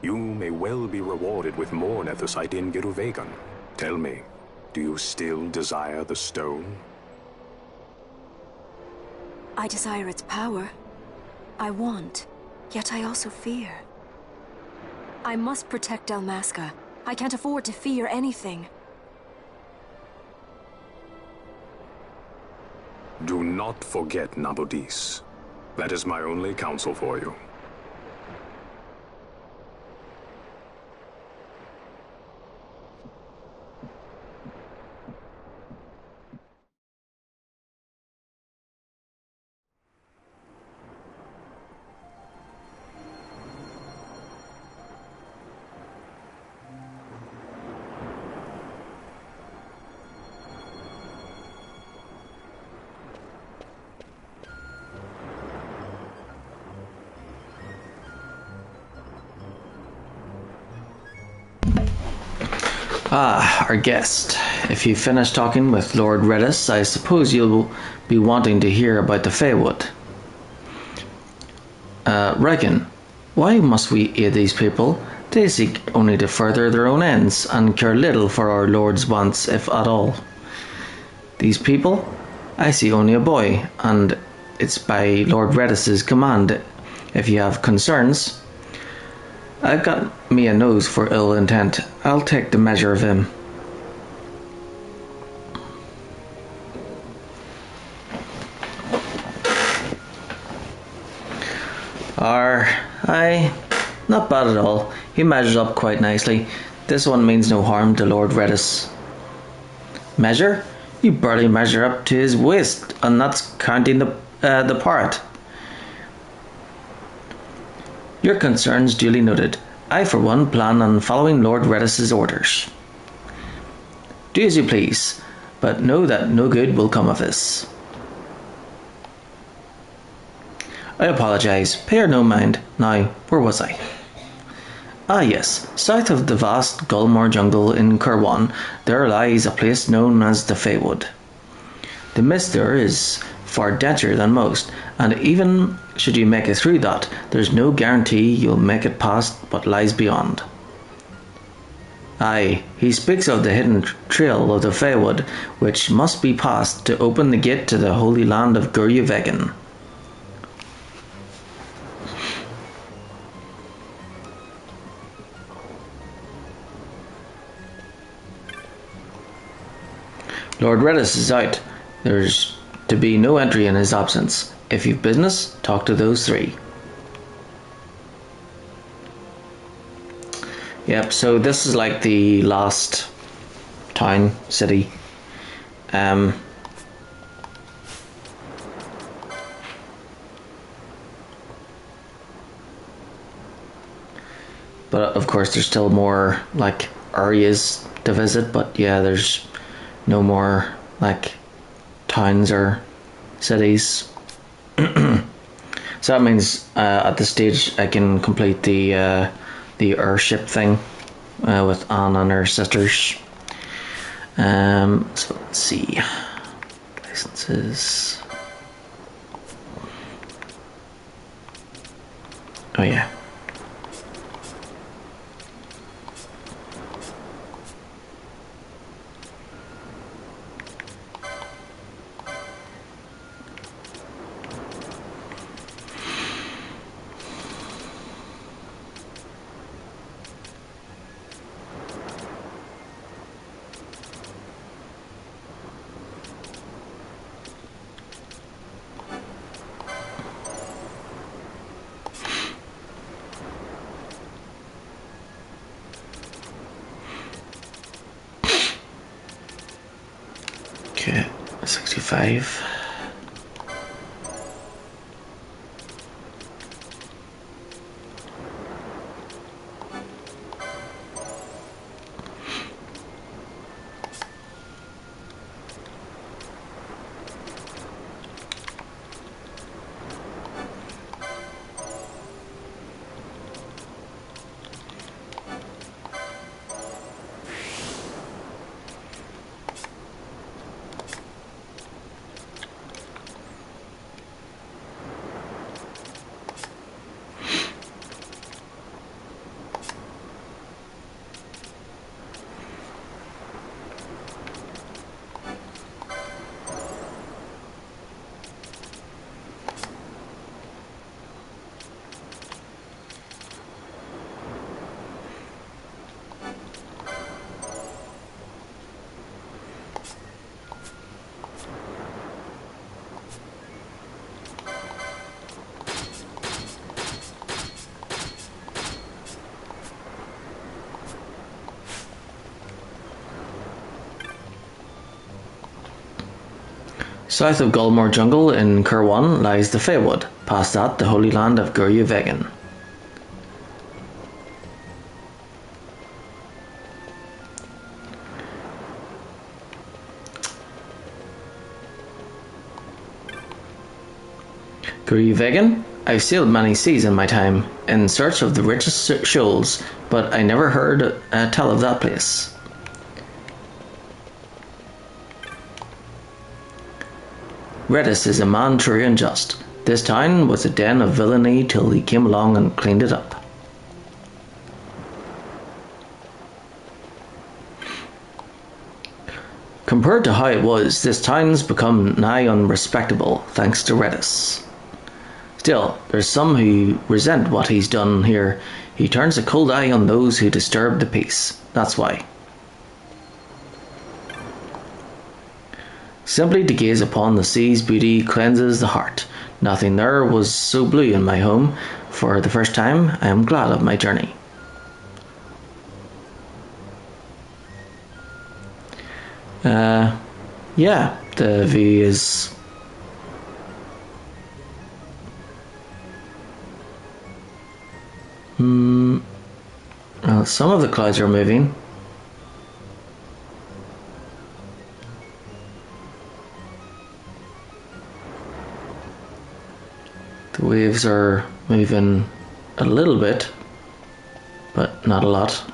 you may well be rewarded with more netherite in Giruvegan. Tell me, do you still desire the stone? I desire its power. I want, yet I also fear. I must protect Dalmasca. I can't afford to fear anything. Do not forget Nabodis. That is my only counsel for you. Ah, our guest. If you finish talking with Lord Redis, I suppose you'll be wanting to hear about the Feywood. Reckon, why must we aid these people? They seek only to further their own ends, and care little for our Lord's wants, if at all. These people? I see only a boy, and it's by Lord Redis's command. If you have concerns, I've got me a nose for ill intent. I'll take the measure of him. Aye, not bad at all. He measures up quite nicely. This one means no harm to Lord Redis. Measure? You barely measure up to his waist, and that's counting the part. Your concerns duly noted. I, for one, plan on following Lord Redis's orders. Do as you please, but know that no good will come of this. I apologize. Pay her no mind. Now, where was I? Ah yes, south of the vast Gulmore jungle in Kirwan, there lies a place known as the Feywood. The mist there is far denser than most, and even should you make it through that, there's no guarantee you'll make it past what lies beyond. Aye, he speaks of the hidden trail of the Feywood, which must be passed to open the gate to the holy land of Giruvegan. Lord Redis is out. There's to be no entry in his absence. If you've business, talk to those three. Yep, so this is like the last town, city. But of course there's still more like areas to visit, but yeah, there's no more like towns or cities. So that means at this stage I can complete the airship thing with Anne and her sisters. So let's see. Licenses. Oh yeah. Okay, 65. South of Gulmore Jungle in Kirwan lies the Feywood, past that the Holy Land of Guryu Vegan. Guryu Vegan? I've sailed many seas in my time, in search of the richest shoals, but I never heard tell of that place. Redis is a man true and just. This town was a den of villainy till he came along and cleaned it up. Compared to how it was, this town's become nigh unrespectable thanks to Redis. Still, there's some who resent what he's done here. He turns a cold eye on those who disturb the peace. That's why. Simply to gaze upon the sea's beauty cleanses the heart. Nothing there was so blue in my home. For the first time, I am glad of my journey. Yeah, the view is... well, some of the clouds are moving. The waves are moving a little bit, but not a lot.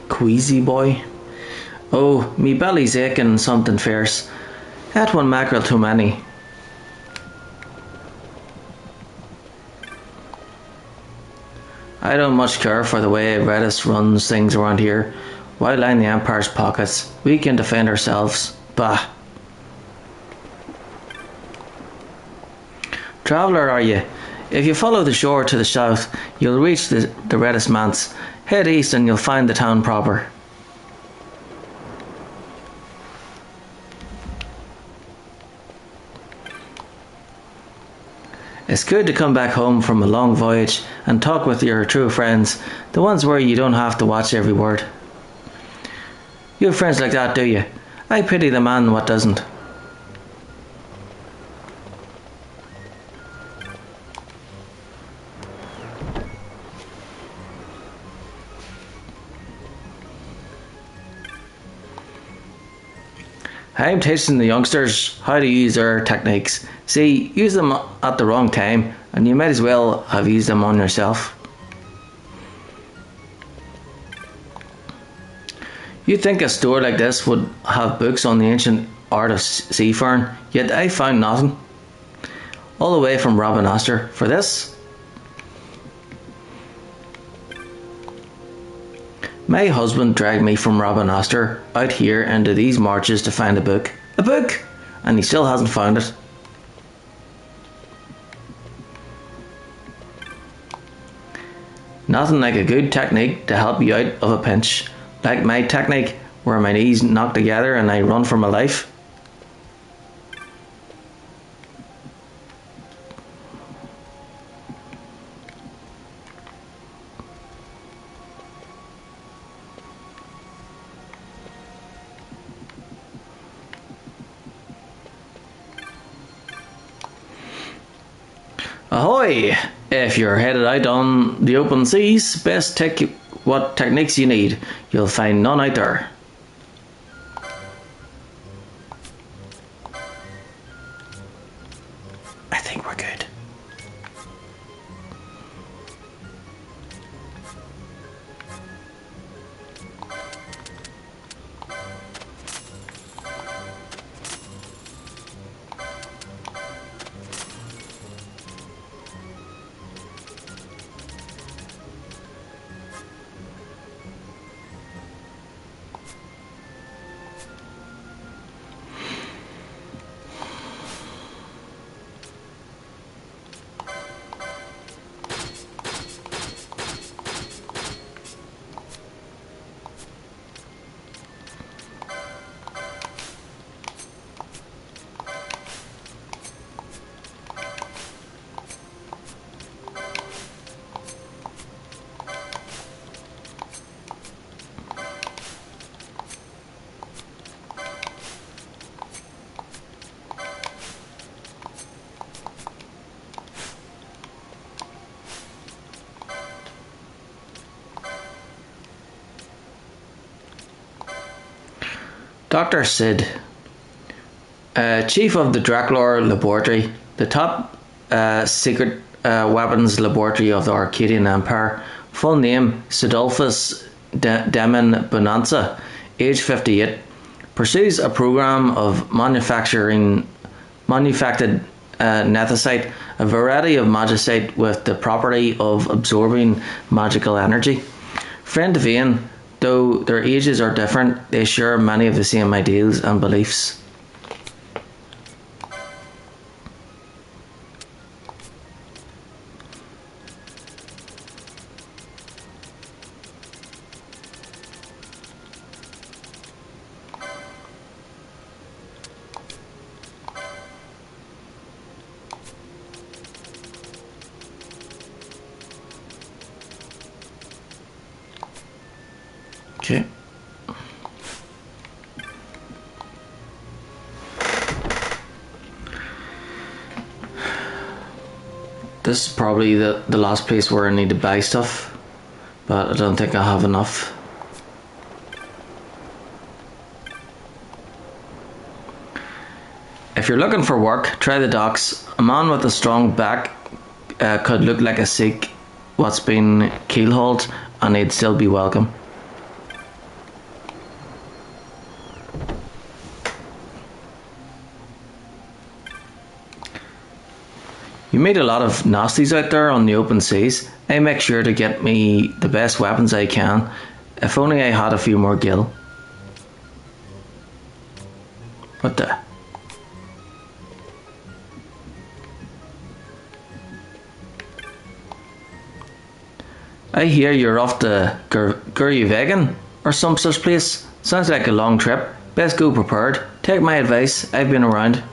Queasy boy. Oh, me belly's aching something fierce. Had one mackerel too many. I don't much care for the way Redis runs things around here. Why line the Empire's pockets? We can defend ourselves. Bah. Traveller, are you? If you follow the shore to the south, you'll reach the Redis manse. Head east and you'll find the town proper. It's good to come back home from a long voyage and talk with your true friends, the ones where you don't have to watch every word. You have friends like that, do you? I pity the man what doesn't. I'm teaching the youngsters how to use their techniques. See, use them at the wrong time, and you might as well have used them on yourself. You'd think a store like this would have books on the ancient art of seafaring, yet I found nothing. All the way from Robin Astor for this. My husband dragged me from Robin Astor out here into these marches to find a book. A book! And he still hasn't found it. Nothing like a good technique to help you out of a pinch. Like my technique, where my knees knock together and I run for my life. Ahoy! If you're headed out on the open seas, best take what techniques you need. You'll find none out there. I think we're good. Dr. Sid, chief of the Draclor Laboratory, the top secret weapons laboratory of the Arcadian Empire. Full name, Sidolphus Demon Bonanza, age 58, pursues a program of manufactured nethicite, a variety of magicite with the property of absorbing magical energy. Friend of Ian, though their ages are different, they share many of the same ideals and beliefs. Okay. This is probably the last place where I need to buy stuff, but I don't think I have enough. If you're looking for work, try the docks. A man with a strong back could look like a Sikh what's been keelhauled, and he'd still be welcome. You meet a lot of nasties out there on the open seas. I make sure to get me the best weapons I can. If only I had a few more gil. What the? I hear you're off to Gurjuvegan or some such place. Sounds like a long trip. Best go prepared. Take my advice. I've been around.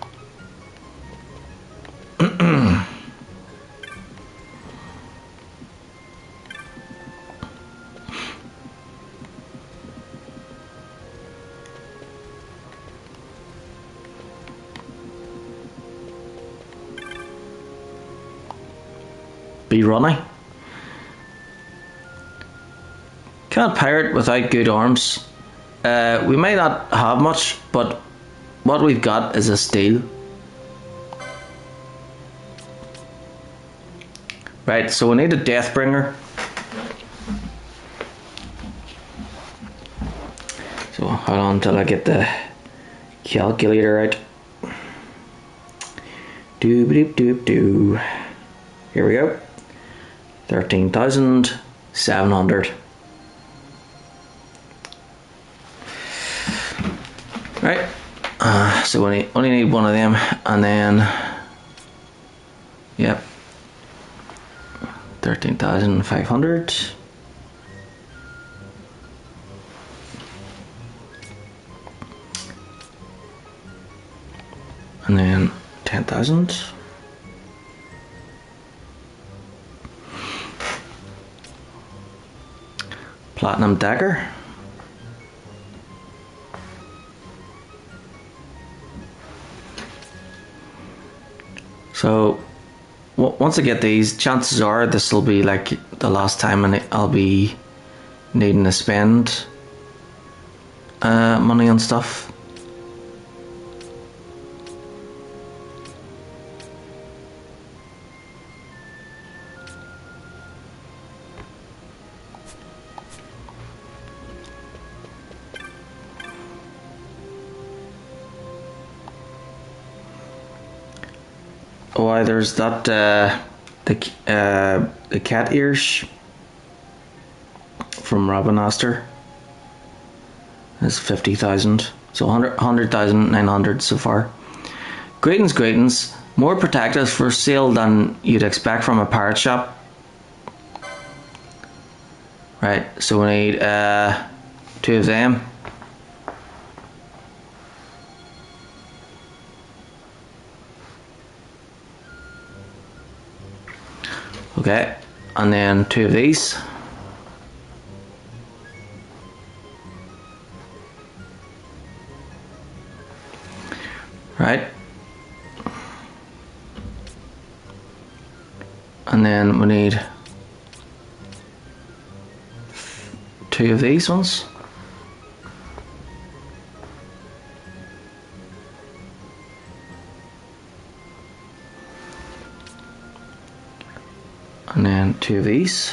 Be running. Can't pirate without good arms. We may not have much, but what we've got is a steal. Right, so we need a Deathbringer. So hold on until I get the calculator out. Doop-doop-doop-doo. Here we go. 13,700. Right. So we only need one of them, and then, yep, 13,500. And then 10,000. Platinum dagger. So once I get these, chances are this will be like the last time and I'll be needing to spend money on stuff. Why there's that the cat ears from Robin Astor. That's 50,000. So 100,900 so far. Greetings. More protectives for sale than you'd expect from a pirate shop. Right, so we need 2 of them. Okay, and then 2 of these. Right. And then we need 2 of these ones. And then 2 of these.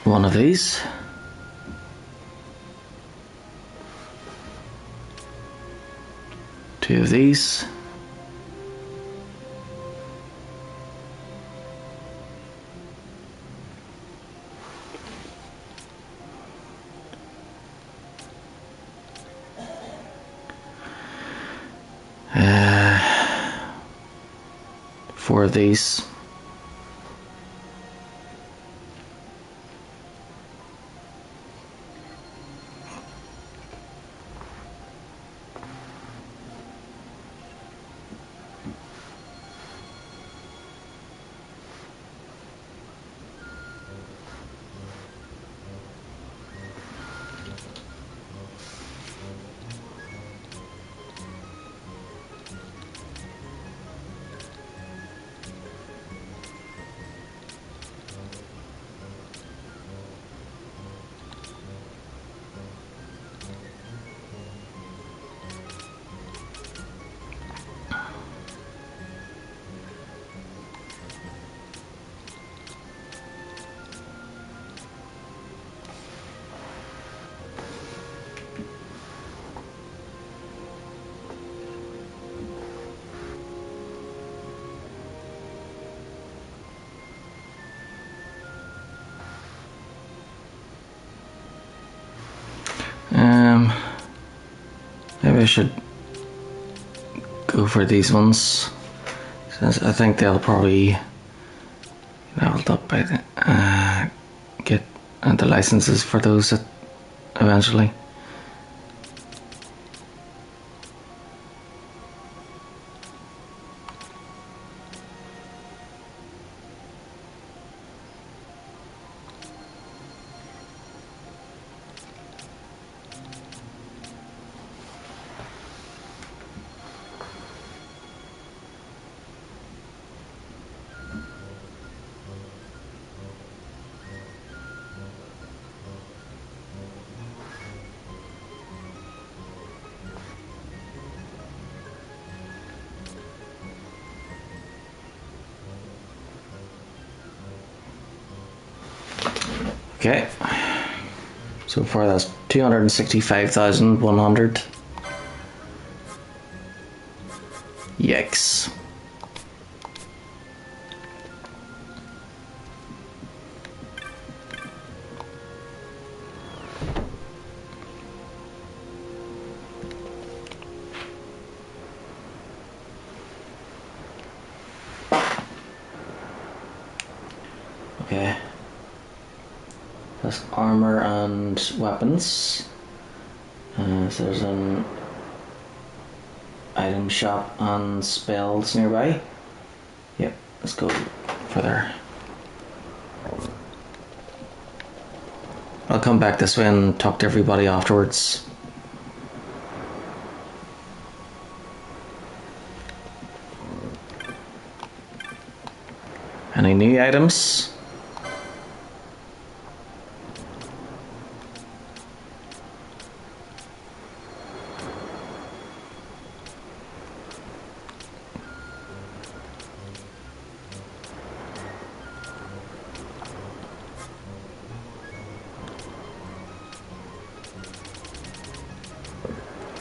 One of these. Two of these. Four of these. Maybe I should go for these ones, since I think they'll probably leveled up by the, get the licenses for those eventually. Okay, so far that's 265,100. Yikes. Okay. That's armor and weapons. So there's an item shop and spells nearby. Yep, let's go further. I'll come back this way and talk to everybody afterwards. Any new items?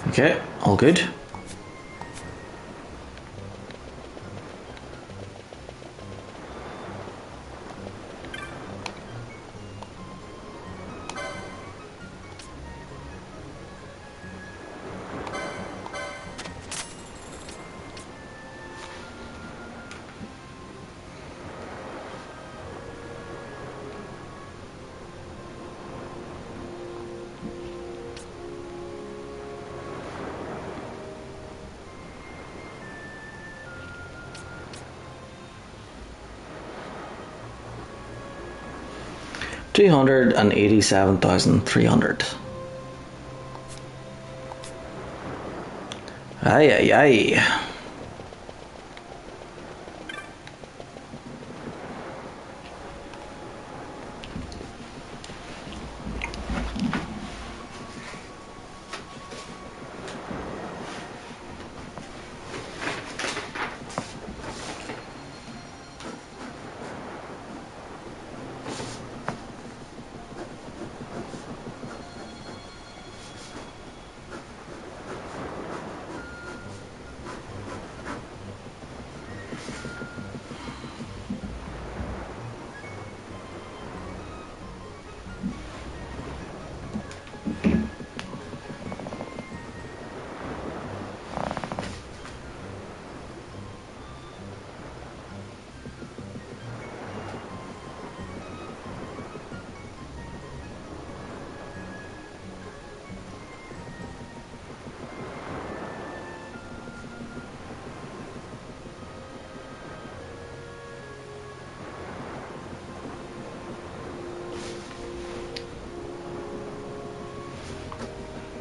Okay, all good. $287,300. Ay, ay, ay.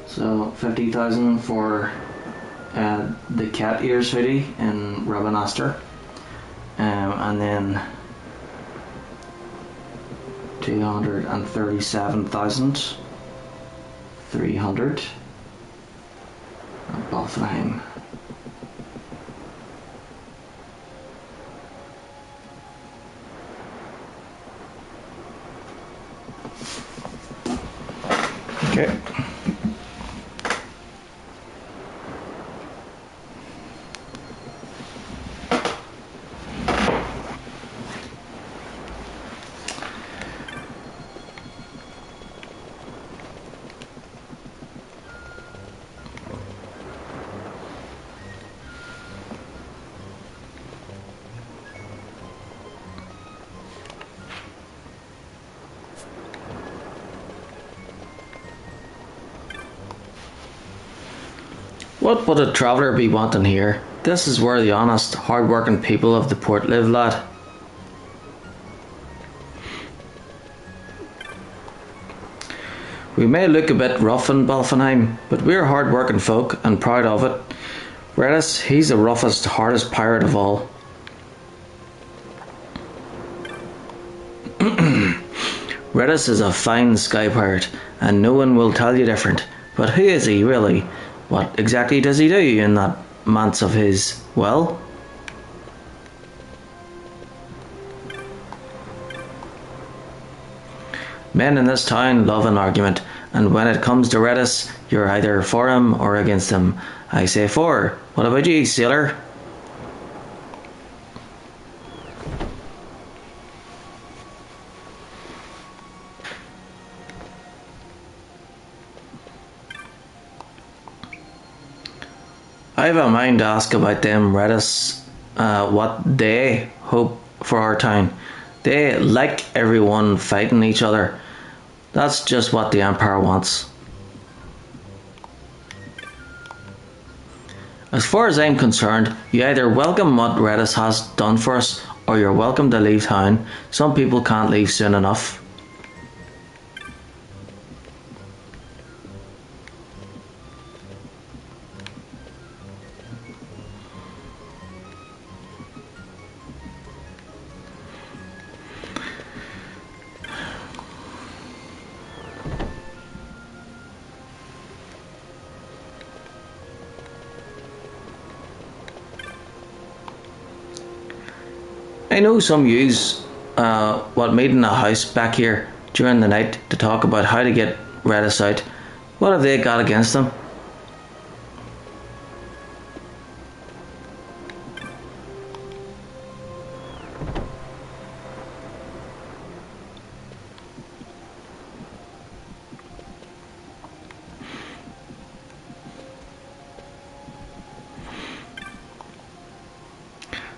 So 50,000 for the cat ears hoodie in Rabanastre, and then 237,300 at Balfenheim. Okay. What would a traveller be wanting here? This is where the honest, hard-working people of the port live, lad. We may look a bit rough in Balfenheim, but we're hard-working folk and proud of it. Redis, he's the roughest, hardest pirate of all. Redis is a fine sky pirate, and no one will tell you different. But who is he, really? What exactly does he do in that manse of his? Well, men in this town love an argument, and when it comes to Redis, you're either for him or against him. I say for. What about you, sailor? I have a mind to ask about them Redis, what they hope for our town. They like everyone fighting each other. That's just what the Empire wants. As far as I'm concerned, you either welcome what Redis has done for us, or you're welcome to leave town. Some people can't leave soon enough. I know some use what meet in a house back here during the night to talk about how to get Redis out. What have they got against them?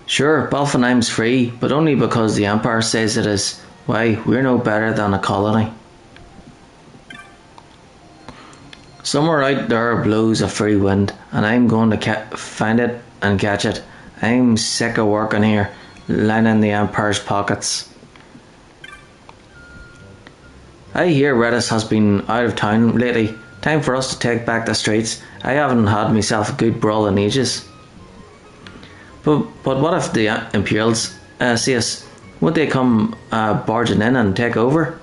Sure, Balfanheim's free, but only because the Empire says it is. Why, we're no better than a colony. Somewhere out there blows a free wind, and I'm going to find it and catch it. I'm sick of working here, lining the Empire's pockets. I hear Redis has been out of town lately. Time for us to take back the streets. I haven't had myself a good brawl in ages. But what if the Imperials see us? Would they come barging in and take over?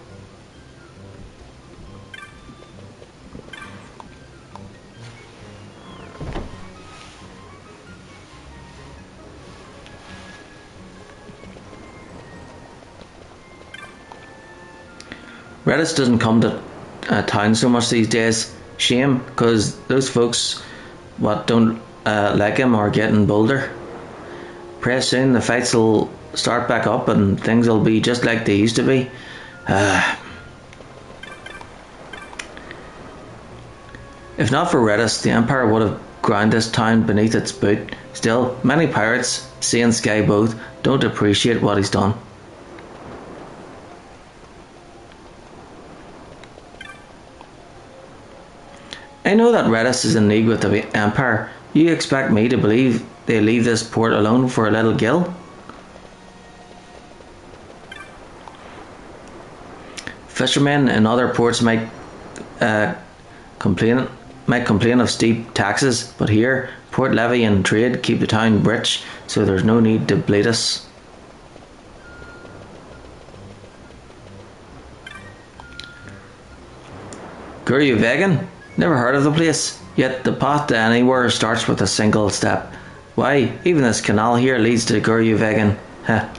Redis doesn't come to town so much these days. Shame, because those folks what don't like him are getting bolder. Pretty soon the fights will start back up and things will be just like they used to be. If not for Redis, the Empire would have ground this town beneath its boot. Still, many pirates, sea and sky both, don't appreciate what he's done. I know that Redis is in league with the Empire. You expect me to believe they leave this port alone for a little gill? Fishermen in other ports might complain of steep taxes, but here, port levy and trade keep the town rich, so there's no need to bleed us. Guryu-Vegan? Never heard of the place, yet the path to anywhere starts with a single step. Why, even this canal here leads to Guryu-Vegan. Heh.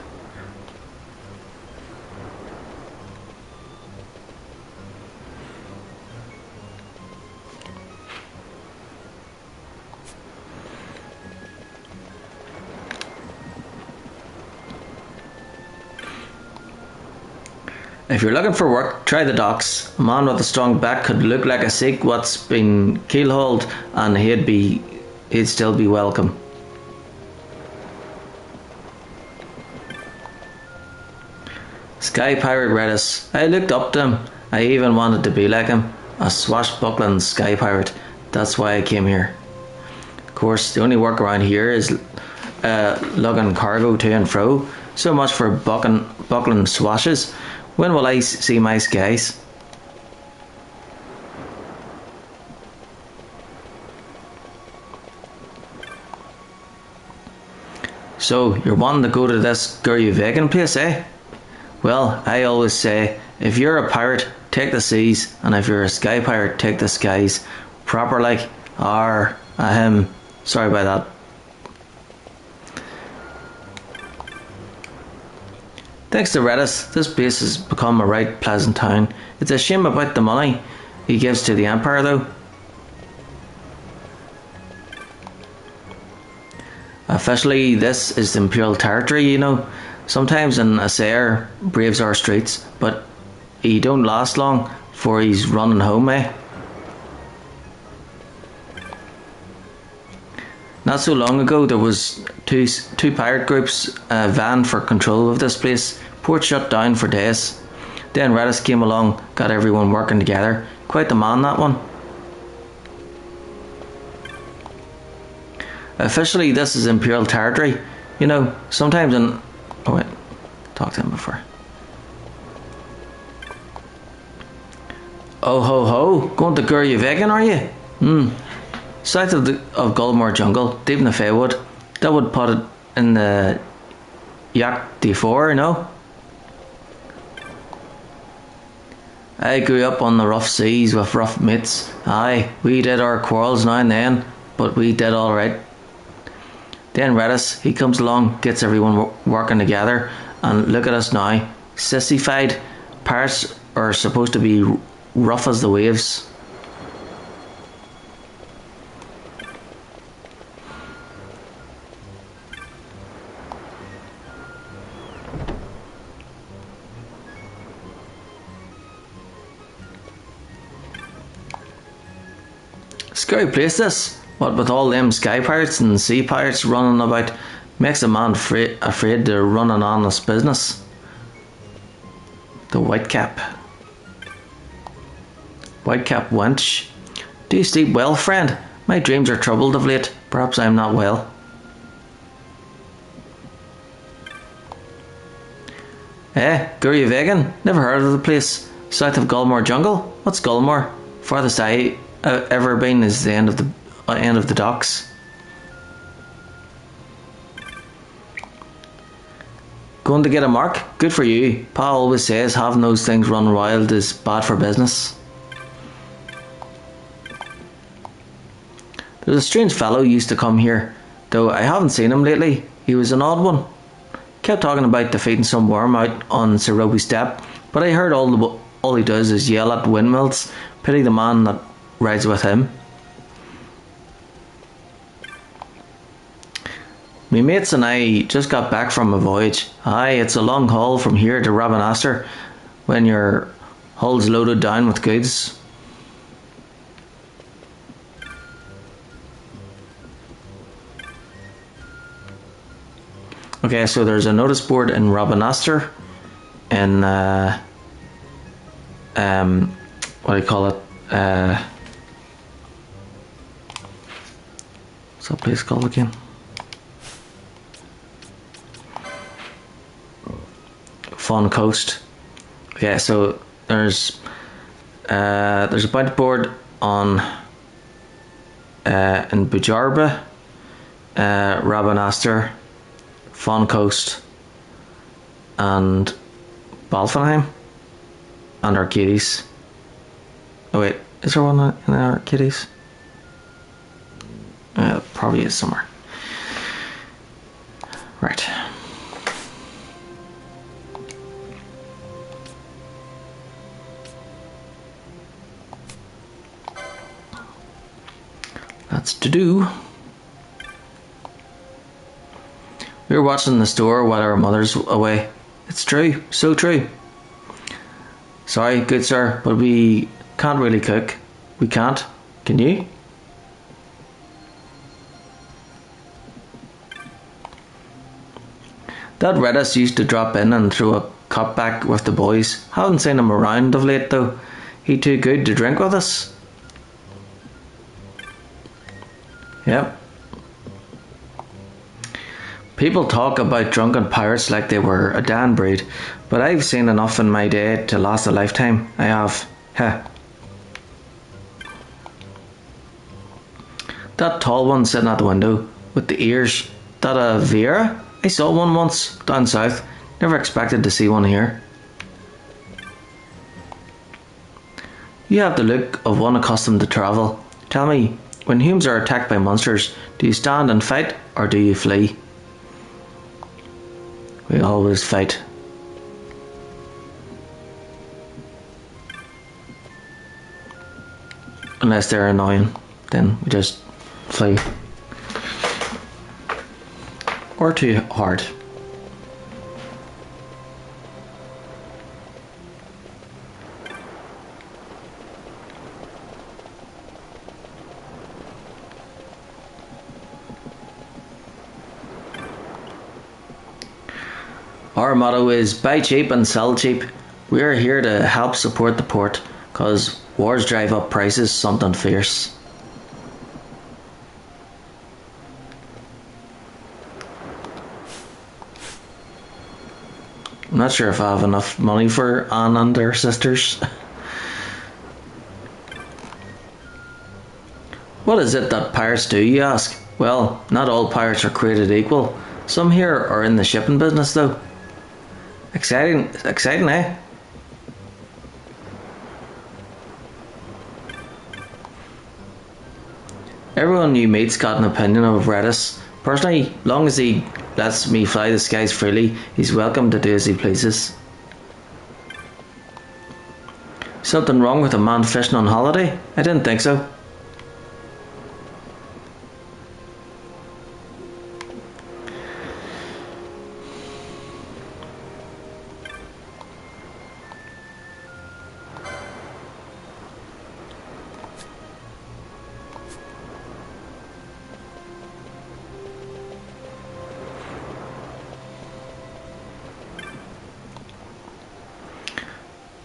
If you're looking for work, try the docks. A man with a strong back could look like a Sikh what's been keelhauled, and he'd still be welcome. Sky Pirate Redis. I looked up to him. I even wanted to be like him. A swashbuckling sky pirate. That's why I came here. Of course, the only work around here is lugging cargo to and fro. So much for buckling swashes. When will I see my skies? So, you're wanting to go to this Guryu-Vegan place, eh? Well, I always say, if you're a pirate, take the seas, and if you're a sky pirate, take the skies. Proper like, sorry about that. Thanks to Redis, this place has become a right pleasant town. It's a shame about the money he gives to the Empire though. Officially, this is Imperial territory, you know. Sometimes an Asair braves our streets, but he don't last long before he's running home, eh? Not so long ago, there was two pirate groups vying for control of this place. Port shut down for days. Then Redis came along, got everyone working together. Quite the man, that one. Officially, this is Imperial territory. You know, sometimes in... Oh wait, talked to him before. Oh ho ho, going to Guryu-Vegan, are you? South of Gulmore Jungle, deep in the Feywood. That would put it in the Yak D4, you know? I grew up on the rough seas with rough mates. Aye, we did our quarrels now and then, but we did alright. Then Redis, he comes along, gets everyone working together, and look at us now, sissified. Pirates are supposed to be rough as the waves. Scary place this. What with all them sky pirates and sea pirates running about, makes a man afraid to run an honest business. The Whitecap. Whitecap wench. Do you sleep well, friend? My dreams are troubled of late. Perhaps I am not well. Guru Vegan? Never heard of the place. South of Gulmore Jungle? What's Gulmore? Farthest I ever been is the end of the docks. Going to get a mark? Good for you. Pa always says having those things run wild is bad for business. There's a strange fellow used to come here, though I haven't seen him lately. He was an odd one. Kept talking about defeating some worm out on Serobi Step, but I heard all he does is yell at windmills. Pity the man that rides with him. Me mates and I just got back from a voyage. Aye, it's a long haul from here to Rabanastre when your hull's loaded down with goods. Okay, so there's a notice board in Rabanastre in what do you call it? What's that place called again? Fawn Coast. Okay, so there's a bounty board on in Bujarba, Rabanastre, Fawn Coast, and Balfanheim, and Arcades. Oh wait, is there one in Arcades? Probably is somewhere. Right. That's to do. We were watching the store while our mother's away. It's true, so true. Sorry, good sir, but we can't really cook. We can't. Can you? That Redis used to drop in and throw a cup back with the boys. Haven't seen him around of late though. He too good to drink with us. Yep. People talk about drunken pirates like they were a Dan breed, but I've seen enough in my day to last a lifetime. I have. Heh. That tall one sitting at the window with the ears, that a Vera? I saw one once down south. Never expected to see one here. You have the look of one accustomed to travel. Tell me, when humans are attacked by monsters, do you stand and fight or do you flee? We always fight. Unless they're annoying, then we just flee. Or too hard. Our motto is buy cheap and sell cheap. We are here to help support the port, cause wars drive up prices something fierce. I'm not sure if I have enough money for Anne and her sisters. What is it that pirates do, you ask? Well, not all pirates are created equal. Some here are in the shipping business though. Exciting, eh? Everyone you meet's got an opinion of Redis, Personally, long as he lets me fly the skies freely, he's welcome to do as he pleases. Something wrong with a man fishing on holiday? I didn't think so.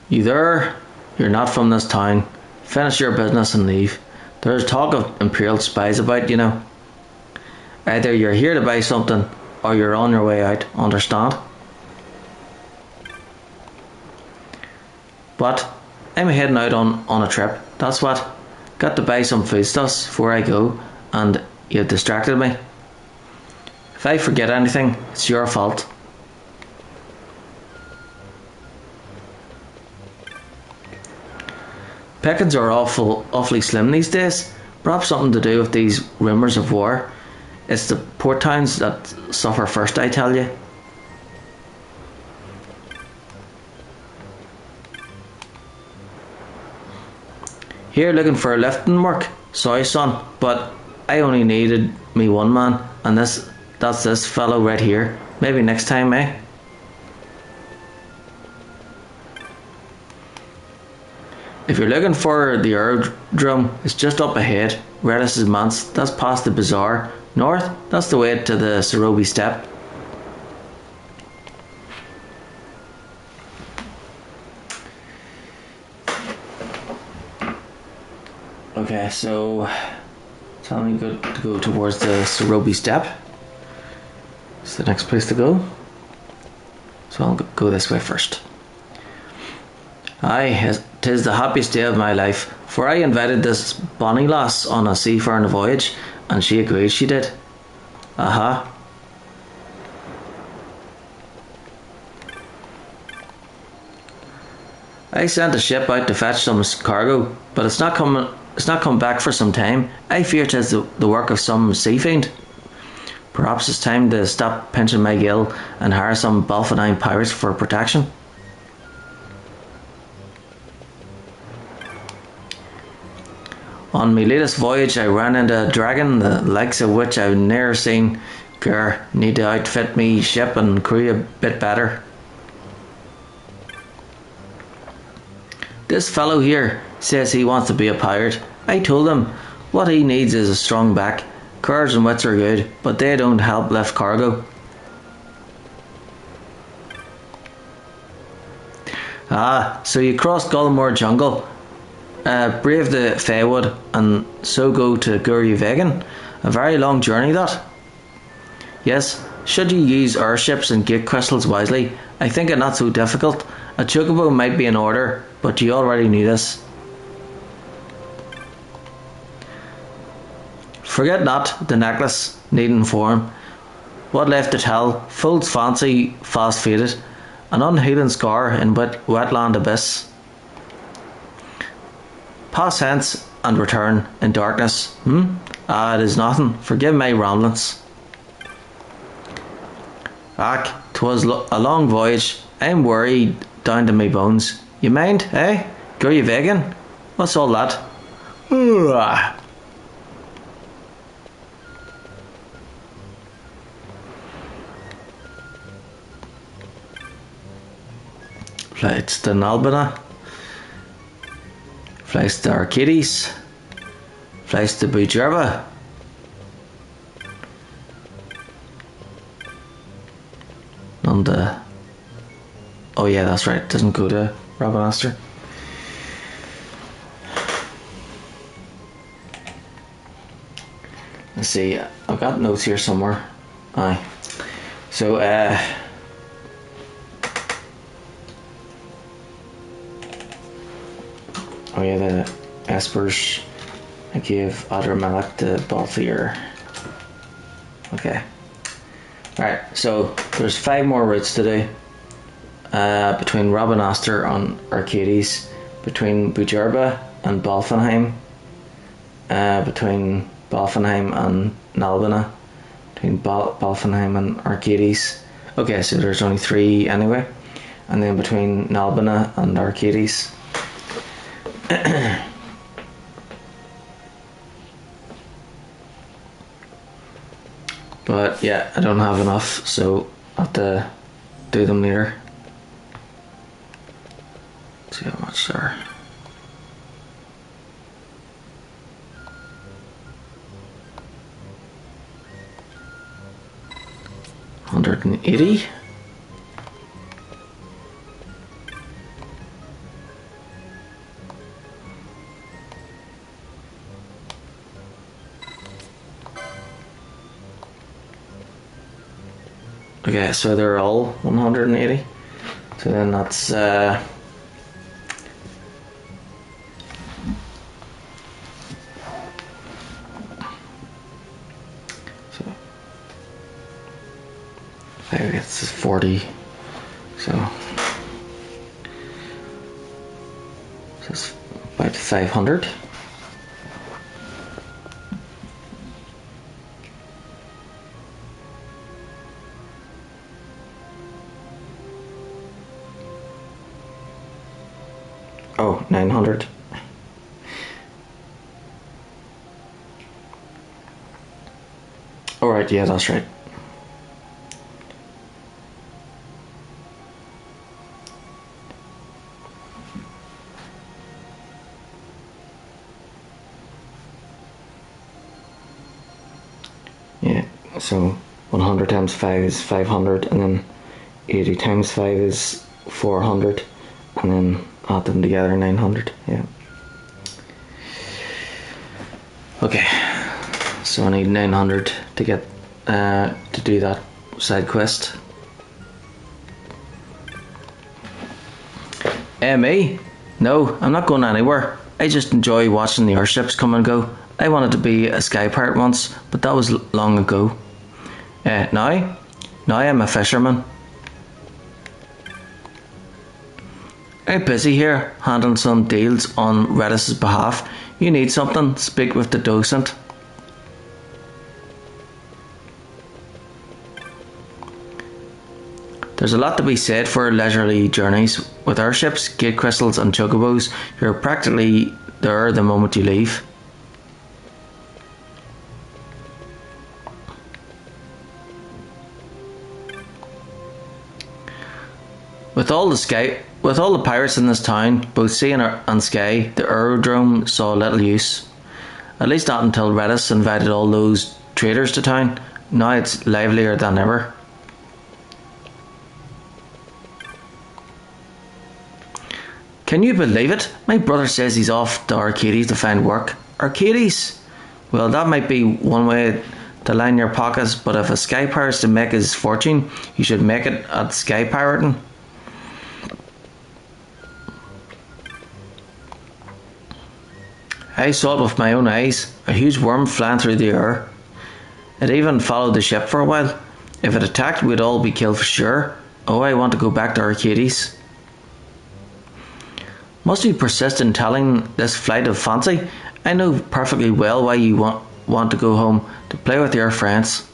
You there? You're not from this town. Finish your business and leave. There's talk of Imperial spies about, you know. Either you're here to buy something, or you're on your way out, understand? But I'm heading out on a trip, that's what. Got to buy some foodstuffs before I go, and you've distracted me. If I forget anything, it's your fault. Pickings are awfully slim these days. Perhaps something to do with these rumours of war. It's the port towns that suffer first, I tell you. Here looking for lifting work. Sorry son, but I only needed me one man, and that's this fellow right here. Maybe next time, eh? If you're looking for the aerodrome, it's just up ahead. Redis's manse, that's past the bazaar. North, that's the way to the Serobi Step. Okay, so tell me to go towards the Serobi Step. It's the next place to go. So I'll go this way first. Aye, 'tis the happiest day of my life, for I invited this bonny lass on a seafaring voyage, and she agreed, she did. Aha. I sent a ship out to fetch some cargo, but it's not come back for some time. I fear 'tis the work of some sea fiend. Perhaps it's time to stop pinching my gill and hire some Balfanine pirates for protection. On my latest voyage, I ran into a dragon, the likes of which I've ne'er seen. Grr, need to outfit me ship and crew a bit better. This fellow here says he wants to be a pirate. I told him what he needs is a strong back. Courage and wits are good, but they don't help lift cargo. Ah, so you crossed Gullimore Jungle. Brave the Feywood and so go to Guru Vegan. A very long journey that. Yes, should you use airships and gate crystals wisely, I think it not so difficult. A chocobo might be in order, but you already knew this. Forget not the necklace, needing form. What left to tell, fool's fancy fast faded, an unhealing scar in wetland abyss. Pass hence and return in darkness. Ah, it is nothing. Forgive my ramblings. Ack, 'twas a long voyage. I'm worried down to my bones. You mind, eh? Guru Vegan? What's all that? Flights to Nalbina. Flights to Arcades. Flights to Bujerba. And oh yeah, that's right, it doesn't go to Rabanastre. Let's see, I've got notes here somewhere. Aye. So oh yeah, the Espers I gave Adramelech to Balthier. Okay. Alright, so there's 5 more routes to do. Between Rabanastre and Arcades, between Bujerba and Balfanheim, between Balfanheim and Nalbina, between Balfenheim and Arcades. Okay, so there's only 3 anyway. And then between Nalbina and Arcades. But yeah, I don't have enough, so I'll have to do them later. Let's see how much there are. $180. Okay, so they're all 180. So then that's so 5 gets 40. So it's about 500. Oh, 900. Alright, yeah, that's right. Yeah, so 100 times 5 is 500, and then 80 times 5 is 400, and then add them together, 900, yeah. Okay, so I need 900 to get, to do that side quest. Me? No, I'm not going anywhere. I just enjoy watching the airships come and go. I wanted to be a sky pirate once, but that was long ago. Now I'm a fisherman. I'm busy here, handling some deals on Redis's behalf. You need something, speak with the docent. There's a lot to be said for leisurely journeys. With airships, gate crystals and chocobos, you're practically there the moment you leave. With all the pirates in this town, both sea and sky, the aerodrome saw little use. At least not until Redis invited all those traders to town. Now it's livelier than ever. Can you believe it? My brother says he's off to Arcades to find work. Arcades? Well, that might be one way to line your pockets, but if a sky pirate's to make his fortune, you should make it at sky pirating. I saw it with my own eyes, a huge worm flying through the air. It even followed the ship for a while. If it attacked, we'd all be killed for sure. Oh, I want to go back to Arcades. Must you persist in telling this flight of fancy? I know perfectly well why you want to go home, to play with your friends.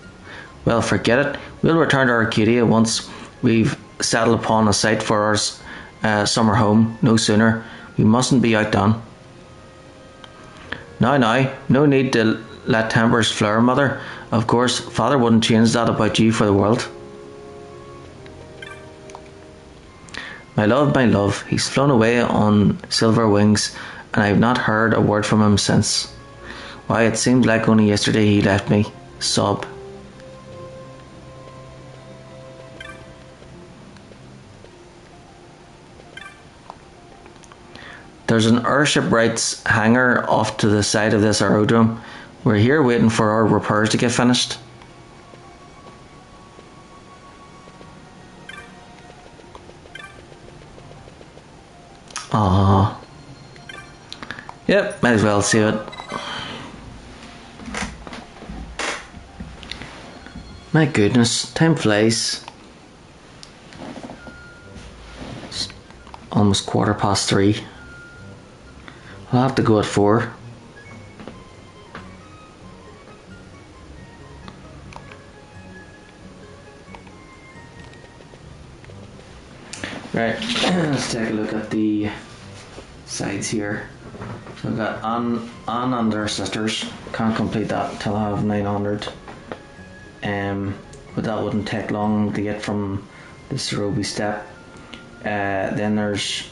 Well, forget it. We'll return to Arcadia once we've settled upon a site for our summer home, no sooner. We mustn't be outdone. Now, no need to let tempers flare, Mother. Of course, Father wouldn't change that about you for the world. My love, he's flown away on silver wings, and I've not heard a word from him since. Why, it seems like only yesterday he left me. Sob. There's an airship rights hangar off to the side of this aerodrome. We're here waiting for our repairs to get finished. Ah. Yep, might as well save it. My goodness, time flies. It's almost 3:15. I'll have to go at 4. Right, let's take a look at the sides here. So I've got Anne and her sisters. Can't complete that until I have 900. But that wouldn't take long to get from the Cerobi Step. Then there's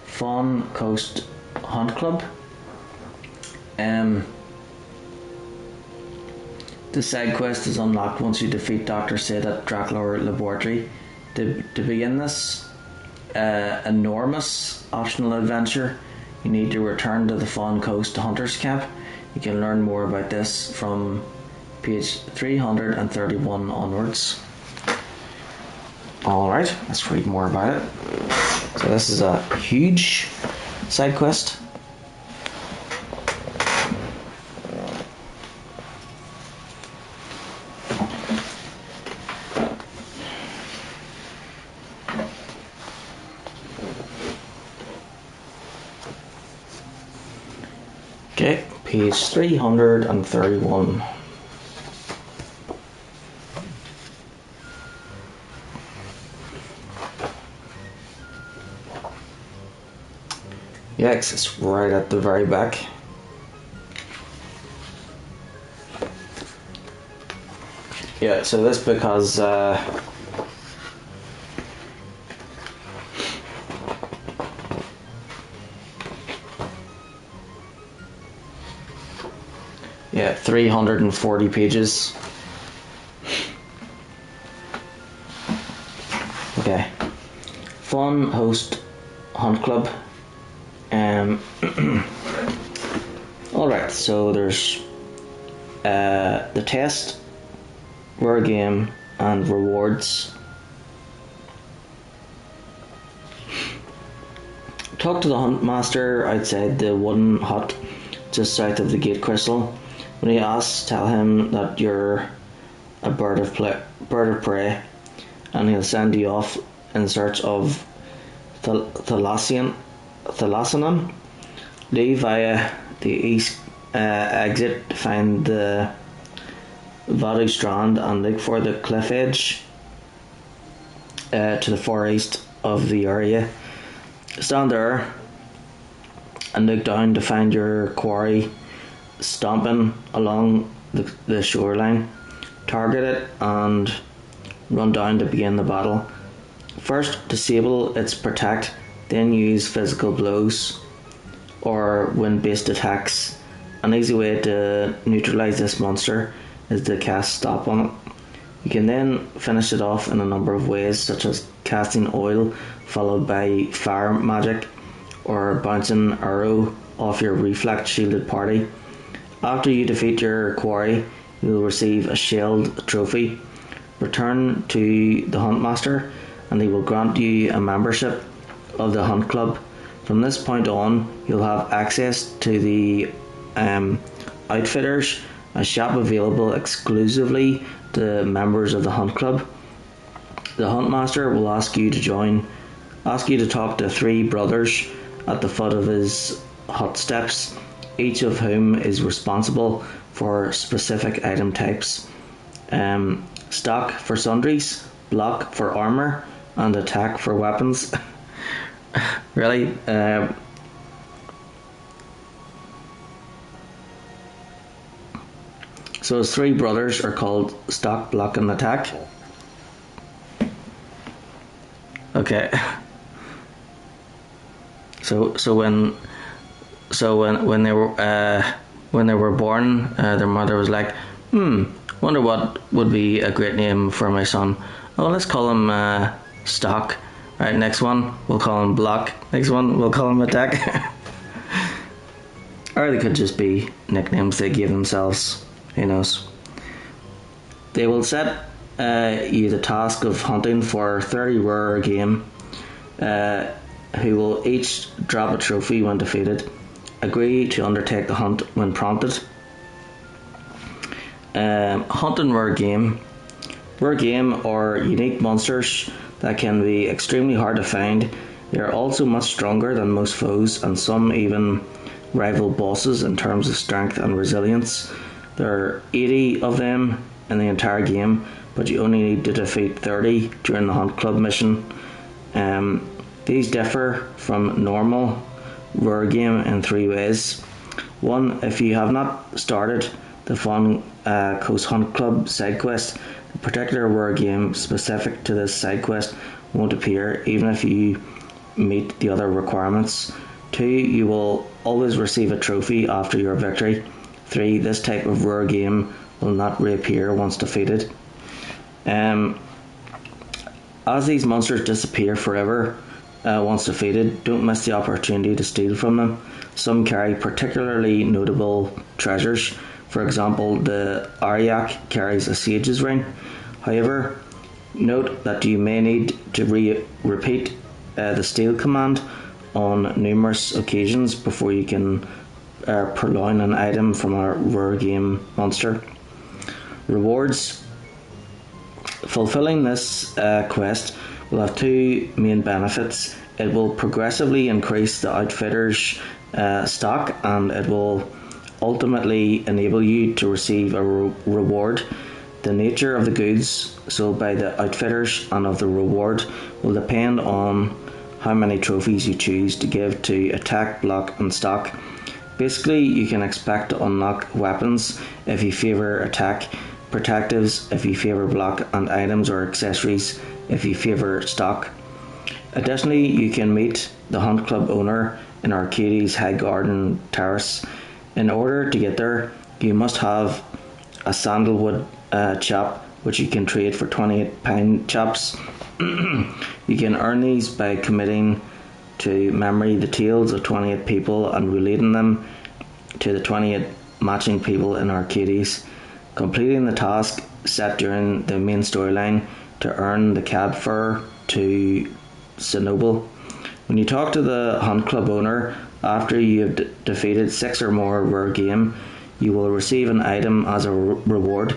Fawn Coast Hunt Club. The side quest is unlocked once you defeat Dr. Sid at Dracula Laboratory. To begin this enormous optional adventure, you need to return to the Fawn Coast Hunters Camp. You can learn more about this from page 331 onwards. Alright, let's read more about it. So this is a huge side quest. Okay, page 331. Yes, it's right at the very back. Yeah, so this because yeah, 340 pages. Okay. Fun Host Hunt Club. Alright, so there's the test, word game, and rewards. Talk to the hunt master outside the wooden hut just south of the gate crystal. When he asks, tell him that you're a bird of prey, and he'll send you off in search of Thalassanan. Leave via the east exit to find the Vadu Strand and look for the cliff edge to the far east of the area. Stand there and look down to find your quarry stomping along the shoreline. Target it and run down to begin the battle. First, disable its protect, then use physical blows or wind-based attacks. An easy way to neutralize this monster is to cast stop on it. You can then finish it off in a number of ways, such as casting oil followed by fire magic or bouncing arrow off your reflect shielded party. After you defeat your quarry, you will receive a shield trophy. Return to the Huntmaster and he will grant you a membership of the Hunt Club. From this point on, you'll have access to the Outfitters, a shop available exclusively to members of the Hunt Club. The Huntmaster will ask you to talk to 3 brothers at the foot of his hut steps, each of whom is responsible for specific item types. Stock for sundries, block for armor, and attack for weapons. Really? So his 3 brothers are called stock, block, and attack. Okay. So when they were born, their mother was like, wonder what would be a great name for my son. Oh, let's call him Stock. Right, next one we'll call him Block. Next one we'll call him Attack. Or they could just be nicknames they give themselves. Who knows? They will set you the task of hunting for 30 rare game, who will each drop a trophy when defeated. Agree to undertake the hunt when prompted. Hunting rare game or unique monsters that can be extremely hard to find. They are also much stronger than most foes, and some even rival bosses in terms of strength and resilience. There are 80 of them in the entire game, but you only need to defeat 30 during the Hunt Club mission. These differ from normal Roar game in 3 ways. 1. If you have not started the Fun Coast Hunt Club side quest, a particular Roar game specific to this side quest won't appear even if you meet the other requirements. 2. You will always receive a trophy after your victory. 3. This type of Roar game will not reappear once defeated. As these monsters disappear forever once defeated, don't miss the opportunity to steal from them. Some carry particularly notable treasures. For example, the Aryak carries a sage's ring. However, note that you may need to repeat the steal command on numerous occasions before you can purloin an item from a Roar game monster. Rewards. Fulfilling this quest will have 2 main benefits. It will progressively increase the outfitter's stock, and it will ultimately enable you to receive a reward. The nature of the goods sold by the outfitters and of the reward will depend on how many trophies you choose to give to attack, block and stock. Basically, you can expect to unlock weapons if you favour attack, protectives if you favour block, and items or accessories if you favour stock. Additionally, you can meet the Hunt Club owner in Arcades High Garden Terrace. In order to get there, you must have a sandalwood chop, which you can trade for 28 pine chops. You can earn these by committing to memory the tales of 28 people and relating them to the 28 matching people in Arcades. Completing the task set during the main storyline to earn the cab fare to Sinoble. When you talk to the Hunt Club owner after you have defeated 6 or more Roar game, you will receive an item as a reward.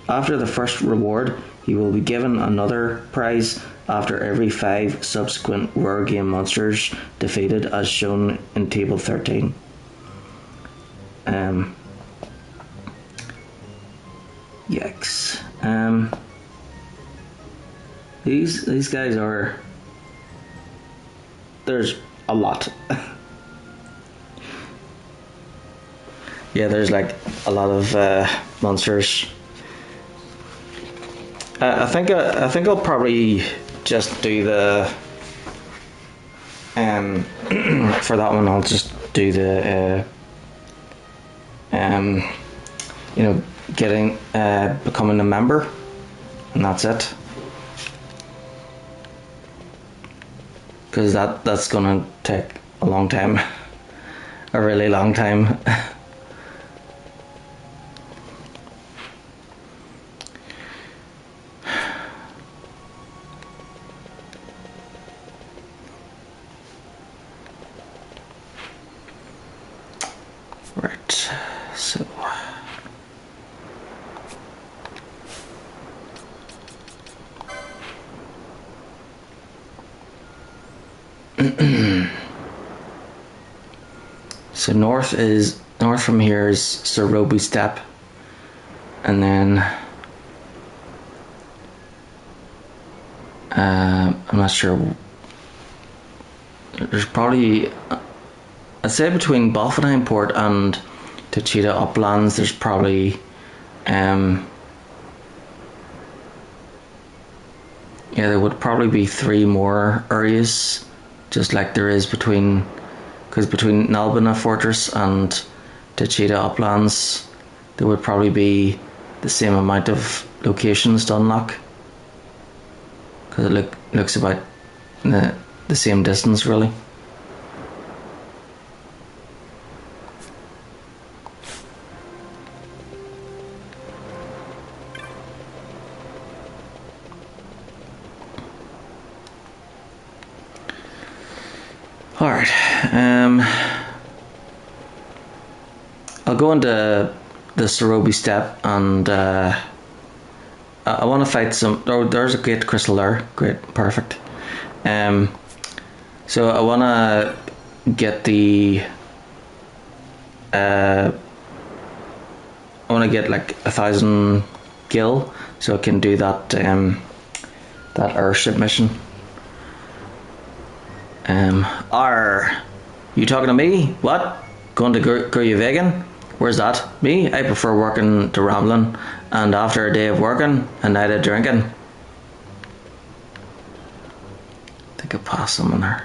After the first reward, you will be given another prize after every 5 subsequent Roar game monsters defeated, as shown in table 13. Yikes. These guys are... There's a lot. Yeah, there's like a lot of monsters. I think I'll probably just do the for that one. I'll just do the getting becoming a member, and that's it. Because that's gonna take a long time, a really long time. Right, so so north from here is Sorobi Step, and then I'm not sure. There's probably, I'd say between Balfenheim Port and Tachita Uplands, there's probably there would probably be 3 more areas, just like there is between Nalbina Fortress and Tachita Uplands. There would probably be the same amount of locations to unlock, because it looks about the same distance, really. Alright, I'll go into the Sorobi Step, and I want to fight some... Oh, there's a great crystal there. Great, perfect. So I want to get the... I want to get like 1,000 gil, so I can do that that airship mission. Are you talking to me? What? Going to Vegan? Where's that? Me? I prefer working to rambling, and after a day of working, a night of drinking. I think I passed someone there.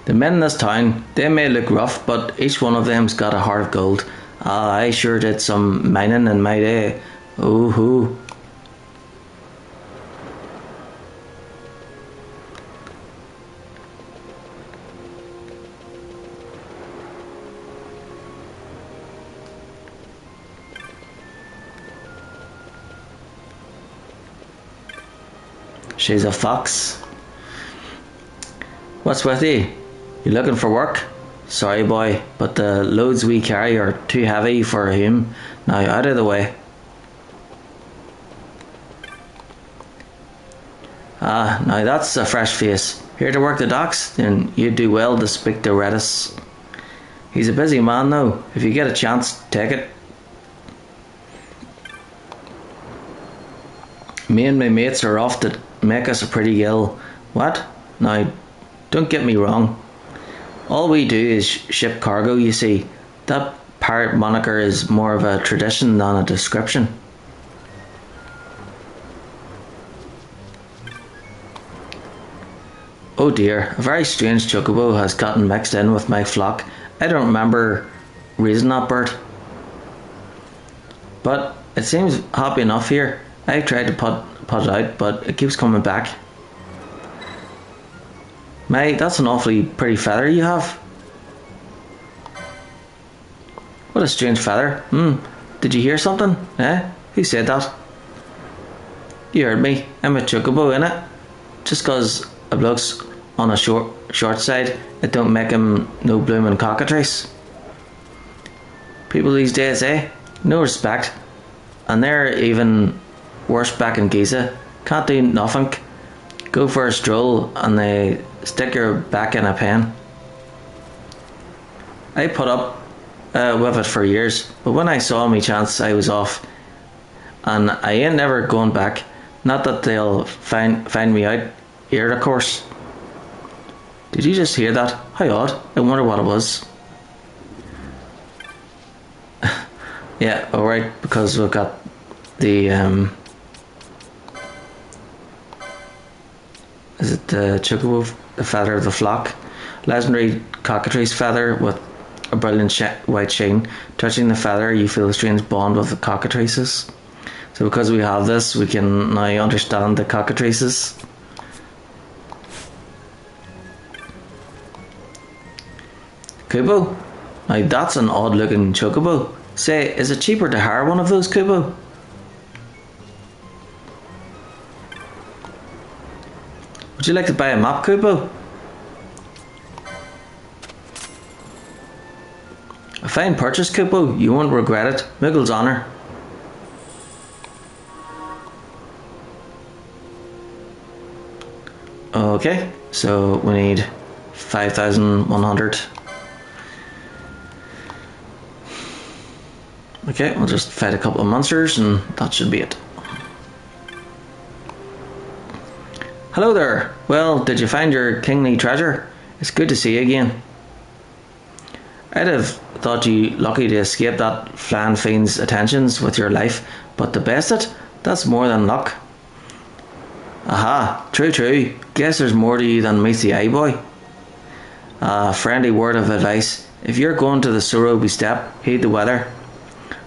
The men in this town, they may look rough, but each one of them's got a heart of gold. I sure did some mining in my day. Oh hoo. She's a fox. What's with you? You looking for work? Sorry boy, but the loads we carry are too heavy for him. Now out of the way. Ah, now that's a fresh face. Here to work the docks? Then you'd do well to speak to Redis. He's a busy man though. If you get a chance, take it. Me and my mates are off to make us a pretty gill. What? Now, don't get me wrong. All we do is ship cargo, you see. That pirate moniker is more of a tradition than a description. Oh dear, a very strange chocobo has gotten mixed in with my flock. I don't remember raising that bird. But it seems happy enough here. I've tried to put it out, but it keeps coming back. Mate, that's an awfully pretty feather you have. What a strange feather. Did you hear something? Eh? Who said that? You heard me. I'm a chocobo, innit? Just 'cause a bloke's on a short side, it don't make him no bloomin' cockatrice. People these days, eh? No respect. And they're even worse back in Giza. Can't do nothing. Go for a stroll and they stick your back in a pen. I put up with it for years, but when I saw me chance, I was off. And I ain't never going back. Not that they'll find me out here, of course. Did you just hear that? How odd. I wonder what it was. Yeah, alright, because we've got the is it the chocobo, the feather of the flock? Legendary cockatrice feather with a brilliant white sheen. Touching the feather, you feel a strange bond with the cockatrices. So because we have this, we can now understand the cockatrices. Kubo? Now that's an odd looking chocobo. Say, is it cheaper to hire one of those, Kubo? Would you like to buy a map, Kubo? A fine purchase, Kubo. You won't regret it. Muggle's honour. Okay, so we need 5,100. Okay, we'll just fight a couple of monsters and that should be it. Hello there. Well, did you find your kingly treasure? It's good to see you again. I'd have thought you lucky to escape that flan fiend's attentions with your life, but to best it, that's more than luck. Aha, true. Guess there's more to you than meets the eye, boy. Friendly word of advice. If you're going to the Surobi Steppe, heed the weather.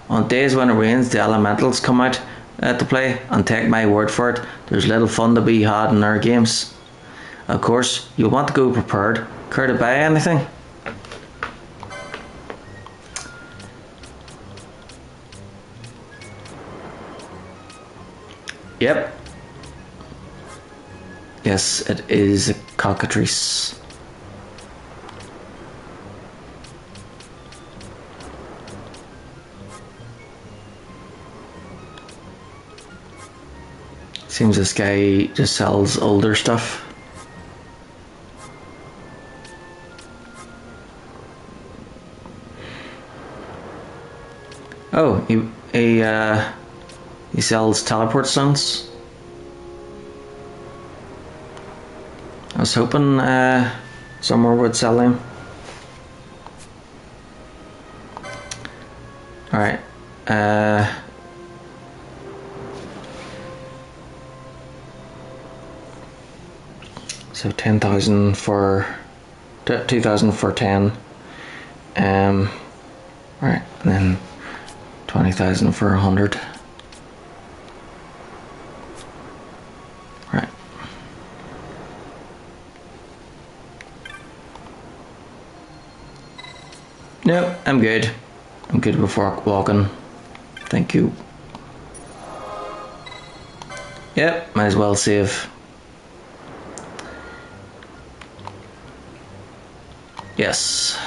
On days when it rains, the elementals come out to play, and take my word for it, there's little fun to be had in our games. Of course, you'll want to go prepared. Care to buy anything? Yep. Yes, it is a cockatrice. Seems this guy just sells older stuff. Oh, he sells teleport stones. was hoping somewhere would sell them. Alright. So 10,000 for 2,000 for 10. Right, and then 20,000 for 100. Right. No, I'm good. I'm good before walking. Thank you. Yep, might as well save. Yes.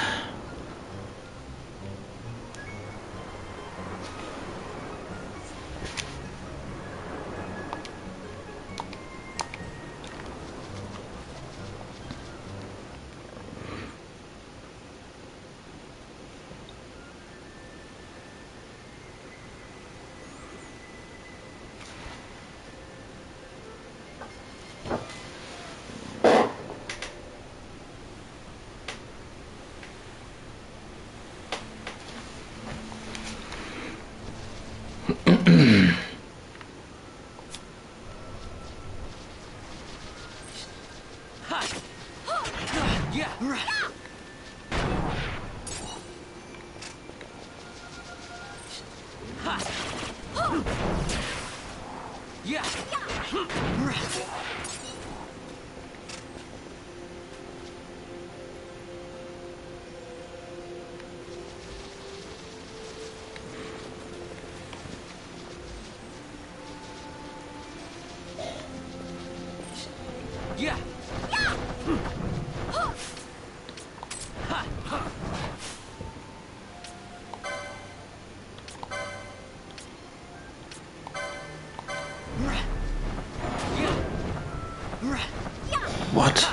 What?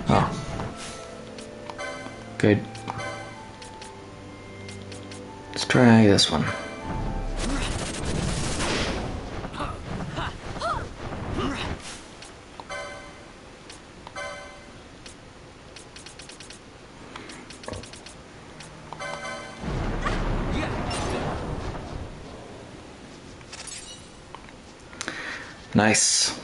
Oh. Good. Let's try this one. Nice.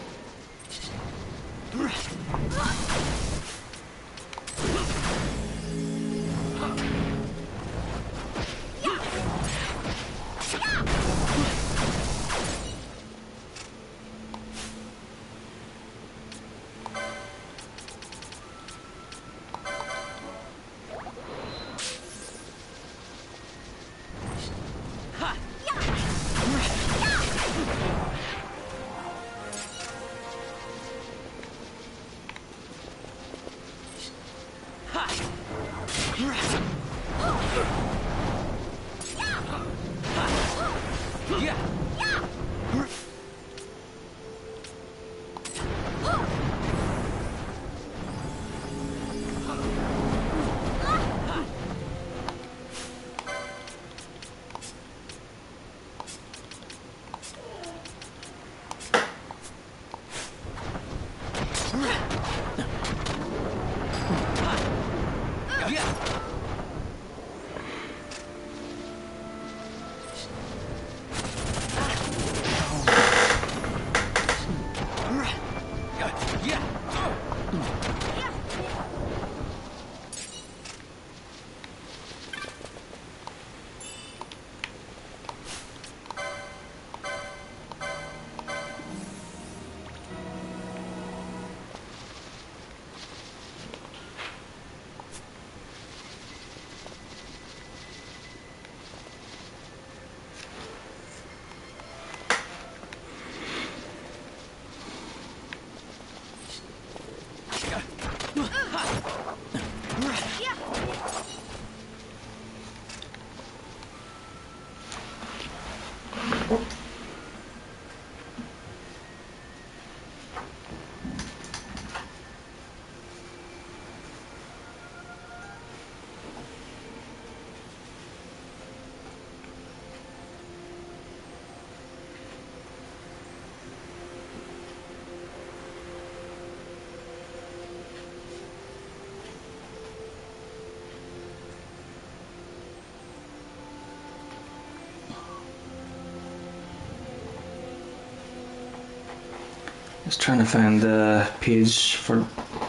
Just trying to find the page for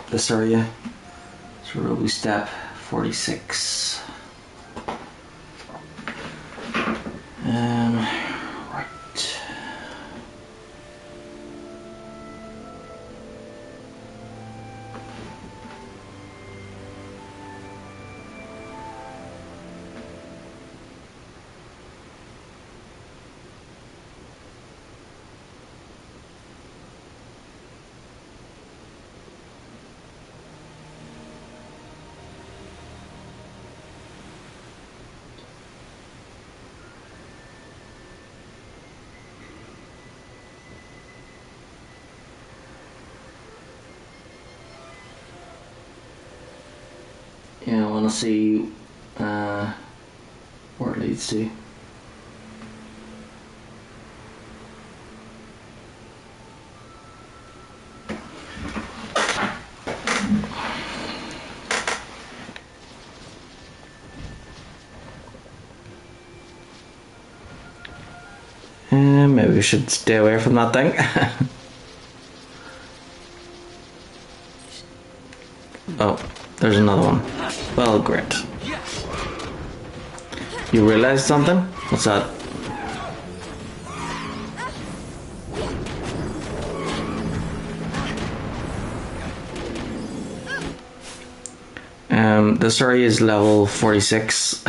this area. So where we step 46. Right. Yeah, I want to see where it leads to. Maybe we should stay away from that thing. Oh, there's another one. Well, great. You realized something? What's that? This area is level 46.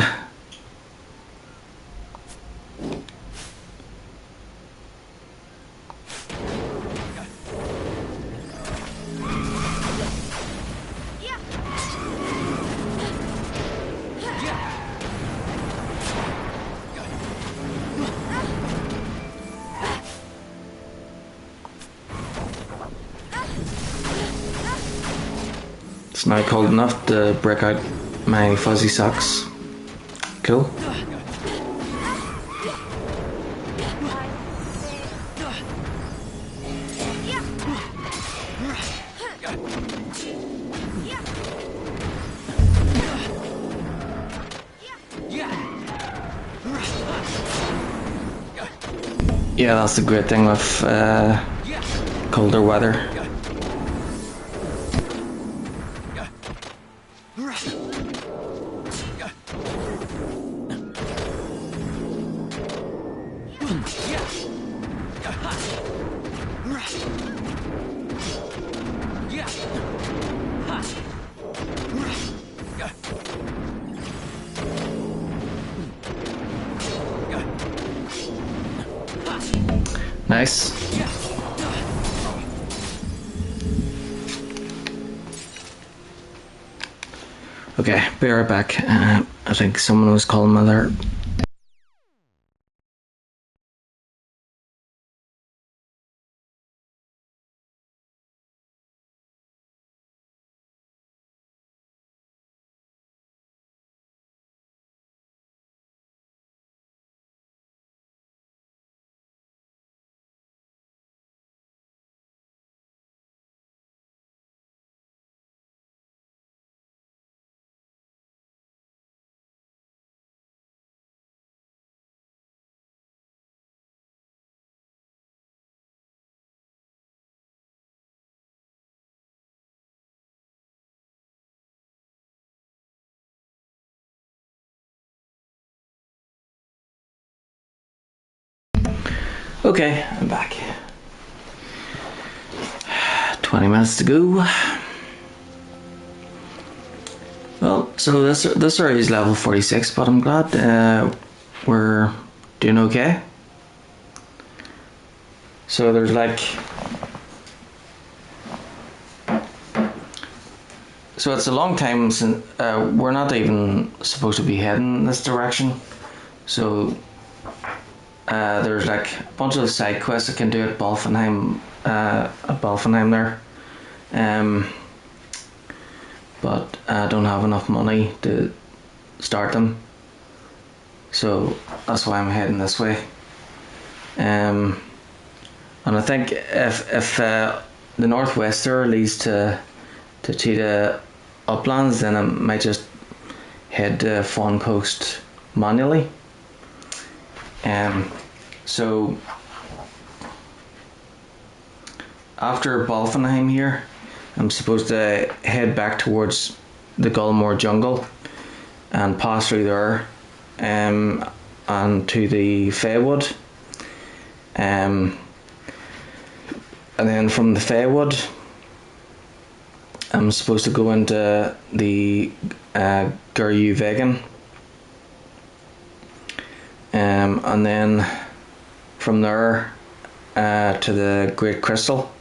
It's now cold enough to break out my fuzzy socks. Cool. Yeah, that's the great thing with colder weather. Nice. Okay, be right back. I think someone was calling me there. Okay, I'm back. 20 minutes to go. Well, so this area is level 46, but I'm glad we're doing okay. So there's like... So it's a long time since... we're not even supposed to be heading this direction. So... there's like a bunch of side quests I can do at Balfenheim there, but I don't have enough money to start them, so that's why I'm heading this way. And I think if the Northwester leads to Cheetah Uplands, then I might just head to Fawn Coast manually. So after Balfenheim here, I'm supposed to head back towards the Gullmore jungle and pass through there and to the Feywood. And then from the Feywood, I'm supposed to go into the Guru Vegan. And then from there to the Great Crystal.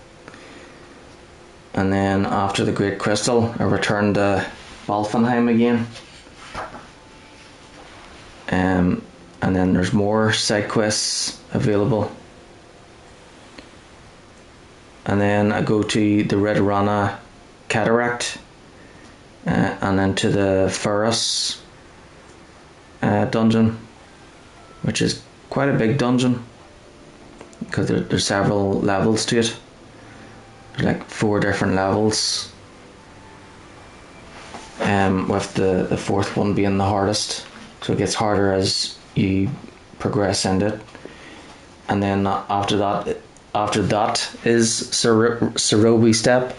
And then after the Great Crystal, I return to Balfenheim again. And then there's more side quests available. And then I go to the Red Rana Cataract, and then to the Ferris dungeon, which is quite a big dungeon because there's several levels to it. There's like 4 different levels, with the 4th one being the hardest, so it gets harder as you progress into it. And then after that is Cerobi Step.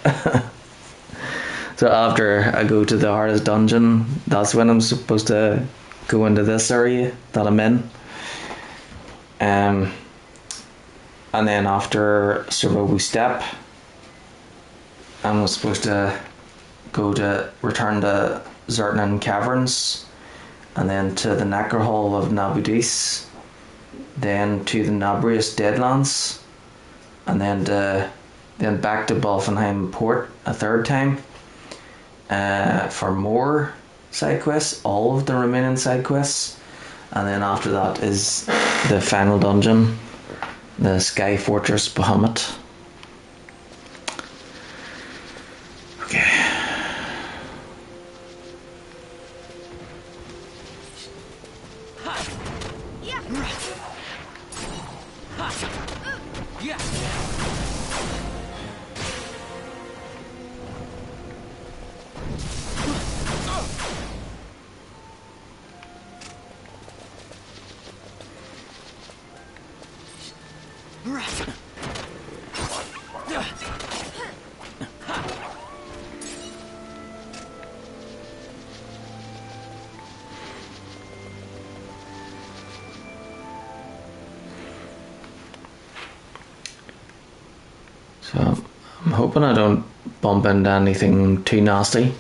So after I go to the hardest dungeon, that's when I'm supposed to go into this area that I'm in. And then after Cerobi Step, I'm supposed to return to Zertnan Caverns, and then to the Necker Hall of Nabudis, then to the Nabrius Deadlands, and then back to Balfenheim Port a 3rd time for more side quests, all of the remaining side quests. And then after that is the final dungeon, the Sky Fortress Bahamut. Okay. So I'm hoping I don't bump into anything too nasty.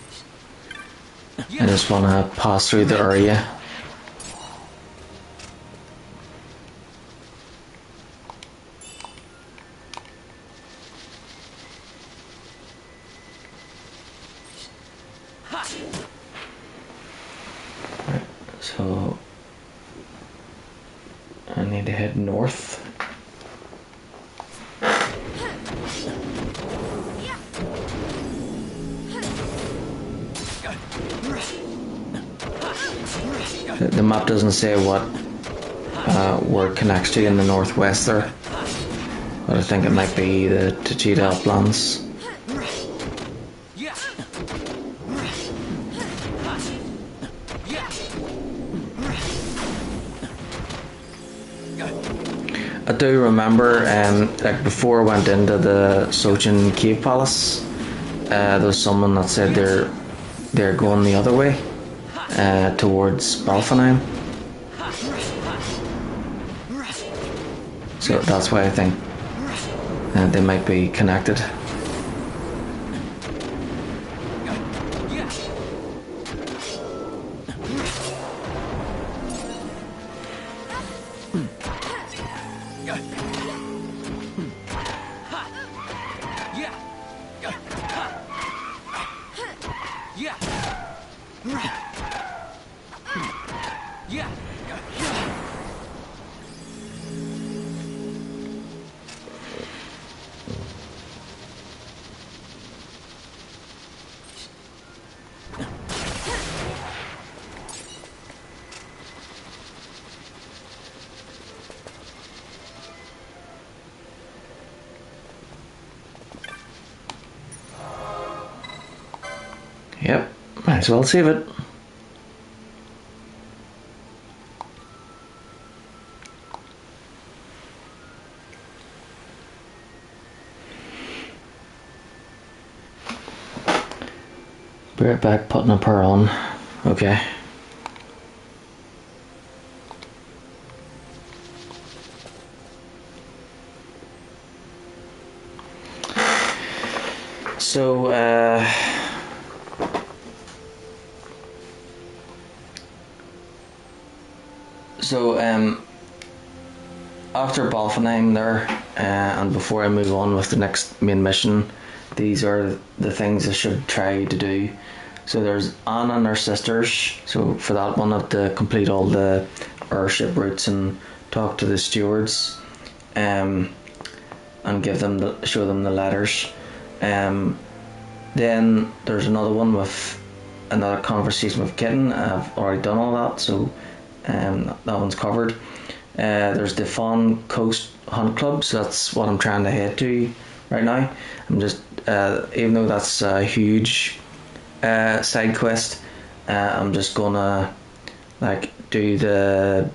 I just want to pass through the area. Right, so I need to head north. The map doesn't say what where it connects to in the northwest there, but I think it might be the Tachita Uplands. I do remember, like before I went into the Sochin Cave Palace, there was someone that said they're going the other way, towards Balfenheim. So that's why I think they might be connected. Yep, might as well save it. Be right back, putting a pair on. Okay. So, after Balfenheim there, and before I move on with the next main mission, these are the things I should try to do. So there's Anne and her sisters. So for that one, I have to complete all the airship routes and talk to the stewards, and give them show them the letters. Then there's another one with another conversation with Kitten. I've already done all that, so that one's covered. There's the Fawn Coast Hunt Club, so that's what I'm trying to head to right now. I'm just, even though that's a huge side quest, I'm just gonna like do the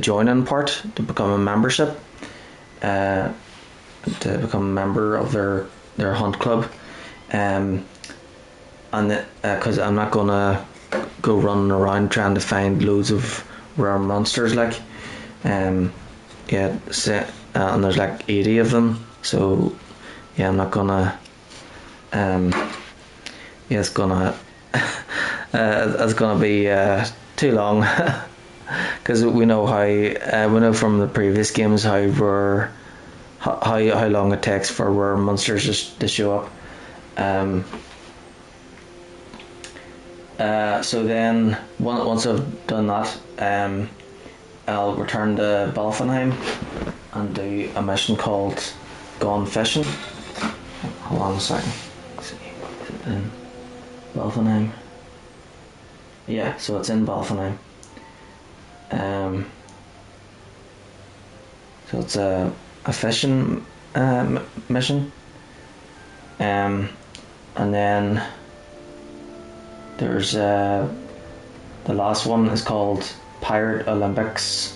join-in part to become a membership, to become a member of their hunt club, and because I'm not gonna go running around trying to find loads of rare monsters and there's like 80 of them, so yeah, I'm not gonna it's gonna it's gonna be too long, because we know from the previous games how long it takes for rare monsters to show up. So then once I've done that, I'll return to Balfenheim and do a mission called Gone Fishing. Hold on a second. Let's see. Is it in Balfenheim? Yeah, so it's in Balfenheim. So it's a fishing mission. And then there's the last one is called Pirate Olympics.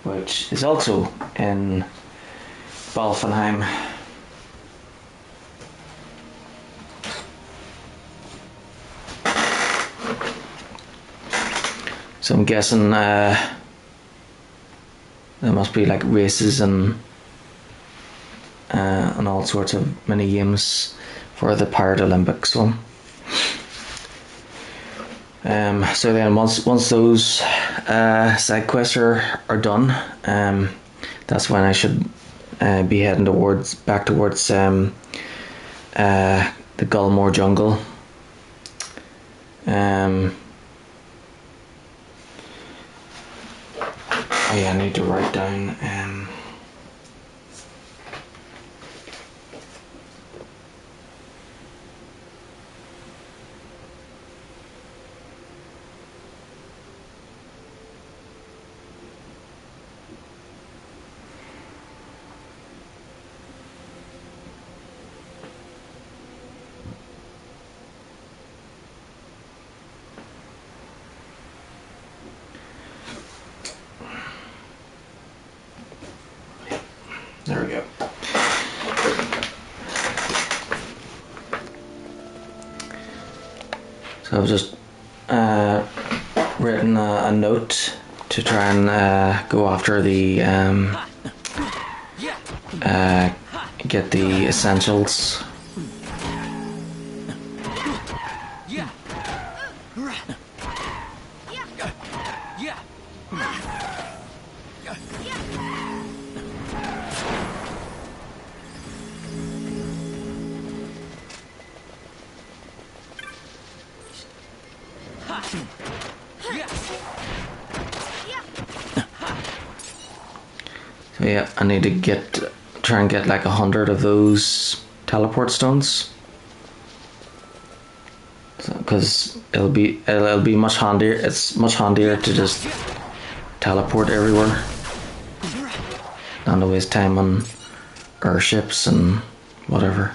Which is also in Balfenheim. So I'm guessing there must be like races and all sorts of mini games for the Pirate Olympics one. So then once those side quests are done, that's when I should be heading back towards the Gullmore jungle. Oh yeah, I need to write down there we go. So I've just written a note to try and go after the get the essentials. So yeah, I need to try and get like 100 of those teleport stones, because it'll be much handier. It's much handier to just teleport everywhere than to waste time on airships and whatever.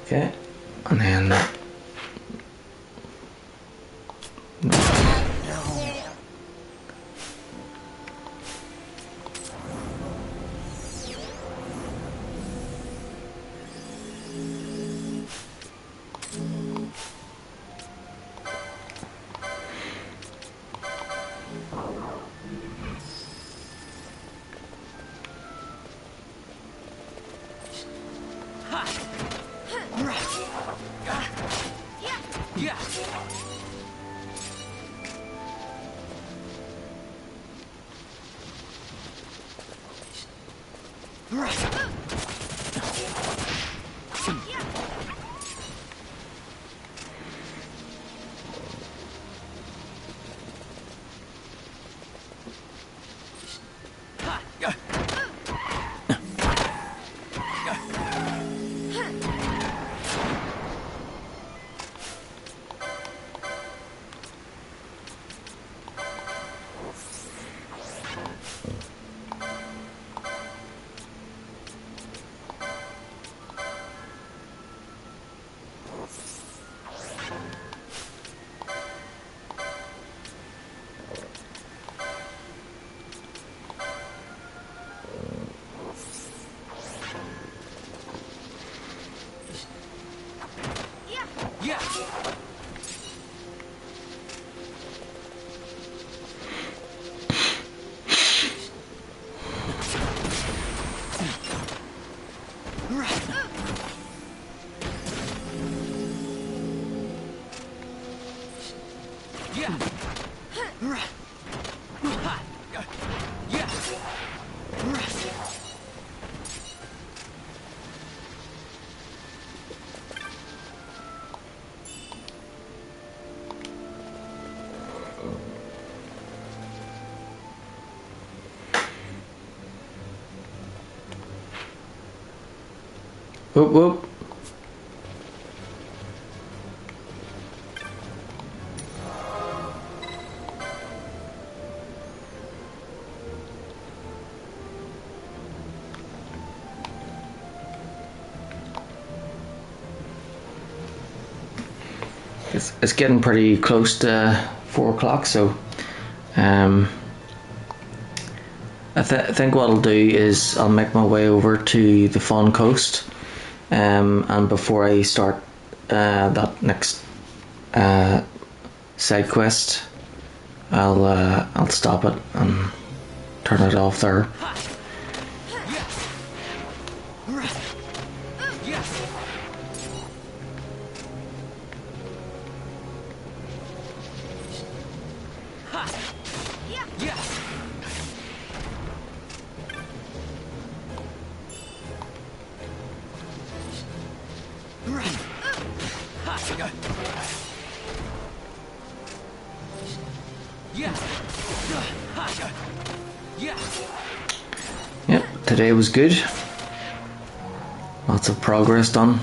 Okay, And then... Whoop whoop. It's getting pretty close to 4 o'clock, so I think what I'll do is I'll make my way over to the Fawn Coast, and before I start that next side quest, I'll stop it and turn it off there. Yep, today was good. Lots of progress done.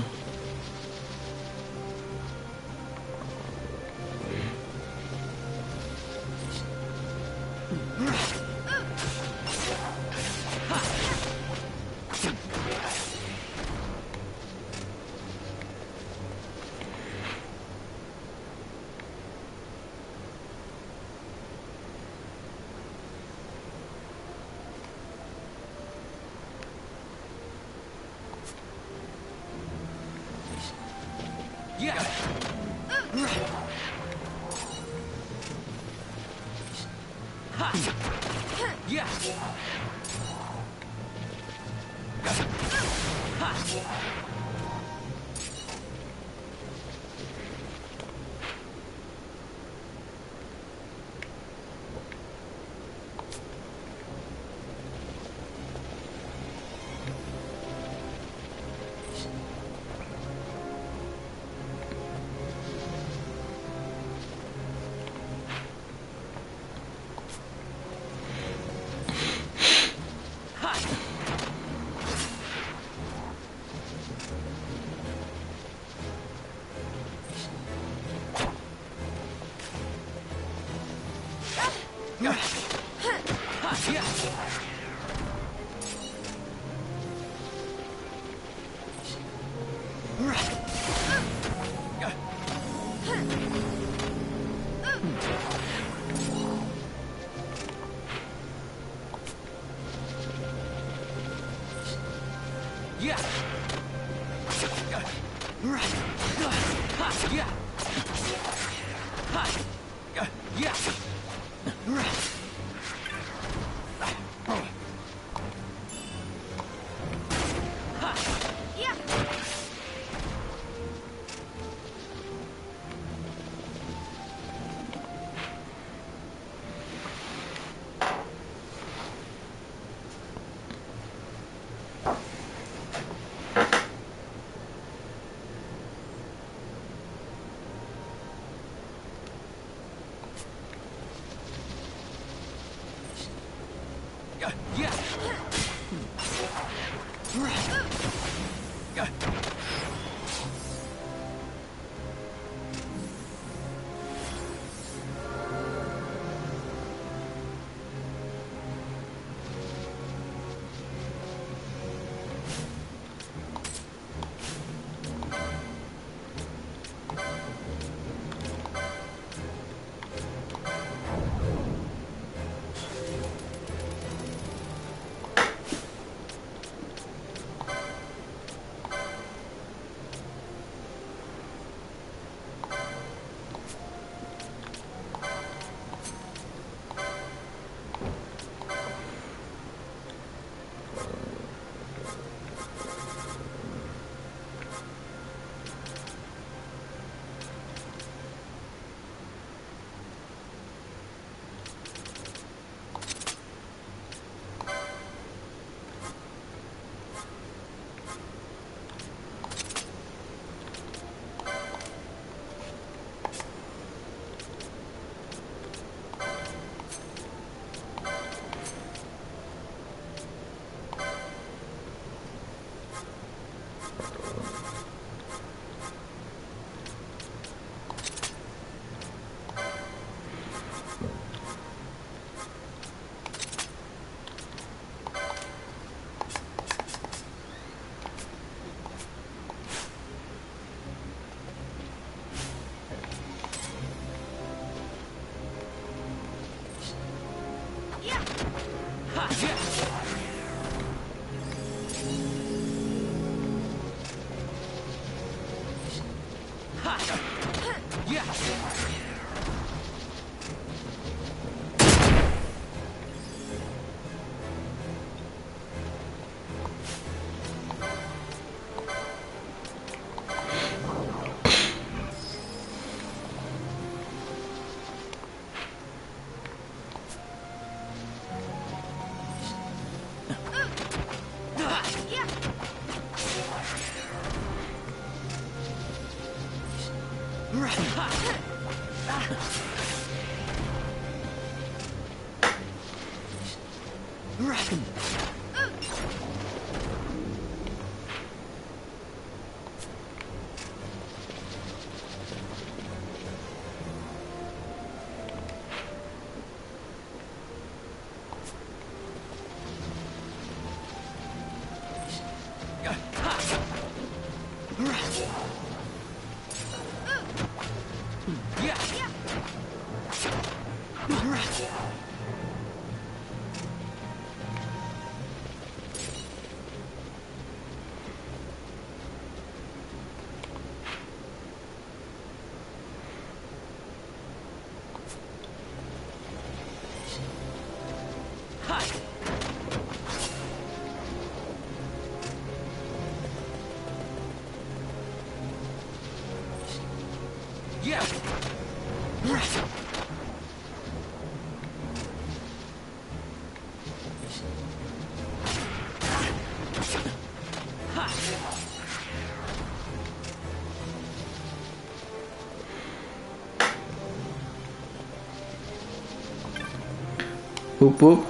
Whoop whoop.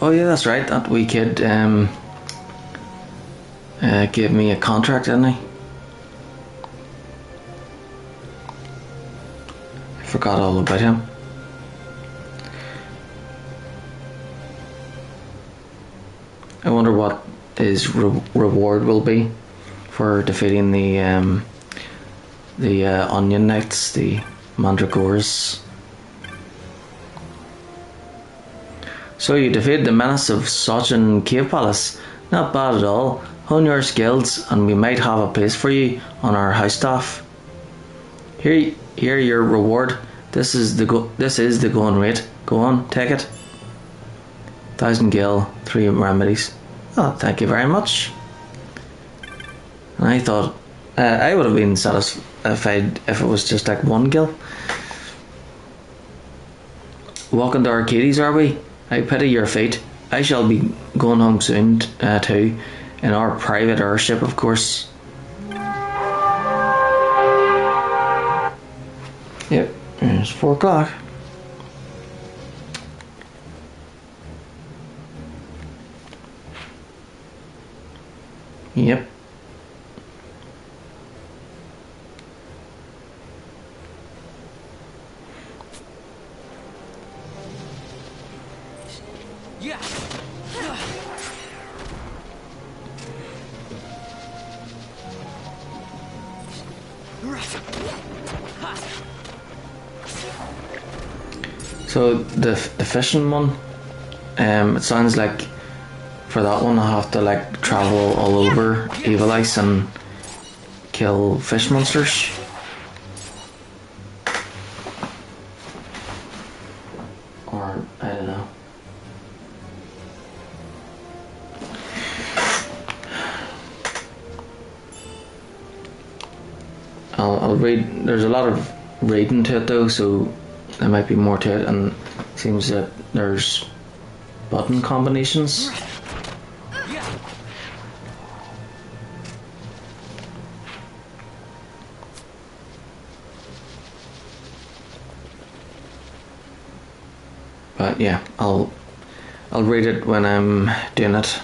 Oh yeah, that's right. That wee kid gave me a contract, didn't he? I forgot all about him. I wonder what his reward will be for defeating the Onion Knights, the Mandragores. So you defeated the menace of Sochin Cave Palace. Not bad at all. Hone your skills, and we might have a place for you on our house staff. Here your reward. This is the going rate. Go on, take it. 1,000 gil, 3 remedies. Oh, thank you very much. And I thought I would have been satisfied if it was just like 1 gil. Walking to Arcades, are we? I pity your fate. I shall be going home soon too, in our private airship, of course. Yep, it's 4 o'clock. Yep. So the fishing one, it sounds like for that one I have to like travel all over Evil Ice and kill fish monsters. Or I don't know. I'll read. There's a lot of reading to it though, so there might be more to it, and it seems that there's button combinations. But yeah, I'll read it when I'm doing it.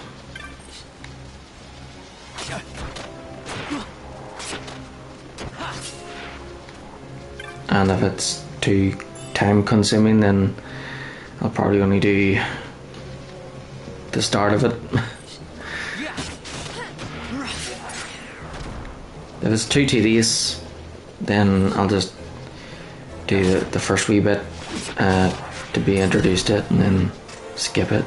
And if it's too time consuming, then I'll probably only do the start of it. If it's too tedious, then I'll just do the first wee bit to be introduced to it and then skip it.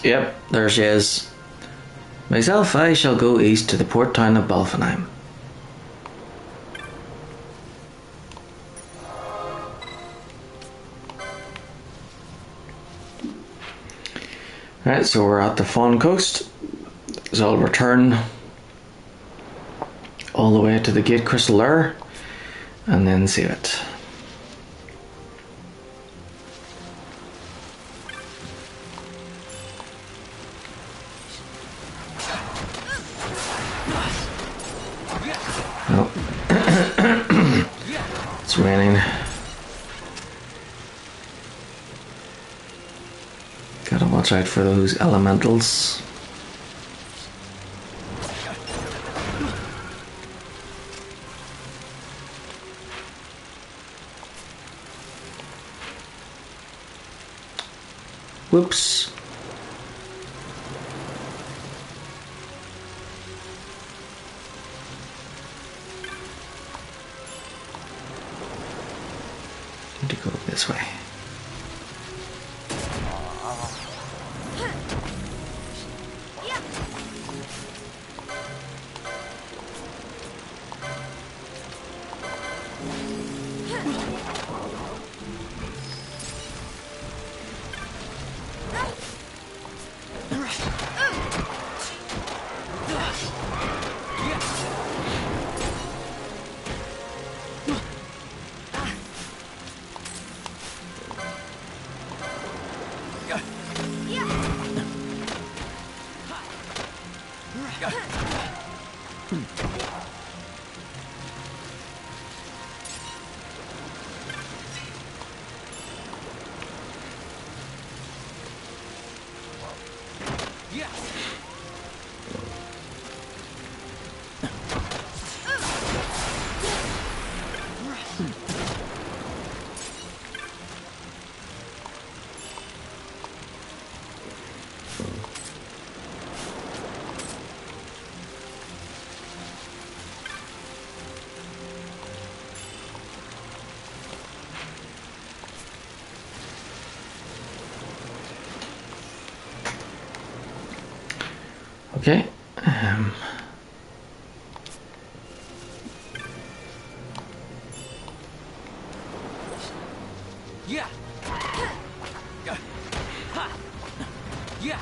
Yep, there she is. Myself, I shall go east to the port town of Balfenheim. Right, so we're at the Fawn Coast. So I'll return all the way to the Gate Crystal Lair and then save it. It's raining. Gotta watch out for those elementals. Whoops. Need to go this way. Okay. Yeah. Yeah.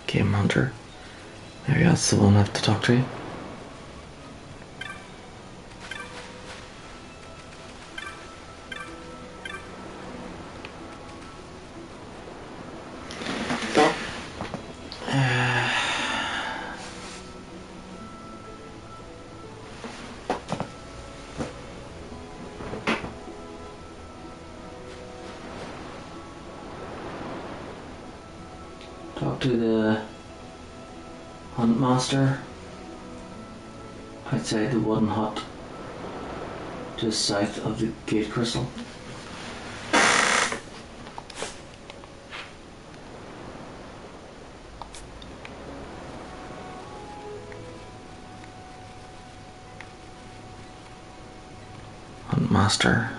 Game Hunter. Maybe that's the one I have to talk to. Talk to the hunt master outside the wooden hut just south of the gate crystal. Hunt master.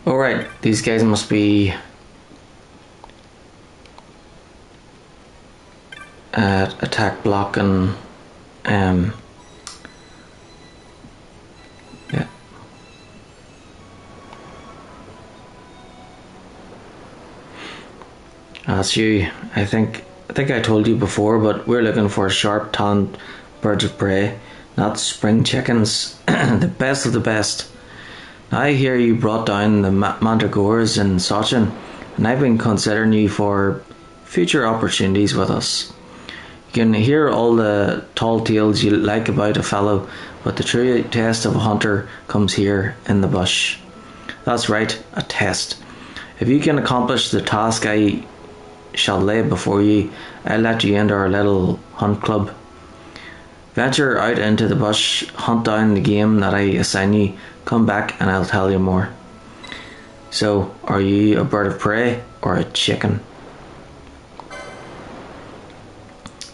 Alright, these guys must be attack block and yeah. That's you. I think I told you before, but we're looking for sharp tongued birds of prey, not spring chickens. The best of the best. I hear you brought down the mandragores in Sachin, and I've been considering you for future opportunities with us. You can hear all the tall tales you like about a fellow, but the true test of a hunter comes here in the bush. That's right, a test. If you can accomplish the task I shall lay before you, I'll let you into our little hunt club. Venture out into the bush, hunt down the game that I assign you, come back and I'll tell you more. So, are you a bird of prey or a chicken?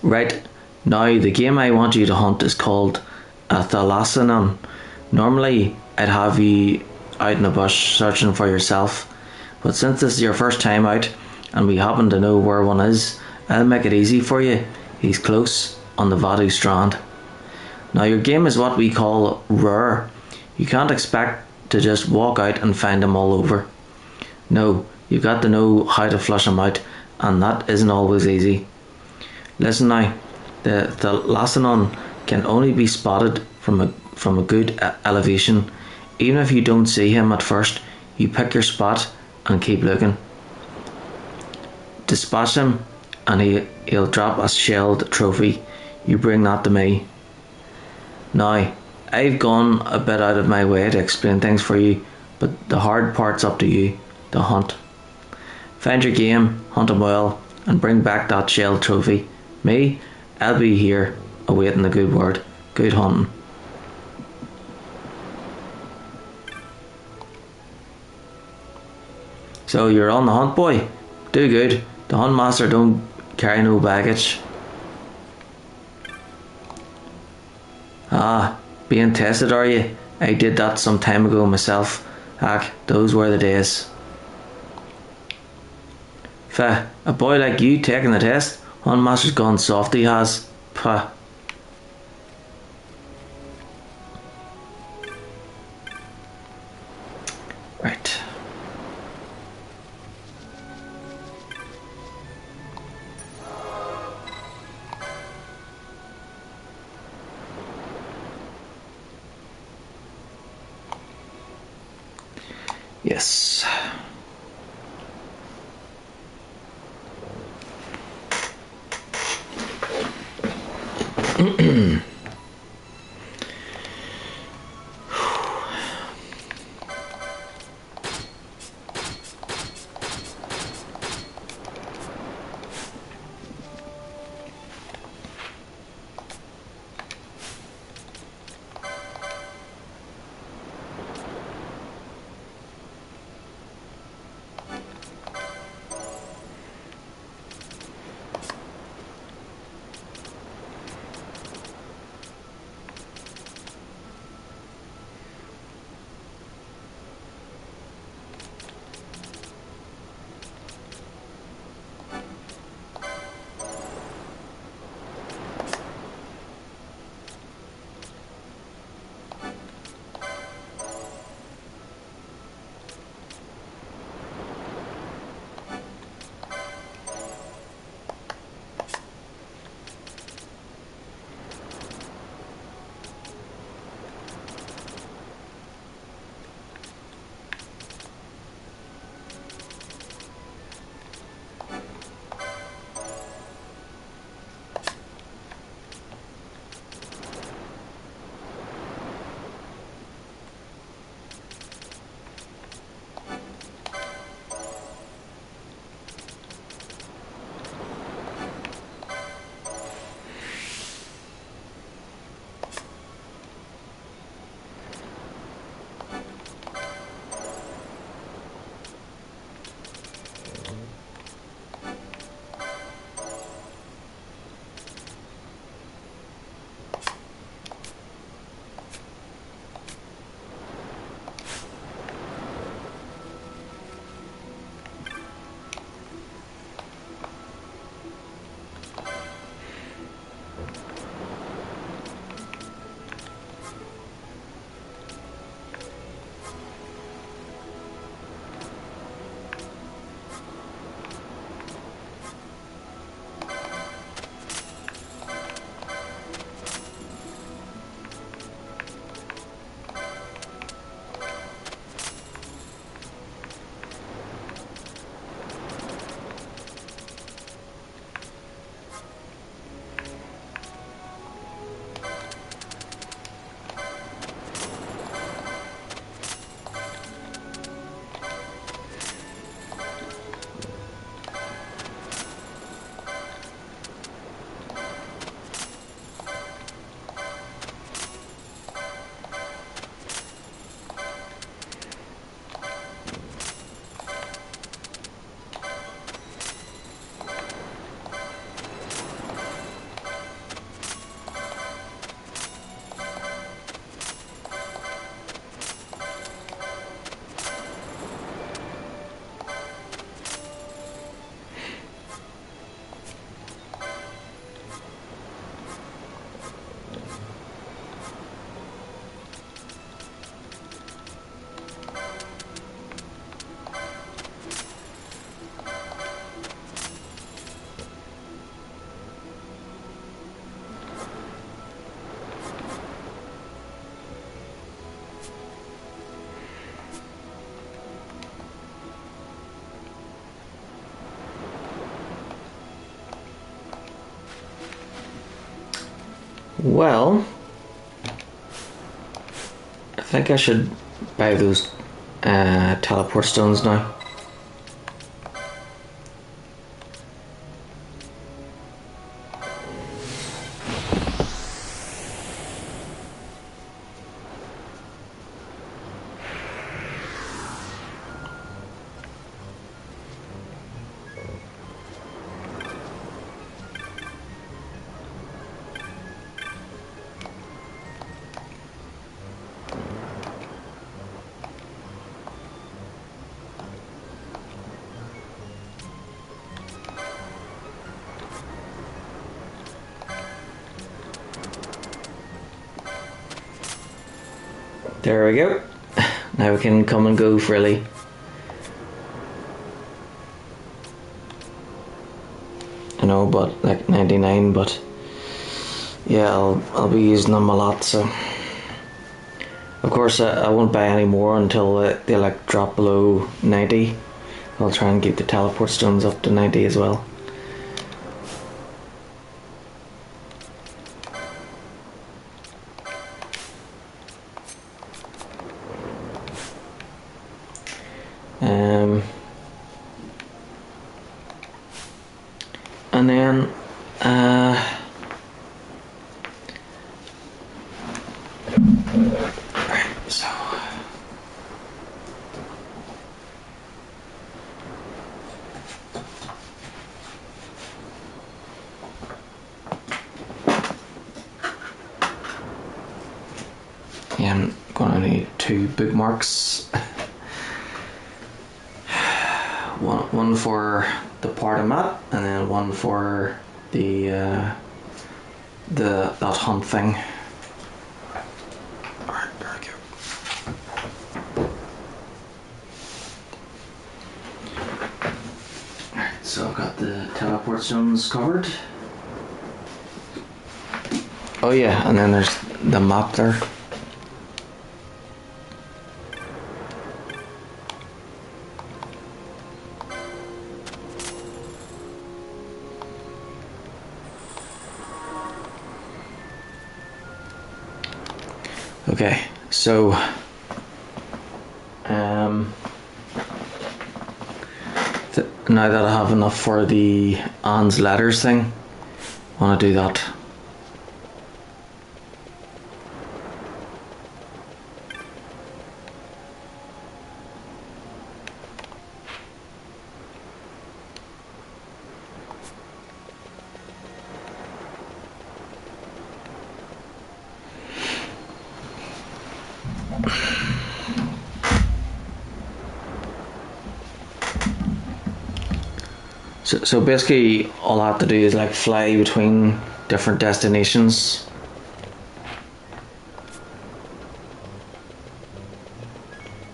Right, now the game I want you to hunt is called a thalassanon. Normally, I'd have you out in the bush searching for yourself, but since this is your first time out and we happen to know where one is, I'll make it easy for you. He's close on the Vadu Strand. Now your game is what we call rare. You can't expect to just walk out and find them all over. No, you've got to know how to flush them out, and that isn't always easy. Listen now, the Lasanon can only be spotted from a good elevation. Even if you don't see him at first, you pick your spot and keep looking. Dispatch him, and he'll drop a shelled trophy. You bring that to me. Now, I've gone a bit out of my way to explain things for you, but the hard part's up to you, the hunt. Find your game, hunt him well, and bring back that shelled trophy. Me, I'll be here, awaiting the good word. Good hunting. So you're on the hunt, boy? Do good. The hunt master don't carry no baggage. Ah, being tested, are you? I did that some time ago myself. Heck, those were the days. Fa, a boy like you taking the test? Hunt master's gone soft, he has. Pah. Right. Yes. Well, I think I should buy those teleport stones now. There we go. Now we can come and go freely. I know, but like 99, but yeah, I'll be using them a lot. So of course I won't buy any more until they like drop below 90. I'll try and get the teleport stones up to 90 as well. And then right, so yeah, I'm gonna need 2 bookmarks. One for the part I'm at, and then one for the that hunt thing. Alright, there we go. Alright, so I've got the teleport stones covered. Oh yeah, and then there's the map there. Okay, so now that I have enough for the Anne's letters thing, I want to do that. So basically all I have to do is like fly between different destinations.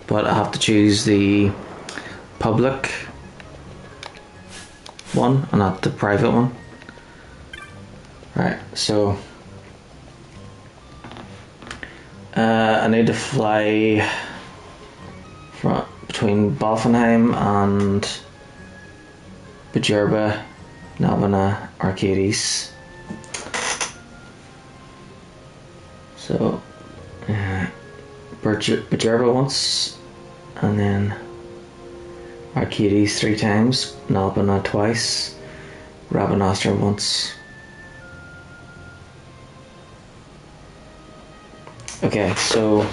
But I have to choose the public one and not the private one. Right, so I need to fly between Balfenheim and Bajerba, Navana, Arcades. So Bajerba once, and then Arcades 3 times, Nalbana twice, Rabanastra once. Okay, so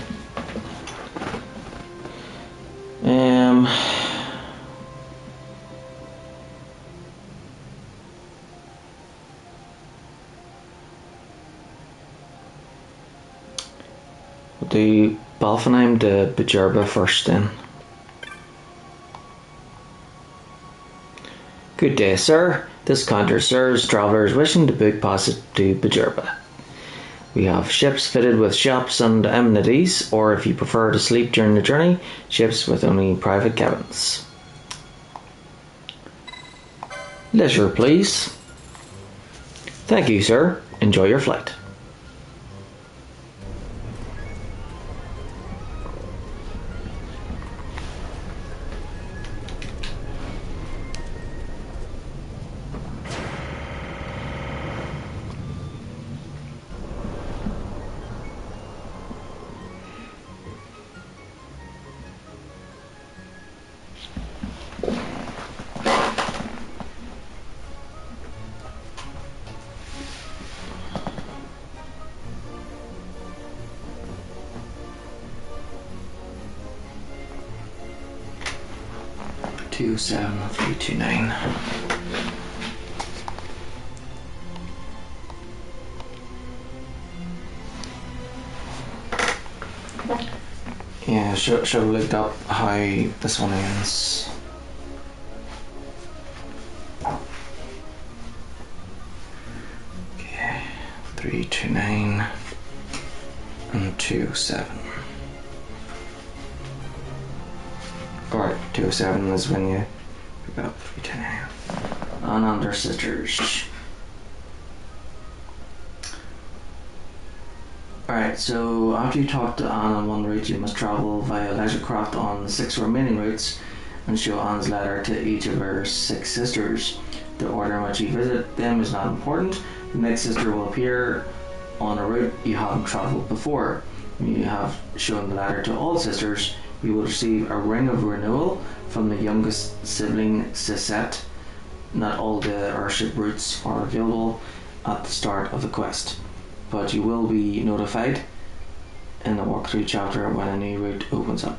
we'll do Balfenheim to Bajerba first then. Good day, sir. This counter serves travellers wishing to book passage to Bajerba. We have ships fitted with shops and amenities, or if you prefer to sleep during the journey, ships with only private cabins. Leisure, please. Thank you, sir. Enjoy your flight. 207, 329. Yeah, should have looked up how this one ends. Okay, 329 and 207. Alright, 207 is when you pick up 329. And under sisters. Alright, so after you talk to Anne on one route, you must travel via leisure craft on the 6 remaining routes and show Anne's letter to each of her 6 sisters. The order in which you visit them is not important. The next sister will appear on a route you haven't travelled before. When you have shown the letter to all sisters, you will receive a ring of renewal from the youngest sibling, Sisette. Not all the airship routes are available at the start of the quest, but you will be notified in the walkthrough chapter when a new route opens up.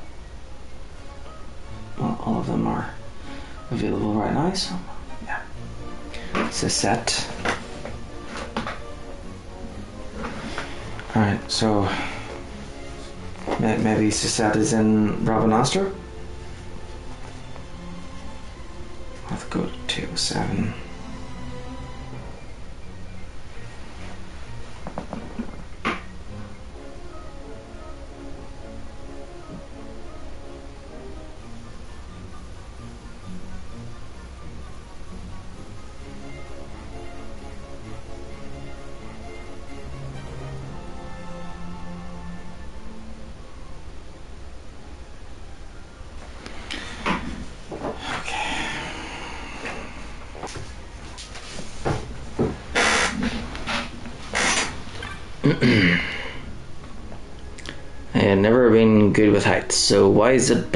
Well, all of them are available right now, so yeah. Sisette. Alright, so maybe Sisette is in Rabanastre? I'll have to go to 207. I had never been good with heights, so why is it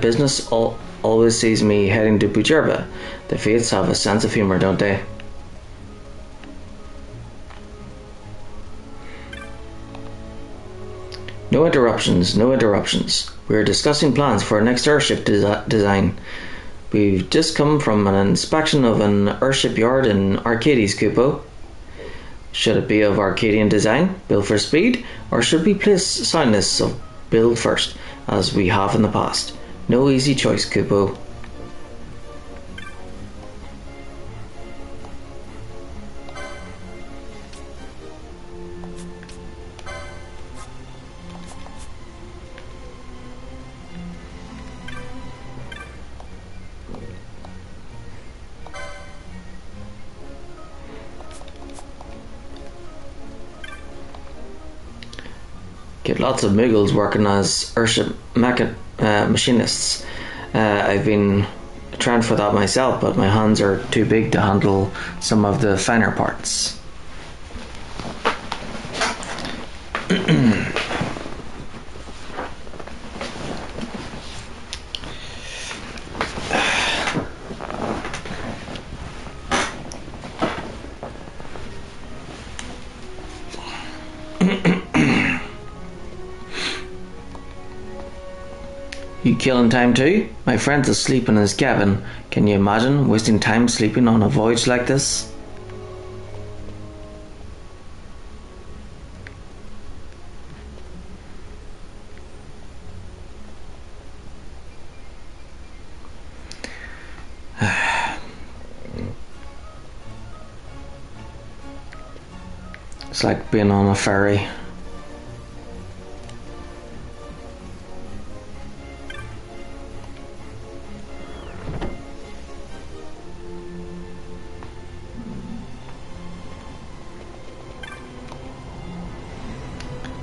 business always sees me heading to Bujerba? The Fates have a sense of humour, don't they? No interruptions, no interruptions. We're discussing plans for our next airship design. We've just come from an inspection of an airship yard in Arcades, Kupo. Should it be of Arcadian design, built for speed, or should we place soundness of build first, as we have in the past? No easy choice, Kupo. Get lots of Muggles working as airship machinists. I've been trained for that myself, but my hands are too big to handle some of the finer parts. You killing time too? My friend's asleep in his cabin. Can you imagine wasting time sleeping on a voyage like this? It's like being on a ferry.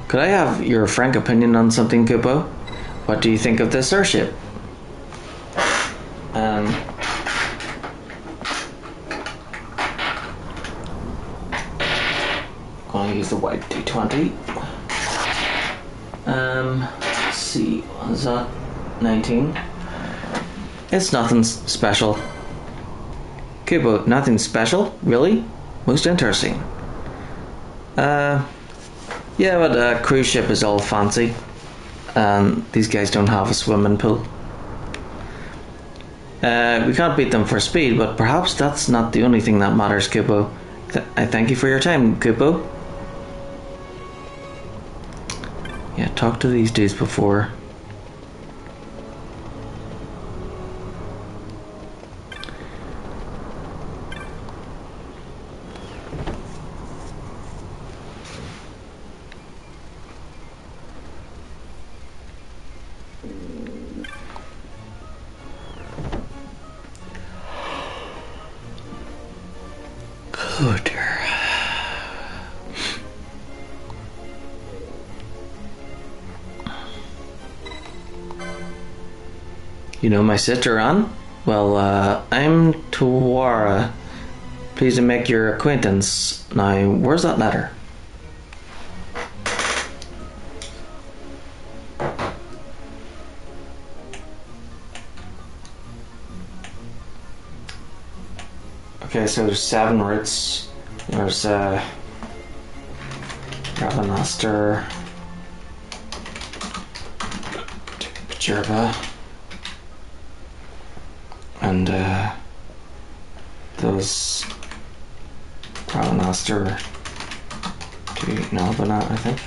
Could I have your frank opinion on something, Kupo? What do you think of this airship? I'll use the white D20. Let's see, what is that? 19. It's nothing special. Kupo, nothing special? Really? Most interesting. Yeah, but a cruise ship is all fancy, and these guys don't have a swimming pool. We can't beat them for speed, but perhaps that's not the only thing that matters, Kupo. I thank you for your time, Kupo. Yeah, talk to these dudes before. Oh dear. You know my sister, Anne? Well, I'm Tawara. Pleased to make your acquaintance. Now, where's that letter? Okay, so there's 7 routes. There's Ravenaster, Jerva, and those Ravenaster to Nalbana, I think.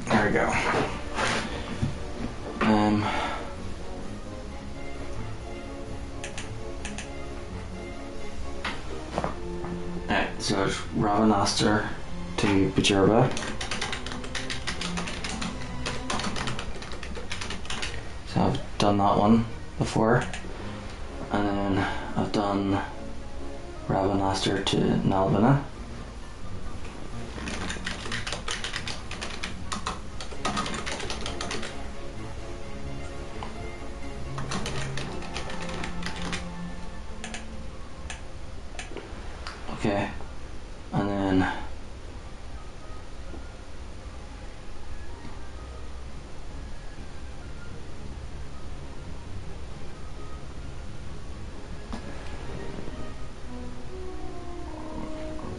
There we go. Alright, so it's Ravenaster to Bajerba. So I've done that one before. And then I've done Ravenaster to Nalbana. Okay, and then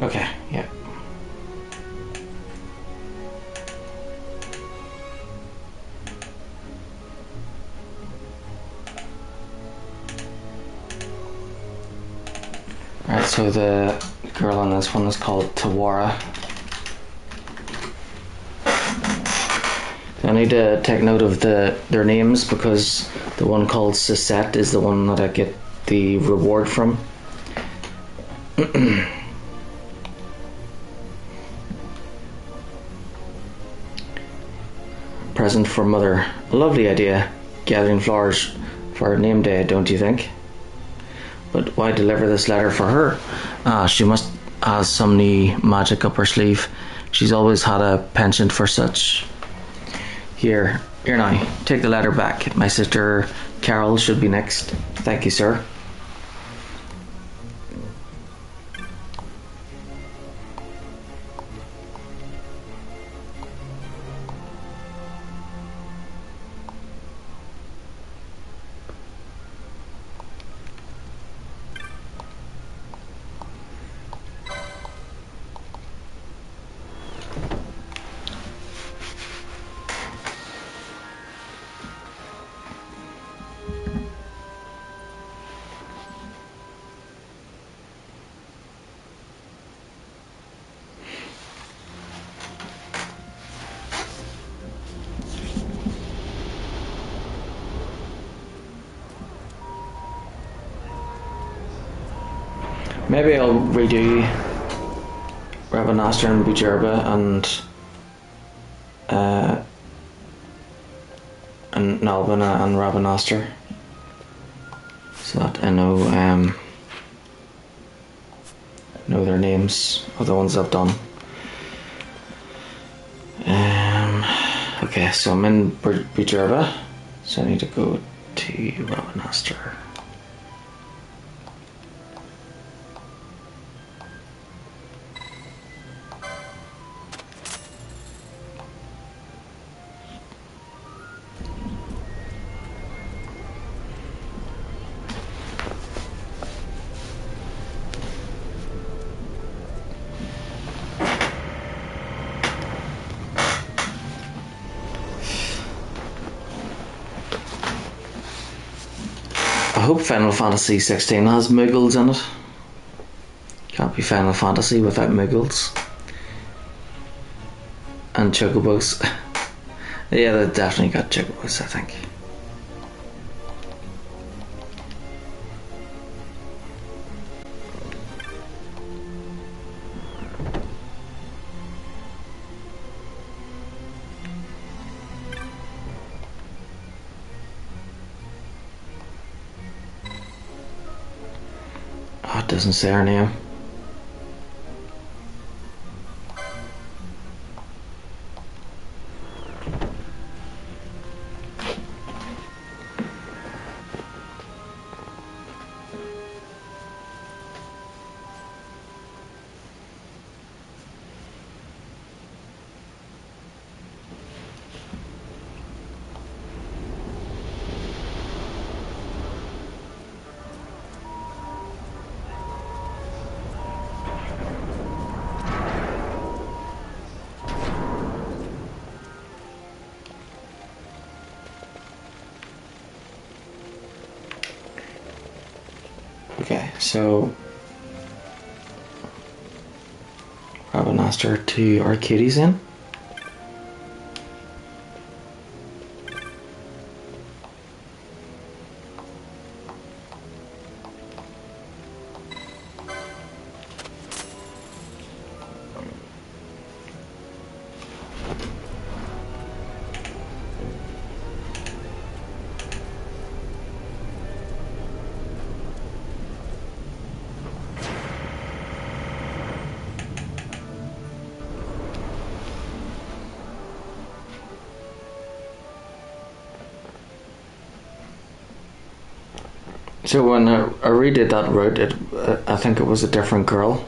okay, yeah. Alright, so the girl on this one is called Tawara. I need to take note of their names because the one called Sisette is the one that I get the reward from. Present for Mother. A lovely idea. Gathering flowers for her name day, don't you think? But why deliver this letter for her? She must have some new magic up her sleeve. She's always had a penchant for such. Here now, take the letter back. My sister Carol should be next. Thank you, sir. Maybe I'll redo Ravenaster and Bajerba and Nalbana and Ravenaster, so that I know their names of the ones I've done. Okay, so I'm in Bajerba. So I need to go to Rabanastre. I hope Final Fantasy 16 has Muggles in it. Can't be Final Fantasy without Muggles. And Chocobos. Yeah, they definitely got Chocobos, I think. Oh, it doesn't say her name. Okay, so Rabanastre to Arcades in. So when I redid that route, I think it was a different girl.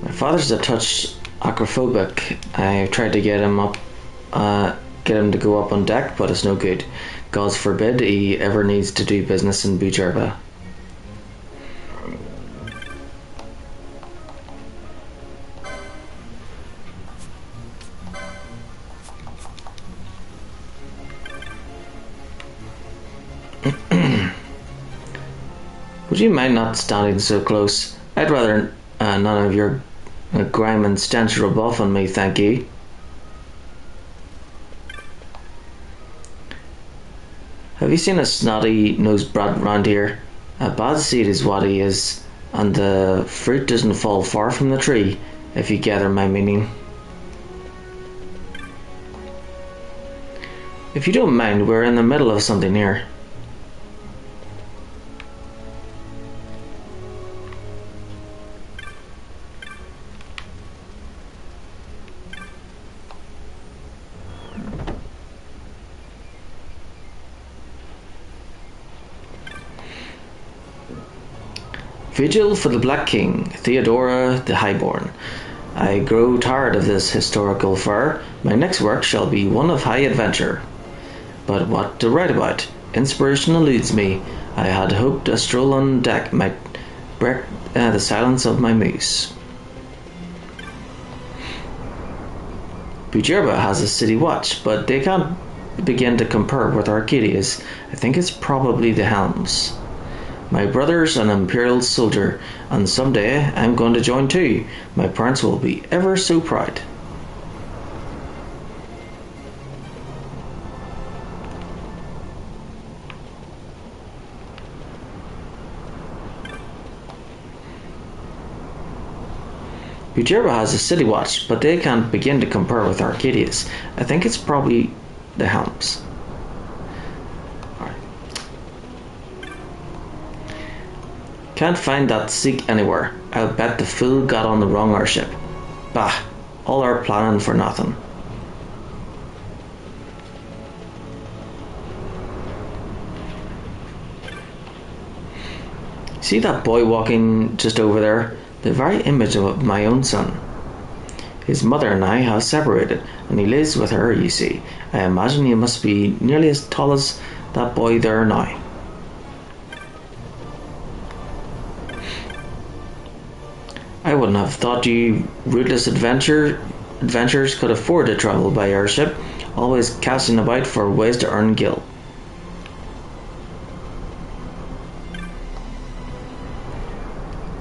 My father's a touch acrophobic. I tried to get him up, get him to go up on deck, but it's no good. God forbid he ever needs to do business in Bujerba. Would you mind not standing so close? I'd rather none of your grime and stench rub off on me, thank you. Have you seen a snotty-nosed brat round here? A bad seed is what he is, and the fruit doesn't fall far from the tree, if you gather my meaning. If you don't mind, we're in the middle of something here. Vigil for the Black King, Theodora the Highborn. I grow tired of this historical fare. My next work shall be one of high adventure. But what to write about? Inspiration eludes me. I had hoped a stroll on deck might break the silence of my muse. Bujerba has a city watch, but they can't begin to compare with Arcadia's. I think it's probably the Helms. My brother's an Imperial soldier, and someday I'm going to join too. My parents will be ever so proud. Bujerba has a city watch, but they can't begin to compare with Arcadia's. I think it's probably the Helms. Can't find that Sikh anywhere. I'll bet the fool got on the wrong airship. Bah, all our planning for nothing. See that boy walking just over there? The very image of my own son. His mother and I have separated, and he lives with her, you see. I imagine he must be nearly as tall as that boy there now. I wouldn't have thought you rootless adventurers could afford to travel by airship, always casting about for ways to earn gil.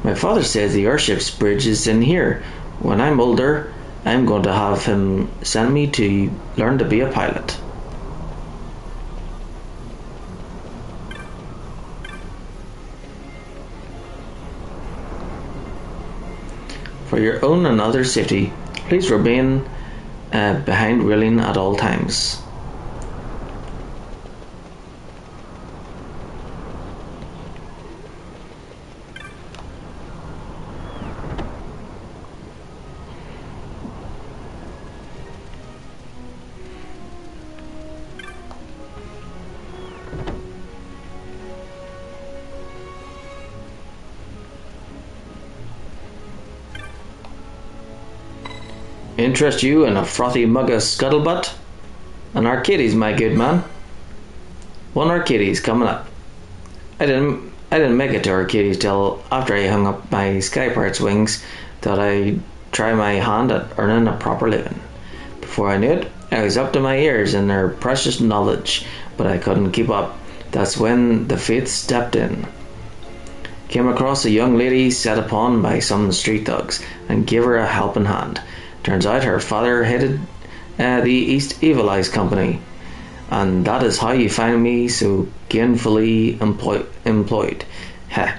My father says the airship's bridge is in here. When I'm older, I'm going to have him send me to learn to be a pilot. For your own and others' safety, please remain behind railing at all times. Interest you in a frothy mug of scuttlebutt? An Arcades, my good man. One Arcades coming up. I didn't make it to Arcades till after I hung up my Sky Pirate's wings. Thought I'd try my hand at earning a proper living. Before I knew it, I was up to my ears in their precious knowledge, but I couldn't keep up. That's when the fates stepped in. Came across a young lady set upon by some street thugs and gave her a helping hand. Turns out her father headed the East Evil Eyes Company, and that is how you find me so gainfully employed. Heh.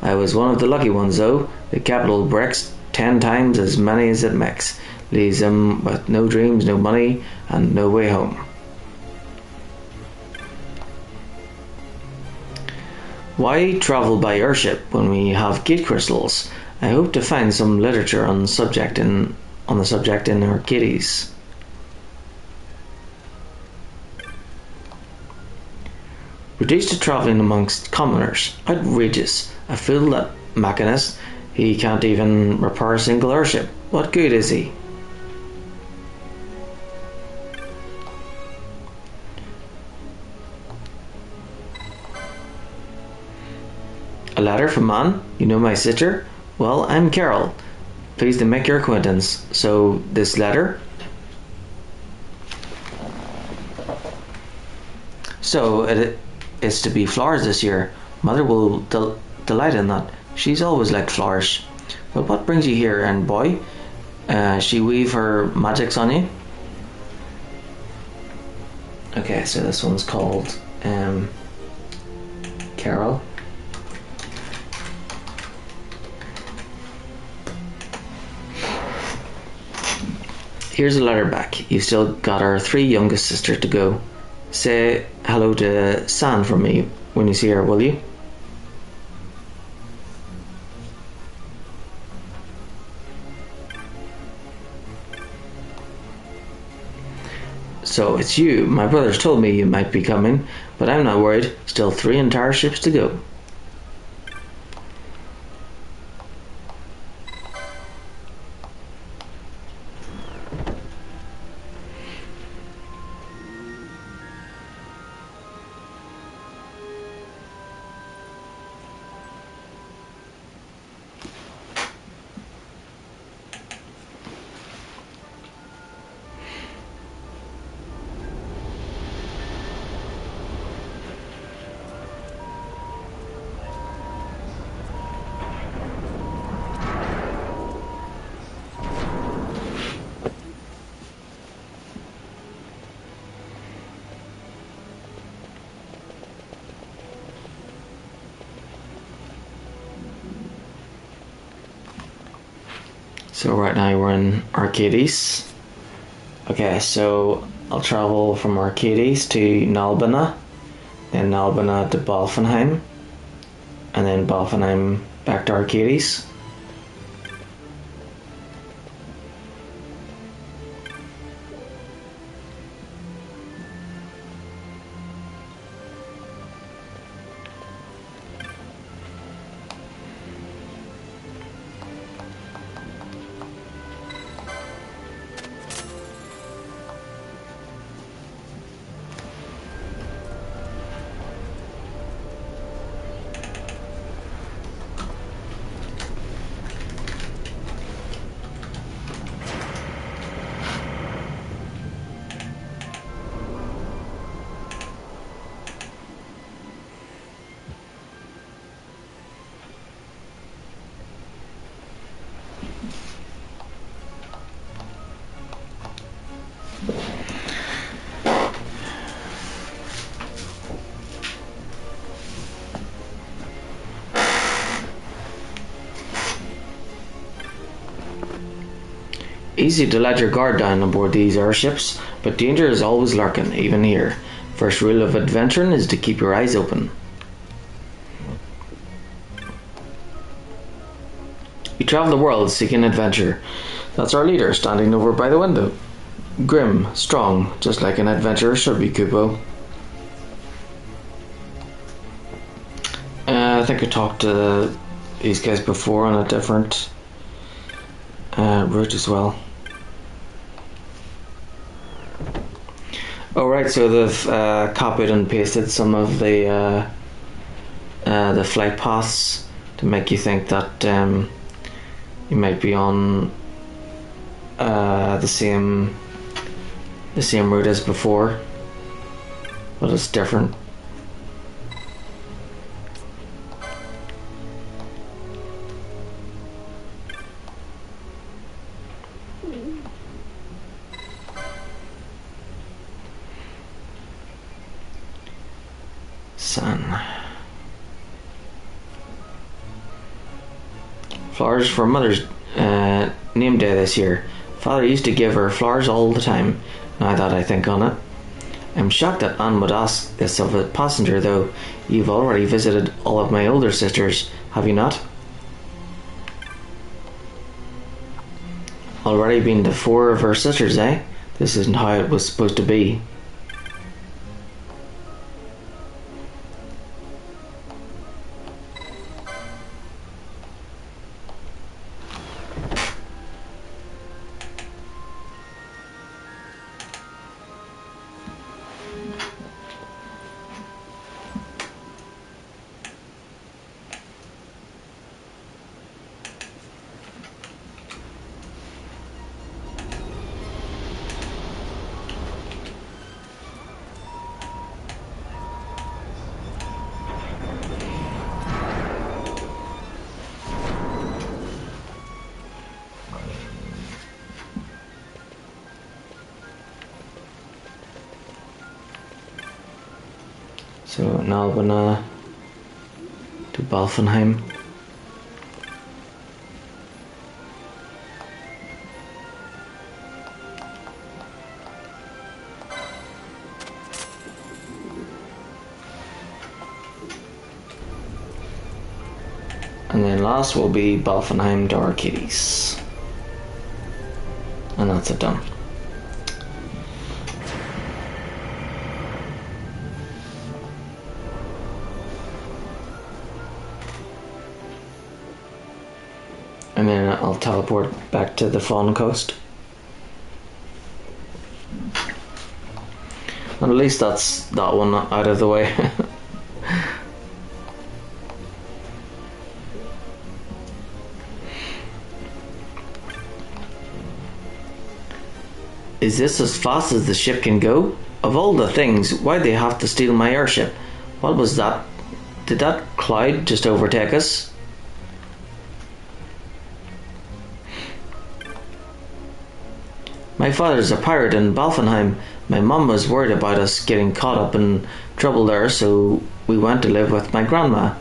I was one of the lucky ones though. The capital breaks 10 times as many as it makes, leaves them with no dreams, no money, and no way home. Why travel by airship when we have gate crystals? I hope to find some literature on the subject in Arcades. Reduced to travelling amongst commoners. Outrageous. A fool, that machinist. He can't even repair a single airship. What good is he? A letter from Anne? You know my sister? Well, I'm Carol. Pleased to make your acquaintance. So, this letter? So, it is to be flowers this year. Mother will delight in that. She's always liked flowers. But what brings you here, and boy? She weave her magics on you? Okay, so this one's called Carol. Here's a letter back. You've still got our 3 youngest sisters to go. Say hello to San for me when you see her, will you? So it's you. My brothers told me you might be coming, but I'm not worried. Still 3 entire ships to go. So right now we're in Arcades. Okay, so I'll travel from Arcades to Nalbina, then Nalbina to Balfenheim, And then Balfenheim back to Arcades. Easy to let your guard down aboard these airships, but danger is always lurking, even here. First rule of adventuring is to keep your eyes open. We travel the world seeking adventure. That's our leader standing over by the window. Grim, strong, just like an adventurer should be, Kupo. I think I talked to these guys before on a different route as well. Alright, so they've copied and pasted some of the flight paths to make you think that you might be on the same route as before, but it's different. Son. Flowers for Mother's name day this year. Father used to give her flowers all the time, now that I think on it. I'm shocked that Anne would ask this of a passenger, though. You've already visited all of my older sisters, have you not? Already been to 4 of her sisters, eh? This isn't how it was supposed to be. So now I'm gonna to Balfenheim. And then last will be Balfenheim to Arcades. And that's it done. And then I'll teleport back to the Fawn Coast. And at least that's that one out of the way. Is this as fast as the ship can go? Of all the things, why'd they have to steal my airship? What was that? Did that cloud just overtake us? My father's a pirate in Balfenheim. My mum was worried about us getting caught up in trouble there, so we went to live with my grandma.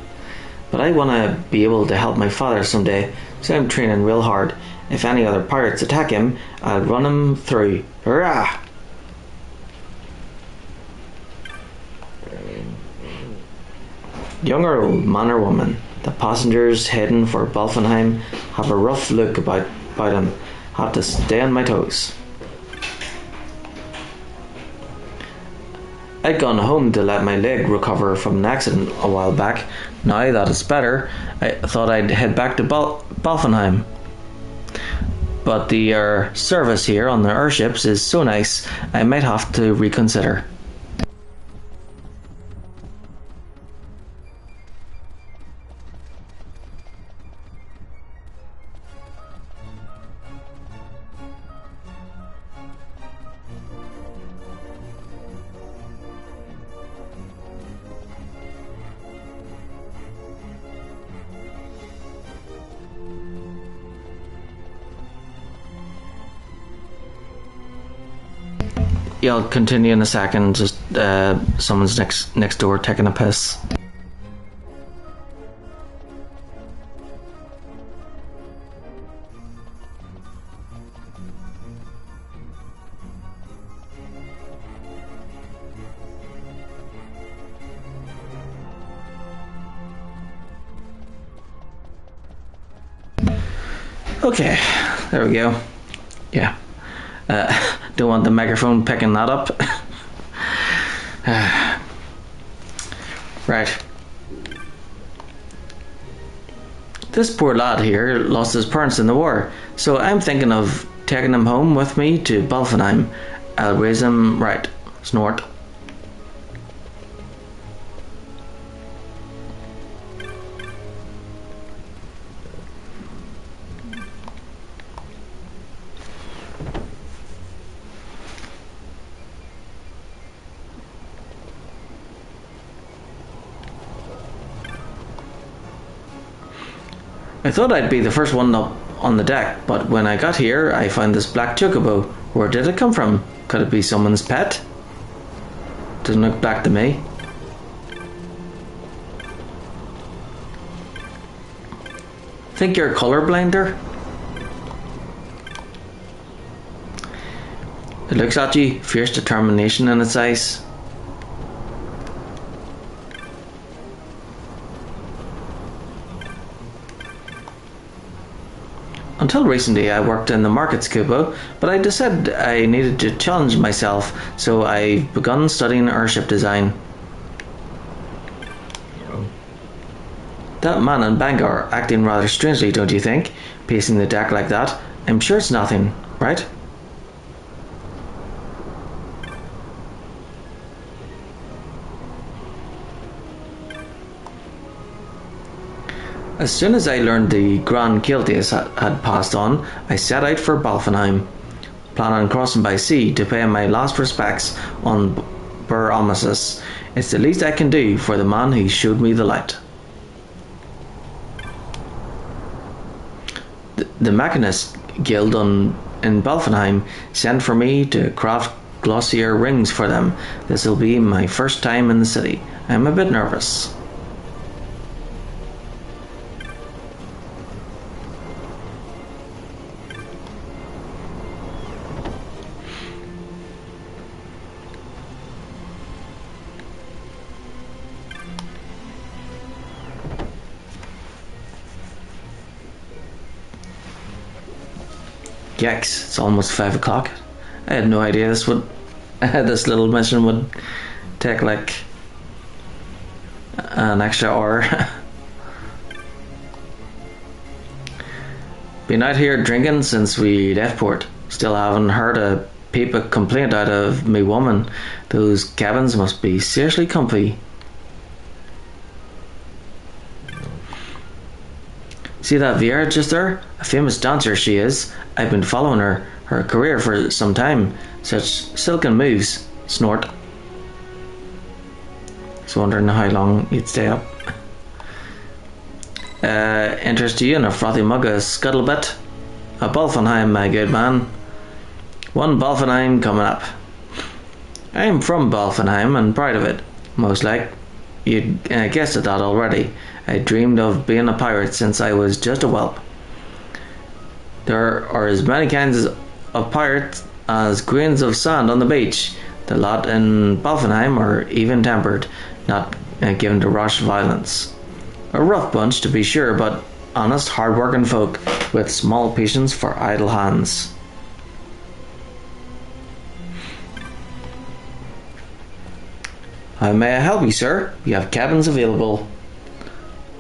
But I want to be able to help my father someday, so I'm training real hard. If any other pirates attack him, I'll run him through. Hurrah! Young or old, man or woman, The passengers heading for Balfenheim have a rough look about them. Have to stay on my toes. I'd gone home to let my leg recover from an accident a while back. Now that it's better, I thought I'd head back to Balfenheim. But the service here on the airships is so nice, I might have to reconsider. Yeah, I'll continue in a second. Just someone's next door taking a piss. Okay, there we go. Yeah. Don't want the microphone picking that up. Right. This poor lad here lost his parents in the war, so I'm thinking of taking him home with me to Balfenheim. I'll raise him right. Snort. I thought I'd be the first one up on the deck, but when I got here, I found this black chocobo. Where did it come from? Could it be someone's pet? Doesn't look black to me. Think you're colorblind there? It looks at you, fierce determination in its eyes. Until recently I worked in the markets cubo, but I decided I needed to challenge myself, so I've begun studying airship design. That man in Bangor acting rather strangely, don't you think? Pacing the deck like that. I'm sure it's nothing, right? As soon as I learned the Grand Kiltius had passed on, I set out for Balfenheim, planning on crossing by sea to pay my last respects on Bur Almasus. It's the least I can do for the man who showed me the light. The Machinist Guild in Balfenheim sent for me to craft glossier rings for them. This will be my first time in the city. I'm a bit nervous. Yikes, it's almost 5 o'clock. I had no idea this little mission would take like an extra hour. Been out here drinking since we left port. Still haven't heard a peep of complaint out of me woman. Those cabins must be seriously comfy. See that Vera just there? A famous dancer she is. I've been following her career for some time. Such silken moves. Snort. Just wondering how long you'd stay up. Interest you in a frothy mug of scuttlebutt? A Balfenheim, my good man. One Balfenheim coming up. I'm from Balfenheim and proud of it. Most like. You'd guessed at that already. I dreamed of being a pirate since I was just a whelp. There are as many kinds of pirates as grains of sand on the beach. The lot in Balfenheim are even-tempered, not given to rash violence. A rough bunch to be sure, but honest, hard-working folk with small patience for idle hands. How may I help you, sir? We have cabins available.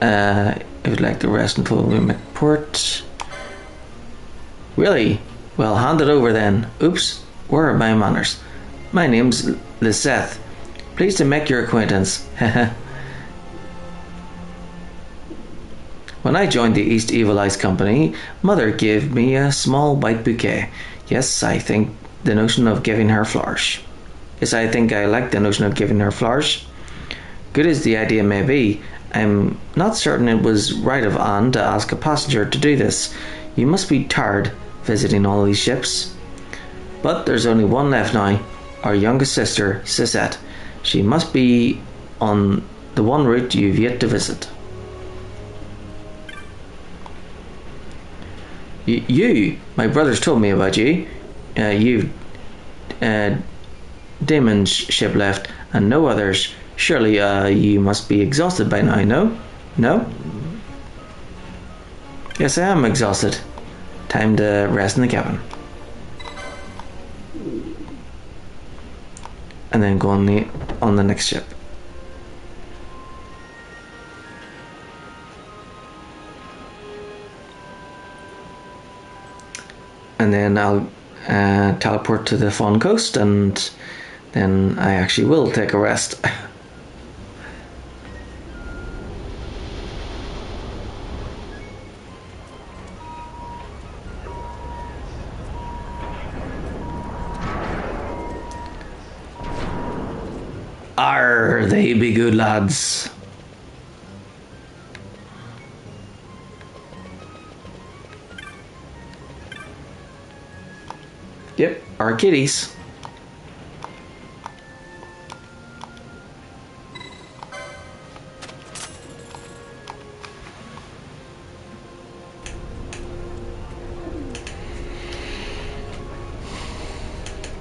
If you'd like to rest until we make port. Really? Well, hand it over then. Oops, where are my manners? My name's Liseth. Pleased to make your acquaintance. When I joined the East Evil Eyes Company, Mother gave me a small white bouquet. Yes, I think the notion of giving her flowers. Yes, I think I like the notion of giving her flowers. Good as the idea may be, I'm not certain it was right of Anne to ask a passenger to do this. You must be tired visiting all these ships. But there's only one left now, our youngest sister, Sisette. She must be on the one route you've yet to visit. You, my brothers told me about you. You've Damon's ship left, and no others. Surely, you must be exhausted by now, no? No? Yes, I am exhausted. Time to rest in the cabin. And then go on the next ship. And then I'll teleport to the Fawn Coast, and then I actually will take a rest. Arr, they be good lads. Yep, our kitties.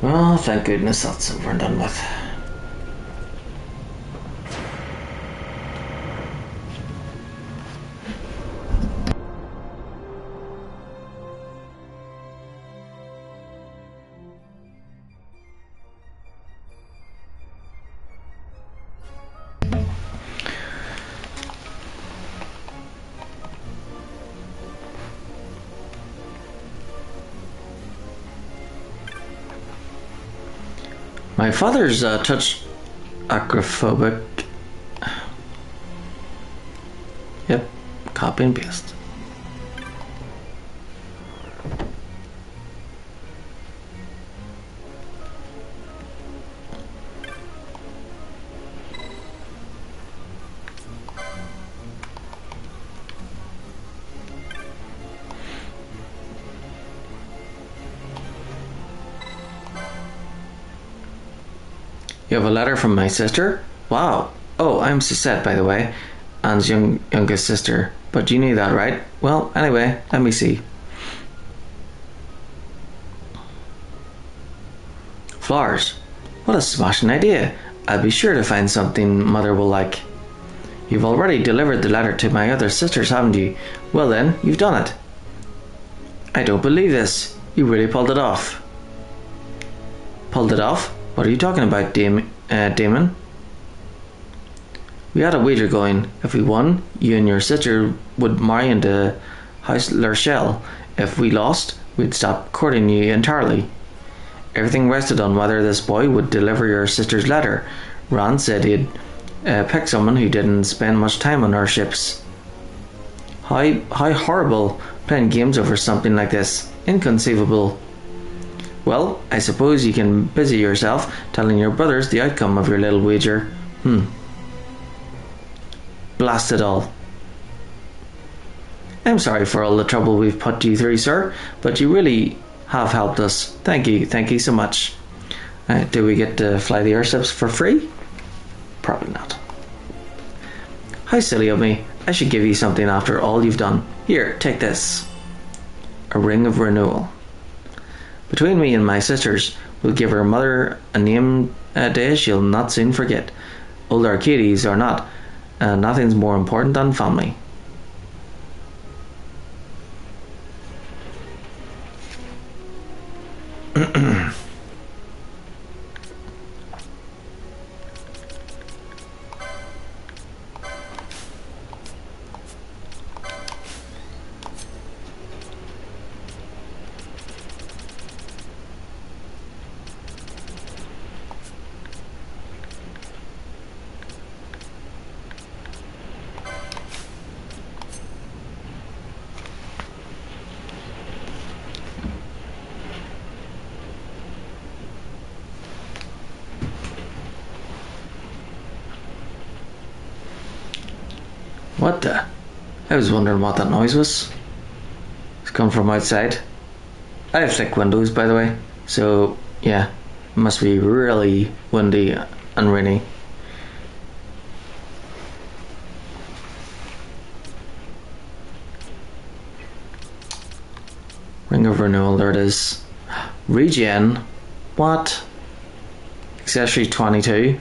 Well, thank goodness that's over and done with. My father's touch acrophobic. Yep, copy and paste. You have a letter from my sister? Wow. Oh, I'm Sisette, by the way. Anne's youngest sister. But you knew that, right? Well, anyway, let me see. Flowers. What a smashing idea. I'll be sure to find something Mother will like. You've already delivered the letter to my other sisters, haven't you? Well then, you've done it. I don't believe this. You really pulled it off. Pulled it off? What are you talking about, Damon? We had a wager going. If we won, you and your sister would marry into House Lurchelle. If we lost, we'd stop courting you entirely. Everything rested on whether this boy would deliver your sister's letter. Rand said he'd pick someone who didn't spend much time on our ships. How horrible, playing games over something like this. Inconceivable. Well, I suppose you can busy yourself telling your brothers the outcome of your little wager. Blast it all. I'm sorry for all the trouble we've put you through, sir, but you really have helped us. Thank you so much. Do we get to fly the airships for free? Probably not. How silly of me. I should give you something after all you've done. Here, take this. A ring of renewal. Between me and my sisters, we'll give her mother a name a day she'll not soon forget. Old Arcades or not, nothing's more important than family. What the? I was wondering what that noise was. It's come from outside. I have thick windows, by the way, so yeah, it must be really windy and rainy. Ring of renewal, there it is. Regen. What? Accessory 22.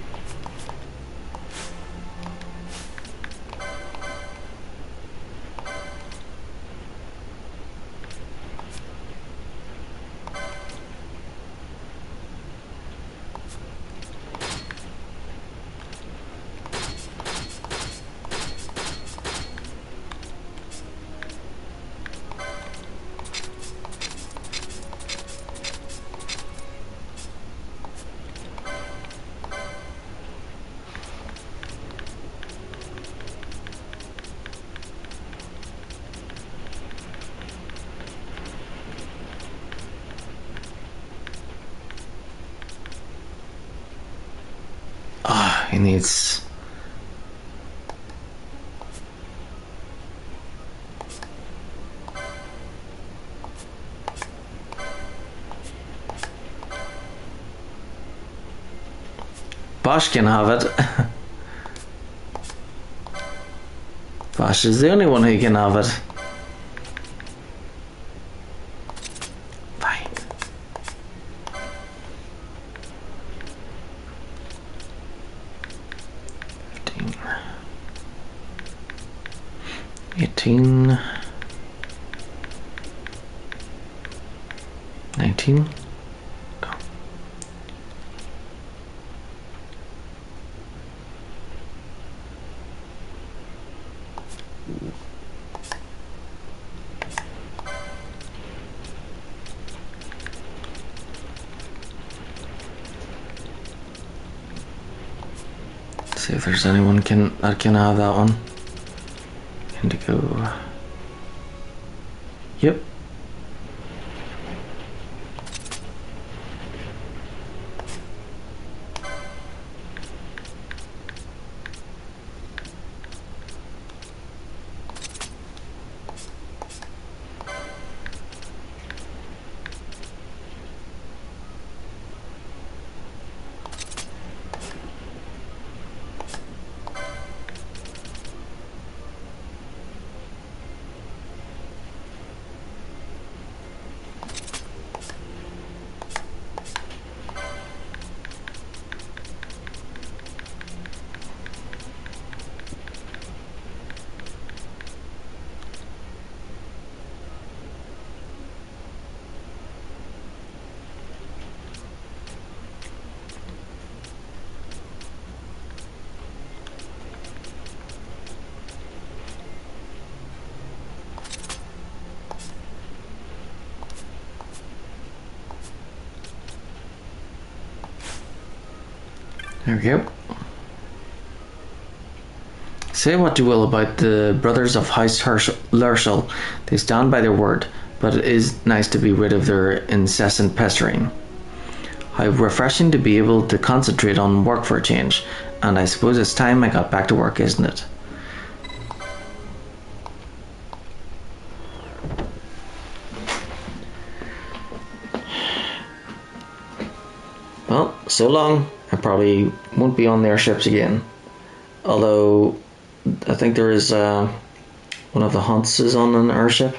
He needs... Bosch can have it. Bosch is the only one who can have it. Fine. 18, 19. Go. See if there's anyone that can have that one. Indigo. Yep. There we go. Say what you will about the brothers of House Lurshel, they stand by their word, but it is nice to be rid of their incessant pestering. How refreshing to be able to concentrate on work for a change, and I suppose it's time I got back to work, isn't it? Well, so long. I probably won't be on their ships again. Although, I think there is one of the Hunts is on an airship.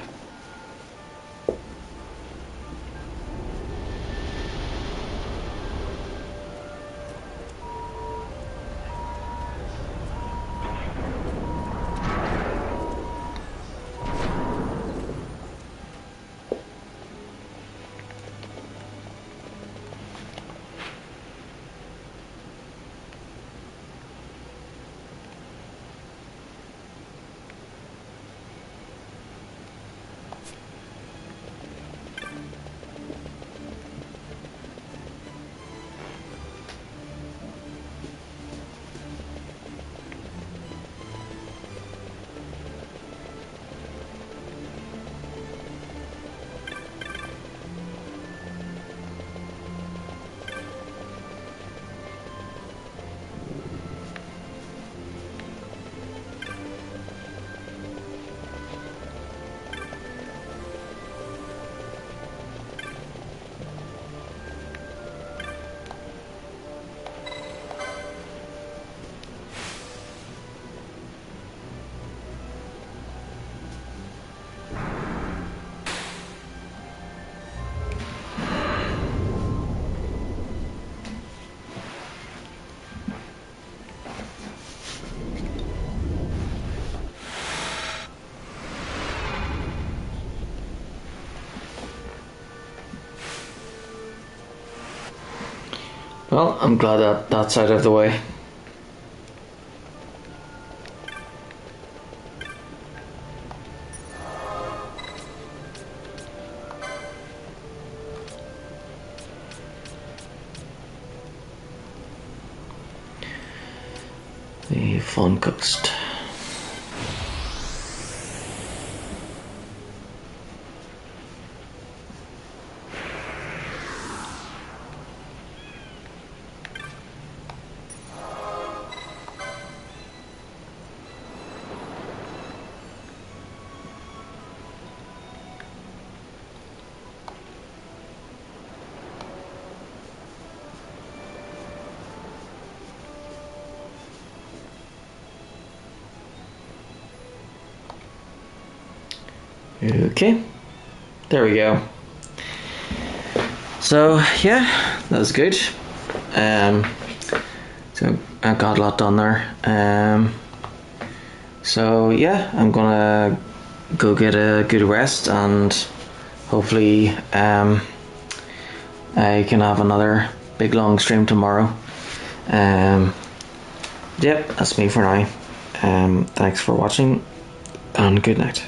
Well, I'm glad that that's out of the way. The Fun Coast. Okay, there we go. So yeah, that was good. So I got a lot done there. So yeah, I'm gonna go get a good rest, and hopefully I can have another big long stream tomorrow. Yep, that's me for now. Thanks for watching, and good night.